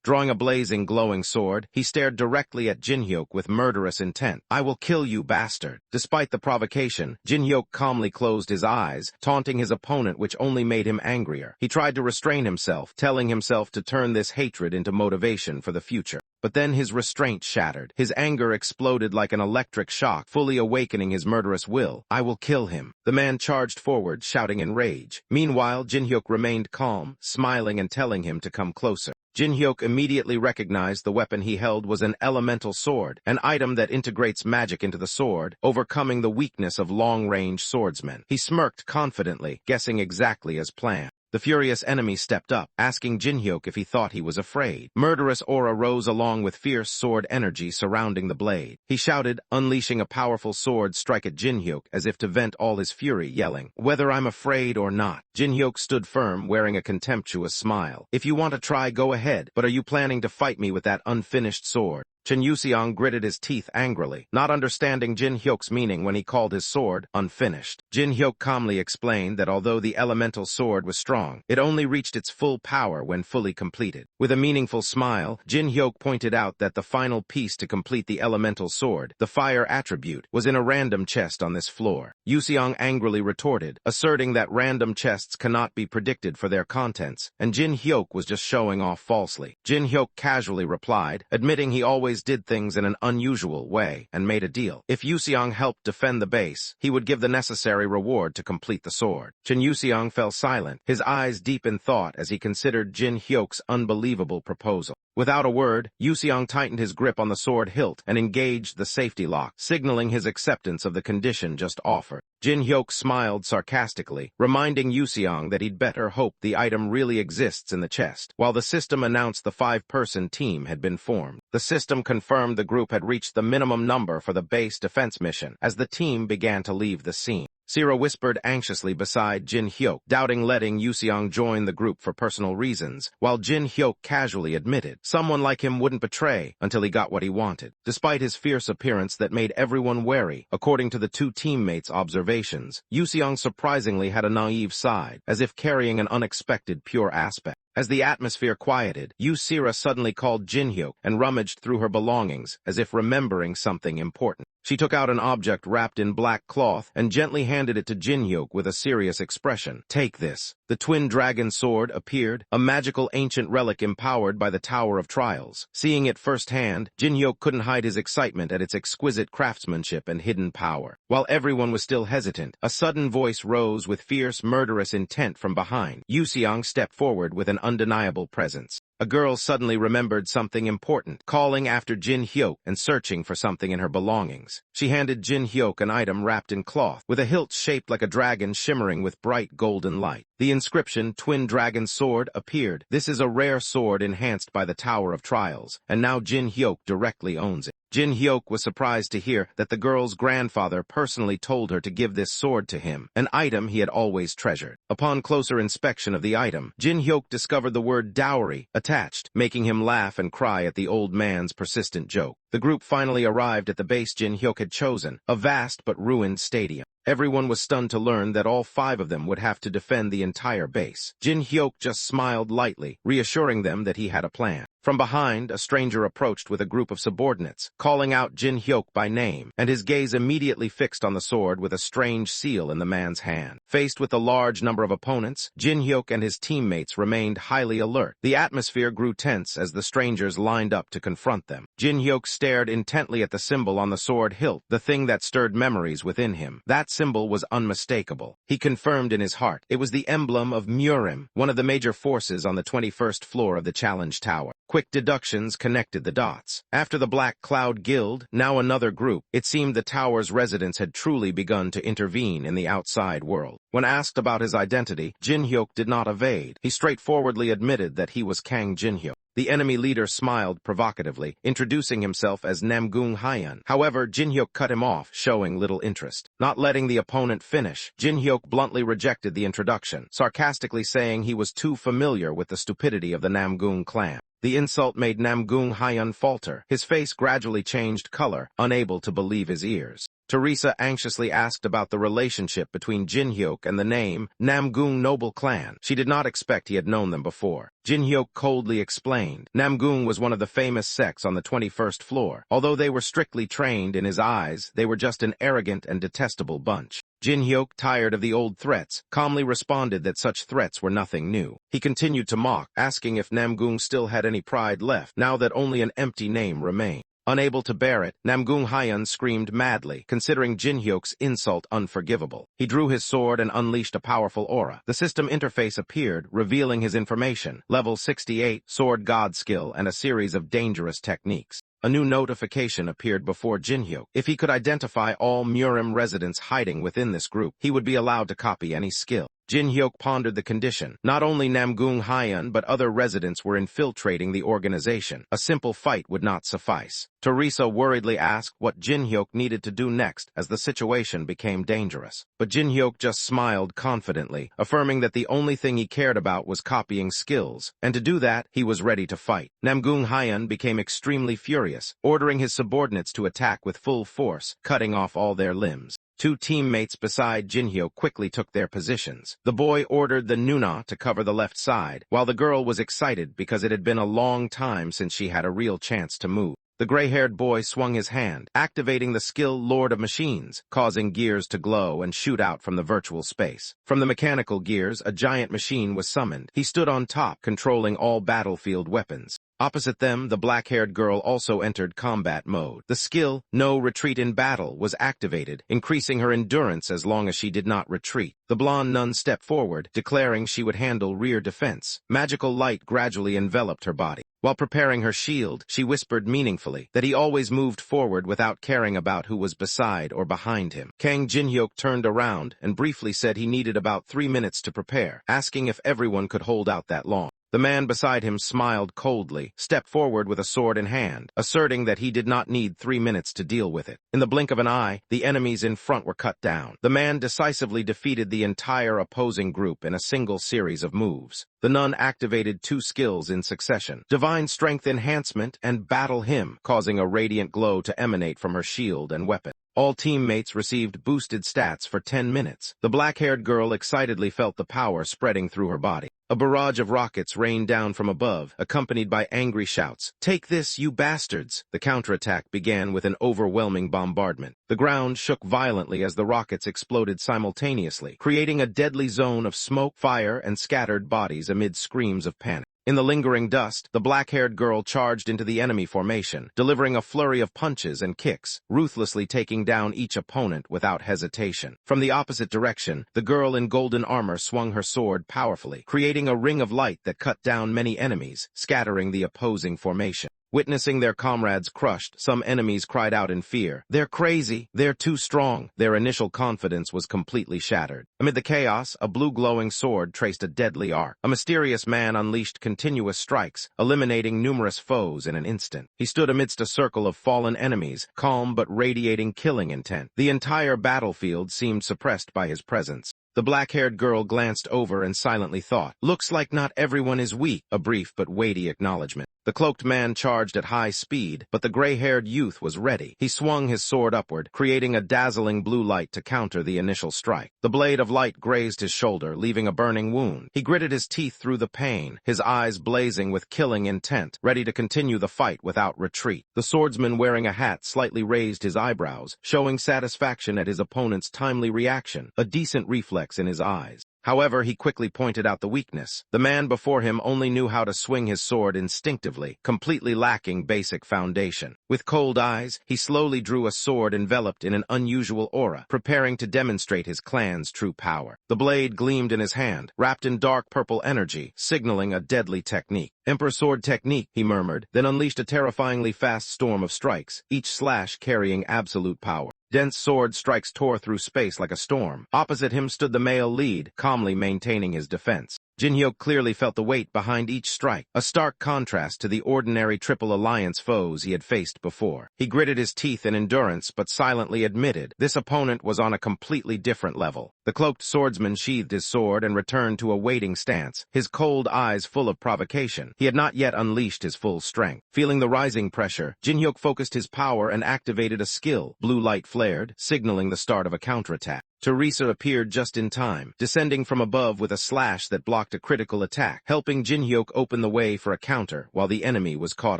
Drawing a blazing, glowing sword, he stared directly at Jinhyuk with murderous intent. "I will kill you, bastard." Despite the provocation, Jinhyuk calmly closed his eyes, taunting his opponent, which only made him angrier. He tried to restrain himself, telling himself to turn this hatred into motivation for the future. But then his restraint shattered. His anger exploded like an electric shock, fully awakening his murderous will. "I will kill him." The man charged forward, shouting in rage. Meanwhile, Jinhyuk remained calm, smiling and telling him to come closer. Jinhyuk immediately recognized the weapon he held was an elemental sword, an item that integrates magic into the sword, overcoming the weakness of long-range swordsmen. He smirked confidently, guessing exactly as planned. The furious enemy stepped up, asking Jinhyuk if he thought he was afraid. Murderous aura rose along with fierce sword energy surrounding the blade. He shouted, unleashing a powerful sword strike at Jinhyuk as if to vent all his fury, yelling, "Whether I'm afraid or not." Jinhyuk stood firm, wearing a contemptuous smile. "If you want to try, go ahead, but are you planning to fight me with that unfinished sword?" Chen Yuseong gritted his teeth angrily, not understanding Jin Hyuk's meaning when he called his sword unfinished. Jin Hyuk calmly explained that although the elemental sword was strong, it only reached its full power when fully completed. With a meaningful smile, Jin Hyuk pointed out that the final piece to complete the elemental sword, the fire attribute, was in a random chest on this floor. Yuseong angrily retorted, asserting that random chests cannot be predicted for their contents, and Jin Hyuk was just showing off falsely. Jin Hyuk casually replied, admitting he always did things in an unusual way, and made a deal. If Yuseong helped defend the base, he would give the necessary reward to complete the sword. Chen Yuseong fell silent, his eyes deep in thought as he considered Jin Hyuk's unbelievable proposal. Without a word, Yuseong tightened his grip on the sword hilt and engaged the safety lock, signaling his acceptance of the condition just offered. Jin Hyuk smiled sarcastically, reminding Yuseong that he'd better hope the item really exists in the chest. While the system announced the 5-person team had been formed, the system confirmed the group had reached the minimum number for the base defense mission as the team began to leave the scene. Sira whispered anxiously beside Jin Hyuk, doubting letting Yuseong join the group for personal reasons, while Jin Hyuk casually admitted someone like him wouldn't betray until he got what he wanted. Despite his fierce appearance that made everyone wary, according to the two teammates' observations, Yuseong surprisingly had a naive side, as if carrying an unexpected pure aspect. As the atmosphere quieted, Sira suddenly called Jin Hyuk and rummaged through her belongings as if remembering something important. She took out an object wrapped in black cloth and gently handed it to Jin Hyuk with a serious expression. "Take this." The twin dragon sword appeared, a magical ancient relic empowered by the Tower of Trials. Seeing it firsthand, Jin Hyuk couldn't hide his excitement at its exquisite craftsmanship and hidden power. While everyone was still hesitant, a sudden voice rose with fierce, murderous intent from behind. Yuseong stepped forward with an undeniable presence. A girl suddenly remembered something important, calling after Jin Hyuk and searching for something in her belongings. She handed Jin Hyuk an item wrapped in cloth, with a hilt shaped like a dragon shimmering with bright golden light. The inscription, "Twin Dragon Sword," appeared. This is a rare sword enhanced by the Tower of Trials, and now Jin Hyuk directly owns it. Jin Hyuk was surprised to hear that the girl's grandfather personally told her to give this sword to him, an item he had always treasured. Upon closer inspection of the item, Jin Hyuk discovered the word dowry attached, making him laugh and cry at the old man's persistent joke. The group finally arrived at the base Jin Hyuk had chosen, a vast but ruined stadium. Everyone was stunned to learn that all 5 of them would have to defend the entire base. Jin Hyuk just smiled lightly, reassuring them that he had a plan. From behind, a stranger approached with a group of subordinates, calling out Jin Hyuk by name, and his gaze immediately fixed on the sword with a strange seal in the man's hand. Faced with a large number of opponents, Jin Hyuk and his teammates remained highly alert. The atmosphere grew tense as the strangers lined up to confront them. Jin Hyuk stared intently at the symbol on the sword hilt, the thing that stirred memories within him. That symbol was unmistakable. He confirmed in his heart it was the emblem of Murim, one of the major forces on the 21st floor of the Challenge Tower. Quick deductions connected the dots. After the Black Cloud Guild, now another group, it seemed the tower's residents had truly begun to intervene in the outside world. When asked about his identity, Jin Hyuk did not evade. He straightforwardly admitted that he was Kang Jin Hyuk. The enemy leader smiled provocatively, introducing himself as Namgung Hyeon. However, Jin Hyuk cut him off, showing little interest. Not letting the opponent finish, Jin Hyuk bluntly rejected the introduction, sarcastically saying he was too familiar with the stupidity of the Namgung clan. The insult made Namgung Hyeon falter. His face gradually changed color, unable to believe his ears. Teresa anxiously asked about the relationship between Jin Hyuk and the name Namgung Noble Clan. She did not expect he had known them before. Jin Hyuk coldly explained. Namgung was one of the famous sects on the 21st floor. Although they were strictly trained, in his eyes, they were just an arrogant and detestable bunch. Jin Hyuk, tired of the old threats, calmly responded that such threats were nothing new. He continued to mock, asking if Namgung still had any pride left, now that only an empty name remained. Unable to bear it, Namgung Hyeon screamed madly, considering Jin Hyuk's insult unforgivable. He drew his sword and unleashed a powerful aura. The system interface appeared, revealing his information, level 68, sword god skill, and a series of dangerous techniques. A new notification appeared before Jin Hyuk. If he could identify all Murim residents hiding within this group, he would be allowed to copy any skill. Jin Hyuk pondered the condition. Not only Namgung Hyeon but other residents were infiltrating the organization. A simple fight would not suffice. Teresa worriedly asked what Jin Hyuk needed to do next as the situation became dangerous. But Jin Hyuk just smiled confidently, affirming that the only thing he cared about was copying skills, and to do that, he was ready to fight. Namgung Hyeon became extremely furious, ordering his subordinates to attack with full force, cutting off all their limbs. 2 teammates beside Jin Hyuk quickly took their positions. The boy ordered the Nuna to cover the left side, while the girl was excited because it had been a long time since she had a real chance to move. The gray-haired boy swung his hand, activating the skill Lord of Machines, causing gears to glow and shoot out from the virtual space. From the mechanical gears, a giant machine was summoned. He stood on top, controlling all battlefield weapons. Opposite them, the black-haired girl also entered combat mode. The skill, No Retreat in Battle, was activated, increasing her endurance as long as she did not retreat. The blonde nun stepped forward, declaring she would handle rear defense. Magical light gradually enveloped her body. While preparing her shield, she whispered meaningfully that he always moved forward without caring about who was beside or behind him. Kang Jin Hyuk turned around and briefly said he needed about 3 minutes to prepare, asking if everyone could hold out that long. The man beside him smiled coldly, stepped forward with a sword in hand, asserting that he did not need 3 minutes to deal with it. In the blink of an eye, the enemies in front were cut down. The man decisively defeated the entire opposing group in a single series of moves. The nun activated 2 skills in succession, Divine Strength Enhancement and Battle Hymn, causing a radiant glow to emanate from her shield and weapon. All teammates received boosted stats for 10 minutes. The black-haired girl excitedly felt the power spreading through her body. A barrage of rockets rained down from above, accompanied by angry shouts. "Take this, you bastards!" The counterattack began with an overwhelming bombardment. The ground shook violently as the rockets exploded simultaneously, creating a deadly zone of smoke, fire, and scattered bodies amid screams of panic. In the lingering dust, the black-haired girl charged into the enemy formation, delivering a flurry of punches and kicks, ruthlessly taking down each opponent without hesitation. From the opposite direction, the girl in golden armor swung her sword powerfully, creating a ring of light that cut down many enemies, scattering the opposing formation. Witnessing their comrades crushed, some enemies cried out in fear. "They're crazy! They're too strong!" Their initial confidence was completely shattered. Amid the chaos, a blue glowing sword traced a deadly arc. A mysterious man unleashed continuous strikes, eliminating numerous foes in an instant. He stood amidst a circle of fallen enemies, calm but radiating killing intent. The entire battlefield seemed suppressed by his presence. The black-haired girl glanced over and silently thought, "Looks like not everyone is weak," a brief but weighty acknowledgement. The cloaked man charged at high speed, but the gray-haired youth was ready. He swung his sword upward, creating a dazzling blue light to counter the initial strike. The blade of light grazed his shoulder, leaving a burning wound. He gritted his teeth through the pain, his eyes blazing with killing intent, ready to continue the fight without retreat. The swordsman wearing a hat slightly raised his eyebrows, showing satisfaction at his opponent's timely reaction, a decent reflex in his eyes. However, he quickly pointed out the weakness. The man before him only knew how to swing his sword instinctively, completely lacking basic foundation. With cold eyes, he slowly drew a sword enveloped in an unusual aura, preparing to demonstrate his clan's true power. The blade gleamed in his hand, wrapped in dark purple energy, signaling a deadly technique. "Emperor Sword Technique," he murmured, then unleashed a terrifyingly fast storm of strikes, each slash carrying absolute power. Dense sword strikes tore through space like a storm. Opposite him stood the male lead, calmly maintaining his defense. Jin-hyuk clearly felt the weight behind each strike, a stark contrast to the ordinary Triple Alliance foes he had faced before. He gritted his teeth in endurance, but silently admitted this opponent was on a completely different level. The cloaked swordsman sheathed his sword and returned to a waiting stance, his cold eyes full of provocation. He had not yet unleashed his full strength. Feeling the rising pressure, Jin-hyuk focused his power and activated a skill. Blue light flared, signaling the start of a counterattack. Teresa appeared just in time, descending from above with a slash that blocked a critical attack, helping Jin-hyuk open the way for a counter while the enemy was caught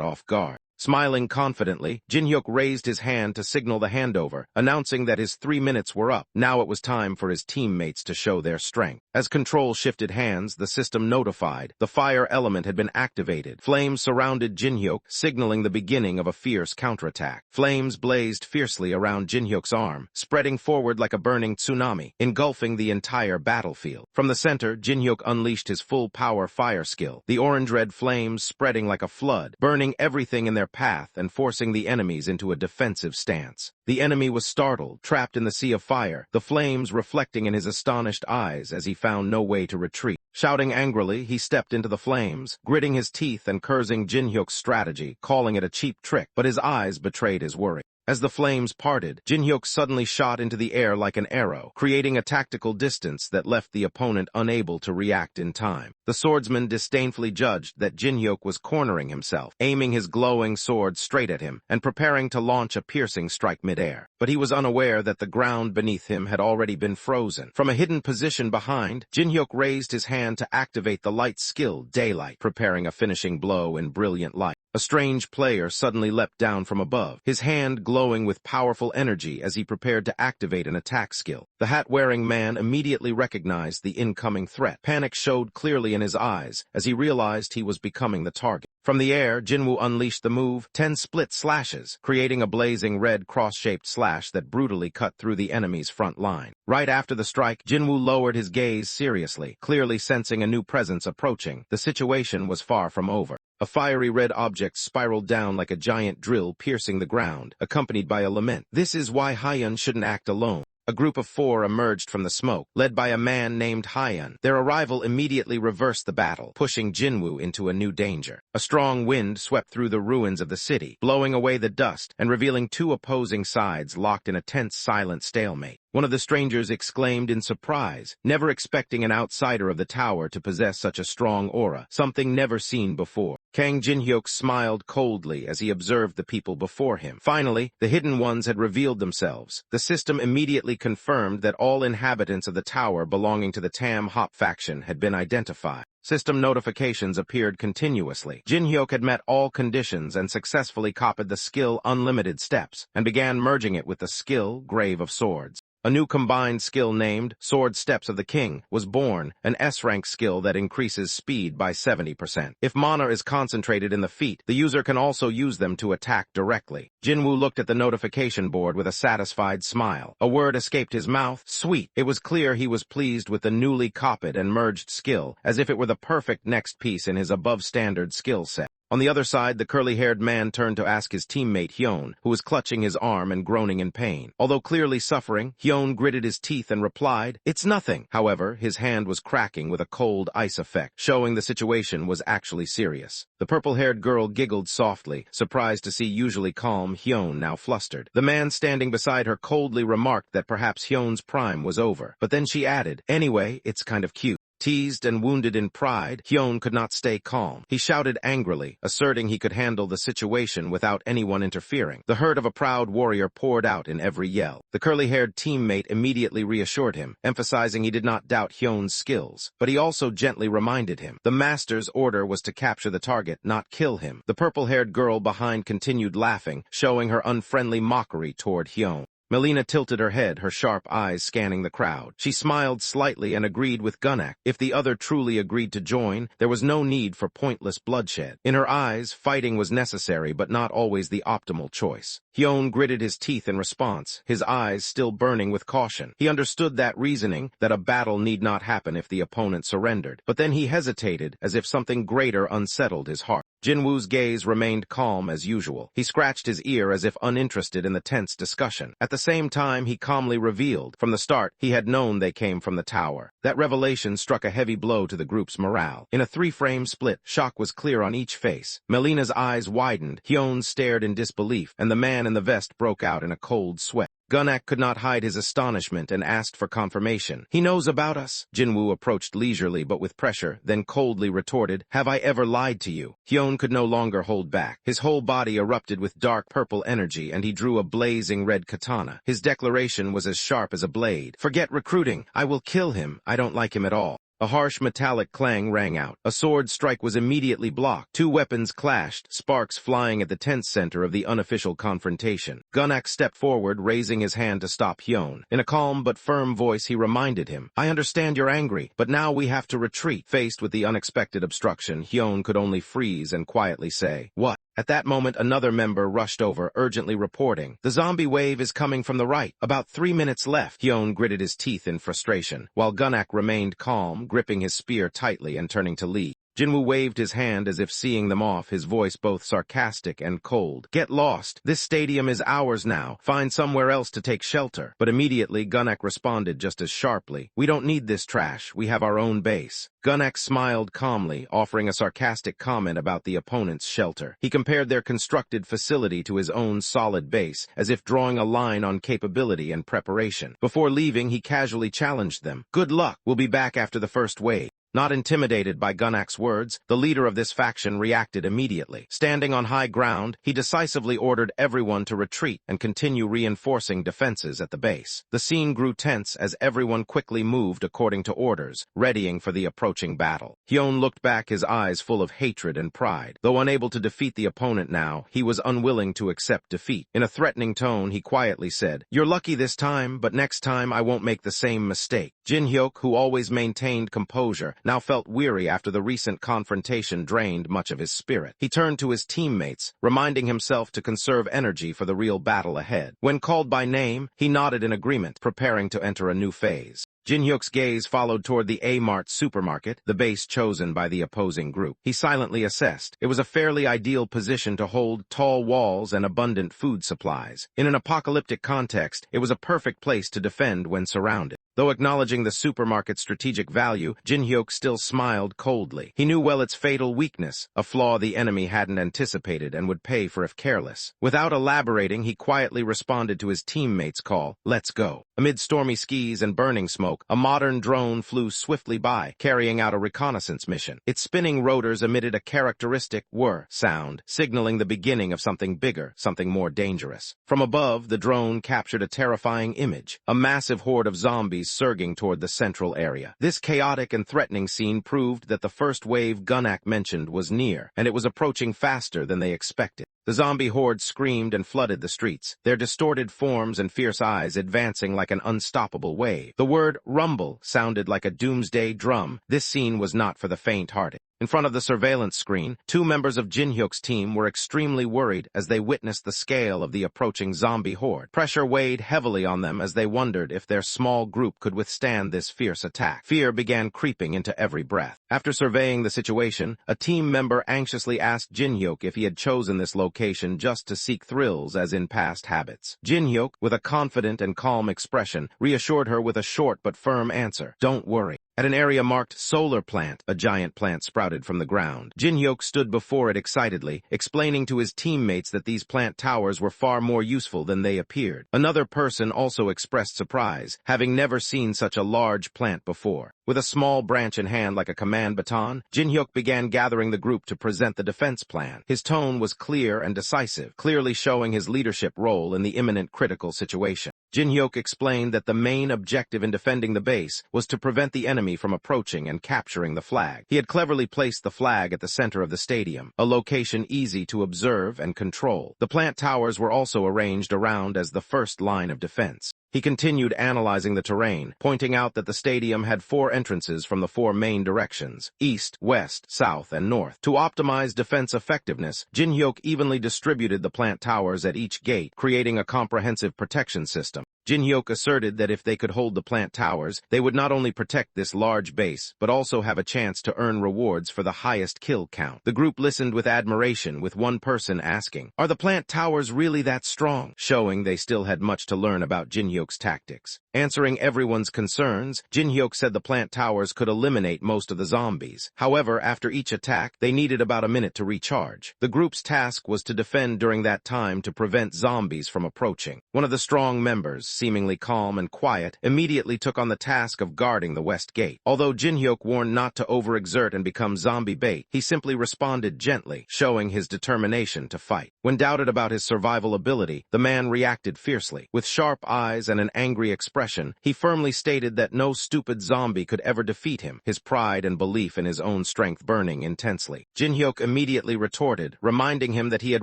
off guard. Smiling confidently, Jin-hyuk raised his hand to signal the handover, announcing that his 3 minutes were up. Now it was time for his teammates to show their strength. As control shifted hands, the system notified. The fire element had been activated. Flames surrounded Jin-hyuk, signaling the beginning of a fierce counterattack. Flames blazed fiercely around Jin-hyuk's arm, spreading forward like a burning tsunami, engulfing the entire battlefield. From the center, Jin-hyuk unleashed his full-power fire skill, the orange-red flames spreading like a flood, burning everything in their path and forcing the enemies into a defensive stance. The enemy was startled, trapped in the sea of fire, the flames reflecting in his astonished eyes as he found no way to retreat. Shouting angrily, he stepped into the flames, gritting his teeth and cursing Jin-hyuk's strategy, calling it a cheap trick, but his eyes betrayed his worry. As the flames parted, Jin-hyuk suddenly shot into the air like an arrow, creating a tactical distance that left the opponent unable to react in time. The swordsman disdainfully judged that Jin-hyuk was cornering himself, aiming his glowing sword straight at him and preparing to launch a piercing strike midair. But he was unaware that the ground beneath him had already been frozen. From a hidden position behind, Jin-hyuk raised his hand to activate the light skill Daylight, preparing a finishing blow in brilliant light. A strange player suddenly leapt down from above, his hand glowing with powerful energy as he prepared to activate an attack skill. The hat-wearing man immediately recognized the incoming threat. Panic showed clearly in his eyes as he realized he was becoming the target. From the air, Jinwoo unleashed the move 10 split slashes, creating a blazing red cross-shaped slash that brutally cut through the enemy's front line. Right after the strike, Jinwoo lowered his gaze seriously, clearly sensing a new presence approaching. The situation was far from over. A fiery red object spiraled down like a giant drill piercing the ground, accompanied by a lament. "This is why Hyun shouldn't act alone." A group of 4 emerged from the smoke, led by a man named Hyun. Their arrival immediately reversed the battle, pushing Jinwoo into a new danger. A strong wind swept through the ruins of the city, blowing away the dust and revealing 2 opposing sides locked in a tense, silent stalemate. One of the strangers exclaimed in surprise, never expecting an outsider of the tower to possess such a strong aura, something never seen before. Kang Jin-hyuk smiled coldly as he observed the people before him. Finally, the hidden ones had revealed themselves. The system immediately confirmed that all inhabitants of the tower belonging to the Tam Hop faction had been identified. System notifications appeared continuously. Jin-hyuk had met all conditions and successfully copied the skill Unlimited Steps and began merging it with the skill Grave of Swords. A new combined skill named Sword Steps of the King was born, an S-rank skill that increases speed by 70%. If mana is concentrated in the feet, the user can also use them to attack directly. Jinwoo looked at the notification board with a satisfied smile. A word escaped his mouth, sweet. It was clear he was pleased with the newly copied and merged skill, as if it were the perfect next piece in his above-standard skill set. On the other side, the curly-haired man turned to ask his teammate Hyun, who was clutching his arm and groaning in pain. Although clearly suffering, Hyun gritted his teeth and replied, "It's nothing." However, his hand was cracking with a cold ice effect, showing the situation was actually serious. The purple-haired girl giggled softly, surprised to see usually calm Hyun now flustered. The man standing beside her coldly remarked that perhaps Hyun's prime was over, but then she added, "Anyway, it's kind of cute." Teased and wounded in pride, Hyun could not stay calm. He shouted angrily, asserting he could handle the situation without anyone interfering. The hurt of a proud warrior poured out in every yell. The curly-haired teammate immediately reassured him, emphasizing he did not doubt Hyun's skills. But he also gently reminded him. The master's order was to capture the target, not kill him. The purple-haired girl behind continued laughing, showing her unfriendly mockery toward Hyun. Melina tilted her head, her sharp eyes scanning the crowd. She smiled slightly and agreed with Gunnak. If the other truly agreed to join, there was no need for pointless bloodshed. In her eyes, fighting was necessary but not always the optimal choice. Hyun gritted his teeth in response, his eyes still burning with caution. He understood that reasoning, that a battle need not happen if the opponent surrendered. But then he hesitated, as if something greater unsettled his heart. Jinwoo's gaze remained calm as usual. He scratched his ear as if uninterested in the tense discussion. At the same time, he calmly revealed, from the start, he had known they came from the tower. That revelation struck a heavy blow to the group's morale. In a 3-frame split, shock was clear on each face. Melina's eyes widened, Hyun stared in disbelief, and the man in the vest broke out in a cold sweat. Gunnak could not hide his astonishment and asked for confirmation. "He knows about us." Jinwoo approached leisurely but with pressure, then coldly retorted, "Have I ever lied to you?" Hyun could no longer hold back. His whole body erupted with dark purple energy and he drew a blazing red katana. His declaration was as sharp as a blade. "Forget recruiting. I will kill him. I don't like him at all." A harsh metallic clang rang out. A sword strike was immediately blocked. 2 weapons clashed, sparks flying at the tense center of the unofficial confrontation. Gunnak stepped forward, raising his hand to stop Hyun. In a calm but firm voice, he reminded him, "I understand you're angry, but now we have to retreat." Faced with the unexpected obstruction, Hyun could only freeze and quietly say, "What?" At that moment, another member rushed over, urgently reporting, "The zombie wave is coming from the right. About 3 minutes left." Hyun gritted his teeth in frustration, while Gunnak remained calm, gripping his spear tightly and turning to leave. Jinwoo waved his hand as if seeing them off, his voice both sarcastic and cold. "Get lost. This stadium is ours now. Find somewhere else to take shelter." But immediately, Gunnak responded just as sharply, "We don't need this trash. We have our own base." Gunnak smiled calmly, offering a sarcastic comment about the opponent's shelter. He compared their constructed facility to his own solid base, as if drawing a line on capability and preparation. Before leaving, he casually challenged them. "Good luck. We'll be back after the first wave." Not intimidated by Gunnak's words, the leader of this faction reacted immediately. Standing on high ground, he decisively ordered everyone to retreat and continue reinforcing defenses at the base. The scene grew tense as everyone quickly moved according to orders, readying for the approaching battle. Hyun looked back, his eyes full of hatred and pride. Though unable to defeat the opponent now, he was unwilling to accept defeat. In a threatening tone, he quietly said, "You're lucky this time, but next time I won't make the same mistake." Jin-hyuk, who always maintained composure, now felt weary after the recent confrontation drained much of his spirit. He turned to his teammates, reminding himself to conserve energy for the real battle ahead. When called by name, he nodded in agreement, preparing to enter a new phase. Jin-hyuk's gaze followed toward the A-Mart supermarket, the base chosen by the opposing group. He silently assessed. It was a fairly ideal position to hold tall walls and abundant food supplies. In an apocalyptic context, it was a perfect place to defend when surrounded. Though acknowledging the supermarket's strategic value, Jin-hyuk still smiled coldly. He knew well its fatal weakness, a flaw the enemy hadn't anticipated and would pay for if careless. Without elaborating, he quietly responded to his teammates' call, "Let's go." Amid stormy skies and burning smoke, a modern drone flew swiftly by, carrying out a reconnaissance mission. Its spinning rotors emitted a characteristic whir sound, signaling the beginning of something bigger, something more dangerous. From above, the drone captured a terrifying image, a massive horde of zombies surging toward the central area. This chaotic and threatening scene proved that the first wave Gunnak mentioned was near, and it was approaching faster than they expected. The zombie horde screamed and flooded the streets, their distorted forms and fierce eyes advancing like an unstoppable wave. The word rumble sounded like a doomsday drum. This scene was not for the faint-hearted. In front of the surveillance screen, two members of Jin-hyuk's team were extremely worried as they witnessed the scale of the approaching zombie horde. Pressure weighed heavily on them as they wondered if their small group could withstand this fierce attack. Fear began creeping into every breath. After surveying the situation, a team member anxiously asked Jin-hyuk if he had chosen this location just to seek thrills as in past habits. Jin-hyuk, with a confident and calm expression, reassured her with a short but firm answer, "Don't worry." At an area marked Solar Plant, a giant plant sprouted from the ground. Jin-hyuk stood before it excitedly, explaining to his teammates that these plant towers were far more useful than they appeared. Another person also expressed surprise, having never seen such a large plant before. With a small branch in hand like a command baton, Jin-hyuk began gathering the group to present the defense plan. His tone was clear and decisive, clearly showing his leadership role in the imminent critical situation. Jin-hyuk explained that the main objective in defending the base was to prevent the enemy from approaching and capturing the flag. He had cleverly placed the flag at the center of the stadium, a location easy to observe and control. The plant towers were also arranged around as the first line of defense. He continued analyzing the terrain, pointing out that the stadium had 4 entrances from the 4 main directions, east, west, south, and north. To optimize defense effectiveness, Jin-hyuk evenly distributed the plant towers at each gate, creating a comprehensive protection system. Jin-hyuk asserted that if they could hold the plant towers, they would not only protect this large base, but also have a chance to earn rewards for the highest kill count. The group listened with admiration, with one person asking, "Are the plant towers really that strong?" showing they still had much to learn about Jin-hyuk's tactics. Answering everyone's concerns, Jin-hyuk said the plant towers could eliminate most of the zombies. However, after each attack, they needed about a minute to recharge. The group's task was to defend during that time to prevent zombies from approaching. One of the strong members, seemingly calm and quiet, immediately took on the task of guarding the west gate. Although Jin-hyuk warned not to overexert and become zombie bait, he simply responded gently, showing his determination to fight. When doubted about his survival ability, the man reacted fiercely. With sharp eyes and an angry expression, he firmly stated that no stupid zombie could ever defeat him, his pride and belief in his own strength burning intensely. Jin-hyuk immediately retorted, reminding him that he had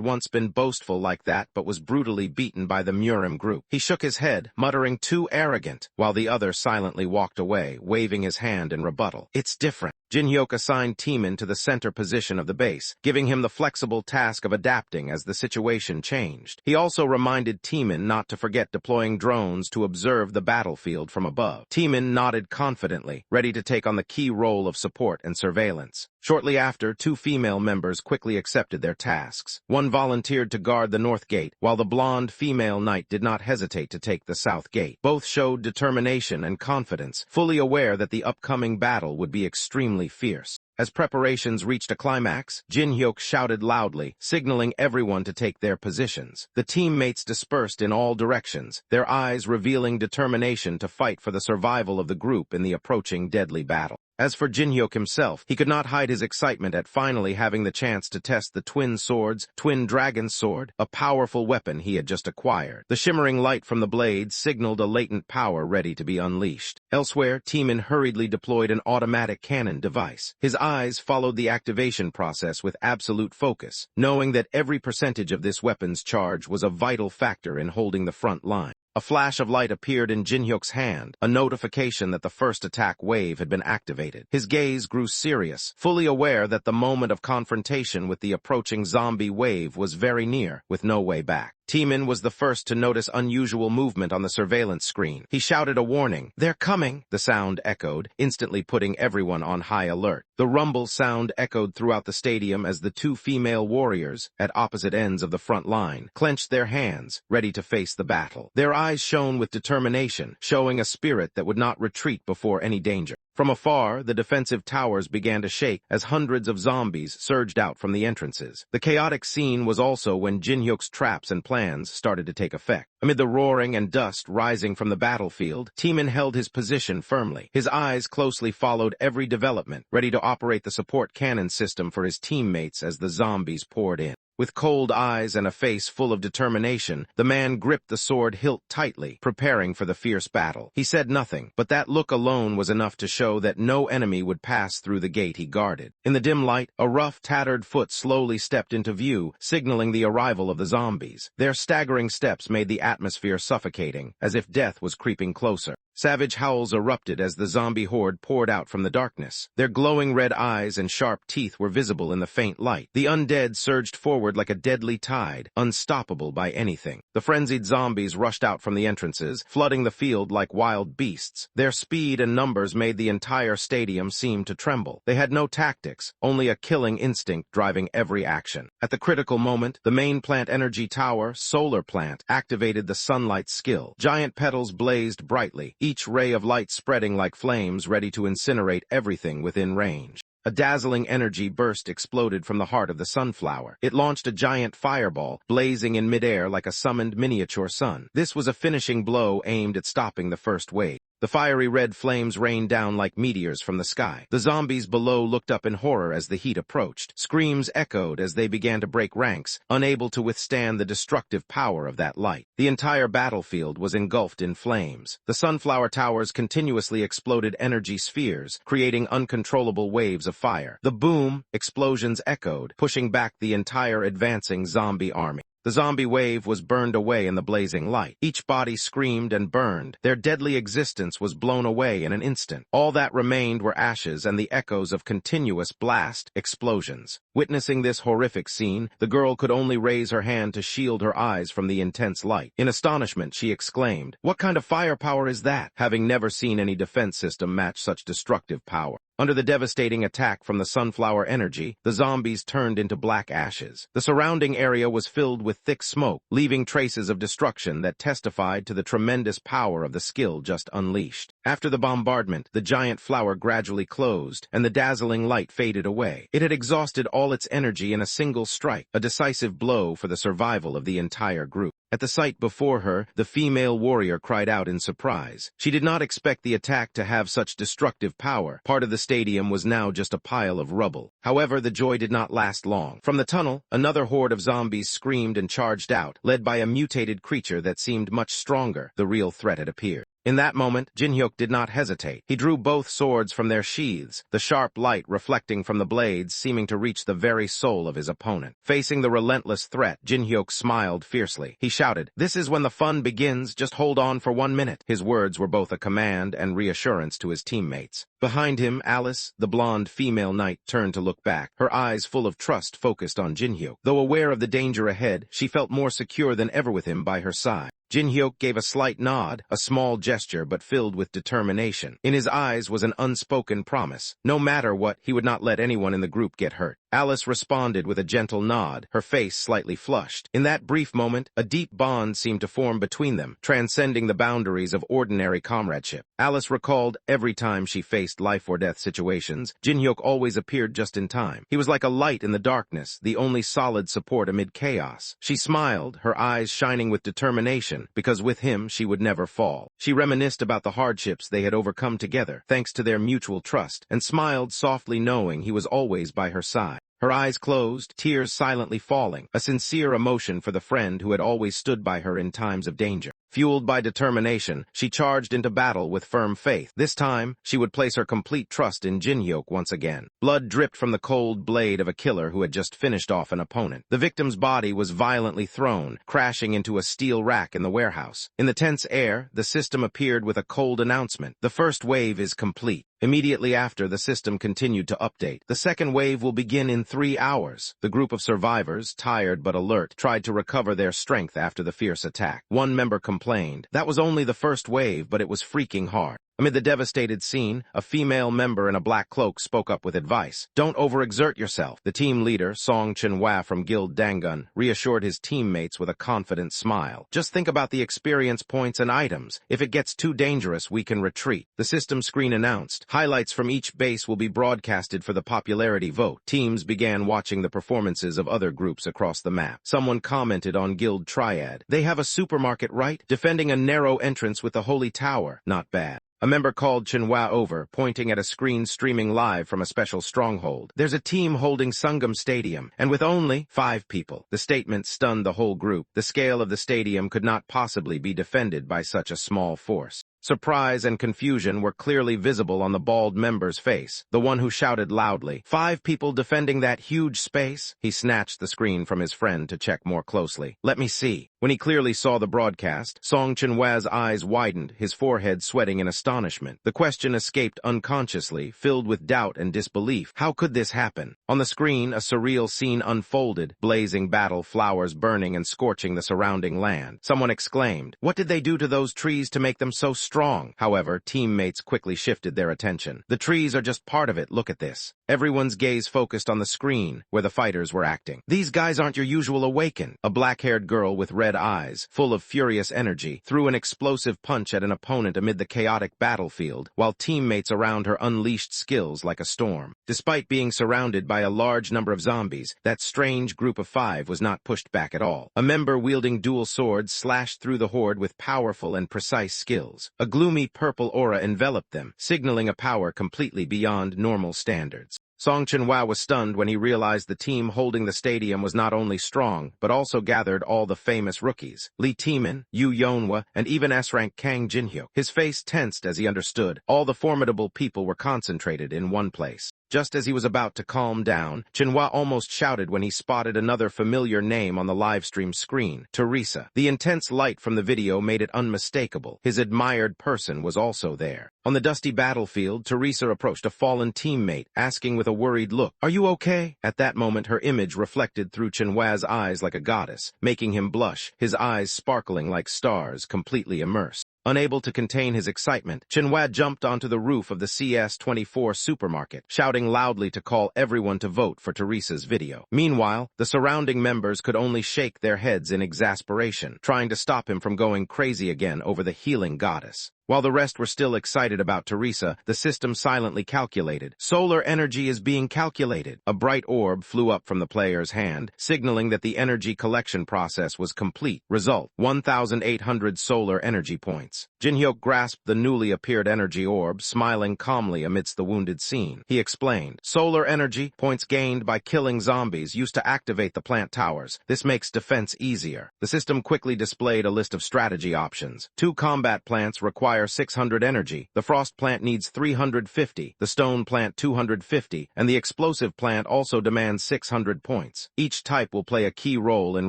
once been boastful like that but was brutally beaten by the Murim group. He shook his head, muttering, "Too arrogant," while the other silently walked away, waving his hand in rebuttal. "It's different." Jin-hyuk assigned Taemin to the center position of the base, giving him the flexible task of adapting as the situation changed. He also reminded Taemin not to forget deploying drones to observe the battlefield from above. Taemin nodded confidently, ready to take on the key role of support and surveillance. Shortly after, 2 female members quickly accepted their tasks. One volunteered to guard the north gate, while the blonde female knight did not hesitate to take the south gate. Both showed determination and confidence, fully aware that the upcoming battle would be extremely fierce. As preparations reached a climax, Jin-hyuk shouted loudly, signaling everyone to take their positions. The teammates dispersed in all directions, their eyes revealing determination to fight for the survival of the group in the approaching deadly battle. As for Jin-hyuk himself, he could not hide his excitement at finally having the chance to test the twin dragon sword, a powerful weapon he had just acquired. The shimmering light from the blade signaled a latent power ready to be unleashed. Elsewhere, Taemin hurriedly deployed an automatic cannon device. His eyes followed the activation process with absolute focus, knowing that every percentage of this weapon's charge was a vital factor in holding the front line. A flash of light appeared in Jin-hyuk's hand, a notification that the first attack wave had been activated. His gaze grew serious, fully aware that the moment of confrontation with the approaching zombie wave was very near, with no way back. Timin was the first to notice unusual movement on the surveillance screen. He shouted a warning. "They're coming!" The sound echoed, instantly putting everyone on high alert. The rumble sound echoed throughout the stadium as the two female warriors, at opposite ends of the front line, clenched their hands, ready to face the battle. Their eyes shone with determination, showing a spirit that would not retreat before any danger. From afar, the defensive towers began to shake as hundreds of zombies surged out from the entrances. The chaotic scene was also when Jin-hyuk's traps and plans started to take effect. Amid the roaring and dust rising from the battlefield, Timin held his position firmly. His eyes closely followed every development, ready to operate the support cannon system for his teammates as the zombies poured in. With cold eyes and a face full of determination, the man gripped the sword hilt tightly, preparing for the fierce battle. He said nothing, but that look alone was enough to show that no enemy would pass through the gate he guarded. In the dim light, a rough, tattered foot slowly stepped into view, signaling the arrival of the zombies. Their staggering steps made the atmosphere suffocating, as if death was creeping closer. Savage howls erupted as the zombie horde poured out from the darkness. Their glowing red eyes and sharp teeth were visible in the faint light. The undead surged forward like a deadly tide, unstoppable by anything. The frenzied zombies rushed out from the entrances, flooding the field like wild beasts. Their speed and numbers made the entire stadium seem to tremble. They had no tactics, only a killing instinct driving every action. At the critical moment, the main plant energy tower, solar plant, activated the sunlight skill. Giant petals blazed brightly, each ray of light spreading like flames ready to incinerate everything within range. A dazzling energy burst exploded from the heart of the sunflower. It launched a giant fireball, blazing in midair like a summoned miniature sun. This was a finishing blow aimed at stopping the first wave. The fiery red flames rained down like meteors from the sky. The zombies below looked up in horror as the heat approached. Screams echoed as they began to break ranks, unable to withstand the destructive power of that light. The entire battlefield was engulfed in flames. The sunflower towers continuously exploded energy spheres, creating uncontrollable waves of fire. The boom, explosions echoed, pushing back the entire advancing zombie army. The zombie wave was burned away in the blazing light. Each body screamed and burned. Their deadly existence was blown away in an instant. All that remained were ashes and the echoes of continuous blast explosions. Witnessing this horrific scene, the girl could only raise her hand to shield her eyes from the intense light. In astonishment, she exclaimed, "What kind of firepower is that?" having never seen any defense system match such destructive power. Under the devastating attack from the sunflower energy, the zombies turned into black ashes. The surrounding area was filled with thick smoke, leaving traces of destruction that testified to the tremendous power of the skill just unleashed. After the bombardment, the giant flower gradually closed, and the dazzling light faded away. It had exhausted all its energy in a single strike, a decisive blow for the survival of the entire group. At the sight before her, the female warrior cried out in surprise. She did not expect the attack to have such destructive power. Part of the stadium was now just a pile of rubble. However, the joy did not last long. From the tunnel, another horde of zombies screamed and charged out, led by a mutated creature that seemed much stronger. The real threat had appeared. In that moment, Jin-hyuk did not hesitate. He drew both swords from their sheaths, the sharp light reflecting from the blades seeming to reach the very soul of his opponent. Facing the relentless threat, Jin-hyuk smiled fiercely. He shouted, "This is when the fun begins, just hold on for 1 minute." His words were both a command and reassurance to his teammates. Behind him, Alice, the blonde female knight, turned to look back, her eyes full of trust focused on Jin-hyuk. Though aware of the danger ahead, she felt more secure than ever with him by her side. Jin-hyuk gave a slight nod, a small gesture but filled with determination. In his eyes was an unspoken promise. No matter what, he would not let anyone in the group get hurt. Alice responded with a gentle nod, her face slightly flushed. In that brief moment, a deep bond seemed to form between them, transcending the boundaries of ordinary comradeship. Alice recalled every time she faced life-or-death situations, Jin-hyuk always appeared just in time. He was like a light in the darkness, the only solid support amid chaos. She smiled, her eyes shining with determination, because with him she would never fall. She reminisced about the hardships they had overcome together, thanks to their mutual trust, and smiled softly knowing he was always by her side. Her eyes closed, tears silently falling, a sincere emotion for the friend who had always stood by her in times of danger. Fueled by determination, she charged into battle with firm faith. This time, she would place her complete trust in Jinhyuk once again. Blood dripped from the cold blade of a killer who had just finished off an opponent. The victim's body was violently thrown, crashing into a steel rack in the warehouse. In the tense air, the system appeared with a cold announcement. The first wave is complete. Immediately after, the system continued to update. The second wave will begin in 3 hours. The group of survivors, tired but alert, tried to recover their strength after the fierce attack. One member complained, "That was only the first wave, but it was freaking hard." Amid the devastated scene, a female member in a black cloak spoke up with advice. "Don't overexert yourself." The team leader, Song Chun-hwa from Guild Dangun, reassured his teammates with a confident smile. "Just think about the experience points and items. If it gets too dangerous, we can retreat." The system screen announced, "Highlights from each base will be broadcasted for the popularity vote." Teams began watching the performances of other groups across the map. Someone commented on Guild Triad, "They have a supermarket, right? Defending a narrow entrance with the Holy Tower. Not bad." A member called Chunhwa over, pointing at a screen streaming live from a special stronghold. "There's a team holding Sungam Stadium, and with only 5 people. The statement stunned the whole group. The scale of the stadium could not possibly be defended by such a small force. Surprise and confusion were clearly visible on the bald member's face. The one who shouted loudly, "5 people defending that huge space?" He snatched the screen from his friend to check more closely. "Let me see." When he clearly saw the broadcast, Song Chunhwa's eyes widened, his forehead sweating in astonishment. The question escaped unconsciously, filled with doubt and disbelief. How could this happen? On the screen, a surreal scene unfolded, blazing battle flowers burning and scorching the surrounding land. Someone exclaimed, "What did they do to those trees to make them so strong?" However, teammates quickly shifted their attention. "The trees are just part of it, look at this." Everyone's gaze focused on the screen, where the fighters were acting. "These guys aren't your usual Awaken." A black-haired girl with red eyes, full of furious energy, threw an explosive punch at an opponent amid the chaotic battlefield, while teammates around her unleashed skills like a storm. Despite being surrounded by a large number of zombies, that strange group of 5 was not pushed back at all. A member wielding dual swords slashed through the horde with powerful and precise skills. A gloomy purple aura enveloped them, signaling a power completely beyond normal standards. Song Chunhwa was stunned when he realized the team holding the stadium was not only strong, but also gathered all the famous rookies, Lee Taemin, Yu Yeonhwa, and even S-rank Kang Jinhyuk. His face tensed as he understood. All the formidable people were concentrated in one place. Just as he was about to calm down, Chunhwa almost shouted when he spotted another familiar name on the livestream screen, Teresa. The intense light from the video made it unmistakable. His admired person was also there. On the dusty battlefield, Teresa approached a fallen teammate, asking with a worried look, "Are you okay?" At that moment, her image reflected through Chunhwa's eyes like a goddess, making him blush, his eyes sparkling like stars, completely immersed. Unable to contain his excitement, Chunhwa jumped onto the roof of the CS24 supermarket, shouting loudly to call everyone to vote for Teresa's video. Meanwhile, the surrounding members could only shake their heads in exasperation, trying to stop him from going crazy again over the healing goddess. While the rest were still excited about Teresa, the system silently calculated. "Solar energy is being calculated." A bright orb flew up from the player's hand, signaling that the energy collection process was complete. Result, 1,800 solar energy points. Jinhyuk grasped the newly appeared energy orb, smiling calmly amidst the wounded scene. He explained, "Solar energy, points gained by killing zombies, used to activate the plant towers. This makes defense easier." The system quickly displayed a list of strategy options. 2 combat plants require 600 energy, the frost plant needs 350, the stone plant 250, and the explosive plant also demands 600 points. Each type will play a key role in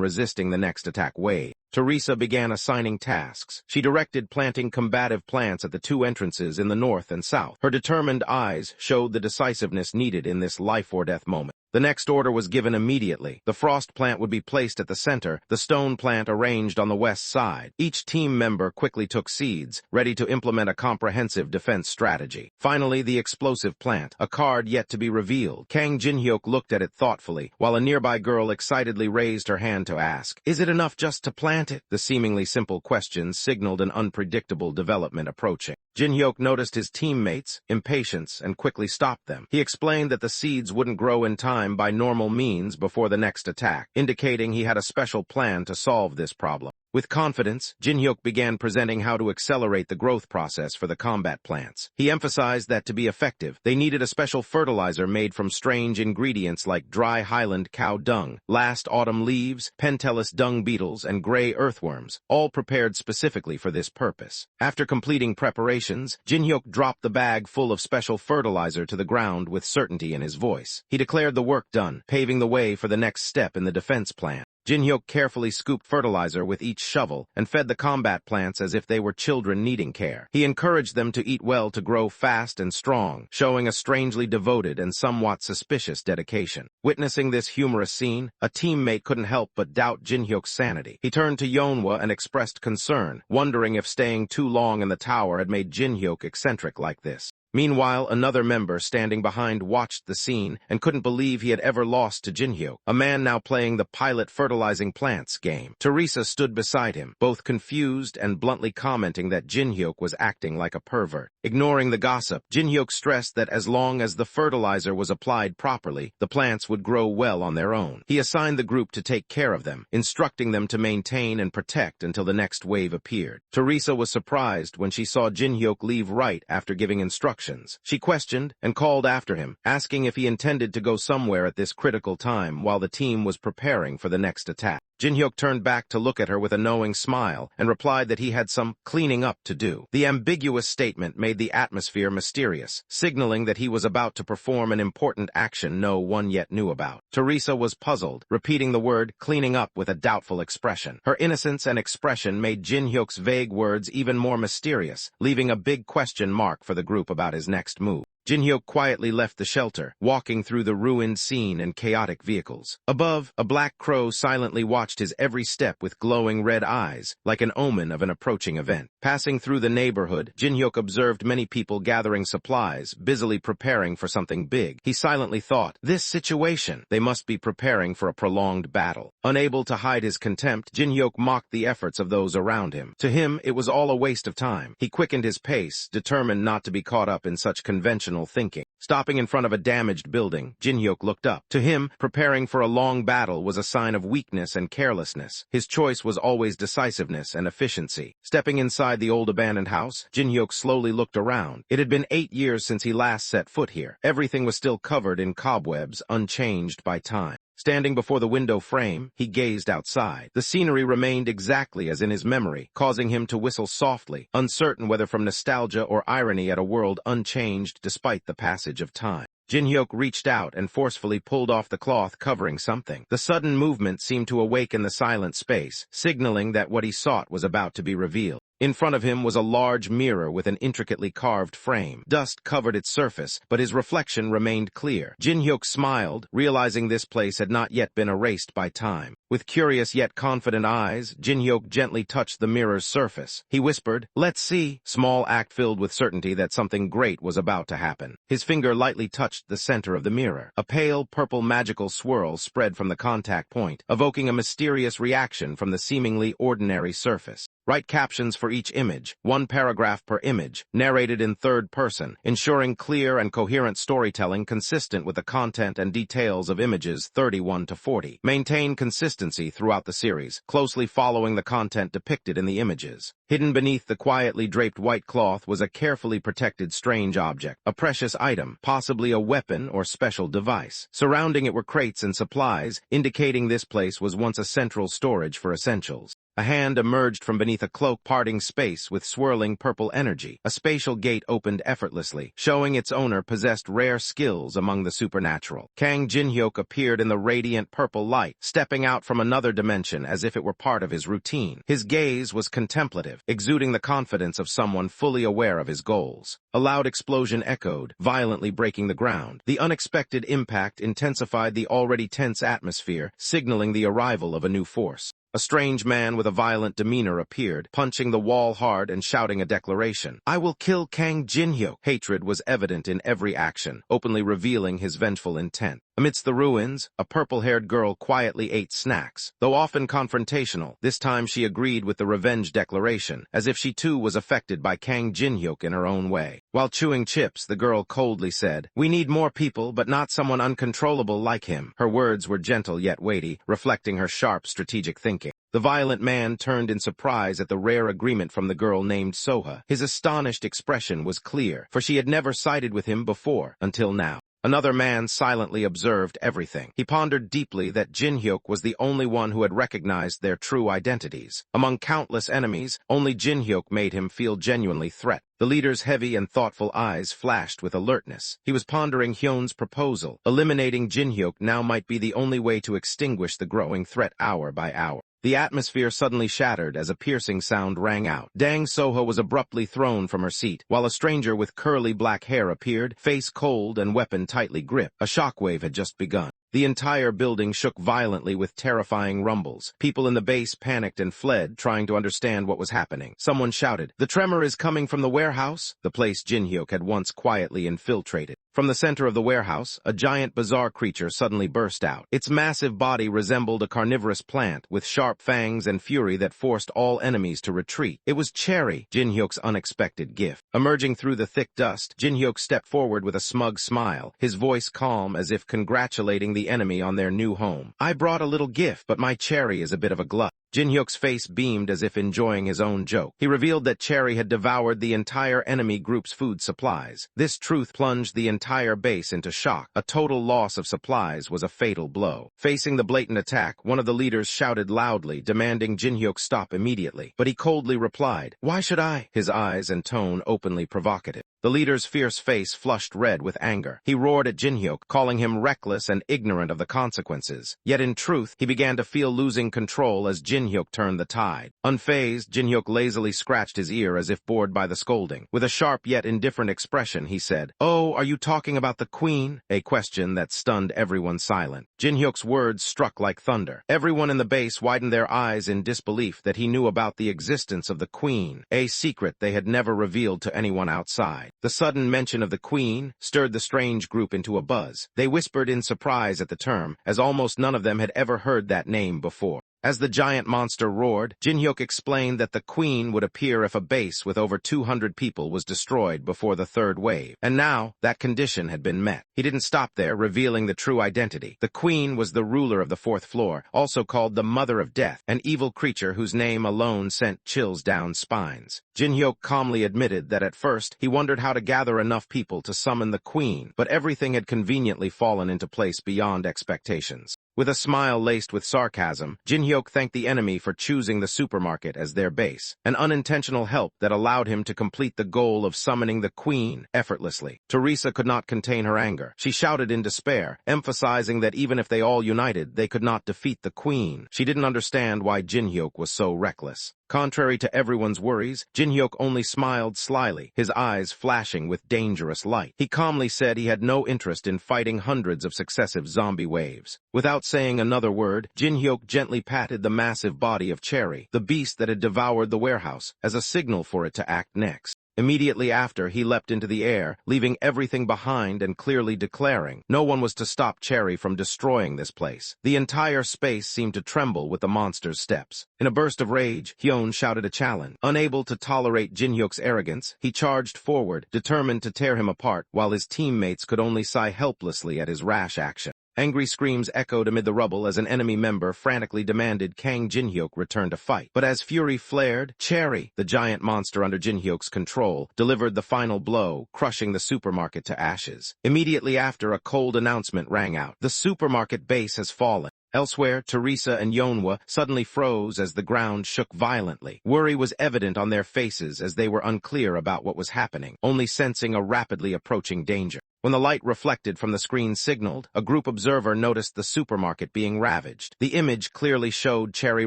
resisting the next attack wave. Teresa began assigning tasks. She directed planting combative plants at the 2 entrances in the north and south. Her determined eyes showed the decisiveness needed in this life-or-death moment. The next order was given immediately. The frost plant would be placed at the center, the stone plant arranged on the west side. Each team member quickly took seeds, ready to implement a comprehensive defense strategy. Finally, the explosive plant, a card yet to be revealed. Kang Jinhyuk looked at it thoughtfully, while a nearby girl excitedly raised her hand to ask, "Is it enough just to plant it?" The seemingly simple question signaled an unpredictable development approaching. Jinhyuk noticed his teammates' impatience and quickly stopped them. He explained that the seeds wouldn't grow in time by normal means before the next attack, indicating he had a special plan to solve this problem. With confidence, Jin-hyuk began presenting how to accelerate the growth process for the combat plants. He emphasized that to be effective, they needed a special fertilizer made from strange ingredients like dry highland cow dung, last autumn leaves, pentelis dung beetles, and gray earthworms, all prepared specifically for this purpose. After completing preparations, Jin-hyuk dropped the bag full of special fertilizer to the ground with certainty in his voice. He declared the work done, paving the way for the next step in the defense plan. Jin-hyuk carefully scooped fertilizer with each shovel and fed the combat plants as if they were children needing care. He encouraged them to eat well to grow fast and strong, showing a strangely devoted and somewhat suspicious dedication. Witnessing this humorous scene, a teammate couldn't help but doubt Jin-hyuk's sanity. He turned to Yeonhwa and expressed concern, wondering if staying too long in the tower had made Jin-hyuk eccentric like this. Meanwhile, another member standing behind watched the scene and couldn't believe he had ever lost to Jin-hyuk, a man now playing the pilot fertilizing plants game. Teresa stood beside him, both confused and bluntly commenting that Jin-hyuk was acting like a pervert. Ignoring the gossip, Jin-hyuk stressed that as long as the fertilizer was applied properly, the plants would grow well on their own. He assigned the group to take care of them, instructing them to maintain and protect until the next wave appeared. Teresa was surprised when she saw Jin-hyuk leave right after giving instructions. She questioned and called after him, asking if he intended to go somewhere at this critical time while the team was preparing for the next attack. Jin-hyuk turned back to look at her with a knowing smile and replied that he had some cleaning up to do. The ambiguous statement made the atmosphere mysterious, signaling that he was about to perform an important action no one yet knew about. Teresa was puzzled, repeating the word cleaning up with a doubtful expression. Her innocence and expression made Jin-hyuk's vague words even more mysterious, leaving a big question mark for the group about his next move. Jin-hyuk quietly left the shelter, walking through the ruined scene and chaotic vehicles. Above, a black crow silently watched his every step with glowing red eyes, like an omen of an approaching event. Passing through the neighborhood, Jin-hyuk observed many people gathering supplies, busily preparing for something big. He silently thought, this situation, they must be preparing for a prolonged battle. Unable to hide his contempt, Jin-hyuk mocked the efforts of those around him. To him, it was all a waste of time. He quickened his pace, determined not to be caught up in such conventional thinking. Stopping in front of a damaged building, Jin-hyuk looked up. To him, preparing for a long battle was a sign of weakness and carelessness. His choice was always decisiveness and efficiency. Stepping inside the old abandoned house, Jin-hyuk slowly looked around. It had been 8 years since he last set foot here. Everything was still covered in cobwebs, unchanged by time. Standing before the window frame, he gazed outside. The scenery remained exactly as in his memory, causing him to whistle softly, uncertain whether from nostalgia or irony at a world unchanged despite the passage of time. Jin-hyuk reached out and forcefully pulled off the cloth covering something. The sudden movement seemed to awaken the silent space, signaling that what he sought was about to be revealed. In front of him was a large mirror with an intricately carved frame. Dust covered its surface, but his reflection remained clear. Jin-hyuk smiled, realizing this place had not yet been erased by time. With curious yet confident eyes, Jin-hyuk gently touched the mirror's surface. He whispered, "Let's see," small act filled with certainty that something great was about to happen. His finger lightly touched the center of the mirror. A pale purple magical swirl spread from the contact point, evoking a mysterious reaction from the seemingly ordinary surface. Write captions for each image, 1 paragraph per image, narrated in third person, ensuring clear and coherent storytelling consistent with the content and details of images 31 to 40. Maintain consistency throughout the series, closely following the content depicted in the images. Hidden beneath the quietly draped white cloth was a carefully protected strange object, a precious item, possibly a weapon or special device. Surrounding it were crates and supplies, indicating this place was once a central storage for essentials. A hand emerged from beneath a cloak, parting space with swirling purple energy. A spatial gate opened effortlessly, showing its owner possessed rare skills among the supernatural. Kang Jin-hyuk appeared in the radiant purple light, stepping out from another dimension as if it were part of his routine. His gaze was contemplative, exuding the confidence of someone fully aware of his goals. A loud explosion echoed, violently breaking the ground. The unexpected impact intensified the already tense atmosphere, signaling the arrival of a new force. A strange man with a violent demeanor appeared, punching the wall hard and shouting a declaration. "I will kill Kang Jin-hyuk." Hatred was evident in every action, openly revealing his vengeful intent. Amidst the ruins, a purple-haired girl quietly ate snacks. Though often confrontational, this time she agreed with the revenge declaration, as if she too was affected by Kang Jin-hyuk in her own way. While chewing chips, the girl coldly said, "We need more people, but not someone uncontrollable like him." Her words were gentle yet weighty, reflecting her sharp strategic thinking. The violent man turned in surprise at the rare agreement from the girl named Soha. His astonished expression was clear, for she had never sided with him before, until now. Another man silently observed everything. He pondered deeply that Jin-hyuk was the only one who had recognized their true identities. Among countless enemies, only Jin-hyuk made him feel genuinely threatened. The leader's heavy and thoughtful eyes flashed with alertness. He was pondering Hyun's proposal. Eliminating Jin-hyuk now might be the only way to extinguish the growing threat hour by hour. The atmosphere suddenly shattered as a piercing sound rang out. Dang Soha was abruptly thrown from her seat, while a stranger with curly black hair appeared, face cold and weapon tightly gripped. A shockwave had just begun. The entire building shook violently with terrifying rumbles. People in the base panicked and fled, trying to understand what was happening. Someone shouted, "The tremor is coming from the warehouse," the place Jin-hyuk had once quietly infiltrated. From the center of the warehouse, a giant bizarre creature suddenly burst out. Its massive body resembled a carnivorous plant, with sharp fangs and fury that forced all enemies to retreat. It was Cherry, Jin-hyuk's unexpected gift. Emerging through the thick dust, Jin-hyuk stepped forward with a smug smile, his voice calm as if congratulating the enemy on their new home. "I brought a little gift, but my Cherry is a bit of a glut." Jin-hyuk's face beamed as if enjoying his own joke. He revealed that Cherry had devoured the entire enemy group's food supplies. This truth plunged the entire base into shock. A total loss of supplies was a fatal blow. Facing the blatant attack, one of the leaders shouted loudly, demanding Jin-hyuk stop immediately. But he coldly replied, "Why should I?" His eyes and tone openly provocative. The leader's fierce face flushed red with anger. He roared at Jin-hyuk, calling him reckless and ignorant of the consequences. Yet in truth, he began to feel losing control as Jin-hyuk turned the tide. Unfazed, Jin-hyuk lazily scratched his ear as if bored by the scolding. With a sharp yet indifferent expression, he said, "Oh, are you talking about the queen?" A question that stunned everyone silent. Jin-hyuk's words struck like thunder. Everyone in the base widened their eyes in disbelief that he knew about the existence of the queen, a secret they had never revealed to anyone outside. The sudden mention of the queen stirred the strange group into a buzz. They whispered in surprise at the term, as almost none of them had ever heard that name before. As the giant monster roared, Jin-hyuk explained that the queen would appear if a base with over 200 people was destroyed before the third wave. And now, that condition had been met. He didn't stop there, revealing the true identity. The queen was the ruler of the fourth floor, also called the Mother of Death, an evil creature whose name alone sent chills down spines. Jin-hyuk calmly admitted that at first he wondered how to gather enough people to summon the queen, but everything had conveniently fallen into place beyond expectations. With a smile laced with sarcasm, Jin-hyuk thanked the enemy for choosing the supermarket as their base, an unintentional help that allowed him to complete the goal of summoning the queen effortlessly. Teresa could not contain her anger. She shouted in despair, emphasizing that even if they all united, they could not defeat the queen. She didn't understand why Jin-hyuk was so reckless. Contrary to everyone's worries, Jin-hyuk only smiled slyly, his eyes flashing with dangerous light. He calmly said he had no interest in fighting hundreds of successive zombie waves. Without saying another word, Jin-hyuk gently patted the massive body of Cherry, the beast that had devoured the warehouse, as a signal for it to act next. Immediately after, he leapt into the air, leaving everything behind and clearly declaring no one was to stop Cherry from destroying this place. The entire space seemed to tremble with the monster's steps. In a burst of rage, Hyun shouted a challenge. Unable to tolerate Jin-hyuk's arrogance, he charged forward, determined to tear him apart, while his teammates could only sigh helplessly at his rash action. Angry screams echoed amid the rubble as an enemy member frantically demanded Kang Jin-hyuk return to fight. But as fury flared, Cherry, the giant monster under Jin-hyuk's control, delivered the final blow, crushing the supermarket to ashes. Immediately after, a cold announcement rang out. The supermarket base has fallen. Elsewhere, Teresa and Yeonwha suddenly froze as the ground shook violently. Worry was evident on their faces as they were unclear about what was happening, only sensing a rapidly approaching danger. When the light reflected from the screen signaled, a group observer noticed the supermarket being ravaged. The image clearly showed Cherry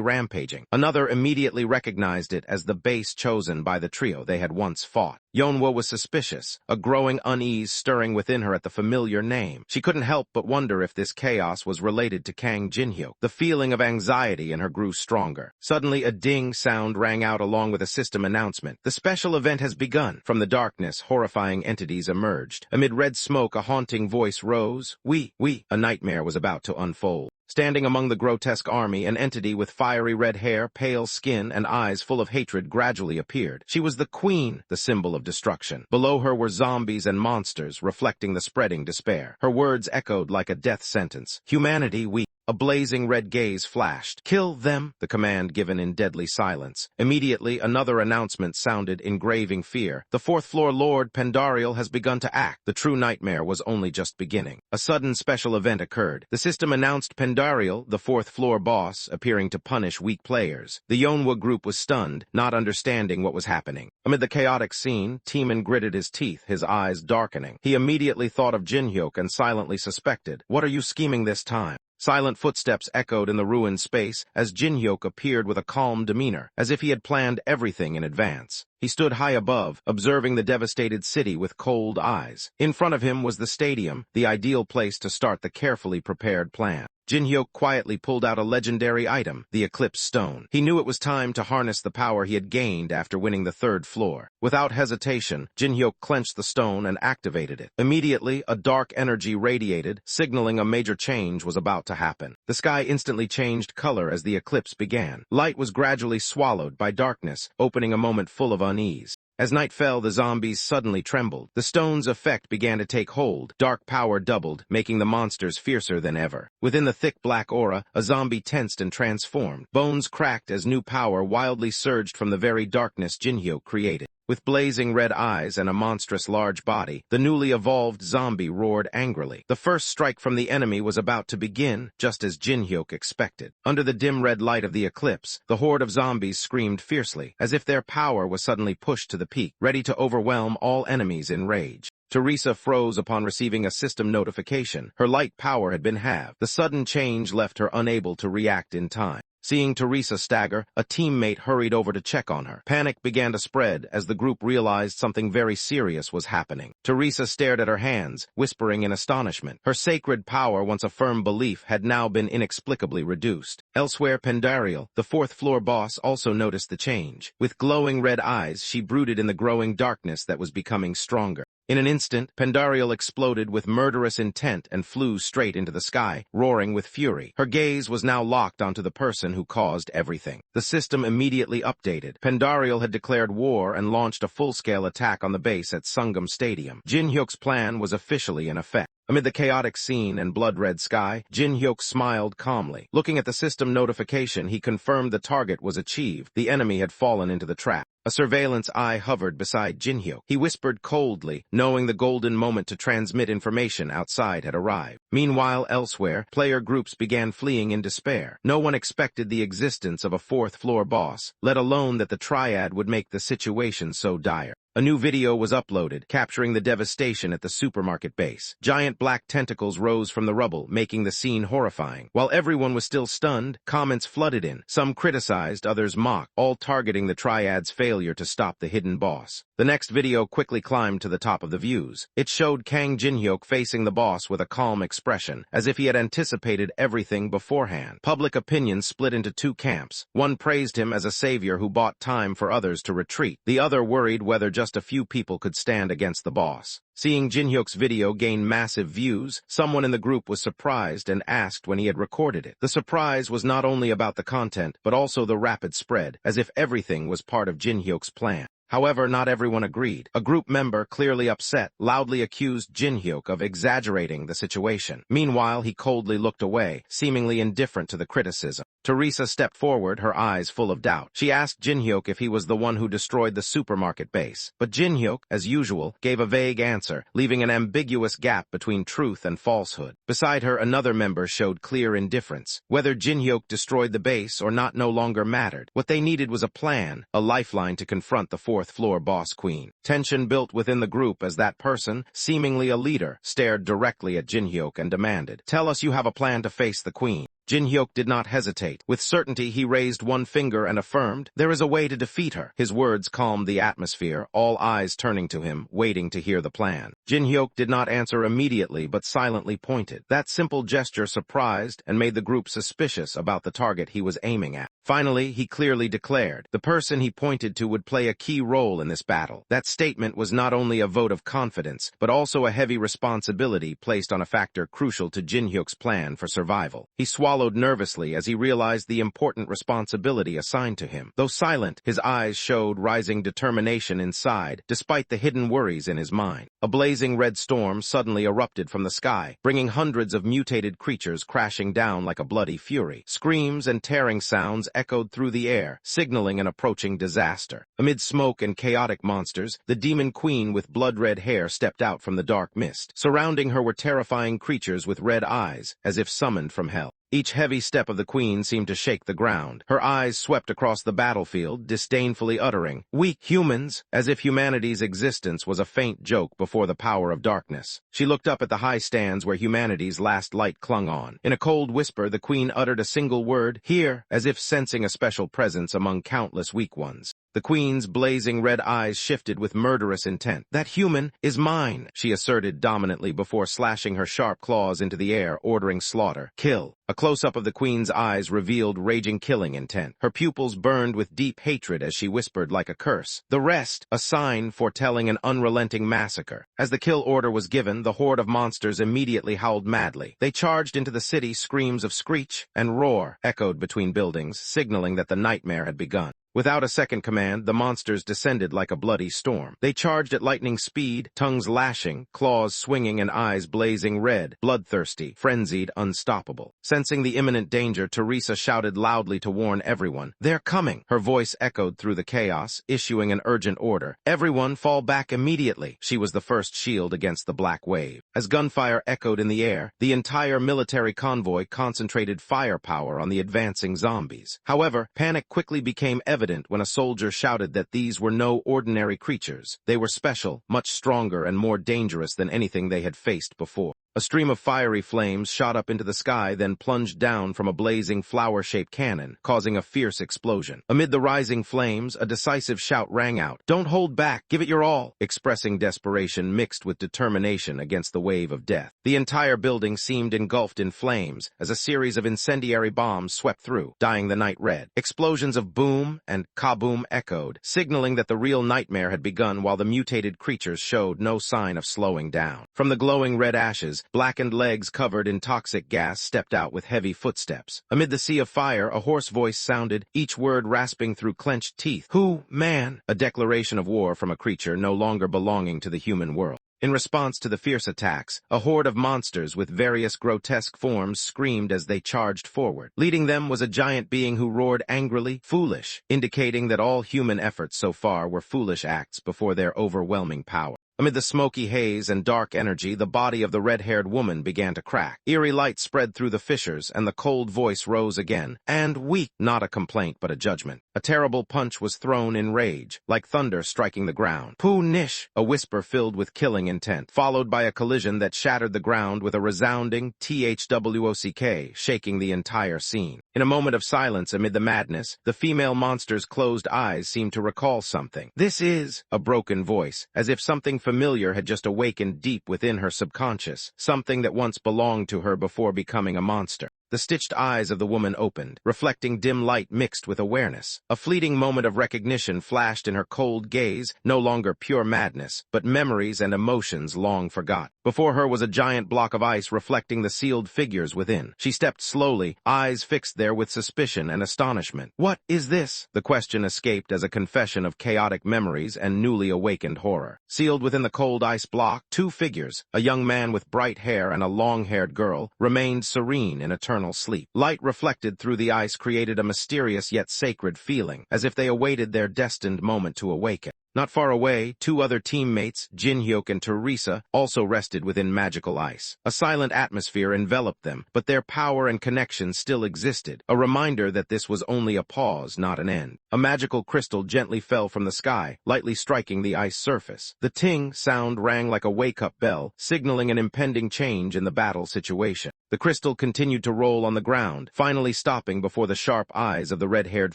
rampaging. Another immediately recognized it as the base chosen by the trio they had once fought. Yeonwha was suspicious, a growing unease stirring within her at the familiar name. She couldn't help but wonder if this chaos was related to Kang Jin-hyuk. The feeling of anxiety in her grew stronger. Suddenly, a ding sound rang out along with a system announcement. The special event has begun. From the darkness, horrifying entities emerged. Amid red smoke, a haunting voice rose. We. A nightmare was about to unfold. Standing among the grotesque army, an entity with fiery red hair, pale skin, and eyes full of hatred gradually appeared. She was the queen, the symbol of destruction. Below her were zombies and monsters, reflecting the spreading despair. Her words echoed like a death sentence. Humanity, we. A blazing red gaze flashed. Kill them, the command given in deadly silence. Immediately, another announcement sounded, engraving fear. The fourth-floor Lord Pandariel has begun to act. The true nightmare was only just beginning. A sudden special event occurred. The system announced Pandariel, the fourth-floor boss, appearing to punish weak players. The Yonhwa group was stunned, not understanding what was happening. Amid the chaotic scene, Teeman gritted his teeth, his eyes darkening. He immediately thought of Jinhyuk and silently suspected, "What are you scheming this time?" Silent footsteps echoed in the ruined space as Jinhyuk appeared with a calm demeanor, as if he had planned everything in advance. He stood high above, observing the devastated city with cold eyes. In front of him was the stadium, the ideal place to start the carefully prepared plan. Jinhyuk quietly pulled out a legendary item, the Eclipse Stone. He knew it was time to harness the power he had gained after winning the third floor. Without hesitation, Jinhyuk clenched the stone and activated it. Immediately, a dark energy radiated, signaling a major change was about to happen. The sky instantly changed color as the eclipse began. Light was gradually swallowed by darkness, opening a moment full of unease. As night fell, the zombies suddenly trembled. The stone's effect began to take hold. Dark power doubled, making the monsters fiercer than ever. Within the thick black aura, a zombie tensed and transformed. Bones cracked as new power wildly surged from the very darkness Jinhyuk created. With blazing red eyes and a monstrous large body, the newly evolved zombie roared angrily. The first strike from the enemy was about to begin, just as Jinhyuk expected. Under the dim red light of the eclipse, the horde of zombies screamed fiercely, as if their power was suddenly pushed to the peak, ready to overwhelm all enemies in rage. Teresa froze upon receiving a system notification. Her light power had been halved. The sudden change left her unable to react in time. Seeing Teresa stagger, a teammate hurried over to check on her. Panic began to spread as the group realized something very serious was happening. Teresa stared at her hands, whispering in astonishment. Her sacred power, once a firm belief, had now been inexplicably reduced. Elsewhere, Pandariel, the fourth-floor boss, also noticed the change. With glowing red eyes, she brooded in the growing darkness that was becoming stronger. In an instant, Pandariel exploded with murderous intent and flew straight into the sky, roaring with fury. Her gaze was now locked onto the person who caused everything. The system immediately updated. Pandariel had declared war and launched a full-scale attack on the base at Sungam Stadium. Jinhyuk's plan was officially in effect. Amid the chaotic scene and blood-red sky, Jinhyuk smiled calmly. Looking at the system notification, he confirmed the target was achieved. The enemy had fallen into the trap. A surveillance eye hovered beside Jinhyuk. He whispered coldly, knowing the golden moment to transmit information outside had arrived. Meanwhile, elsewhere, player groups began fleeing in despair. No one expected the existence of a fourth-floor boss, let alone that the triad would make the situation so dire. A new video was uploaded, capturing the devastation at the supermarket base. Giant black tentacles rose from the rubble, making the scene horrifying. While everyone was still stunned, comments flooded in. Some criticized, others mocked, all targeting the triad's failure to stop the hidden boss. The next video quickly climbed to the top of the views. It showed Kang Jinhyuk facing the boss with a calm expression, as if he had anticipated everything beforehand. Public opinion split into two camps. One praised him as a savior who bought time for others to retreat. The other worried whether just a few people could stand against the boss. Seeing Jinhyuk's video gain massive views, someone in the group was surprised and asked when he had recorded it. The surprise was not only about the content, but also the rapid spread, as if everything was part of Jinhyuk's plan. However, not everyone agreed. A group member, clearly upset, loudly accused Jinhyuk of exaggerating the situation. Meanwhile, he coldly looked away, seemingly indifferent to the criticism. Teresa stepped forward, her eyes full of doubt. She asked Jinhyuk if he was the one who destroyed the supermarket base. But Jinhyuk, as usual, gave a vague answer, leaving an ambiguous gap between truth and falsehood. Beside her, another member showed clear indifference. Whether Jinhyuk destroyed the base or not no longer mattered. What they needed was a plan, a lifeline to confront the fourth-floor boss queen. Tension built within the group as that person, seemingly a leader, stared directly at Jinhyuk and demanded, "Tell us you have a plan to face the queen." Jin-hyuk did not hesitate. With certainty, he raised one finger and affirmed, "There is a way to defeat her." His words calmed the atmosphere, all eyes turning to him, waiting to hear the plan. Jin-hyuk did not answer immediately, but silently pointed. That simple gesture surprised and made the group suspicious about the target he was aiming at. Finally, he clearly declared, the person he pointed to would play a key role in this battle. That statement was not only a vote of confidence, but also a heavy responsibility placed on a factor crucial to Jin-hyuk's plan for survival. He swallowed nervously as he realized the important responsibility assigned to him. Though silent, his eyes showed rising determination inside, despite the hidden worries in his mind. A blazing red storm suddenly erupted from the sky, bringing hundreds of mutated creatures crashing down like a bloody fury. Screams and tearing sounds echoed through the air, signaling an approaching disaster. Amid smoke and chaotic monsters, the demon queen with blood-red hair stepped out from the dark mist. Surrounding her were terrifying creatures with red eyes, as if summoned from hell. Each heavy step of the queen seemed to shake the ground. Her eyes swept across the battlefield, disdainfully uttering, "Weak humans," as if humanity's existence was a faint joke before the power of darkness. She looked up at the high stands where humanity's last light clung on. In a cold whisper, the queen uttered a single word, "Here," as if sensing a special presence among countless weak ones. The queen's blazing red eyes shifted with murderous intent. "That human is mine," she asserted dominantly before slashing her sharp claws into the air, ordering slaughter. "Kill." A close-up of the queen's eyes revealed raging killing intent. Her pupils burned with deep hatred as she whispered like a curse. "The rest," a sign foretelling an unrelenting massacre. As the kill order was given, the horde of monsters immediately howled madly. They charged into the city. Screams of screech and roar echoed between buildings, signaling that the nightmare had begun. Without a second command, the monsters descended like a bloody storm. They charged at lightning speed, tongues lashing, claws swinging, and eyes blazing red, bloodthirsty, frenzied, unstoppable. Sensing the imminent danger, Teresa shouted loudly to warn everyone. "They're coming!" Her voice echoed through the chaos, issuing an urgent order. "Everyone fall back immediately!" She was the first shield against the black wave. As gunfire echoed in the air, the entire military convoy concentrated firepower on the advancing zombies. However, panic quickly became evident when a soldier shouted that these were no ordinary creatures. They were special, much stronger, and more dangerous than anything they had faced before. A stream of fiery flames shot up into the sky, then plunged down from a blazing flower-shaped cannon, causing a fierce explosion. Amid the rising flames, a decisive shout rang out, "Don't hold back, give it your all," expressing desperation mixed with determination against the wave of death. The entire building seemed engulfed in flames as a series of incendiary bombs swept through, dyeing the night red. Explosions of boom and kaboom echoed, signaling that the real nightmare had begun while the mutated creatures showed no sign of slowing down. From the glowing red ashes, blackened legs covered in toxic gas stepped out with heavy footsteps. Amid the sea of fire, a hoarse voice sounded, each word rasping through clenched teeth. "Who, man?" A declaration of war from a creature no longer belonging to the human world. In response to the fierce attacks, a horde of monsters with various grotesque forms screamed as they charged forward. Leading them was a giant being who roared angrily, "Foolish," indicating that all human efforts so far were foolish acts before their overwhelming power. Amid the smoky haze and dark energy, the body of the red-haired woman began to crack. Eerie light spread through the fissures, and the cold voice rose again. "And weak," not a complaint but a judgment. A terrible punch was thrown in rage, like thunder striking the ground. "Poo nish," a whisper filled with killing intent, followed by a collision that shattered the ground with a resounding THWOCK, shaking the entire scene. In a moment of silence amid the madness, the female monster's closed eyes seemed to recall something. "This is," a broken voice, as if something familiar had just awakened deep within her subconscious, something that once belonged to her before becoming a monster. The stitched eyes of the woman opened, reflecting dim light mixed with awareness. A fleeting moment of recognition flashed in her cold gaze, no longer pure madness, but memories and emotions long forgot. Before her was a giant block of ice reflecting the sealed figures within. She stepped slowly, eyes fixed there with suspicion and astonishment. "What is this?" The question escaped as a confession of chaotic memories and newly awakened horror. Sealed within the cold ice block, two figures, a young man with bright hair and a long-haired girl, remained serene in eternal sleep. Light reflected through the ice created a mysterious yet sacred feeling, as if they awaited their destined moment to awaken. Not far away, two other teammates, Jin-hyuk and Teresa, also rested within magical ice. A silent atmosphere enveloped them, but their power and connection still existed, a reminder that this was only a pause, not an end. A magical crystal gently fell from the sky, lightly striking the ice surface. The ting sound rang like a wake-up bell, signaling an impending change in the battle situation. The crystal continued to roll on the ground, finally stopping before the sharp eyes of the red-haired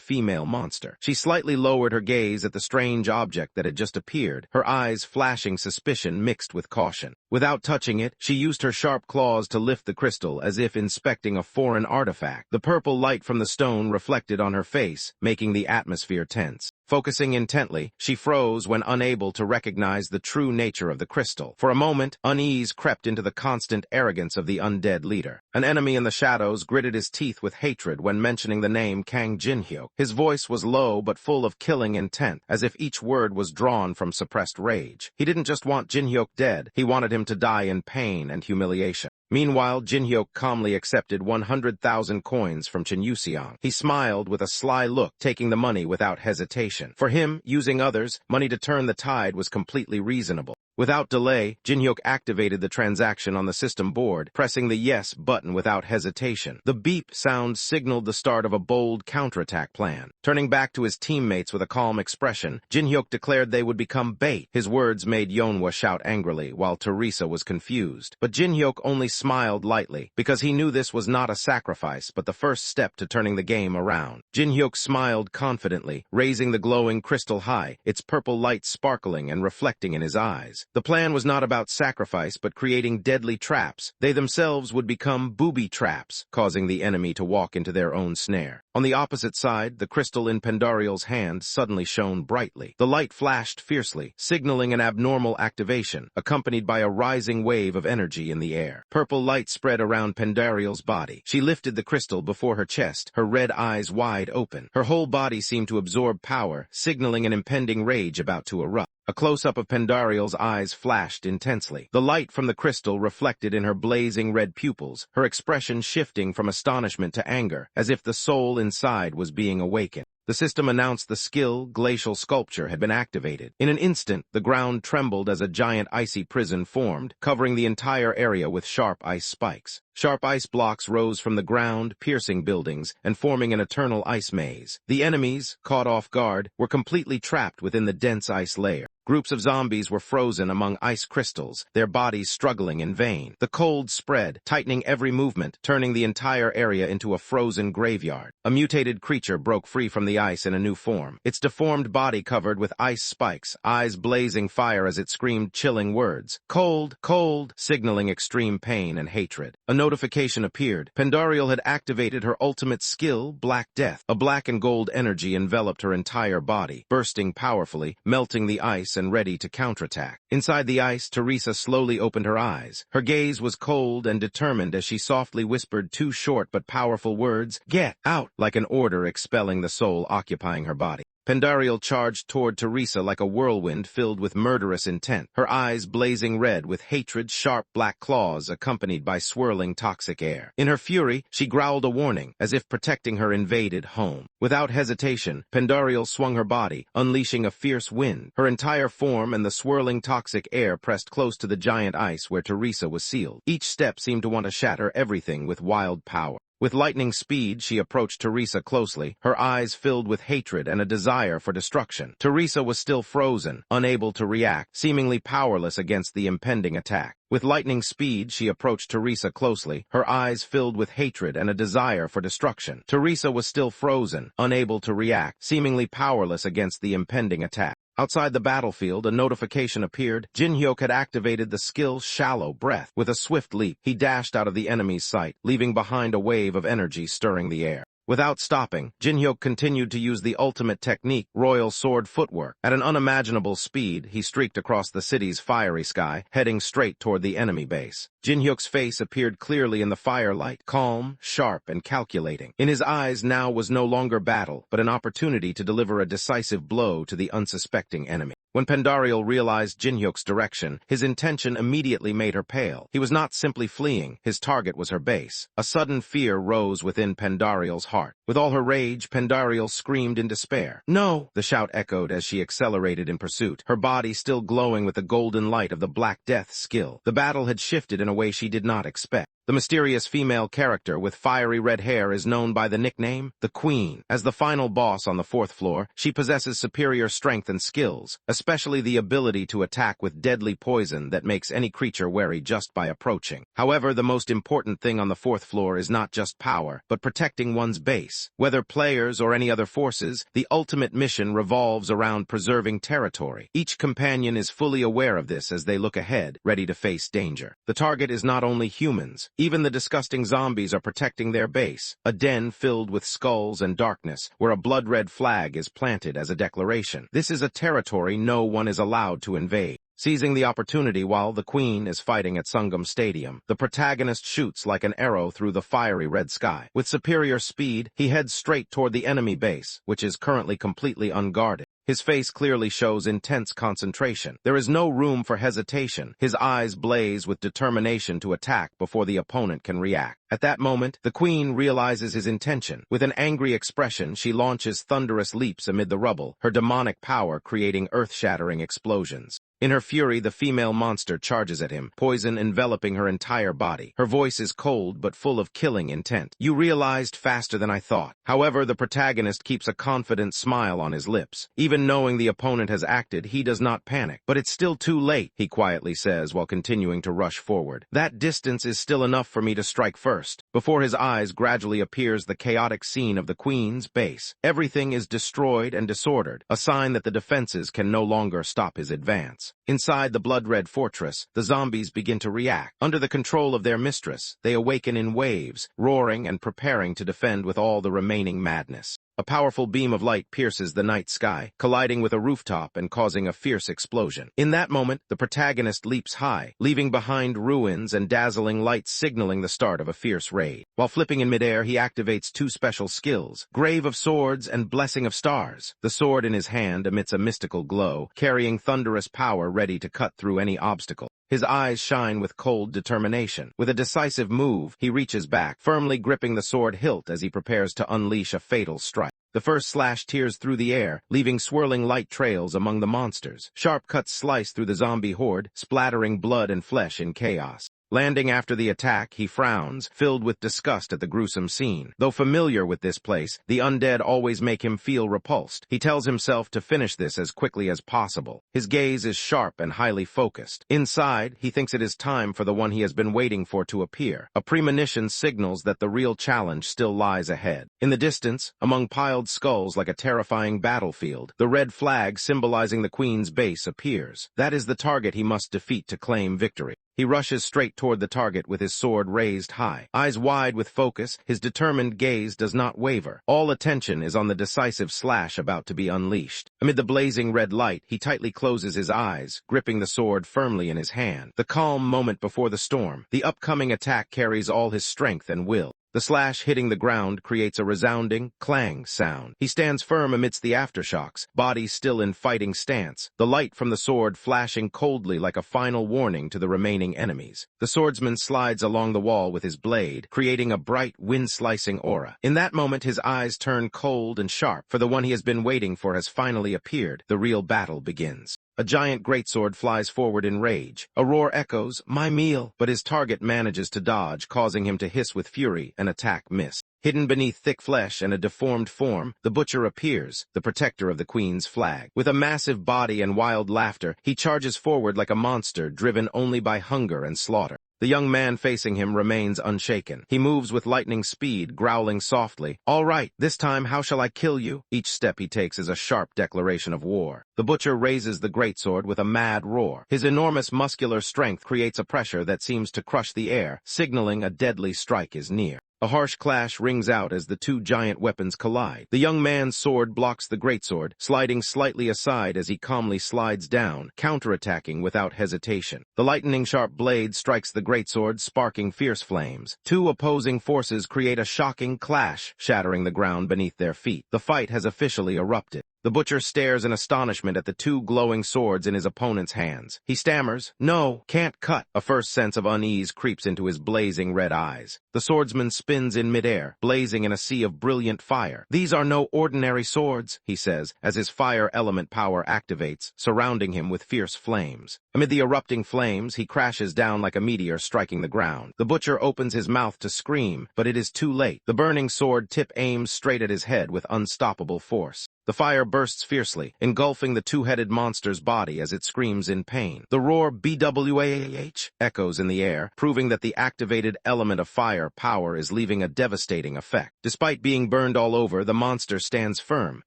female monster. She slightly lowered her gaze at the strange object that had just appeared, her eyes flashing suspicion mixed with caution. Without touching it, she used her sharp claws to lift the crystal as if inspecting a foreign artifact. The purple light from the stone reflected on her face, making the atmosphere tense. Focusing intently, she froze when unable to recognize the true nature of the crystal. For a moment, unease crept into the constant arrogance of the undead leader. An enemy in the shadows gritted his teeth with hatred when mentioning the name Kang Jinhyuk. His voice was low but full of killing intent, as if each word was drawn from suppressed rage. He didn't just want Jinhyuk dead, he wanted him to die in pain and humiliation. Meanwhile, Jinhyuk calmly accepted 100,000 coins from Chen Yuxiang. He smiled with a sly look, taking the money without hesitation. For him, using others, money to turn the tide was completely reasonable. Without delay, Jinhyuk activated the transaction on the system board, pressing the yes button without hesitation. The beep sound signaled the start of a bold counterattack plan. Turning back to his teammates with a calm expression, Jinhyuk declared they would become bait. His words made Yeonhwa shout angrily, while Teresa was confused. But Jinhyuk only smiled lightly, because he knew this was not a sacrifice, but the first step to turning the game around. Jinhyuk smiled confidently, raising the glowing crystal high, its purple light sparkling and reflecting in his eyes. The plan was not about sacrifice but creating deadly traps. They themselves would become booby traps, causing the enemy to walk into their own snare. On the opposite side, the crystal in Pandariel's hand suddenly shone brightly. The light flashed fiercely, signaling an abnormal activation, accompanied by a rising wave of energy in the air. Purple light spread around Pandariel's body. She lifted the crystal before her chest, her red eyes wide open. Her whole body seemed to absorb power, signaling an impending rage about to erupt. A close-up of Pandariel's eyes flashed intensely. The light from the crystal reflected in her blazing red pupils, her expression shifting from astonishment to anger, as if the soul inside was being awakened. The system announced the skill, Glacial Sculpture, had been activated. In an instant, the ground trembled as a giant icy prison formed, covering the entire area with sharp ice spikes. Sharp ice blocks rose from the ground, piercing buildings, and forming an eternal ice maze. The enemies, caught off guard, were completely trapped within the dense ice layer. Groups of zombies were frozen among ice crystals, their bodies struggling in vain. The cold spread, tightening every movement, turning the entire area into a frozen graveyard. A mutated creature broke free from the ice in a new form, its deformed body covered with ice spikes, eyes blazing fire as it screamed chilling words. Cold, cold, signaling extreme pain and hatred. A notification appeared. Pandariel had activated her ultimate skill, Black Death. A black and gold energy enveloped her entire body, bursting powerfully, melting the ice and ready to counterattack. Inside the ice, Teresa slowly opened her eyes. Her gaze was cold and determined as she softly whispered two short but powerful words, "Get out!" like an order expelling the soul occupying her body. Pandariel charged toward Teresa like a whirlwind filled with murderous intent, her eyes blazing red with hatred's sharp black claws accompanied by swirling toxic air. In her fury, she growled a warning, as if protecting her invaded home. Without hesitation, Pandariel swung her body, unleashing a fierce wind. Her entire form and the swirling toxic air pressed close to the giant ice where Teresa was sealed. Each step seemed to want to shatter everything with wild power. With lightning speed, she approached Teresa closely, her eyes filled with hatred and a desire for destruction. Teresa was still frozen, unable to react, seemingly powerless against the impending attack. With lightning speed, she approached Teresa closely, her eyes filled with hatred and a desire for destruction. Teresa was still frozen, unable to react, seemingly powerless against the impending attack. Outside the battlefield, a notification appeared. Jinhyuk had activated the skill Shallow Breath. With a swift leap, he dashed out of the enemy's sight, leaving behind a wave of energy stirring the air. Without stopping, Jinhyuk continued to use the ultimate technique, Royal Sword Footwork. At an unimaginable speed, he streaked across the city's fiery sky, heading straight toward the enemy base. Jinhyuk's face appeared clearly in the firelight, calm, sharp, and calculating. In his eyes now was no longer battle, but an opportunity to deliver a decisive blow to the unsuspecting enemy. When Pandariel realized Jinhyuk's direction, his intention immediately made her pale. He was not simply fleeing, his target was her base. A sudden fear rose within Pandariel's heart. With all her rage, Pandariel screamed in despair. "No!" The shout echoed as she accelerated in pursuit, her body still glowing with the golden light of the Black Death skill. The battle had shifted in a way she did not expect. The mysterious female character with fiery red hair is known by the nickname the Queen. As the final boss on the 4th floor, she possesses superior strength and skills, especially the ability to attack with deadly poison that makes any creature wary just by approaching. However, the most important thing on the 4th floor is not just power, but protecting one's base. Whether players or any other forces, the ultimate mission revolves around preserving territory. Each companion is fully aware of this as they look ahead, ready to face danger. The target is not only humans. Even the disgusting zombies are protecting their base, a den filled with skulls and darkness, where a blood-red flag is planted as a declaration. This is a territory no one is allowed to invade. Seizing the opportunity while the Queen is fighting at Sangam Stadium, the protagonist shoots like an arrow through the fiery red sky. With superior speed, he heads straight toward the enemy base, which is currently completely unguarded. His face clearly shows intense concentration. There is no room for hesitation. His eyes blaze with determination to attack before the opponent can react. At that moment, the Queen realizes his intention. With an angry expression, she launches thunderous leaps amid the rubble, her demonic power creating earth-shattering explosions. In her fury, the female monster charges at him, poison enveloping her entire body. Her voice is cold but full of killing intent. "You realized faster than I thought." However, the protagonist keeps a confident smile on his lips. Even knowing the opponent has acted, he does not panic. "But it's still too late," he quietly says while continuing to rush forward. "That distance is still enough for me to strike first." Before his eyes gradually appears the chaotic scene of the Queen's base. Everything is destroyed and disordered, a sign that the defenses can no longer stop his advance. Inside the blood-red fortress, the zombies begin to react. Under the control of their mistress, they awaken in waves, roaring and preparing to defend with all the remaining madness. A powerful beam of light pierces the night sky, colliding with a rooftop and causing a fierce explosion. In that moment, the protagonist leaps high, leaving behind ruins and dazzling lights signaling the start of a fierce raid. While flipping in midair, he activates 2 special skills, Grave of Swords and Blessing of Stars. The sword in his hand emits a mystical glow, carrying thunderous power ready to cut through any obstacle. His eyes shine with cold determination. With a decisive move, he reaches back, firmly gripping the sword hilt as he prepares to unleash a fatal strike. The first slash tears through the air, leaving swirling light trails among the monsters. Sharp cuts slice through the zombie horde, splattering blood and flesh in chaos. Landing after the attack, he frowns, filled with disgust at the gruesome scene. Though familiar with this place, the undead always make him feel repulsed. He tells himself to finish this as quickly as possible. His gaze is sharp and highly focused. Inside, he thinks it is time for the one he has been waiting for to appear. A premonition signals that the real challenge still lies ahead. In the distance, among piled skulls like a terrifying battlefield, the red flag symbolizing the Queen's base appears. That is the target he must defeat to claim victory. He rushes straight toward the target with his sword raised high. Eyes wide with focus, his determined gaze does not waver. All attention is on the decisive slash about to be unleashed. Amid the blazing red light, he tightly closes his eyes, gripping the sword firmly in his hand. The calm moment before the storm. The upcoming attack carries all his strength and will. The slash hitting the ground creates a resounding clang sound. He stands firm amidst the aftershocks, body still in fighting stance, the light from the sword flashing coldly like a final warning to the remaining enemies. The swordsman slides along the wall with his blade, creating a bright, wind-slicing aura. In that moment, his eyes turn cold and sharp, for the one he has been waiting for has finally appeared. The real battle begins. A giant greatsword flies forward in rage. A roar echoes, "My meal!" But his target manages to dodge, causing him to hiss with fury, an attack missed. Hidden beneath thick flesh and a deformed form, the butcher appears, the protector of the Queen's flag. With a massive body and wild laughter, he charges forward like a monster driven only by hunger and slaughter. The young man facing him remains unshaken. He moves with lightning speed, growling softly, "All right, this time how shall I kill you?" Each step he takes is a sharp declaration of war. The butcher raises the greatsword with a mad roar. His enormous muscular strength creates a pressure that seems to crush the air, signaling a deadly strike is near. A harsh clash rings out as the 2 giant weapons collide. The young man's sword blocks the greatsword, sliding slightly aside as he calmly slides down, counterattacking without hesitation. The lightning-sharp blade strikes the greatsword, sparking fierce flames. 2 opposing forces create a shocking clash, shattering the ground beneath their feet. The fight has officially erupted. The butcher stares in astonishment at the 2 glowing swords in his opponent's hands. He stammers, "No, can't cut." A first sense of unease creeps into his blazing red eyes. The The swordsman spins in midair, blazing in a sea of brilliant fire. "These are no ordinary swords," he says, as his fire element power activates, surrounding him with fierce flames. Amid the erupting flames, he crashes down like a meteor striking the ground. The butcher opens his mouth to scream, but it is too late. The burning sword tip aims straight at his head with unstoppable force. The fire bursts fiercely, engulfing the two-headed monster's body as it screams in pain. The roar "BWAH" echoes in the air, proving that the activated element of fire power is leaving a devastating effect. Despite being burned all over, the monster stands firm,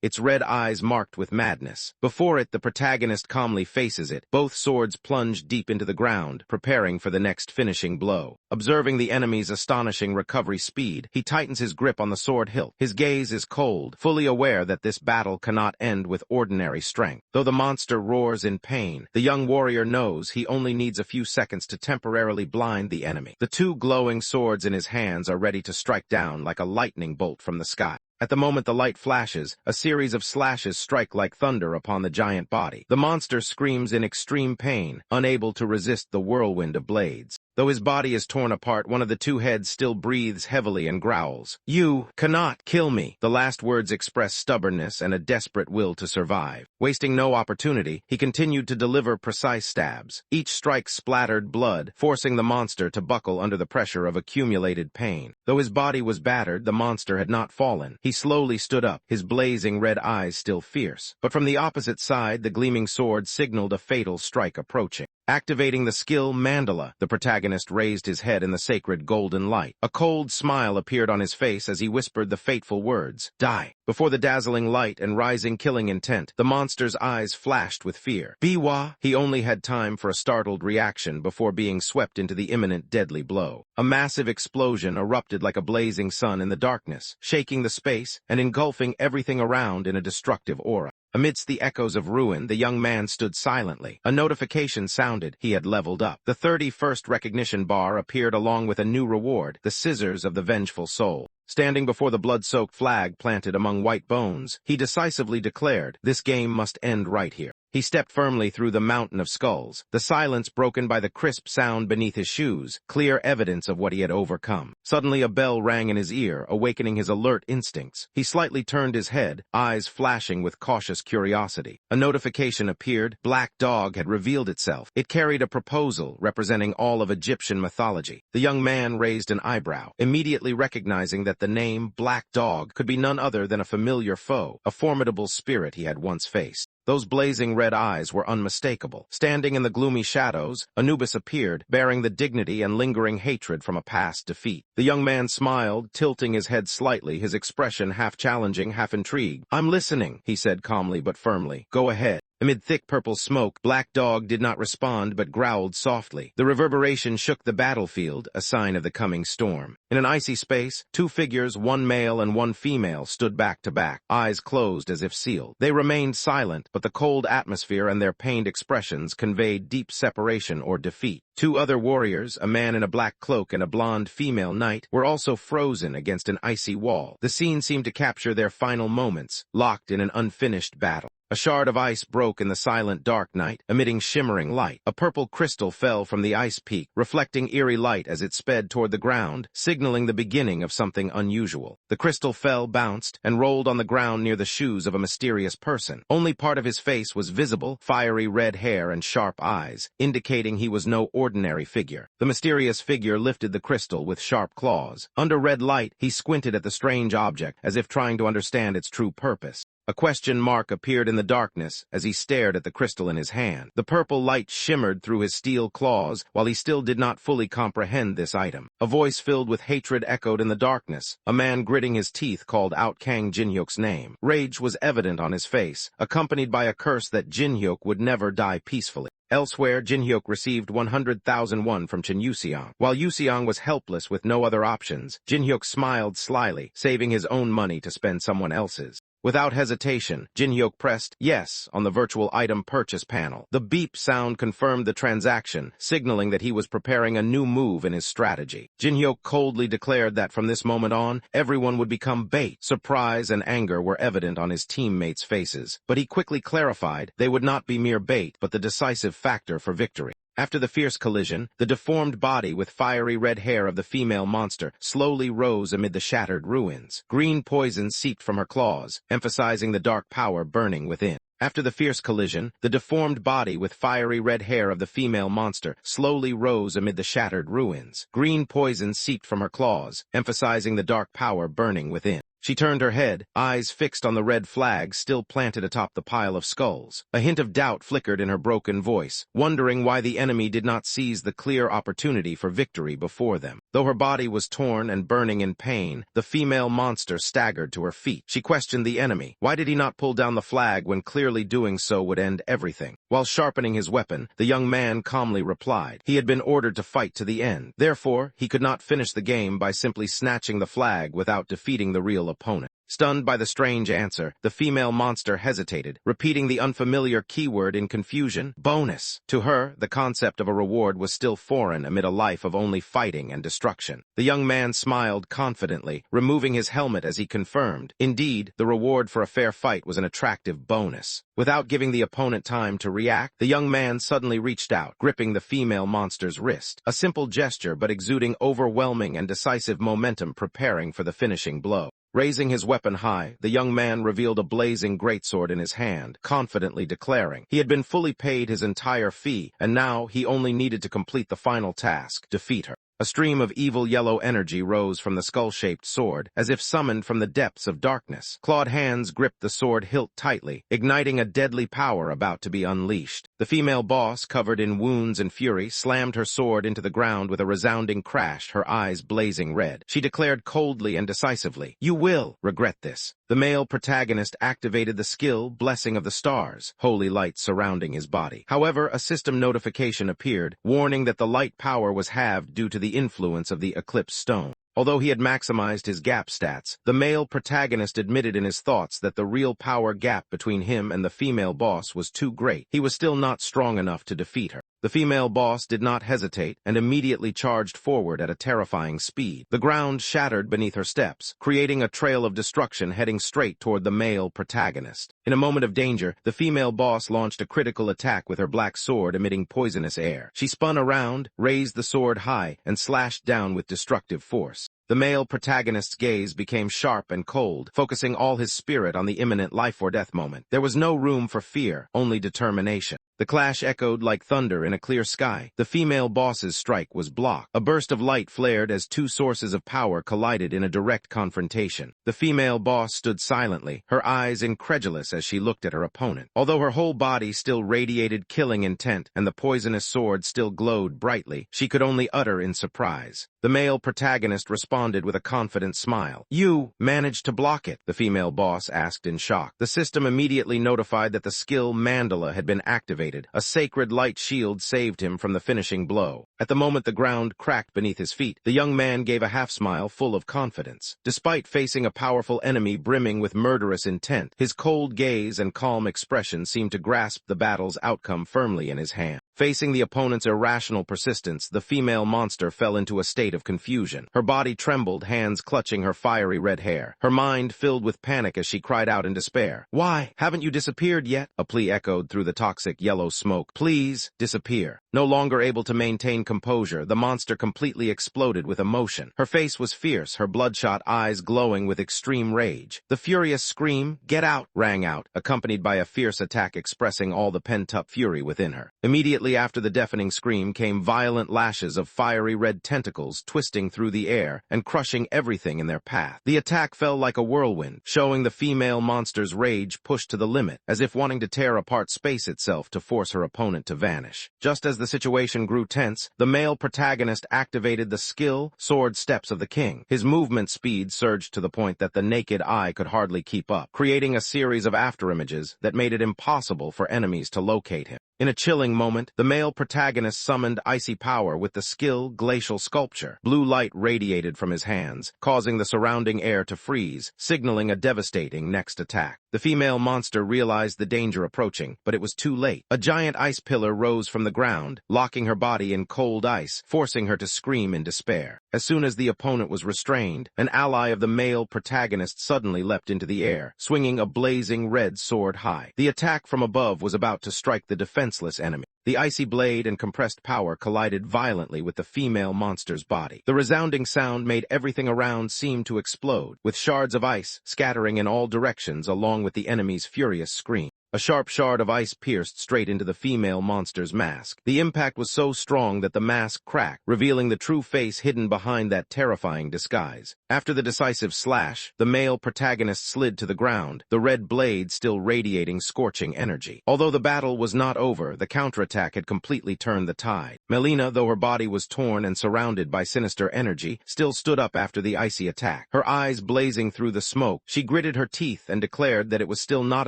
its red eyes marked with madness. Before it, the protagonist calmly faces it, both swords plunged deep into the ground, preparing for the next finishing blow. Observing the enemy's astonishing recovery speed, he tightens his grip on the sword hilt. His gaze is cold, fully aware that this battle cannot end with ordinary strength. Though the monster roars in pain, the young warrior knows he only needs a few seconds to temporarily blind the enemy. The two glowing swords in his hands are ready to strike down like a lightning bolt from the sky. At the moment the light flashes, a series of slashes strike like thunder upon the giant body. The monster screams in extreme pain, unable to resist the whirlwind of blades. Though his body is torn apart, one of the two heads still breathes heavily and growls. "You cannot kill me." The last words express stubbornness and a desperate will to survive. Wasting no opportunity, he continued to deliver precise stabs. Each strike splattered blood, forcing the monster to buckle under the pressure of accumulated pain. Though his body was battered, the monster had not fallen. He slowly stood up, his blazing red eyes still fierce. But from the opposite side, the gleaming sword signaled a fatal strike approaching. Activating the skill Mandala, the protagonist raised his head in the sacred golden light. A cold smile appeared on his face as he whispered the fateful words, "Die." Before the dazzling light and rising killing intent, the monster's eyes flashed with fear. "Biwa!" He only had time for a startled reaction before being swept into the imminent deadly blow. A massive explosion erupted like a blazing sun in the darkness, shaking the space and engulfing everything around in a destructive aura. Amidst the echoes of ruin, the young man stood silently. A notification sounded. He had leveled up. The 31st recognition bar appeared along with a new reward, the scissors of the vengeful soul. Standing before the blood-soaked flag planted among white bones, he decisively declared, "This game must end right here." He stepped firmly through the mountain of skulls, the silence broken by the crisp sound beneath his shoes, clear evidence of what he had overcome. Suddenly a bell rang in his ear, awakening his alert instincts. He slightly turned his head, eyes flashing with cautious curiosity. A notification appeared. Black Dog had revealed itself. It carried a proposal representing all of Egyptian mythology. The young man raised an eyebrow, immediately recognizing that the name Black Dog could be none other than a familiar foe, a formidable spirit he had once faced. Those blazing red eyes were unmistakable. Standing in the gloomy shadows, Anubis appeared, bearing the dignity and lingering hatred from a past defeat. The young man smiled, tilting his head slightly, his expression half challenging, half intrigued. "I'm listening," he said calmly but firmly. "Go ahead." Amid thick purple smoke, Black Dog did not respond but growled softly. The reverberation shook the battlefield, a sign of the coming storm. In an icy space, two figures, one male and one female, stood back to back, eyes closed as if sealed. They remained silent, but the cold atmosphere and their pained expressions conveyed deep separation or defeat. Two other warriors, a man in a black cloak and a blonde female knight, were also frozen against an icy wall. The scene seemed to capture their final moments, locked in an unfinished battle. A shard of ice broke in the silent dark night, emitting shimmering light. A purple crystal fell from the ice peak, reflecting eerie light as it sped toward the ground, signaling the beginning of something unusual. The crystal fell, bounced, and rolled on the ground near the shoes of a mysterious person. Only part of his face was visible, fiery red hair and sharp eyes, indicating he was no ordinary figure. The mysterious figure lifted the crystal with sharp claws. Under red light, he squinted at the strange object, as if trying to understand its true purpose. A question mark appeared in the darkness as he stared at the crystal in his hand. The purple light shimmered through his steel claws while he still did not fully comprehend this item. A voice filled with hatred echoed in the darkness. A man gritting his teeth called out Kang Jinhyuk's name. Rage was evident on his face, accompanied by a curse that Jinhyuk would never die peacefully. Elsewhere, Jinhyuk received 100,000 won from Chen Yuseong. While Yuseong was helpless with no other options, Jinhyuk smiled slyly, saving his own money to spend someone else's. Without hesitation, Jinhyuk pressed yes on the virtual item purchase panel. The beep sound confirmed the transaction, signaling that he was preparing a new move in his strategy. Jinhyuk coldly declared that from this moment on, everyone would become bait. Surprise and anger were evident on his teammates' faces, but he quickly clarified they would not be mere bait but the decisive factor for victory. After the fierce collision, the deformed body with fiery red hair of the female monster slowly rose amid the shattered ruins. Green poison seeped from her claws, emphasizing the dark power burning within. After the fierce collision, the deformed body with fiery red hair of the female monster slowly rose amid the shattered ruins. Green poison seeped from her claws, emphasizing the dark power burning within. She turned her head, eyes fixed on the red flag still planted atop the pile of skulls. A hint of doubt flickered in her broken voice, wondering why the enemy did not seize the clear opportunity for victory before them. Though her body was torn and burning in pain, the female monster staggered to her feet. She questioned the enemy. Why did he not pull down the flag when clearly doing so would end everything? While sharpening his weapon, the young man calmly replied. He had been ordered to fight to the end. Therefore, he could not finish the game by simply snatching the flag without defeating the real opponent. Stunned by the strange answer, the female monster hesitated, repeating the unfamiliar keyword in confusion, bonus. To her, the concept of a reward was still foreign amid a life of only fighting and destruction. The young man smiled confidently, removing his helmet as he confirmed. Indeed, the reward for a fair fight was an attractive bonus. Without giving the opponent time to react, the young man suddenly reached out, gripping the female monster's wrist. A simple gesture but exuding overwhelming and decisive momentum, preparing for the finishing blow. Raising his weapon high, the young man revealed a blazing greatsword in his hand, confidently declaring he had been fully paid his entire fee, and now he only needed to complete the final task, defeat her. A stream of evil yellow energy rose from the skull-shaped sword, as if summoned from the depths of darkness. Clawed hands gripped the sword hilt tightly, igniting a deadly power about to be unleashed. The female boss, covered in wounds and fury, slammed her sword into the ground with a resounding crash, her eyes blazing red. She declared coldly and decisively, "You will regret this." The male protagonist activated the skill Blessing of the Stars, holy light surrounding his body. However, a system notification appeared, warning that the light power was halved due to the influence of the Eclipse Stone. Although he had maximized his gap stats, the male protagonist admitted in his thoughts that the real power gap between him and the female boss was too great. He was still not strong enough to defeat her. The female boss did not hesitate and immediately charged forward at a terrifying speed. The ground shattered beneath her steps, creating a trail of destruction heading straight toward the male protagonist. In a moment of danger, the female boss launched a critical attack with her black sword emitting poisonous air. She spun around, raised the sword high, and slashed down with destructive force. The male protagonist's gaze became sharp and cold, focusing all his spirit on the imminent life-or-death moment. There was no room for fear, only determination. The clash echoed like thunder in a clear sky. The female boss's strike was blocked. A burst of light flared as two sources of power collided in a direct confrontation. The female boss stood silently, her eyes incredulous as she looked at her opponent. Although her whole body still radiated killing intent and the poisonous sword still glowed brightly, she could only utter in surprise. The male protagonist responded with a confident smile. "You managed to block it?" the female boss asked in shock. The system immediately notified that the skill Mandala had been activated. A sacred light shield saved him from the finishing blow. At the moment the ground cracked beneath his feet, the young man gave a half-smile full of confidence. Despite facing a powerful enemy brimming with murderous intent, his cold gaze and calm expression seemed to grasp the battle's outcome firmly in his hand. Facing the opponent's irrational persistence, the female monster fell into a state of confusion. Her body trembled, hands clutching her fiery red hair. Her mind filled with panic as she cried out in despair. "Why, haven't you disappeared yet?" A plea echoed through the toxic yellow smoke. "Please, disappear." No longer able to maintain composure, the monster completely exploded with emotion. Her face was fierce, her bloodshot eyes glowing with extreme rage. The furious scream, "Get out!" rang out, accompanied by a fierce attack expressing all the pent-up fury within her. Immediately after the deafening scream came violent lashes of fiery red tentacles twisting through the air and crushing everything in their path. The attack fell like a whirlwind, showing the female monster's rage pushed to the limit, as if wanting to tear apart space itself to force her opponent to vanish. Just as the situation grew tense, the male protagonist activated the skill Sword Steps of the King. His movement speed surged to the point that the naked eye could hardly keep up, creating a series of afterimages that made it impossible for enemies to locate him. In a chilling moment, the male protagonist summoned icy power with the skill Glacial Sculpture. Blue light radiated from his hands, causing the surrounding air to freeze, signaling a devastating next attack. The female monster realized the danger approaching, but it was too late. A giant ice pillar rose from the ground, locking her body in cold ice, forcing her to scream in despair. As soon as the opponent was restrained, an ally of the male protagonist suddenly leapt into the air, swinging a blazing red sword high. The attack from above was about to strike the defenseless enemy. The icy blade and compressed power collided violently with the female monster's body. The resounding sound made everything around seem to explode, with shards of ice scattering in all directions along with the enemy's furious scream. A sharp shard of ice pierced straight into the female monster's mask. The impact was so strong that the mask cracked, revealing the true face hidden behind that terrifying disguise. After the decisive slash, the male protagonist slid to the ground, the red blade still radiating scorching energy. Although the battle was not over, the counterattack had completely turned the tide. Melina, though her body was torn and surrounded by sinister energy, still stood up after the icy attack. Her eyes blazing through the smoke, she gritted her teeth and declared that it was still not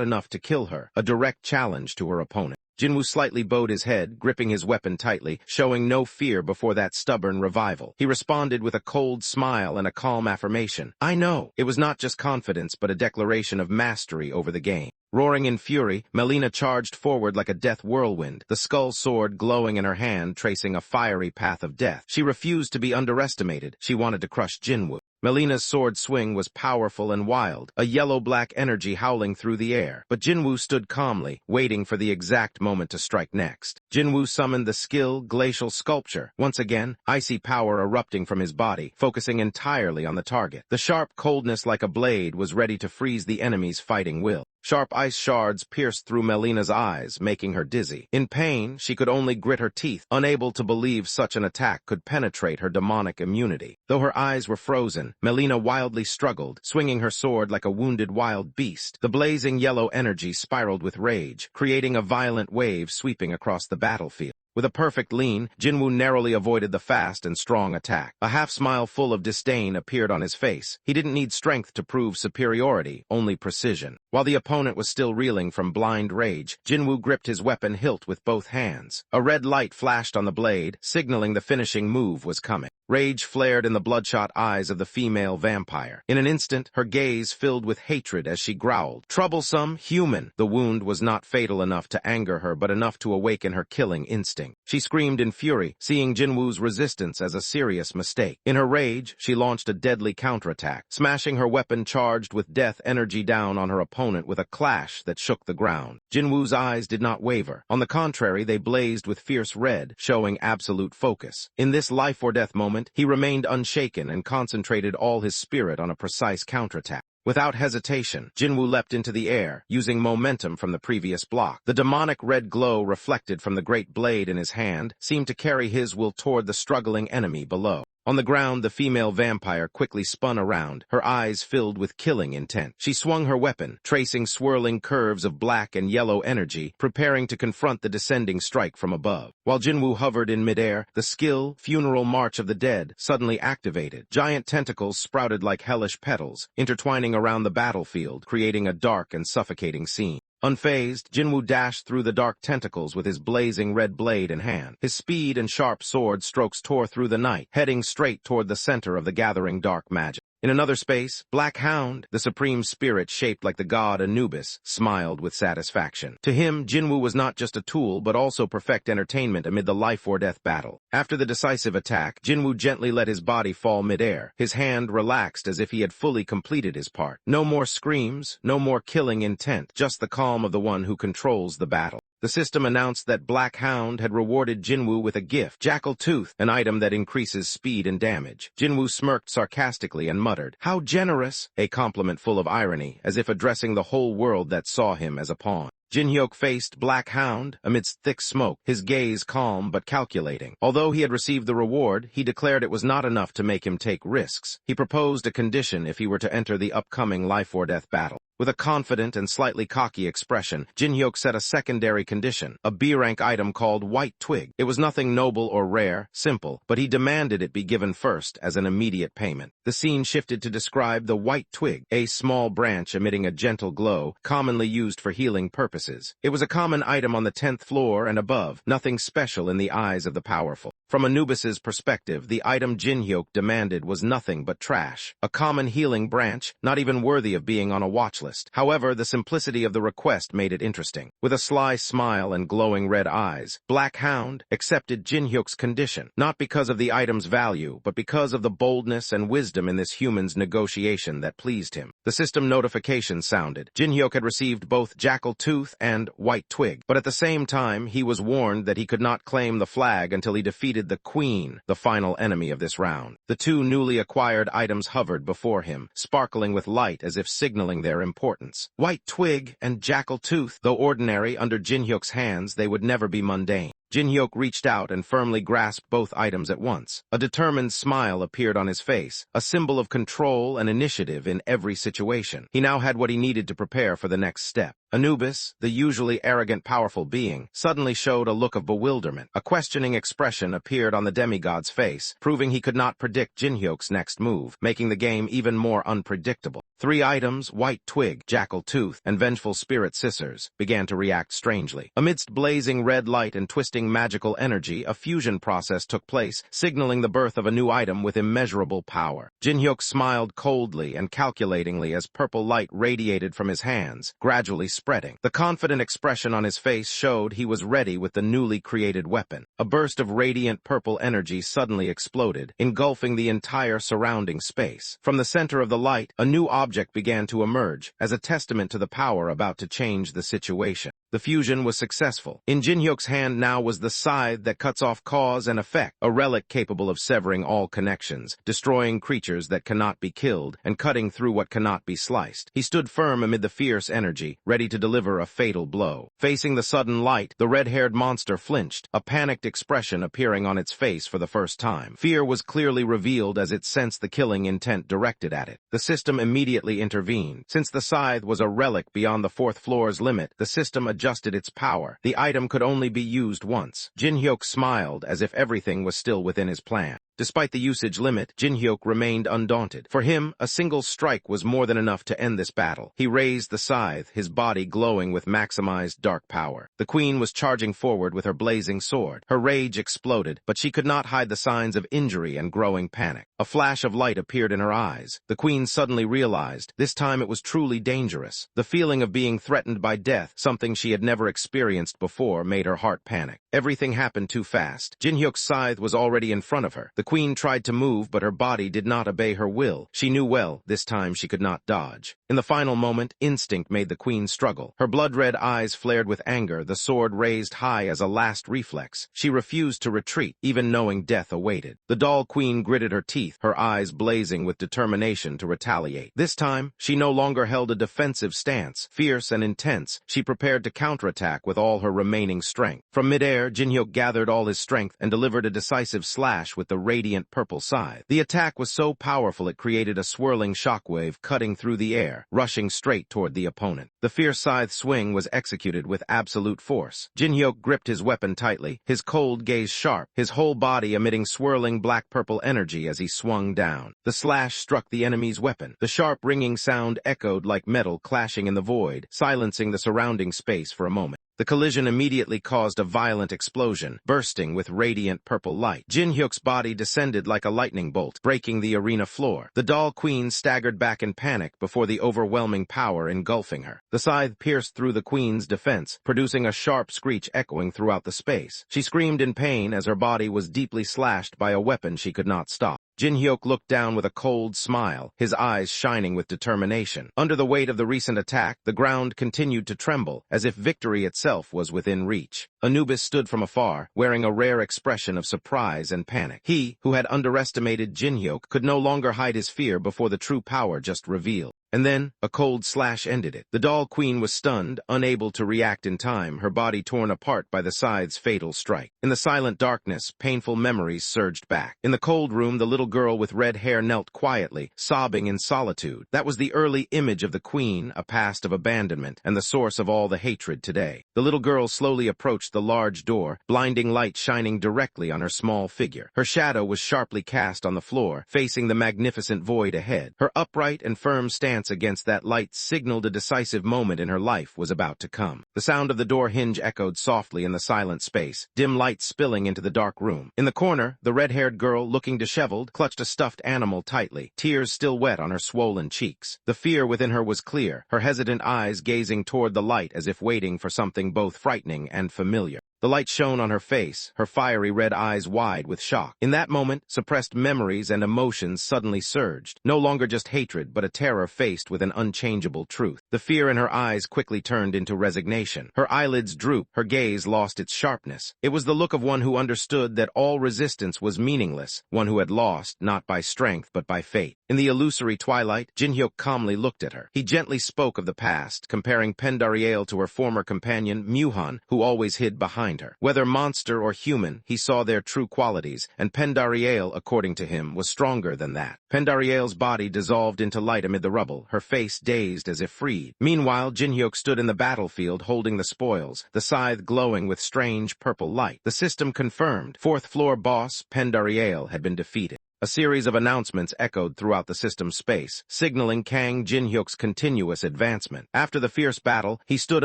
enough to kill her. A direct challenge to her opponent. Jinwoo slightly bowed his head, gripping his weapon tightly, showing no fear before that stubborn revival. He responded with a cold smile and a calm affirmation. I know. It was not just confidence, but a declaration of mastery over the game. Roaring in fury, Melina charged forward like a death whirlwind, the skull sword glowing in her hand, tracing a fiery path of death. She refused to be underestimated. She wanted to crush Jinwoo. Melina's sword swing was powerful and wild, a yellow-black energy howling through the air. But Jinwoo stood calmly, waiting for the exact moment to strike next. Jinwoo summoned the skill Glacial Sculpture, once again, icy power erupting from his body, focusing entirely on the target. The sharp coldness like a blade was ready to freeze the enemy's fighting will. Sharp ice shards pierced through Melina's eyes, making her dizzy. In pain, she could only grit her teeth, unable to believe such an attack could penetrate her demonic immunity. Though her eyes were frozen, Melina wildly struggled, swinging her sword like a wounded wild beast. The blazing yellow energy spiraled with rage, creating a violent wave sweeping across the battlefield. With a perfect lean, Jinwoo narrowly avoided the fast and strong attack. A half-smile full of disdain appeared on his face. He didn't need strength to prove superiority, only precision. While the opponent was still reeling from blind rage, Jinwoo gripped his weapon hilt with both hands. A red light flashed on the blade, signaling the finishing move was coming. Rage flared in the bloodshot eyes of the female vampire. In an instant, her gaze filled with hatred as she growled, "Troublesome human!" The wound was not fatal enough to anger her, but enough to awaken her killing instinct. She screamed in fury, seeing Jinwoo's resistance as a serious mistake. In her rage, she launched a deadly counterattack, smashing her weapon charged with death energy down on her opponent with a clash that shook the ground. Jinwoo's eyes did not waver. On the contrary, they blazed with fierce red, showing absolute focus. In this life-or-death moment, he remained unshaken and concentrated all his spirit on a precise counterattack. Without hesitation, Jinwoo leapt into the air, using momentum from the previous block. The demonic red glow reflected from the great blade in his hand seemed to carry his will toward the struggling enemy below. On the ground, the female vampire quickly spun around, her eyes filled with killing intent. She swung her weapon, tracing swirling curves of black and yellow energy, preparing to confront the descending strike from above. While Jinwoo hovered in midair, the skill, Funeral March of the Dead, suddenly activated. Giant tentacles sprouted like hellish petals, intertwining around the battlefield, creating a dark and suffocating scene. Unfazed, Jinwoo dashed through the dark tentacles with his blazing red blade in hand. His speed and sharp sword strokes tore through the night, heading straight toward the center of the gathering dark magic. In another space, Black Hound, the supreme spirit shaped like the god Anubis, smiled with satisfaction. To him, Jinwoo was not just a tool, but also perfect entertainment amid the life-or-death battle. After the decisive attack, Jinwoo gently let his body fall midair. His hand relaxed as if he had fully completed his part. No more screams, no more killing intent, just the calm of the one who controls the battle. The system announced that Black Hound had rewarded Jinwoo with a gift, Jackal Tooth, an item that increases speed and damage. Jinwoo smirked sarcastically and muttered, "How generous!" a compliment full of irony, as if addressing the whole world that saw him as a pawn. Jinhyuk faced Black Hound amidst thick smoke, his gaze calm but calculating. Although he had received the reward, he declared it was not enough to make him take risks. He proposed a condition if he were to enter the upcoming life-or-death battle. With a confident and slightly cocky expression, Jinhyuk set a secondary condition, a B-rank item called White Twig. It was nothing noble or rare, simple, but he demanded it be given first as an immediate payment. The scene shifted to describe the White Twig, a small branch emitting a gentle glow, commonly used for healing purposes. It was a common item on the 10th floor and above, nothing special in the eyes of the powerful. From Anubis's perspective, the item Jinhyuk demanded was nothing but trash, a common healing branch, not even worthy of being on a watch list. However, the simplicity of the request made it interesting. With a sly smile and glowing red eyes, Black Hound accepted Jin Hyuk's condition, not because of the item's value, but because of the boldness and wisdom in this human's negotiation that pleased him. The system notification sounded. Jin Hyuk had received both Jackal Tooth and White Twig, but at the same time, he was warned that he could not claim the flag until he defeated the Queen, the final enemy of this round. The two newly acquired items hovered before him, sparkling with light as if signaling their importance. White Twig and Jackal Tooth, though ordinary under Jin Hyuk's hands, they would never be mundane. Jin Hyuk reached out and firmly grasped both items at once. A determined smile appeared on his face, a symbol of control and initiative in every situation. He now had what he needed to prepare for the next step. Anubis, the usually arrogant, powerful being, suddenly showed a look of bewilderment. A questioning expression appeared on the demigod's face, proving he could not predict Jin Hyuk's next move, making the game even more unpredictable. Three items, White Twig, Jackal Tooth, and Vengeful Spirit Scissors, began to react strangely. Amidst blazing red light and twisting magical energy, a fusion process took place, signaling the birth of a new item with immeasurable power. Jin Hyuk smiled coldly and calculatingly as purple light radiated from his hands, gradually spreading. The confident expression on his face showed he was ready with the newly created weapon. A burst of radiant purple energy suddenly exploded, engulfing the entire surrounding space. From the center of the light, a new object began to emerge, as a testament to the power about to change the situation. The fusion was successful. In Jin Hyuk's hand now was the scythe that cuts off cause and effect, a relic capable of severing all connections, destroying creatures that cannot be killed, and cutting through what cannot be sliced. He stood firm amid the fierce energy, ready to deliver a fatal blow. Facing the sudden light, the red-haired monster flinched, a panicked expression appearing on its face for the first time. Fear was clearly revealed as it sensed the killing intent directed at it. The system immediately intervened. Since the scythe was a relic beyond the fourth floor's limit, the system adjusted its power. The item could only be used once. Jin Hyuk smiled as if everything was still within his plan. Despite the usage limit, Jin Hyuk remained undaunted. For him, a single strike was more than enough to end this battle. He raised the scythe, his body glowing with maximized dark power. The queen was charging forward with her blazing sword. Her rage exploded, but she could not hide the signs of injury and growing panic. A flash of light appeared in her eyes. The queen suddenly realized, this time it was truly dangerous. The feeling of being threatened by death, something she had never experienced before, made her heart panic. Everything happened too fast. Jin Hyuk's scythe was already in front of her. The queen tried to move, but her body did not obey her will. She knew well, this time she could not dodge. In the final moment, instinct made the queen struggle. Her blood-red eyes flared with anger, the sword raised high as a last reflex. She refused to retreat, even knowing death awaited. The doll queen gritted her teeth, her eyes blazing with determination to retaliate. This time, she no longer held a defensive stance. Fierce and intense, she prepared to counterattack with all her remaining strength. From midair, Jin Hyuk gathered all his strength and delivered a decisive slash with the radiant purple scythe. The attack was so powerful it created a swirling shockwave cutting through the air, rushing straight toward the opponent. The fierce scythe swing was executed with absolute force. Jin Hyuk gripped his weapon tightly, his cold gaze sharp, his whole body emitting swirling black-purple energy as he swung down. The slash struck the enemy's weapon. The sharp ringing sound echoed like metal clashing in the void, silencing the surrounding space for a moment. The collision immediately caused a violent explosion, bursting with radiant purple light. Jin Hyuk's body descended like a lightning bolt, breaking the arena floor. The doll queen staggered back in panic before the overwhelming power engulfing her. The scythe pierced through the queen's defense, producing a sharp screech echoing throughout the space. She screamed in pain as her body was deeply slashed by a weapon she could not stop. Jin Hyuk looked down with a cold smile, his eyes shining with determination. Under the weight of the recent attack, the ground continued to tremble, as if victory itself was within reach. Anubis stood from afar, wearing a rare expression of surprise and panic. He, who had underestimated Jin Hyuk, could no longer hide his fear before the true power just revealed. And then, a cold slash ended it. The doll queen was stunned, unable to react in time, her body torn apart by the scythe's fatal strike. In the silent darkness, painful memories surged back. In the cold room, the little girl with red hair knelt quietly, sobbing in solitude. That was the early image of the queen, a past of abandonment, and the source of all the hatred today. The little girl slowly approached the large door, blinding light shining directly on her small figure. Her shadow was sharply cast on the floor, facing the magnificent void ahead. Her upright and firm stance glance against that light signaled a decisive moment in her life was about to come. The sound of the door hinge echoed softly in the silent space, dim light spilling into the dark room. In the corner, the red-haired girl, looking disheveled, clutched a stuffed animal tightly, tears still wet on her swollen cheeks. The fear within her was clear, her hesitant eyes gazing toward the light as if waiting for something both frightening and familiar. The light shone on her face, her fiery red eyes wide with shock. In that moment, suppressed memories and emotions suddenly surged, no longer just hatred but a terror faced with an unchangeable truth. The fear in her eyes quickly turned into resignation. Her eyelids drooped, her gaze lost its sharpness. It was the look of one who understood that all resistance was meaningless, one who had lost, not by strength but by fate. In the illusory twilight, Jin-hyuk calmly looked at her. He gently spoke of the past, comparing Pendariel to her former companion, Muhan, who always hid behind her. Whether monster or human, he saw their true qualities, and Pendariel, according to him, was stronger than that. Pendariel's body dissolved into light amid the rubble, her face dazed as if freed. Meanwhile, Jin-hyuk stood in the battlefield holding the spoils, the scythe glowing with strange purple light. The system confirmed. Fourth-floor boss, Pendariel, had been defeated. A series of announcements echoed throughout the system's space, signaling Kang Jin-hyuk's continuous advancement. After the fierce battle, he stood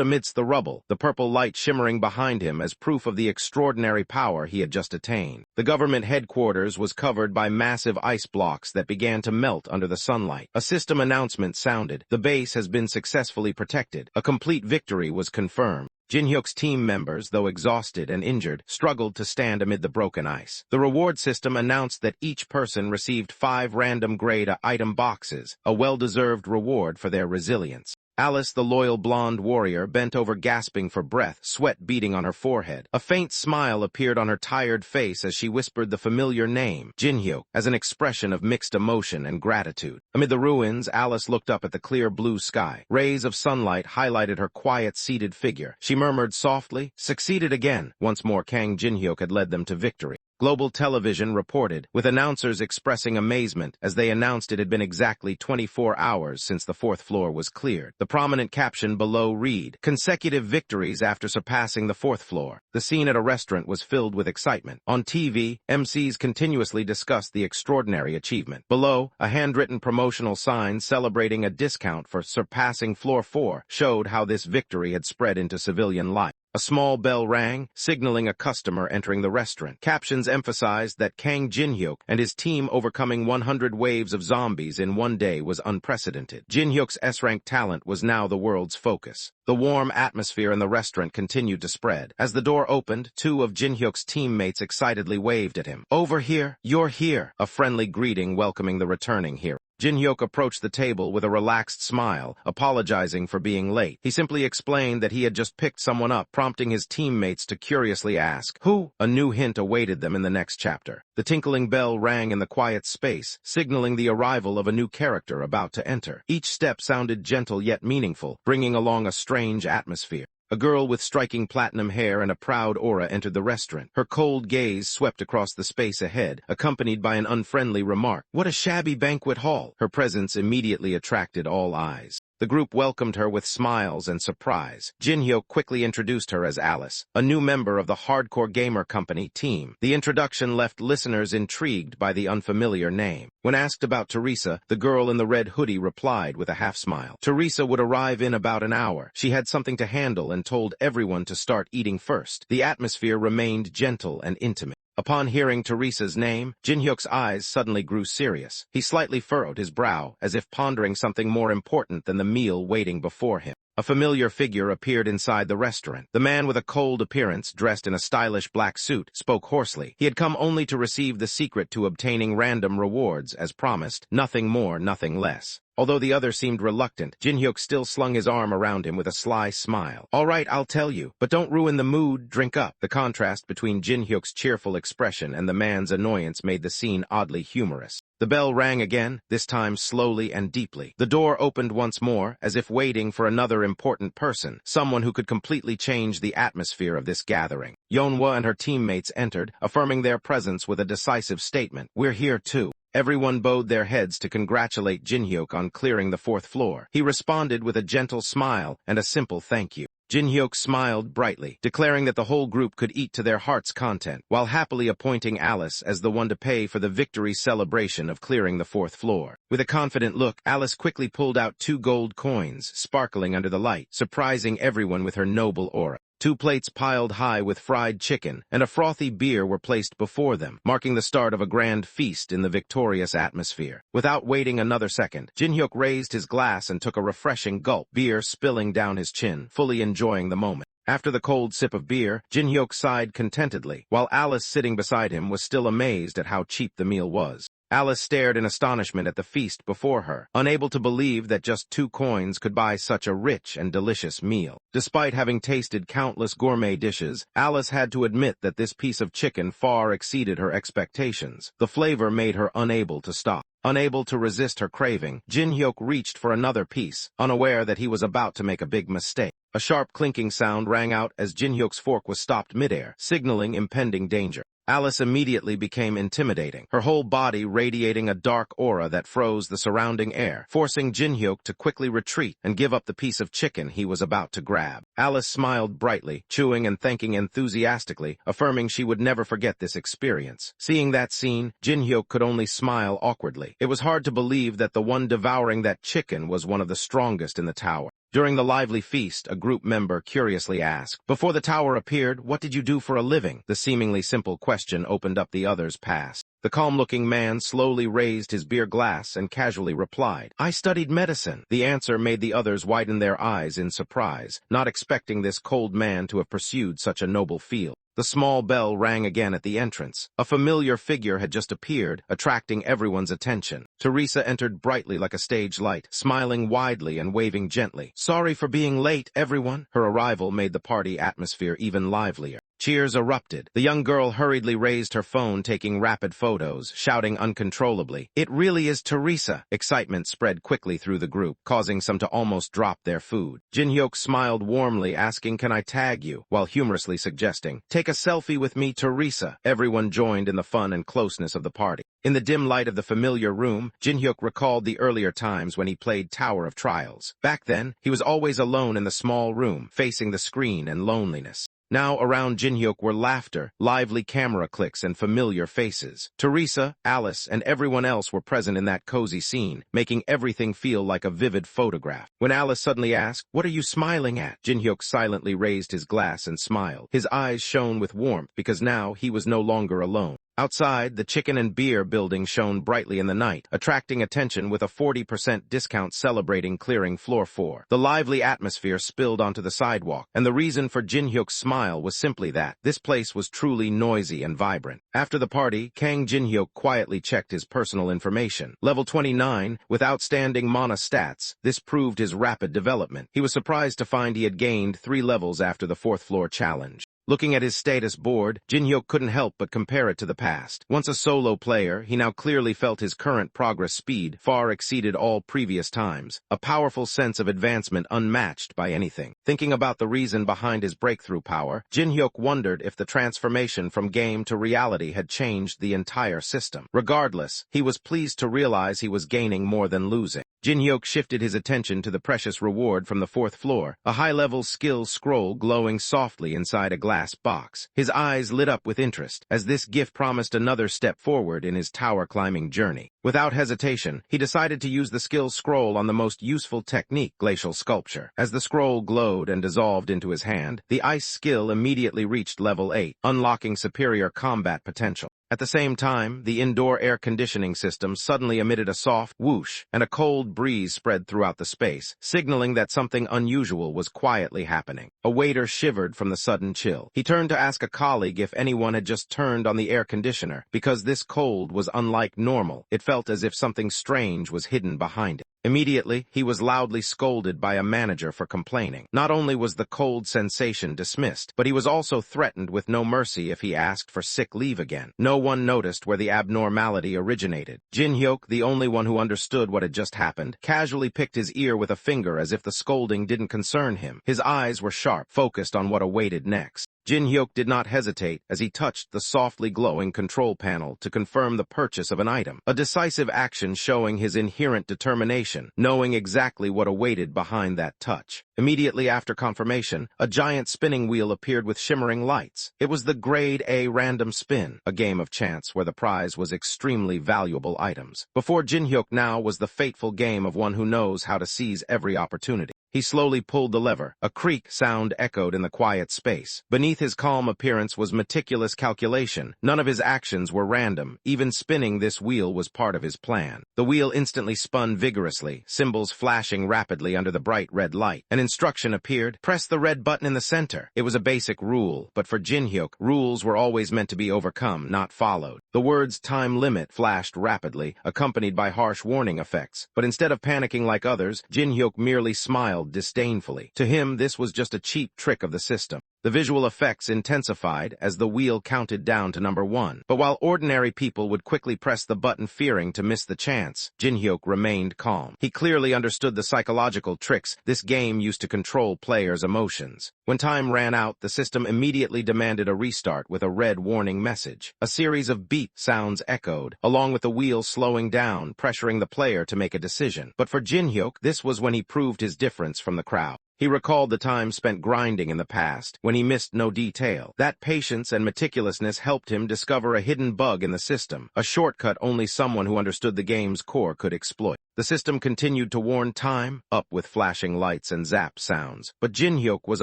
amidst the rubble, the purple light shimmering behind him as proof of the extraordinary power he had just attained. The government headquarters was covered by massive ice blocks that began to melt under the sunlight. A system announcement sounded. The base has been successfully protected. A complete victory was confirmed. Jin-hyuk's team members, though exhausted and injured, struggled to stand amid the broken ice. The reward system announced that each person received 5 random grade item boxes, a well-deserved reward for their resilience. Alice, the loyal blonde warrior, bent over gasping for breath, sweat beading on her forehead. A faint smile appeared on her tired face as she whispered the familiar name, Jin-hyuk, as an expression of mixed emotion and gratitude. Amid the ruins, Alice looked up at the clear blue sky. Rays of sunlight highlighted her quiet, seated figure. She murmured softly, "Succeeded again." Once more, Kang Jin-hyuk had led them to victory. Global television reported, with announcers expressing amazement as they announced it had been exactly 24 hours since the 4th floor was cleared. The prominent caption below read, "Consecutive victories after surpassing the 4th floor." The scene at a restaurant was filled with excitement. On TV, MCs continuously discussed the extraordinary achievement. Below, a handwritten promotional sign celebrating a discount for surpassing floor 4 showed how this victory had spread into civilian life. A small bell rang, signaling a customer entering the restaurant. Captions emphasized that Kang Jin-hyuk and his team overcoming 100 waves of zombies in one day was unprecedented. Jin-hyuk's S-rank talent was now the world's focus. The warm atmosphere in the restaurant continued to spread. As the door opened, 2 of Jin-hyuk's teammates excitedly waved at him. "Over here, you're here," a friendly greeting welcoming the returning hero. Jin-hyuk approached the table with a relaxed smile, apologizing for being late. He simply explained that he had just picked someone up, prompting his teammates to curiously ask, "Who?" A new hint awaited them in the next chapter. The tinkling bell rang in the quiet space, signaling the arrival of a new character about to enter. Each step sounded gentle yet meaningful, bringing along a strange atmosphere. A girl with striking platinum hair and a proud aura entered the restaurant. Her cold gaze swept across the space ahead, accompanied by an unfriendly remark, "What a shabby banquet hall." Her presence immediately attracted all eyes. The group welcomed her with smiles and surprise. Jin-hyuk quickly introduced her as Alice, a new member of the Hardcore Gamer Company team. The introduction left listeners intrigued by the unfamiliar name. When asked about Teresa, the girl in the red hoodie replied with a half-smile. Teresa would arrive in about an hour. She had something to handle and told everyone to start eating first. The atmosphere remained gentle and intimate. Upon hearing Teresa's name, Jin-hyuk's eyes suddenly grew serious. He slightly furrowed his brow, as if pondering something more important than the meal waiting before him. A familiar figure appeared inside the restaurant. The man with a cold appearance, dressed in a stylish black suit, spoke hoarsely. He had come only to receive the secret to obtaining random rewards, as promised, nothing more, nothing less. Although the other seemed reluctant, Jin-hyuk still slung his arm around him with a sly smile. "All right, I'll tell you, but don't ruin the mood, drink up." The contrast between Jin-hyuk's cheerful expression and the man's annoyance made the scene oddly humorous. The bell rang again, this time slowly and deeply. The door opened once more, as if waiting for another important person, someone who could completely change the atmosphere of this gathering. Yeonhwa and her teammates entered, affirming their presence with a decisive statement, "We're here too." Everyone bowed their heads to congratulate Jin-hyuk on clearing the 4th floor. He responded with a gentle smile and a simple thank you. Jin-hyuk smiled brightly, declaring that the whole group could eat to their heart's content, while happily appointing Alice as the one to pay for the victory celebration of clearing the 4th floor. With a confident look, Alice quickly pulled out 2 gold coins, sparkling under the light, surprising everyone with her noble aura. 2 plates piled high with fried chicken and a frothy beer were placed before them, marking the start of a grand feast in the victorious atmosphere. Without waiting another second, Jin-hyuk raised his glass and took a refreshing gulp, beer spilling down his chin, fully enjoying the moment. After the cold sip of beer, Jin-hyuk sighed contentedly, while Alice sitting beside him was still amazed at how cheap the meal was. Alice stared in astonishment at the feast before her, unable to believe that just 2 coins could buy such a rich and delicious meal. Despite having tasted countless gourmet dishes, Alice had to admit that this piece of chicken far exceeded her expectations. The flavor made her unable to stop. Unable to resist her craving, Jin-hyuk reached for another piece, unaware that he was about to make a big mistake. A sharp clinking sound rang out as Jin-hyuk's fork was stopped midair, signaling impending danger. Alice immediately became intimidating, her whole body radiating a dark aura that froze the surrounding air, forcing Jin-hyuk to quickly retreat and give up the piece of chicken he was about to grab. Alice smiled brightly, chewing and thanking enthusiastically, affirming she would never forget this experience. Seeing that scene, Jin-hyuk could only smile awkwardly. It was hard to believe that the one devouring that chicken was one of the strongest in the tower. During the lively feast, a group member curiously asked, "Before the tower appeared, what did you do for a living?" The seemingly simple question opened up the other's past. The calm-looking man slowly raised his beer glass and casually replied, "I studied medicine." The answer made the others widen their eyes in surprise, not expecting this cold man to have pursued such a noble field. The small bell rang again at the entrance. A familiar figure had just appeared, attracting everyone's attention. Teresa entered brightly like a stage light, smiling widely and waving gently. "Sorry for being late, everyone." Her arrival made the party atmosphere even livelier. Cheers erupted. The young girl hurriedly raised her phone, taking rapid photos, shouting uncontrollably, "It really is Teresa!" Excitement spread quickly through the group, causing some to almost drop their food. Jin-hyuk smiled warmly, asking, "Can I tag you?" while humorously suggesting, "Take a selfie with me, Teresa." Everyone joined in the fun and closeness of the party. In the dim light of the familiar room, Jin-hyuk recalled the earlier times when he played Tower of Trials. Back then, he was always alone in the small room, facing the screen and loneliness. Now around Jin-hyuk were laughter, lively camera clicks, and familiar faces. Teresa, Alice, and everyone else were present in that cozy scene, making everything feel like a vivid photograph. When Alice suddenly asked, "What are you smiling at?" Jin-hyuk silently raised his glass and smiled. His eyes shone with warmth because now he was no longer alone. Outside, the chicken and beer building shone brightly in the night, attracting attention with a 40% discount celebrating clearing floor 4. The lively atmosphere spilled onto the sidewalk, and the reason for Jin-hyuk's smile was simply that this place was truly noisy and vibrant. After the party, Kang Jin-hyuk quietly checked his personal information. Level 29, with outstanding mana stats, this proved his rapid development. He was surprised to find he had gained 3 levels after the 4th floor challenge. Looking at his status board, Jin-hyuk couldn't help but compare it to the past. Once a solo player, he now clearly felt his current progress speed far exceeded all previous times, a powerful sense of advancement unmatched by anything. Thinking about the reason behind his breakthrough power, Jin-hyuk wondered if the transformation from game to reality had changed the entire system. Regardless, he was pleased to realize he was gaining more than losing. Jin-hyuk shifted his attention to the precious reward from the 4th floor, a high-level skill scroll glowing softly inside a glass box. His eyes lit up with interest, as this gift promised another step forward in his tower-climbing journey. Without hesitation, he decided to use the skill scroll on the most useful technique, glacial sculpture. As the scroll glowed and dissolved into his hand, the ice skill immediately reached level 8, unlocking superior combat potential. At the same time, the indoor air conditioning system suddenly emitted a soft whoosh, and a cold breeze spread throughout the space, signaling that something unusual was quietly happening. A waiter shivered from the sudden chill. He turned to ask a colleague if anyone had just turned on the air conditioner, because this cold was unlike normal. It felt as if something strange was hidden behind it. Immediately, he was loudly scolded by a manager for complaining. Not only was the cold sensation dismissed, but he was also threatened with no mercy if he asked for sick leave again. No one noticed where the abnormality originated. Jin-hyuk, the only one who understood what had just happened, casually picked his ear with a finger as if the scolding didn't concern him. His eyes were sharp, focused on what awaited next. Jin-hyuk did not hesitate as he touched the softly glowing control panel to confirm the purchase of an item, a decisive action showing his inherent determination, knowing exactly what awaited behind that touch. Immediately after confirmation, a giant spinning wheel appeared with shimmering lights. It was the Grade A random spin, a game of chance where the prize was extremely valuable items. Before Jin-hyuk now was the fateful game of one who knows how to seize every opportunity. He slowly pulled the lever. A creak sound echoed in the quiet space. Beneath his calm appearance was meticulous calculation. None of his actions were random. Even spinning this wheel was part of his plan. The wheel instantly spun vigorously, symbols flashing rapidly under the bright red light. An instruction appeared. Press the red button in the center. It was a basic rule, but for Jin-hyuk, rules were always meant to be overcome, not followed. The words time limit flashed rapidly, accompanied by harsh warning effects. But instead of panicking like others, Jin-hyuk merely smiled disdainfully. To him, this was just a cheap trick of the system. The visual effects intensified as the wheel counted down to number 1. But while ordinary people would quickly press the button fearing to miss the chance, Jin-hyuk remained calm. He clearly understood the psychological tricks this game used to control players' emotions. When time ran out, the system immediately demanded a restart with a red warning message. A series of beep sounds echoed, along with the wheel slowing down, pressuring the player to make a decision. But for Jin-hyuk, this was when he proved his difference from the crowd. He recalled the time spent grinding in the past, when he missed no detail. That patience and meticulousness helped him discover a hidden bug in the system, a shortcut only someone who understood the game's core could exploit. The system continued to warn time, up with flashing lights and zap sounds. But Jin-hyuk was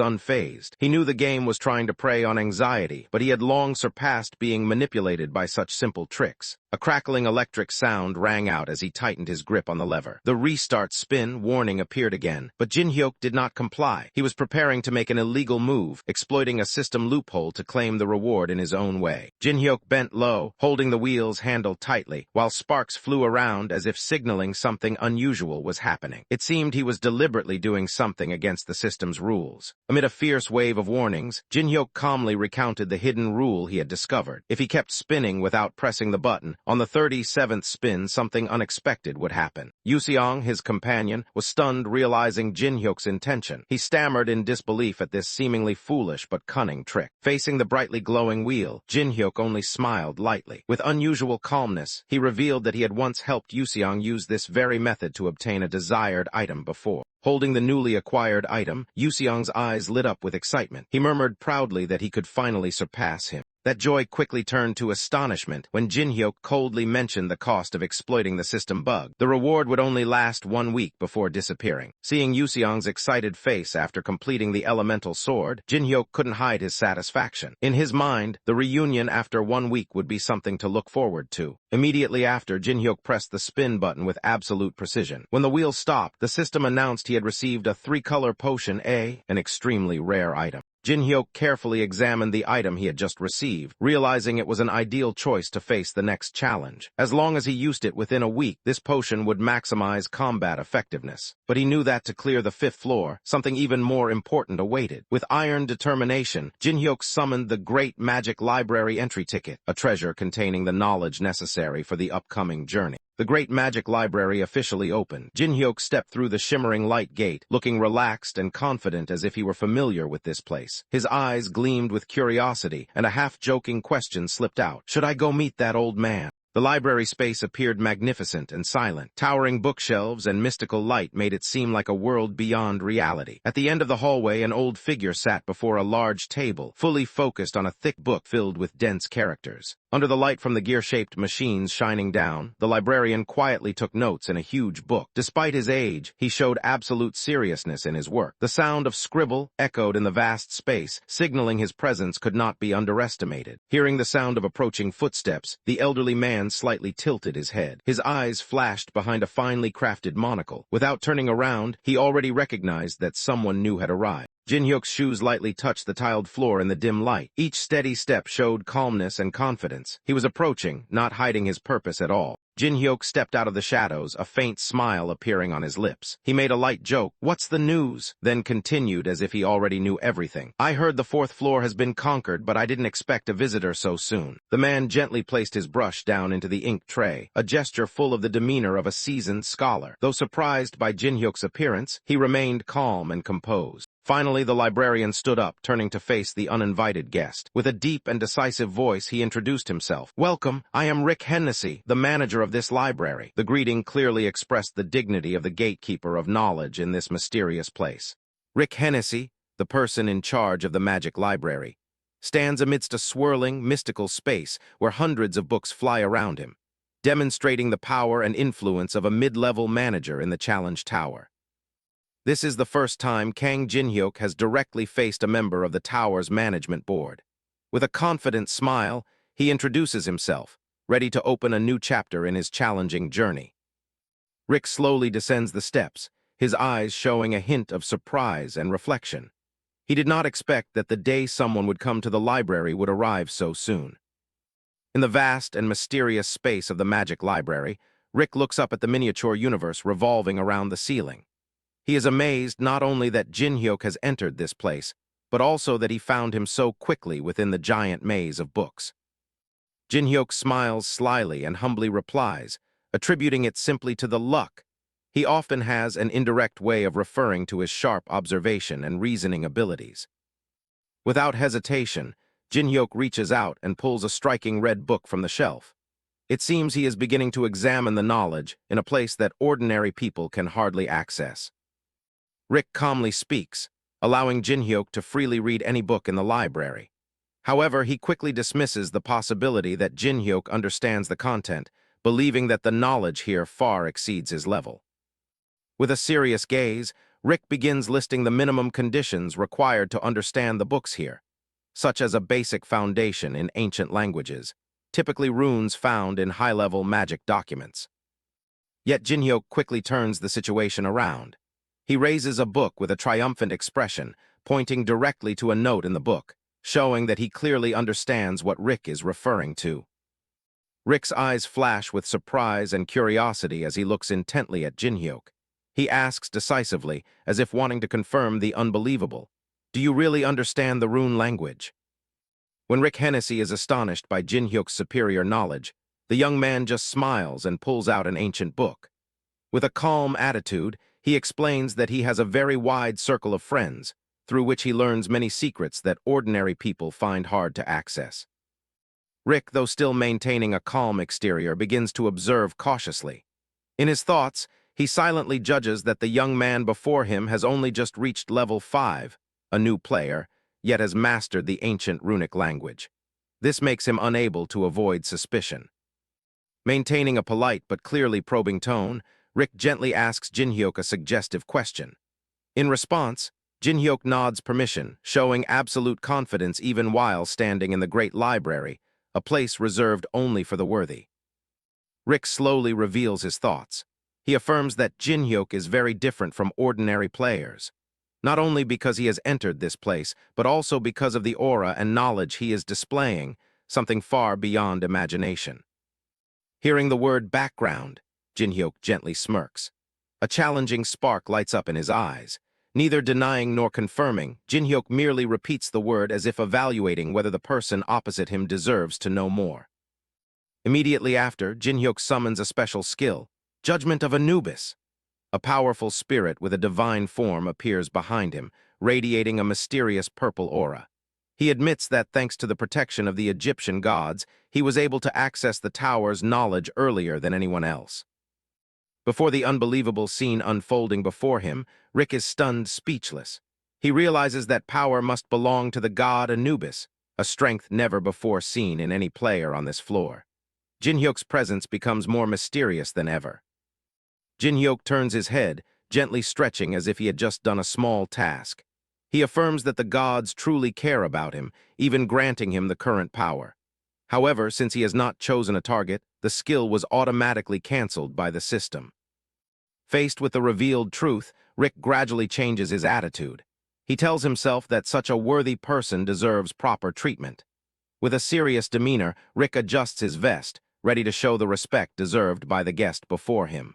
unfazed. He knew the game was trying to prey on anxiety, but he had long surpassed being manipulated by such simple tricks. A crackling electric sound rang out as he tightened his grip on the lever. The restart spin warning appeared again, but Jin-hyuk did not comply. He was preparing to make an illegal move, exploiting a system loophole to claim the reward in his own way. Jin-hyuk bent low, holding the wheel's handle tightly, while sparks flew around as if signaling something unusual was happening. It seemed he was deliberately doing something against the system's rules. Amid a fierce wave of warnings, Jin-hyuk calmly recounted the hidden rule he had discovered. If he kept spinning without pressing the button, on the 37th spin something unexpected would happen. Yuseong, his companion, was stunned realizing Jin-hyuk's intention. He stammered in disbelief at this seemingly foolish but cunning trick. Facing the brightly glowing wheel, Jin-hyuk only smiled lightly. With unusual calmness, he revealed that he had once helped Yuseong use this very method to obtain a desired item before. Holding the newly acquired item, Yuseong's eyes lit up with excitement. He murmured proudly that he could finally surpass him. That joy quickly turned to astonishment when Jin-hyuk coldly mentioned the cost of exploiting the system bug. The reward would only last 1 week before disappearing. Seeing Yuseong's excited face after completing the elemental sword, Jin-hyuk couldn't hide his satisfaction. In his mind, the reunion after 1 week would be something to look forward to. Immediately after, Jin-hyuk pressed the spin button with absolute precision. When the wheel stopped, the system announced he had received a 3-color potion A, an extremely rare item. Jin-hyuk carefully examined the item he had just received, realizing it was an ideal choice to face the next challenge. As long as he used it within a week, this potion would maximize combat effectiveness. But he knew that to clear the 5th floor, something even more important awaited. With iron determination, Jin-hyuk summoned the Great Magic Library entry ticket, a treasure containing the knowledge necessary for the upcoming journey. The Great Magic Library officially opened. Jin-hyuk stepped through the shimmering light gate, looking relaxed and confident as if he were familiar with this place. His eyes gleamed with curiosity, and a half-joking question slipped out. Should I go meet that old man? The library space appeared magnificent and silent. Towering bookshelves and mystical light made it seem like a world beyond reality. At the end of the hallway, an old figure sat before a large table, fully focused on a thick book filled with dense characters. Under the light from the gear-shaped machines shining down, the librarian quietly took notes in a huge book. Despite his age, he showed absolute seriousness in his work. The sound of scribble echoed in the vast space, signaling his presence could not be underestimated. Hearing the sound of approaching footsteps, the elderly man slightly tilted his head. His eyes flashed behind a finely crafted monocle. Without turning around, he already recognized that someone new had arrived. Jin-hyuk's shoes lightly touched the tiled floor in the dim light. Each steady step showed calmness and confidence. He was approaching, not hiding his purpose at all. Jin-hyuk stepped out of the shadows, a faint smile appearing on his lips. He made a light joke, "What's the news?" then continued as if he already knew everything. "I heard the 4th floor has been conquered, but I didn't expect a visitor so soon." The man gently placed his brush down into the ink tray, a gesture full of the demeanor of a seasoned scholar. Though surprised by Jin-hyuk's appearance, he remained calm and composed. Finally, the librarian stood up, turning to face the uninvited guest. With a deep and decisive voice, he introduced himself. "Welcome, I am Rick Hennessy, the manager of this library." The greeting clearly expressed the dignity of the gatekeeper of knowledge in this mysterious place. Rick Hennessy, the person in charge of the magic library, stands amidst a swirling, mystical space where hundreds of books fly around him, demonstrating the power and influence of a mid-level manager in the Challenge Tower. This is the first time Kang Jin-hyuk has directly faced a member of the tower's management board. With a confident smile, he introduces himself, ready to open a new chapter in his challenging journey. Rick slowly descends the steps, his eyes showing a hint of surprise and reflection. He did not expect that the day someone would come to the library would arrive so soon. In the vast and mysterious space of the magic library, Rick looks up at the miniature universe revolving around the ceiling. He is amazed not only that Jin-hyuk has entered this place, but also that he found him so quickly within the giant maze of books. Jin-hyuk smiles slyly and humbly replies, attributing it simply to the luck. He often has an indirect way of referring to his sharp observation and reasoning abilities. Without hesitation, Jin-hyuk reaches out and pulls a striking red book from the shelf. It seems he is beginning to examine the knowledge in a place that ordinary people can hardly access. Rick calmly speaks, allowing Jin-hyuk to freely read any book in the library. However, he quickly dismisses the possibility that Jin-hyuk understands the content, believing that the knowledge here far exceeds his level. With a serious gaze, Rick begins listing the minimum conditions required to understand the books here, such as a basic foundation in ancient languages, typically runes found in high-level magic documents. Yet Jin-hyuk quickly turns the situation around. He raises a book with a triumphant expression, pointing directly to a note in the book, showing that he clearly understands what Rick is referring to. Rick's eyes flash with surprise and curiosity as he looks intently at Jin-hyuk. He asks decisively, as if wanting to confirm the unbelievable, "Do you really understand the rune language?" When Rick Hennessy is astonished by Jin-hyuk's superior knowledge, the young man just smiles and pulls out an ancient book. With a calm attitude, he explains that he has a very wide circle of friends, through which he learns many secrets that ordinary people find hard to access. Rick, though still maintaining a calm exterior, begins to observe cautiously. In his thoughts, he silently judges that the young man before him has only just reached level 5, a new player, yet has mastered the ancient runic language. This makes him unable to avoid suspicion. Maintaining a polite but clearly probing tone, Rick gently asks Jin-hyuk a suggestive question. In response, Jin-hyuk nods permission, showing absolute confidence even while standing in the great library, a place reserved only for the worthy. Rick slowly reveals his thoughts. He affirms that Jin-hyuk is very different from ordinary players, not only because he has entered this place, but also because of the aura and knowledge he is displaying, something far beyond imagination. Hearing the word background, Jin-hyuk gently smirks. A challenging spark lights up in his eyes. Neither denying nor confirming, Jin-hyuk merely repeats the word as if evaluating whether the person opposite him deserves to know more. Immediately after, Jin-hyuk summons a special skill, Judgment of Anubis. A powerful spirit with a divine form appears behind him, radiating a mysterious purple aura. He admits that thanks to the protection of the Egyptian gods, he was able to access the tower's knowledge earlier than anyone else. Before the unbelievable scene unfolding before him, Rick is stunned speechless. He realizes that power must belong to the god Anubis, a strength never before seen in any player on this floor. Jin-hyuk's presence becomes more mysterious than ever. Jin-hyuk turns his head, gently stretching as if he had just done a small task. He affirms that the gods truly care about him, even granting him the current power. However, since he has not chosen a target, the skill was automatically cancelled by the system. Faced with the revealed truth, Rick gradually changes his attitude. He tells himself that such a worthy person deserves proper treatment. With a serious demeanor, Rick adjusts his vest, ready to show the respect deserved by the guest before him.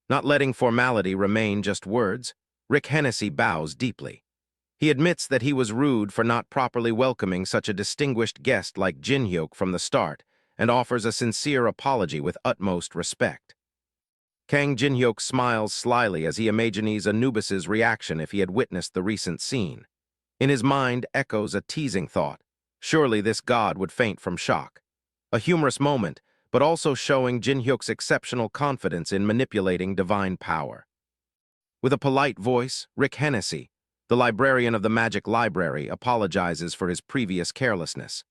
Not letting formality remain just words, Rick Hennessy bows deeply. He admits that he was rude for not properly welcoming such a distinguished guest like Jin-hyuk from the start, and offers a sincere apology with utmost respect. Kang Jin-hyuk smiles slyly as he imagines Anubis's reaction if he had witnessed the recent scene. In his mind echoes a teasing thought. Surely this god would faint from shock. A humorous moment, but also showing Jin-hyuk's exceptional confidence in manipulating divine power. With a polite voice, Rick Hennessy, The librarian of the Magic Library apologizes for his previous carelessness.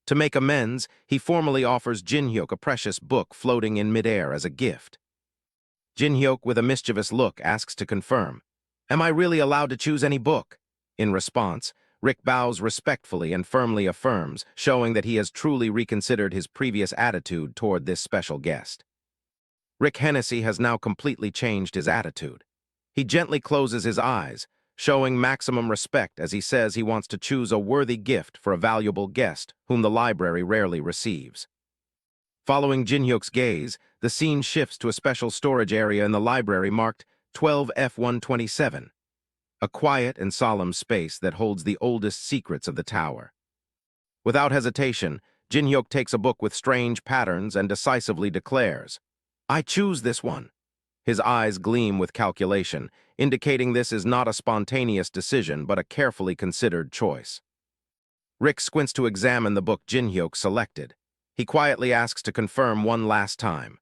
To make amends, he formally offers Jin-hyuk a precious book floating in midair as a gift. Jin-hyuk, with a mischievous look, asks to confirm, "Am I really allowed to choose any book?" In response, Rick bows respectfully and firmly affirms, showing that he has truly reconsidered his previous attitude toward this special guest. Rick Hennessy has now completely changed his attitude. He gently closes his eyes, showing maximum respect as he says he wants to choose a worthy gift for a valuable guest whom the library rarely receives. Following Jin-hyuk's gaze, the scene shifts to a special storage area in the library marked 12F127, a quiet and solemn space that holds the oldest secrets of the tower. Without hesitation, Jin-hyuk takes a book with strange patterns and decisively declares, "I choose this one." His eyes gleam with calculation, indicating this is not a spontaneous decision but a carefully considered choice. Rick squints to examine the book Jin-hyuk selected. He quietly asks to confirm one last time.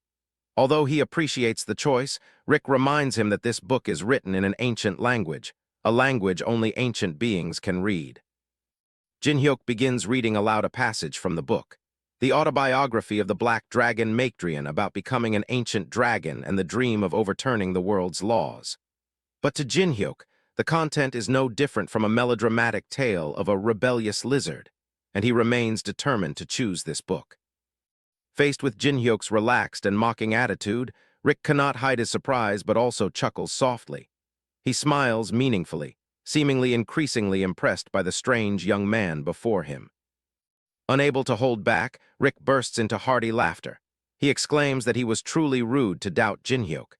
Although he appreciates the choice, Rick reminds him that this book is written in an ancient language, a language only ancient beings can read. Jin-hyuk begins reading aloud a passage from the book, the autobiography of the Black Dragon Maekdrian about becoming an ancient dragon and the dream of overturning the world's laws. But to Jin-hyuk, the content is no different from a melodramatic tale of a rebellious lizard, and he remains determined to choose this book. Faced with Jin-hyuk's relaxed and mocking attitude, Rick cannot hide his surprise but also chuckles softly. He smiles meaningfully, seemingly increasingly impressed by the strange young man before him. Unable to hold back, Rick bursts into hearty laughter. He exclaims that he was truly rude to doubt Jin-hyuk.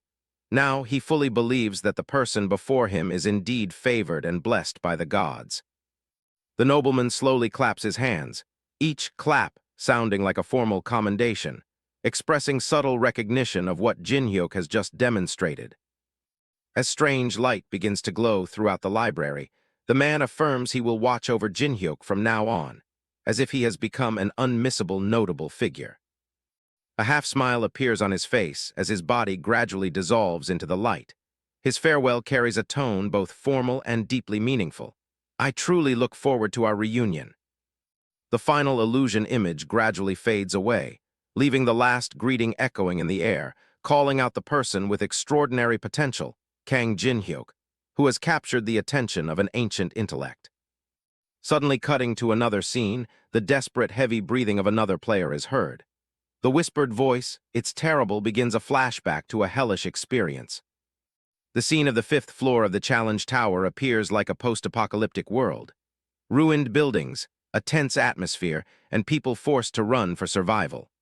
Now he fully believes that the person before him is indeed favored and blessed by the gods. The nobleman slowly claps his hands, each clap sounding like a formal commendation, expressing subtle recognition of what Jin-hyuk has just demonstrated. As strange light begins to glow throughout the library, the man affirms he will watch over Jin-hyuk from now on, as if he has become an unmissable notable figure. A half-smile appears on his face as his body gradually dissolves into the light. His farewell carries a tone both formal and deeply meaningful. "I truly look forward to our reunion." The final illusion image gradually fades away, leaving the last greeting echoing in the air, calling out the person with extraordinary potential, Kang Jin-hyuk, who has captured the attention of an ancient intellect. Suddenly cutting to another scene, the desperate, heavy breathing of another player is heard. The whispered voice, "It's terrible," begins a flashback to a hellish experience. The scene of the 5th floor of the Challenge Tower appears like a post-apocalyptic world. Ruined buildings, a tense atmosphere, and people forced to run for survival.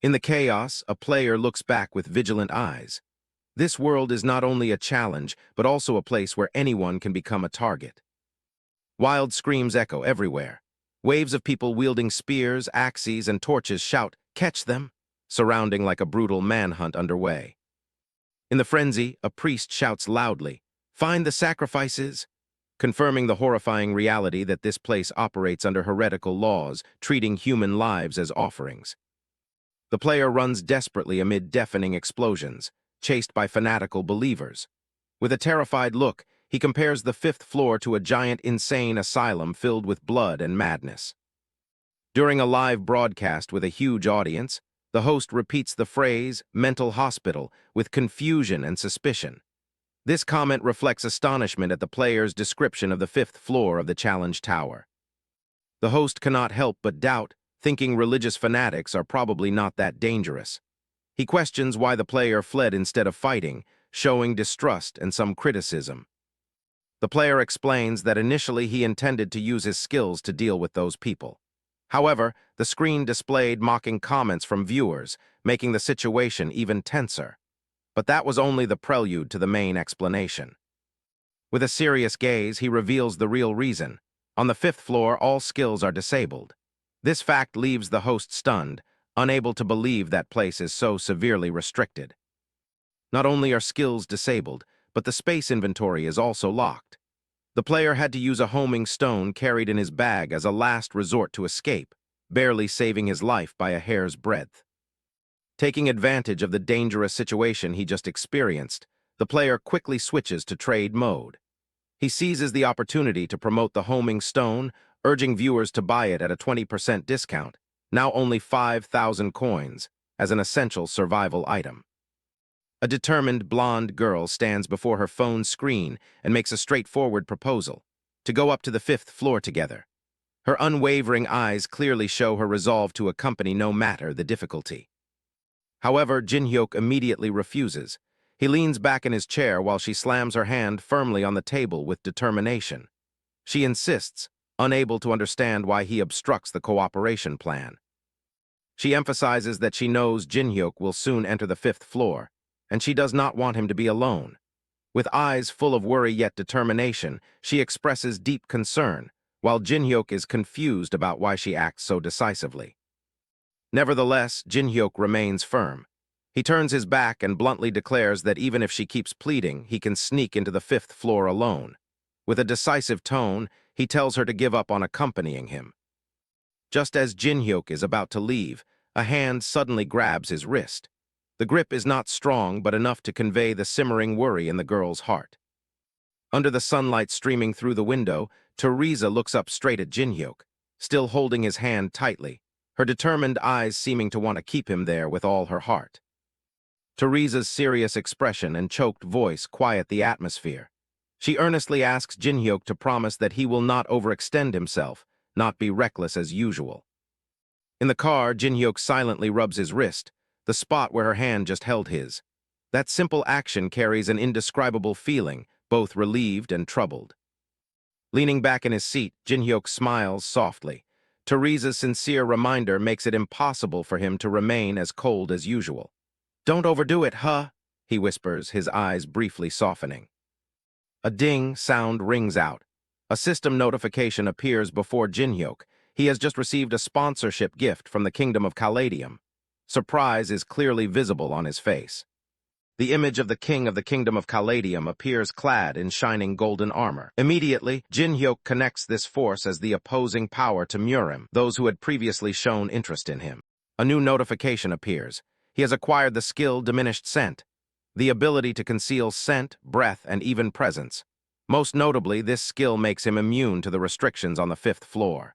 In the chaos, a player looks back with vigilant eyes. This world is not only a challenge, but also a place where anyone can become a target. Wild screams echo everywhere. Waves of people wielding spears, axes, and torches shout, "Catch them!" surrounding like a brutal manhunt underway. In the frenzy, a priest shouts loudly, "Find the sacrifices!" confirming the horrifying reality that this place operates under heretical laws, treating human lives as offerings. The player runs desperately amid deafening explosions, chased by fanatical believers. With a terrified look, he compares the 5th floor to a giant insane asylum filled with blood and madness. During a live broadcast with a huge audience, the host repeats the phrase, "mental hospital," with confusion and suspicion. This comment reflects astonishment at the player's description of the 5th floor of the Challenge Tower. The host cannot help but doubt, thinking religious fanatics are probably not that dangerous. He questions why the player fled instead of fighting, showing distrust and some criticism. The player explains that initially he intended to use his skills to deal with those people. However, the screen displayed mocking comments from viewers, making the situation even tenser. But that was only the prelude to the main explanation. With a serious gaze, he reveals the real reason. On the 5th floor, all skills are disabled. This fact leaves the host stunned, unable to believe that place is so severely restricted. Not only are skills disabled, but the space inventory is also locked. The player had to use a homing stone carried in his bag as a last resort to escape, barely saving his life by a hair's breadth. Taking advantage of the dangerous situation he just experienced, the player quickly switches to trade mode. He seizes the opportunity to promote the homing stone, urging viewers to buy it at a 20% discount, now only 5,000 coins, as an essential survival item. A determined blonde girl stands before her phone screen and makes a straightforward proposal, to go up to the 5th floor together. Her unwavering eyes clearly show her resolve to accompany no matter the difficulty. However, Jin-hyuk immediately refuses. He leans back in his chair while she slams her hand firmly on the table with determination. She insists, unable to understand why he obstructs the cooperation plan. She emphasizes that she knows Jin-hyuk will soon enter the 5th floor, and she does not want him to be alone. With eyes full of worry yet determination, she expresses deep concern, while Jin-hyuk is confused about why she acts so decisively. Nevertheless, Jin-hyuk remains firm. He turns his back and bluntly declares that even if she keeps pleading, he can sneak into the 5th floor alone. With a decisive tone, he tells her to give up on accompanying him. Just as Jin-hyuk is about to leave, a hand suddenly grabs his wrist. The grip is not strong, but enough to convey the simmering worry in the girl's heart. Under the sunlight streaming through the window, Teresa looks up straight at Jin-hyuk, still holding his hand tightly, her determined eyes seeming to want to keep him there with all her heart. Teresa's serious expression and choked voice quiet the atmosphere. She earnestly asks Jin-hyuk to promise that he will not overextend himself, not be reckless as usual. In the car, Jin-hyuk silently rubs his wrist, the spot where her hand just held his. That simple action carries an indescribable feeling, both relieved and troubled. Leaning back in his seat, Jin-hyuk smiles softly. Teresa's sincere reminder makes it impossible for him to remain as cold as usual. "Don't overdo it, huh?" he whispers, his eyes briefly softening. A ding sound rings out. A system notification appears before Jin-hyuk. He has just received a sponsorship gift from the Kingdom of Caladium. Surprise is clearly visible on his face. The image of the king of the Kingdom of Caladium appears clad in shining golden armor. Immediately, Jin-hyuk connects this force as the opposing power to Murim, those who had previously shown interest in him. A new notification appears. He has acquired the skill Diminished Scent, the ability to conceal scent, breath, and even presence. Most notably, this skill makes him immune to the restrictions on the 5th floor.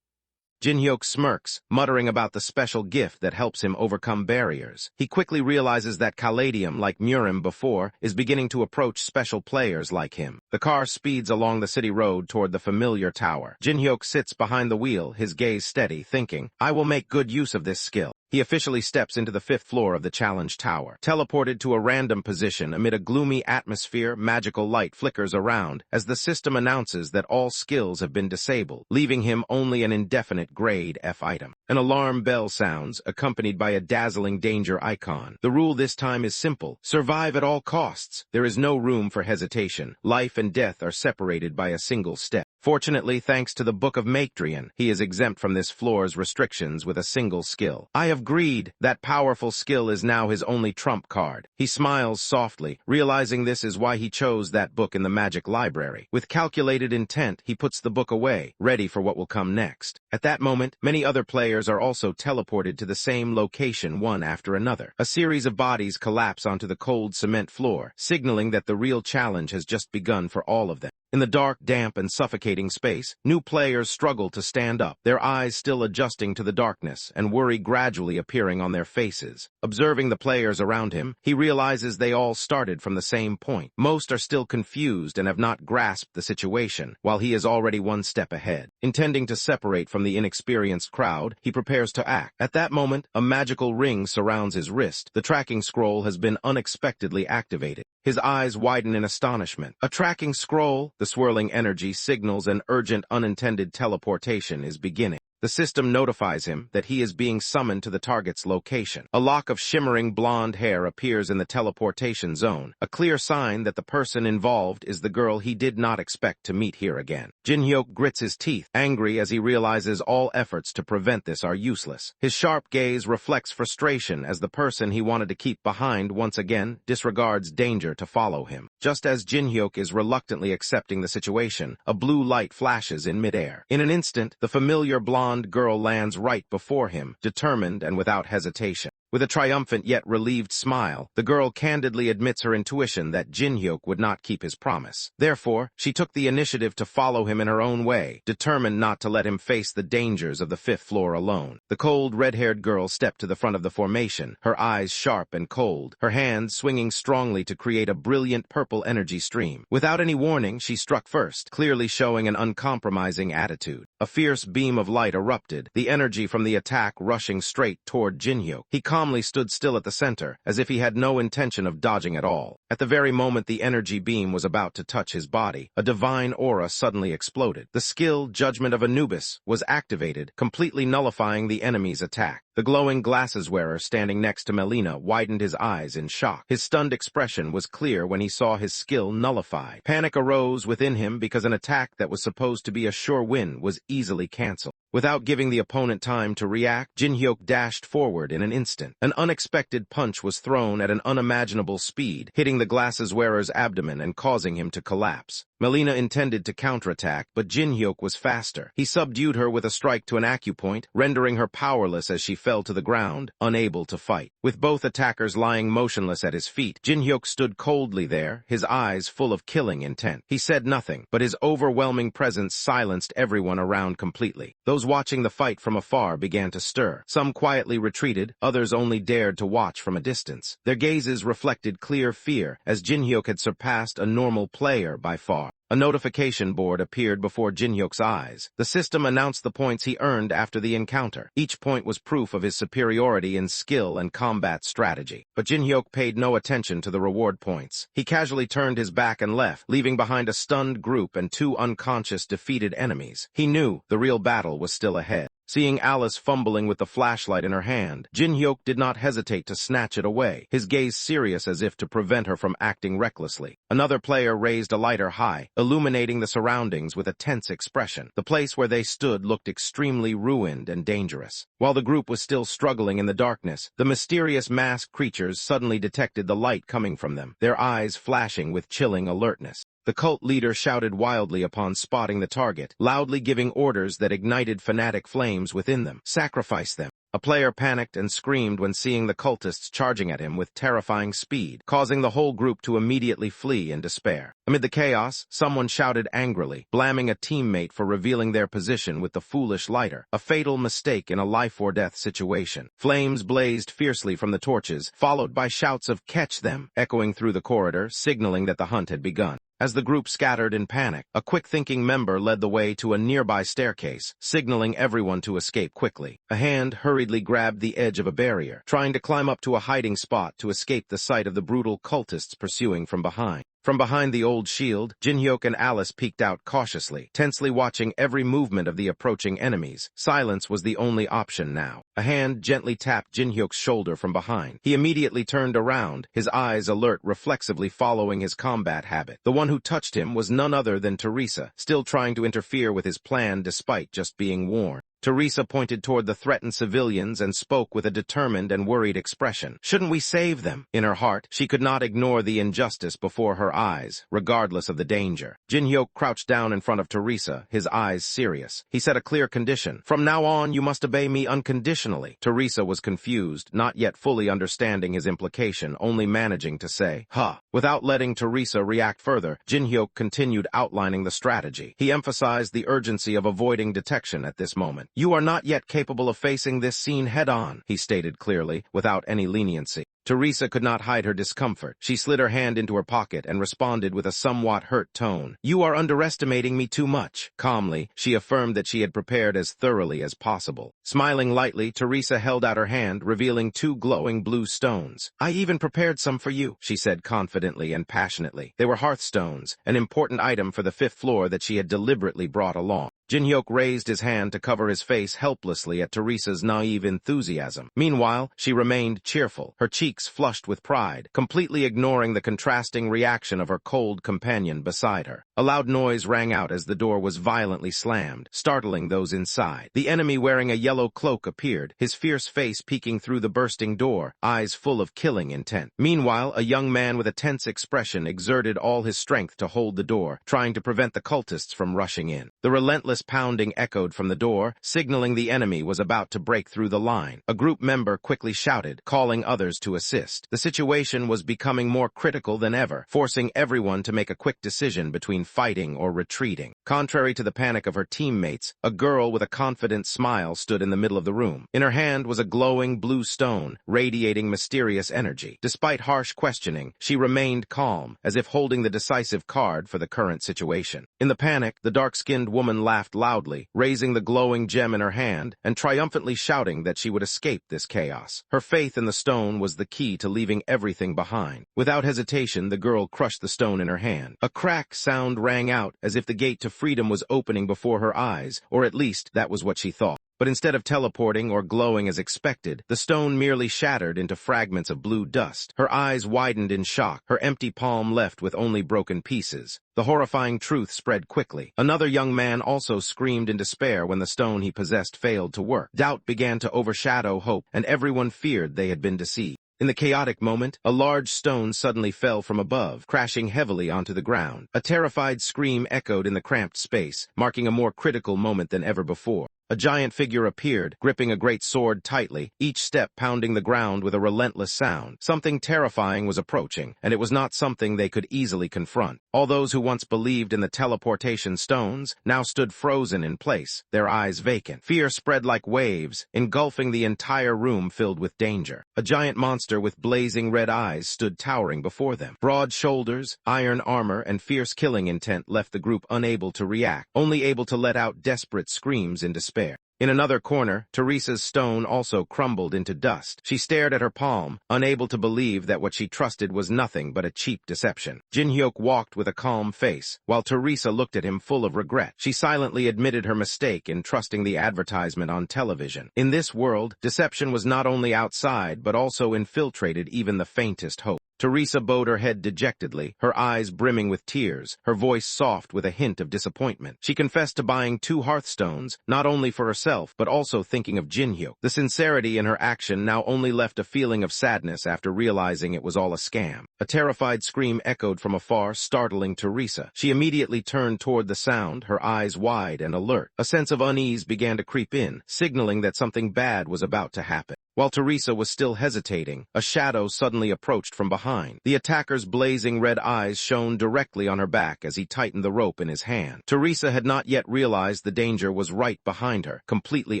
Jin-hyuk smirks, muttering about the special gift that helps him overcome barriers. He quickly realizes that Caladium, like Murim before, is beginning to approach special players like him. The car speeds along the city road toward the familiar tower. Jin-hyuk sits behind the wheel, his gaze steady, thinking, "I will make good use of this skill." He officially steps into the 5th floor of the challenge tower. Teleported to a random position amid a gloomy atmosphere, magical light flickers around as the system announces that all skills have been disabled, leaving him only an indefinite grade F item. An alarm bell sounds, accompanied by a dazzling danger icon. The rule this time is simple: survive at all costs. There is no room for hesitation. Life and death are separated by a single step. Fortunately, thanks to the Book of Matrion, he is exempt from this floor's restrictions with a single skill. Eye of Greed, that powerful skill is now his only trump card. He smiles softly, realizing this is why he chose that book in the magic library. With calculated intent, he puts the book away, ready for what will come next. At that moment, many other players are also teleported to the same location one after another. A series of bodies collapse onto the cold cement floor, signaling that the real challenge has just begun for all of them. In the dark, damp, and suffocating space, new players struggle to stand up, their eyes still adjusting to the darkness and worry gradually appearing on their faces. Observing the players around him, he realizes they all started from the same point. Most are still confused and have not grasped the situation, while he is already one step ahead. Intending to separate from the inexperienced crowd, he prepares to act. At that moment, a magical ring surrounds his wrist. The tracking scroll has been unexpectedly activated. His eyes widen in astonishment. A tracking scroll? The swirling energy signals an urgent unintended teleportation is beginning. The system notifies him that he is being summoned to the target's location. A lock of shimmering blonde hair appears in the teleportation zone, a clear sign that the person involved is the girl he did not expect to meet here again. Jin-hyuk grits his teeth, angry as he realizes all efforts to prevent this are useless. His sharp gaze reflects frustration as the person he wanted to keep behind once again disregards danger to follow him. Just as Jin-hyuk is reluctantly accepting the situation, a blue light flashes in midair. In an instant, the familiar blonde girl lands right before him, determined and without hesitation. With a triumphant yet relieved smile, the girl candidly admits her intuition that Jin-hyuk would not keep his promise. Therefore, she took the initiative to follow him in her own way, determined not to let him face the dangers of the 5th floor alone. The cold, red-haired girl stepped to the front of the formation, her eyes sharp and cold, her hands swinging strongly to create a brilliant purple energy stream. Without any warning, she struck first, clearly showing an uncompromising attitude. A fierce beam of light erupted, the energy from the attack rushing straight toward Jin-hyuk. He calmly stood still at the center, as if he had no intention of dodging at all. At the very moment the energy beam was about to touch his body, a divine aura suddenly exploded. The skill, Judgment of Anubis, was activated, completely nullifying the enemy's attack. The glowing glasses-wearer standing next to Melina widened his eyes in shock. His stunned expression was clear when he saw his skill nullified. Panic arose within him because an attack that was supposed to be a sure win was easily cancelled. Without giving the opponent time to react, Jin-hyuk dashed forward in an instant. An unexpected punch was thrown at an unimaginable speed, hitting the glasses-wearer's abdomen and causing him to collapse. Melina intended to counterattack, but Jin-hyuk was faster. He subdued her with a strike to an acupoint, rendering her powerless as she fell to the ground, unable to fight. With both attackers lying motionless at his feet, Jin-hyuk stood coldly there, his eyes full of killing intent. He said nothing, but his overwhelming presence silenced everyone around completely. Those watching the fight from afar began to stir. Some quietly retreated, others only dared to watch from a distance. Their gazes reflected clear fear, as Jin-hyuk had surpassed a normal player by far. A notification board appeared before Jin-hyuk's eyes. The system announced the points he earned after the encounter. Each point was proof of his superiority in skill and combat strategy. But Jin-hyuk paid no attention to the reward points. He casually turned his back and left, leaving behind a stunned group and 2 unconscious defeated enemies. He knew the real battle was still ahead. Seeing Alice fumbling with the flashlight in her hand, Jin-hyuk did not hesitate to snatch it away, his gaze serious as if to prevent her from acting recklessly. Another player raised a lighter high, illuminating the surroundings with a tense expression. The place where they stood looked extremely ruined and dangerous. While the group was still struggling in the darkness, the mysterious masked creatures suddenly detected the light coming from them, their eyes flashing with chilling alertness. The cult leader shouted wildly upon spotting the target, loudly giving orders that ignited fanatic flames within them. Sacrifice them. A player panicked and screamed when seeing the cultists charging at him with terrifying speed, causing the whole group to immediately flee in despair. Amid the chaos, someone shouted angrily, blaming a teammate for revealing their position with the foolish lighter, a fatal mistake in a life-or-death situation. Flames blazed fiercely from the torches, followed by shouts of "catch them," echoing through the corridor, signaling that the hunt had begun. As the group scattered in panic, a quick-thinking member led the way to a nearby staircase, signaling everyone to escape quickly. A hand hurriedly grabbed the edge of a barrier, trying to climb up to a hiding spot to escape the sight of the brutal cultists pursuing from behind. From behind the old shield, Jin-hyuk and Alice peeked out cautiously, tensely watching every movement of the approaching enemies. Silence was the only option now. A hand gently tapped Jin-hyuk's shoulder from behind. He immediately turned around, his eyes alert, reflexively following his combat habit. The one who touched him was none other than Teresa, still trying to interfere with his plan despite just being warned. Teresa pointed toward the threatened civilians and spoke with a determined and worried expression. "Shouldn't we save them?" In her heart, she could not ignore the injustice before her eyes, regardless of the danger. Jin-hyuk crouched down in front of Teresa, his eyes serious. He set a clear condition. "From now on, you must obey me unconditionally." Teresa was confused, not yet fully understanding his implication, only managing to say, "Huh." Without letting Teresa react further, Jin-hyuk continued outlining the strategy. He emphasized the urgency of avoiding detection at this moment. "You are not yet capable of facing this scene head-on," he stated clearly, without any leniency. Teresa could not hide her discomfort. She slid her hand into her pocket and responded with a somewhat hurt tone. "You are underestimating me too much." Calmly, she affirmed that she had prepared as thoroughly as possible. Smiling lightly, Teresa held out her hand, revealing 2 glowing blue stones. "I even prepared some for you," she said confidently and passionately. They were hearthstones, an important item for the 5th floor that she had deliberately brought along. Jin-hyuk raised his hand to cover his face helplessly at Teresa's naive enthusiasm. Meanwhile, she remained cheerful, her cheeks flushed with pride, completely ignoring the contrasting reaction of her cold companion beside her. A loud noise rang out as the door was violently slammed, startling those inside. The enemy wearing a yellow cloak appeared, his fierce face peeking through the bursting door, eyes full of killing intent. Meanwhile, a young man with a tense expression exerted all his strength to hold the door, trying to prevent the cultists from rushing in. The relentless pounding echoed from the door, signaling the enemy was about to break through the line. A group member quickly shouted, calling others to assist. The situation was becoming more critical than ever, forcing everyone to make a quick decision between fighting or retreating. Contrary to the panic of her teammates, a girl with a confident smile stood in the middle of the room. In her hand was a glowing blue stone, radiating mysterious energy. Despite harsh questioning, she remained calm, as if holding the decisive card for the current situation. In the panic, the dark-skinned woman laughed loudly, raising the glowing gem in her hand and triumphantly shouting that she would escape this chaos. Her faith in the stone was the key to leaving everything behind. Without hesitation, the girl crushed the stone in her hand. A crack sound rang out, as if the gate to freedom was opening before her eyes, or at least that was what she thought. But instead of teleporting or glowing as expected, the stone merely shattered into fragments of blue dust. Her eyes widened in shock, her empty palm left with only broken pieces. The horrifying truth spread quickly. Another young man also screamed in despair when the stone he possessed failed to work. Doubt began to overshadow hope, and everyone feared they had been deceived. In the chaotic moment, a large stone suddenly fell from above, crashing heavily onto the ground. A terrified scream echoed in the cramped space, marking a more critical moment than ever before. A giant figure appeared, gripping a great sword tightly, each step pounding the ground with a relentless sound. Something terrifying was approaching, and it was not something they could easily confront. All those who once believed in the teleportation stones now stood frozen in place, their eyes vacant. Fear spread like waves, engulfing the entire room filled with danger. A giant monster with blazing red eyes stood towering before them. Broad shoulders, iron armor, and fierce killing intent left the group unable to react, only able to let out desperate screams in despair. In another corner, Teresa's stone also crumbled into dust. She stared at her palm, unable to believe that what she trusted was nothing but a cheap deception. Jin-hyuk walked with a calm face, while Teresa looked at him full of regret. She silently admitted her mistake in trusting the advertisement on television. In this world, deception was not only outside but also infiltrated even the faintest hope. Teresa bowed her head dejectedly, her eyes brimming with tears, her voice soft with a hint of disappointment. She confessed to buying 2 hearthstones, not only for herself, but also thinking of Jin-hyuk. The sincerity in her action now only left a feeling of sadness after realizing it was all a scam. A terrified scream echoed from afar, startling Teresa. She immediately turned toward the sound, her eyes wide and alert. A sense of unease began to creep in, signaling that something bad was about to happen. While Teresa was still hesitating, a shadow suddenly approached from behind. The attacker's blazing red eyes shone directly on her back as he tightened the rope in his hand. Teresa had not yet realized the danger was right behind her, completely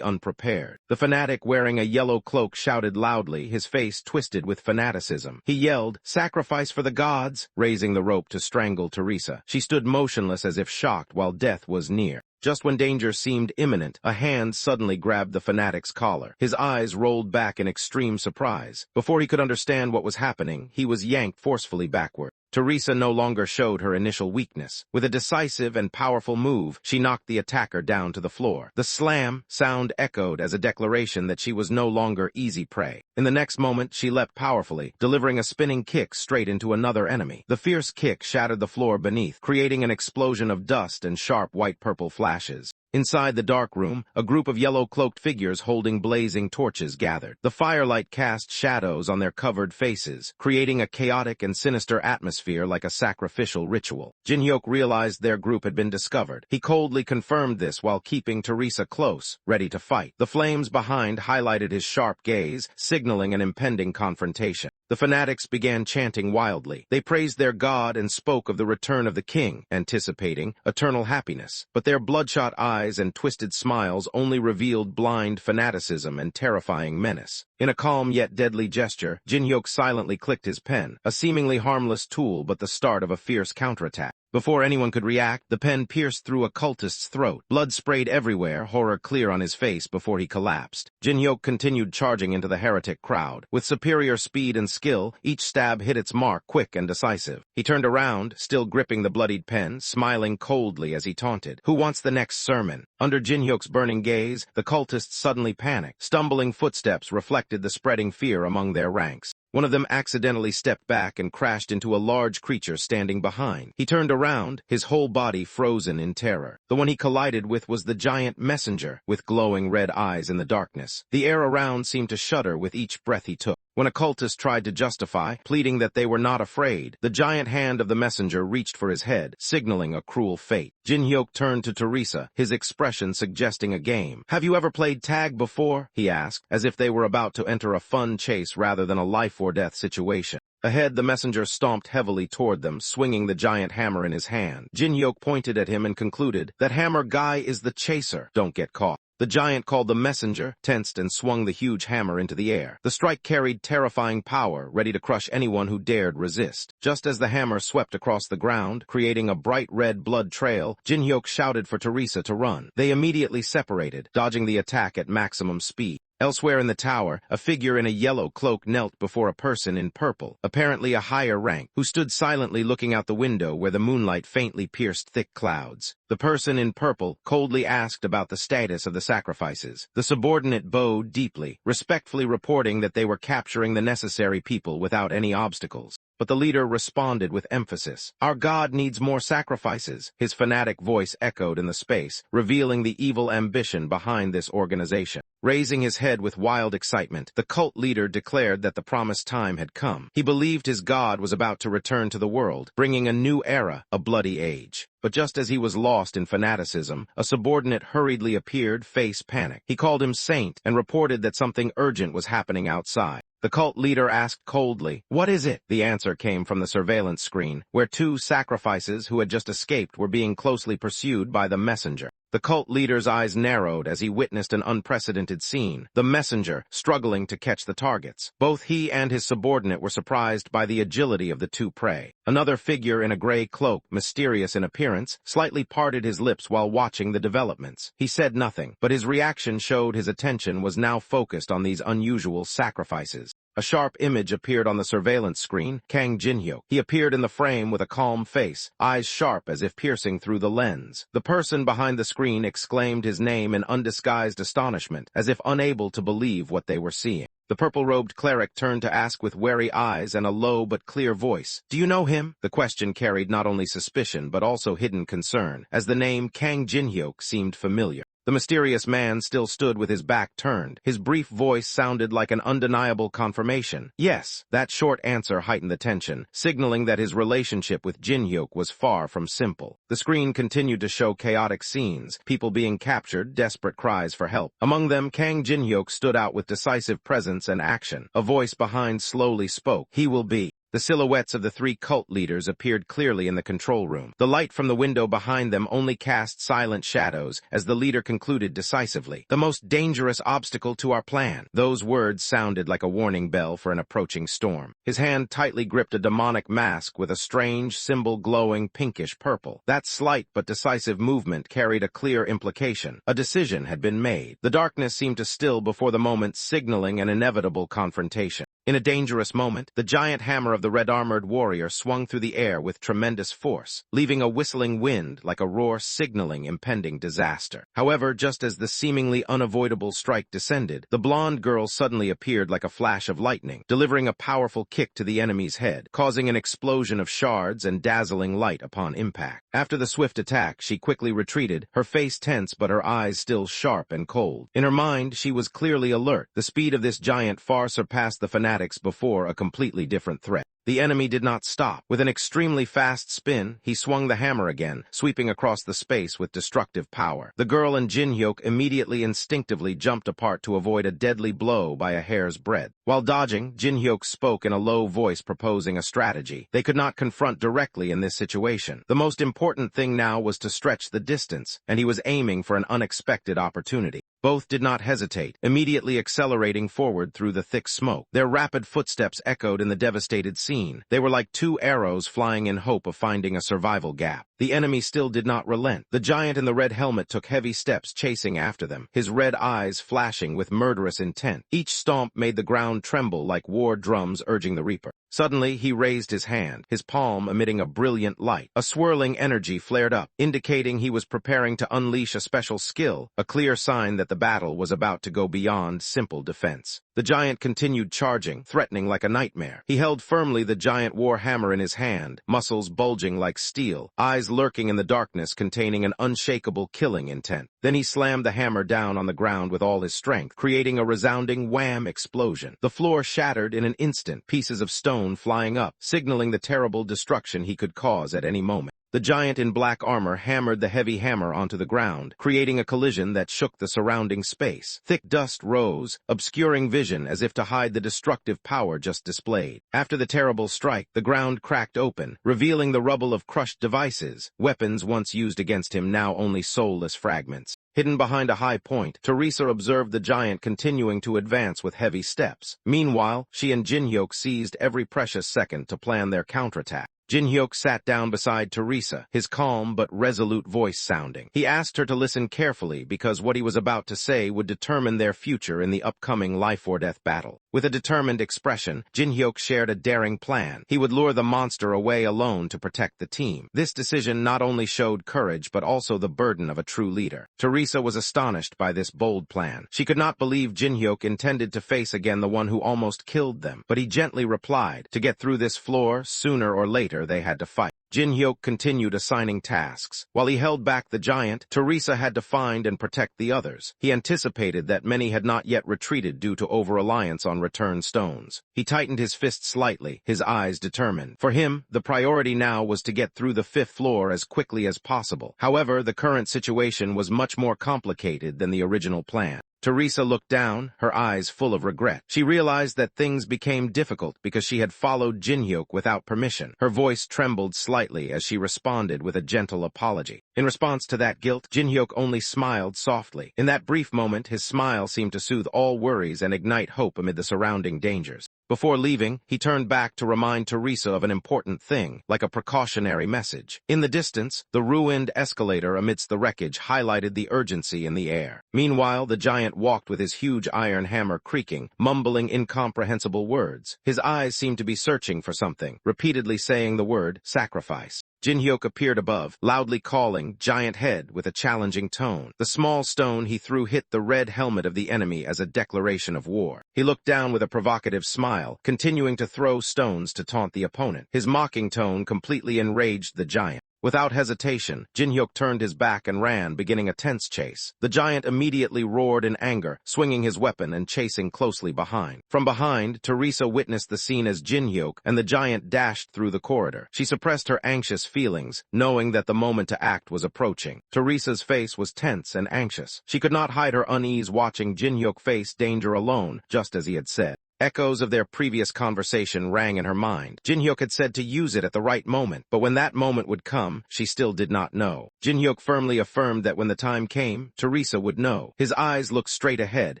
unprepared. The fanatic wearing a yellow cloak shouted loudly, his face twisted with fanaticism. He yelled, "Sacrifice for the gods!" raising the rope to strangle Teresa. She stood motionless as if shocked while death was near. Just when danger seemed imminent, a hand suddenly grabbed the fanatic's collar. His eyes rolled back in extreme surprise. Before he could understand what was happening, he was yanked forcefully backward. Teresa no longer showed her initial weakness. With a decisive and powerful move, she knocked the attacker down to the floor. The slam sound echoed as a declaration that she was no longer easy prey. In the next moment, she leapt powerfully, delivering a spinning kick straight into another enemy. The fierce kick shattered the floor beneath, creating an explosion of dust and sharp white-purple flashes. Inside the dark room, a group of yellow-cloaked figures holding blazing torches gathered. The firelight cast shadows on their covered faces, creating a chaotic and sinister atmosphere like a sacrificial ritual. Jin-hyuk realized their group had been discovered. He coldly confirmed this while keeping Teresa close, ready to fight. The flames behind highlighted his sharp gaze, signaling an impending confrontation. The fanatics began chanting wildly. They praised their god and spoke of the return of the king, anticipating eternal happiness. But their bloodshot eyes and twisted smiles only revealed blind fanaticism and terrifying menace. In a calm yet deadly gesture, Jin-hyuk silently clicked his pen, a seemingly harmless tool but the start of a fierce counterattack. Before anyone could react, the pen pierced through a cultist's throat. Blood sprayed everywhere, horror clear on his face before he collapsed. Jin-hyuk continued charging into the heretic crowd. With superior speed and skill, each stab hit its mark, quick and decisive. He turned around, still gripping the bloodied pen, smiling coldly as he taunted. "Who wants the next sermon?" Under Jin-hyuk's burning gaze, the cultists suddenly panicked. Stumbling footsteps reflected the spreading fear among their ranks. One of them accidentally stepped back and crashed into a large creature standing behind. He turned around, his whole body frozen in terror. The one he collided with was the giant messenger, with glowing red eyes in the darkness. The air around seemed to shudder with each breath he took. When a cultist tried to justify, pleading that they were not afraid, the giant hand of the messenger reached for his head, signaling a cruel fate. Jin-hyuk turned to Teresa, his expression suggesting a game. "Have you ever played tag before?" he asked, as if they were about to enter a fun chase rather than a life-or-death situation. Ahead, the messenger stomped heavily toward them, swinging the giant hammer in his hand. Jin-hyuk pointed at him and concluded, "That hammer guy is the chaser. Don't get caught." The giant called the messenger, tensed and swung the huge hammer into the air. The strike carried terrifying power, ready to crush anyone who dared resist. Just as the hammer swept across the ground, creating a bright red blood trail, Jin-hyuk shouted for Teresa to run. They immediately separated, dodging the attack at maximum speed. Elsewhere in the tower, a figure in a yellow cloak knelt before a person in purple, apparently a higher rank, who stood silently looking out the window where the moonlight faintly pierced thick clouds. The person in purple coldly asked about the status of the sacrifices. The subordinate bowed deeply, respectfully reporting that they were capturing the necessary people without any obstacles. But the leader responded with emphasis. "Our god needs more sacrifices." His fanatic voice echoed in the space, revealing the evil ambition behind this organization. Raising his head with wild excitement, the cult leader declared that the promised time had come. He believed his god was about to return to the world, bringing a new era, a bloody age. But just as he was lost in fanaticism, a subordinate hurriedly appeared, face panic. He called him Saint and reported that something urgent was happening outside. The cult leader asked coldly, "What is it?" The answer came from the surveillance screen, where two sacrifices who had just escaped were being closely pursued by the messenger. The cult leader's eyes narrowed as he witnessed an unprecedented scene, the messenger struggling to catch the targets. Both he and his subordinate were surprised by the agility of the two prey. Another figure in a gray cloak, mysterious in appearance, slightly parted his lips while watching the developments. He said nothing, but his reaction showed his attention was now focused on these unusual sacrifices. A sharp image appeared on the surveillance screen, Kang Jin-hyuk. He appeared in the frame with a calm face, eyes sharp as if piercing through the lens. The person behind the screen exclaimed his name in undisguised astonishment, as if unable to believe what they were seeing. The purple-robed cleric turned to ask with wary eyes and a low but clear voice, "Do you know him?" The question carried not only suspicion but also hidden concern, as the name Kang Jin-hyuk seemed familiar. The mysterious man still stood with his back turned. His brief voice sounded like an undeniable confirmation. Yes, that short answer heightened the tension, signaling that his relationship with Jin-hyuk was far from simple. The screen continued to show chaotic scenes, people being captured, desperate cries for help. Among them, Kang Jin-hyuk stood out with decisive presence and action. A voice behind slowly spoke. "He will be." The silhouettes of the three cult leaders appeared clearly in the control room. The light from the window behind them only cast silent shadows as the leader concluded decisively, "The most dangerous obstacle to our plan." Those words sounded like a warning bell for an approaching storm. His hand tightly gripped a demonic mask with a strange symbol glowing pinkish purple. That slight but decisive movement carried a clear implication. A decision had been made. The darkness seemed to still before the moment, signaling an inevitable confrontation. In a dangerous moment, the giant hammer of the red-armored warrior swung through the air with tremendous force, leaving a whistling wind like a roar signaling impending disaster. However, just as the seemingly unavoidable strike descended, the blonde girl suddenly appeared like a flash of lightning, delivering a powerful kick to the enemy's head, causing an explosion of shards and dazzling light upon impact. After the swift attack, she quickly retreated, her face tense but her eyes still sharp and cold. In her mind, she was clearly alert. The speed of this giant far surpassed the fanatics before a completely different threat. The enemy did not stop. With an extremely fast spin, he swung the hammer again, sweeping across the space with destructive power. The girl and Jin-hyuk immediately instinctively jumped apart to avoid a deadly blow by a hair's breadth. While dodging, Jin-hyuk spoke in a low voice proposing a strategy. They could not confront directly in this situation. The most important thing now was to stretch the distance, and he was aiming for an unexpected opportunity. Both did not hesitate, immediately accelerating forward through the thick smoke. Their rapid footsteps echoed in the devastated scene. They were like two arrows flying in hope of finding a survival gap. The enemy still did not relent. The giant in the red helmet took heavy steps chasing after them, his red eyes flashing with murderous intent. Each stomp made the ground tremble like war drums urging the reaper. Suddenly, he raised his hand, his palm emitting a brilliant light. A swirling energy flared up, indicating he was preparing to unleash a special skill, a clear sign that the battle was about to go beyond simple defense. The giant continued charging, threatening like a nightmare. He held firmly the giant war hammer in his hand, muscles bulging like steel, eyes lurking in the darkness containing an unshakable killing intent. Then he slammed the hammer down on the ground with all his strength, creating a resounding wham explosion. The floor shattered in an instant, pieces of stone flying up, signaling the terrible destruction he could cause at any moment. The giant in black armor hammered the heavy hammer onto the ground, creating a collision that shook the surrounding space. Thick dust rose, obscuring vision as if to hide the destructive power just displayed. After the terrible strike, the ground cracked open, revealing the rubble of crushed devices, weapons once used against him now only soulless fragments. Hidden behind a high point, Teresa observed the giant continuing to advance with heavy steps. Meanwhile, she and Jinhyuk seized every precious second to plan their counterattack. Jinhyuk sat down beside Teresa, his calm but resolute voice sounding. He asked her to listen carefully because what he was about to say would determine their future in the upcoming life-or-death battle. With a determined expression, Jinhyuk shared a daring plan. He would lure the monster away alone to protect the team. This decision not only showed courage but also the burden of a true leader. Teresa was astonished by this bold plan. She could not believe Jinhyuk intended to face again the one who almost killed them, but he gently replied, to get through this floor, sooner or later they had to fight. Jinhyuk continued assigning tasks. While he held back the giant, Teresa had to find and protect the others. He anticipated that many had not yet retreated due to over-reliance on return stones. He tightened his fist slightly, his eyes determined. For him, the priority now was to get through the 5th floor as quickly as possible. However, the current situation was much more complicated than the original plan. Teresa looked down, her eyes full of regret. She realized that things became difficult because she had followed Jinhyuk without permission. Her voice trembled slightly as she responded with a gentle apology. In response to that guilt, Jinhyuk only smiled softly. In that brief moment, his smile seemed to soothe all worries and ignite hope amid the surrounding dangers. Before leaving, he turned back to remind Teresa of an important thing, like a precautionary message. In the distance, the ruined escalator amidst the wreckage highlighted the urgency in the air. Meanwhile, the giant walked with his huge iron hammer creaking, mumbling incomprehensible words. His eyes seemed to be searching for something, repeatedly saying the word sacrifice. Jinhyuk appeared above, loudly calling, "Giant head," with a challenging tone. The small stone he threw hit the red helmet of the enemy as a declaration of war. He looked down with a provocative smile, continuing to throw stones to taunt the opponent. His mocking tone completely enraged the giant. Without hesitation, Jinhyuk turned his back and ran, beginning a tense chase. The giant immediately roared in anger, swinging his weapon and chasing closely behind. From behind, Teresa witnessed the scene as Jinhyuk and the giant dashed through the corridor. She suppressed her anxious feelings, knowing that the moment to act was approaching. Teresa's face was tense and anxious. She could not hide her unease watching Jinhyuk face danger alone, just as he had said. Echoes of their previous conversation rang in her mind. Jinhyuk had said to use it at the right moment, but when that moment would come, she still did not know. Jinhyuk firmly affirmed that when the time came, Teresa would know. His eyes looked straight ahead,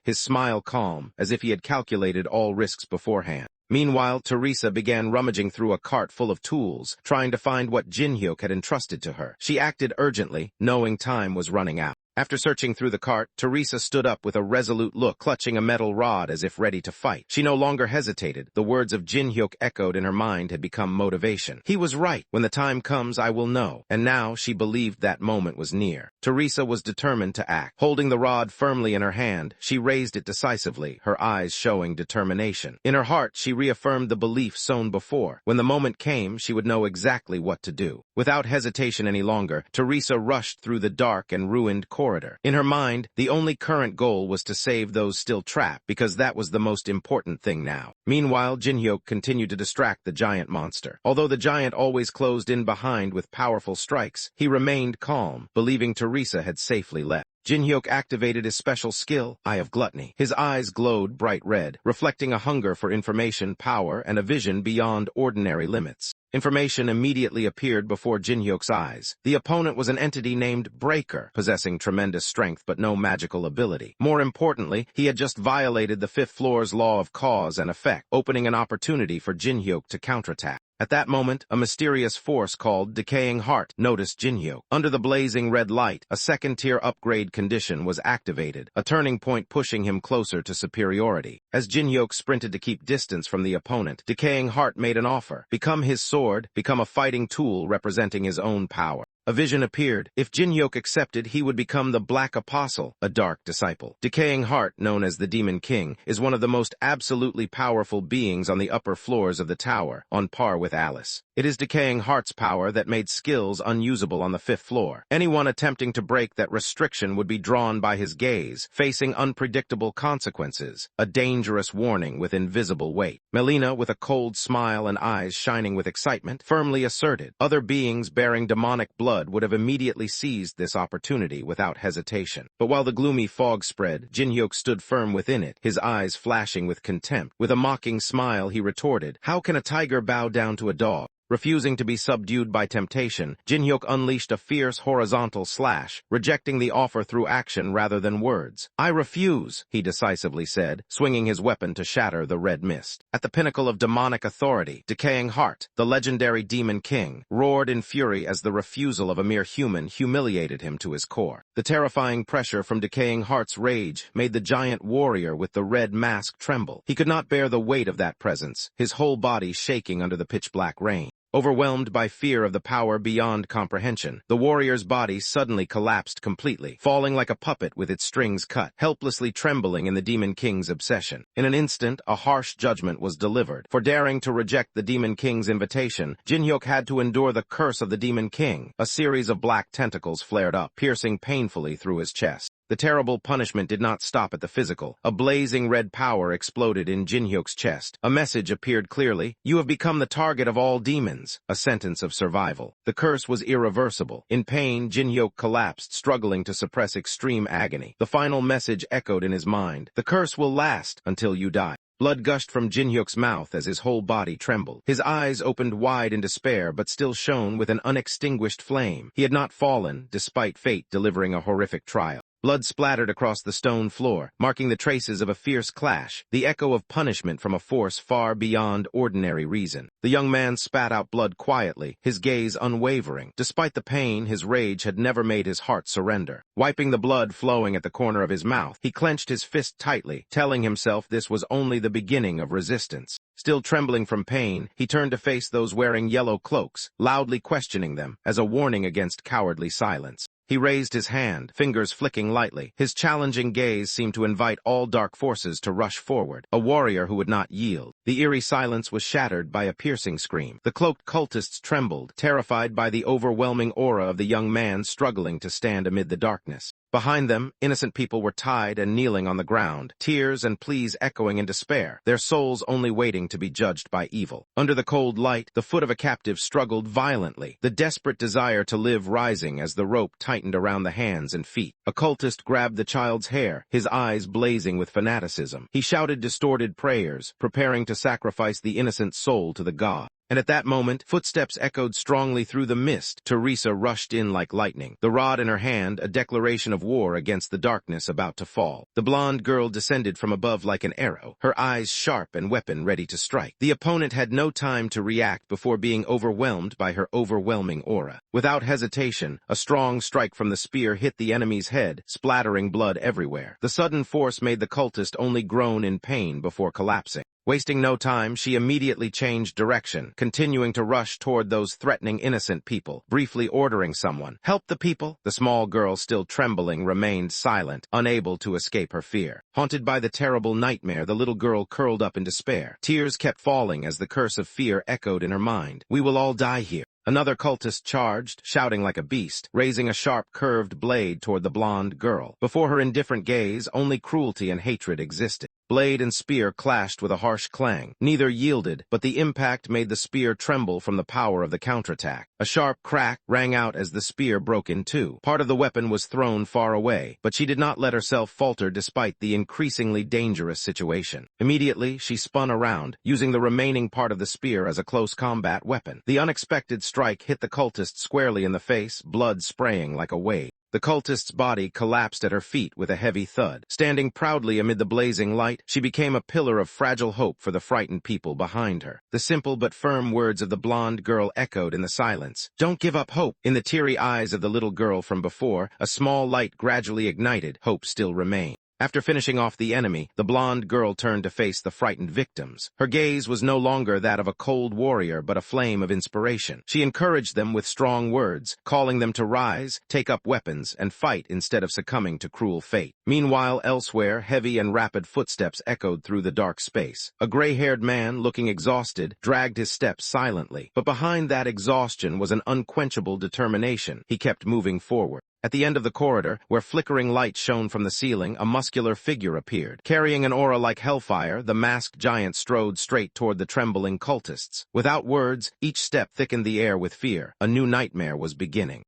his smile calm, as if he had calculated all risks beforehand. Meanwhile, Teresa began rummaging through a cart full of tools, trying to find what Jinhyuk had entrusted to her. She acted urgently, knowing time was running out. After searching through the cart, Teresa stood up with a resolute look, clutching a metal rod as if ready to fight. She no longer hesitated. The words of Jinhyuk echoed in her mind had become motivation. He was right. When the time comes, I will know. And now she believed that moment was near. Teresa was determined to act. Holding the rod firmly in her hand, she raised it decisively, her eyes showing determination. In her heart, she reaffirmed the belief sown before. When the moment came, she would know exactly what to do. Without hesitation any longer, Teresa rushed through the dark and ruined corridor. In her mind, the only current goal was to save those still trapped, because that was the most important thing now. Meanwhile, Jinhyuk continued to distract the giant monster. Although the giant always closed in behind with powerful strikes, he remained calm, believing Teresa had safely left. Jinhyuk activated his special skill, Eye of Gluttony. His eyes glowed bright red, reflecting a hunger for information, power, and a vision beyond ordinary limits. Information immediately appeared before Jinhyuk's eyes. The opponent was an entity named Breaker, possessing tremendous strength but no magical ability. More importantly, he had just violated the 5th floor's law of cause and effect, opening an opportunity for Jinhyuk to counterattack. At that moment, a mysterious force called Decaying Heart noticed Jinhyuk. Under the blazing red light, a second-tier upgrade condition was activated, a turning point pushing him closer to superiority. As Jinhyuk sprinted to keep distance from the opponent, Decaying Heart made an offer. Become his sword, become a fighting tool representing his own power. A vision appeared. If Jinhyuk accepted, he would become the Black Apostle, a dark disciple. Decaying Heart, known as the Demon King, is one of the most absolutely powerful beings on the upper floors of the tower, on par with Alice. It is Decaying Heart's power that made skills unusable on the 5th floor. Anyone attempting to break that restriction would be drawn by his gaze, facing unpredictable consequences, a dangerous warning with invisible weight. Melina, with a cold smile and eyes shining with excitement, firmly asserted. Other beings bearing demonic blood would have immediately seized this opportunity without hesitation. But while the gloomy fog spread, Jinhyuk stood firm within it, his eyes flashing with contempt. With a mocking smile, he retorted, "How can a tiger bow down to a dog?" Refusing to be subdued by temptation, Jinhyuk unleashed a fierce horizontal slash, rejecting the offer through action rather than words. "I refuse," he decisively said, swinging his weapon to shatter the red mist. At the pinnacle of demonic authority, Decaying Heart, the legendary Demon King, roared in fury as the refusal of a mere human humiliated him to his core. The terrifying pressure from Decaying Heart's rage made the giant warrior with the red mask tremble. He could not bear the weight of that presence, his whole body shaking under the pitch-black rain. Overwhelmed by fear of the power beyond comprehension, the warrior's body suddenly collapsed completely, falling like a puppet with its strings cut, helplessly trembling in the Demon King's obsession. In an instant, a harsh judgment was delivered. For daring to reject the Demon King's invitation, Jinhyuk had to endure the curse of the Demon King. A series of black tentacles flared up, piercing painfully through his chest. The terrible punishment did not stop at the physical. A blazing red power exploded in Jinhyuk's chest. A message appeared clearly: "You have become the target of all demons," a sentence of survival. The curse was irreversible. In pain, Jinhyuk collapsed, struggling to suppress extreme agony. The final message echoed in his mind: "The curse will last until you die." Blood gushed from Jinhyuk's mouth as his whole body trembled. His eyes opened wide in despair but still shone with an unextinguished flame. He had not fallen, despite fate delivering a horrific trial. Blood splattered across the stone floor, marking the traces of a fierce clash, the echo of punishment from a force far beyond ordinary reason. The young man spat out blood quietly, his gaze unwavering. Despite the pain, his rage had never made his heart surrender. Wiping the blood flowing at the corner of his mouth, he clenched his fist tightly, telling himself this was only the beginning of resistance. Still trembling from pain, he turned to face those wearing yellow cloaks, loudly questioning them, as a warning against cowardly silence. He raised his hand, fingers flicking lightly. His challenging gaze seemed to invite all dark forces to rush forward, a warrior who would not yield. The eerie silence was shattered by a piercing scream. The cloaked cultists trembled, terrified by the overwhelming aura of the young man struggling to stand amid the darkness. Behind them, innocent people were tied and kneeling on the ground, tears and pleas echoing in despair, their souls only waiting to be judged by evil. Under the cold light, the foot of a captive struggled violently, the desperate desire to live rising as the rope tightened around the hands and feet. A cultist grabbed the child's hair, his eyes blazing with fanaticism. He shouted distorted prayers, preparing to sacrifice the innocent soul to the god. And at that moment, footsteps echoed strongly through the mist. Teresa rushed in like lightning, the rod in her hand, a declaration of war against the darkness about to fall. The blonde girl descended from above like an arrow, her eyes sharp and weapon ready to strike. The opponent had no time to react before being overwhelmed by her overwhelming aura. Without hesitation, a strong strike from the spear hit the enemy's head, splattering blood everywhere. The sudden force made the cultist only groan in pain before collapsing. Wasting no time, she immediately changed direction, continuing to rush toward those threatening innocent people, briefly ordering someone, "Help the people!" The small girl, still trembling, remained silent, unable to escape her fear. Haunted by the terrible nightmare, the little girl curled up in despair. Tears kept falling as the curse of fear echoed in her mind. "We will all die here." Another cultist charged, shouting like a beast, raising a sharp, curved blade toward the blonde girl. Before her indifferent gaze, only cruelty and hatred existed. Blade and spear clashed with a harsh clang. Neither yielded, but the impact made the spear tremble from the power of the counterattack. A sharp crack rang out as the spear broke in two. Part of the weapon was thrown far away, but she did not let herself falter despite the increasingly dangerous situation. Immediately, she spun around, using the remaining part of the spear as a close combat weapon. The unexpected strike hit the cultist squarely in the face, blood spraying like a wave. The cultist's body collapsed at her feet with a heavy thud. Standing proudly amid the blazing light, she became a pillar of fragile hope for the frightened people behind her. The simple but firm words of the blonde girl echoed in the silence. "Don't give up hope." In the teary eyes of the little girl from before, a small light gradually ignited. Hope still remained. After finishing off the enemy, the blonde girl turned to face the frightened victims. Her gaze was no longer that of a cold warrior, but a flame of inspiration. She encouraged them with strong words, calling them to rise, take up weapons, and fight instead of succumbing to cruel fate. Meanwhile, elsewhere, heavy and rapid footsteps echoed through the dark space. A gray-haired man, looking exhausted, dragged his steps silently. But behind that exhaustion was an unquenchable determination. He kept moving forward. At the end of the corridor, where flickering light shone from the ceiling, a muscular figure appeared. Carrying an aura like hellfire, the masked giant strode straight toward the trembling cultists. Without words, each step thickened the air with fear. A new nightmare was beginning.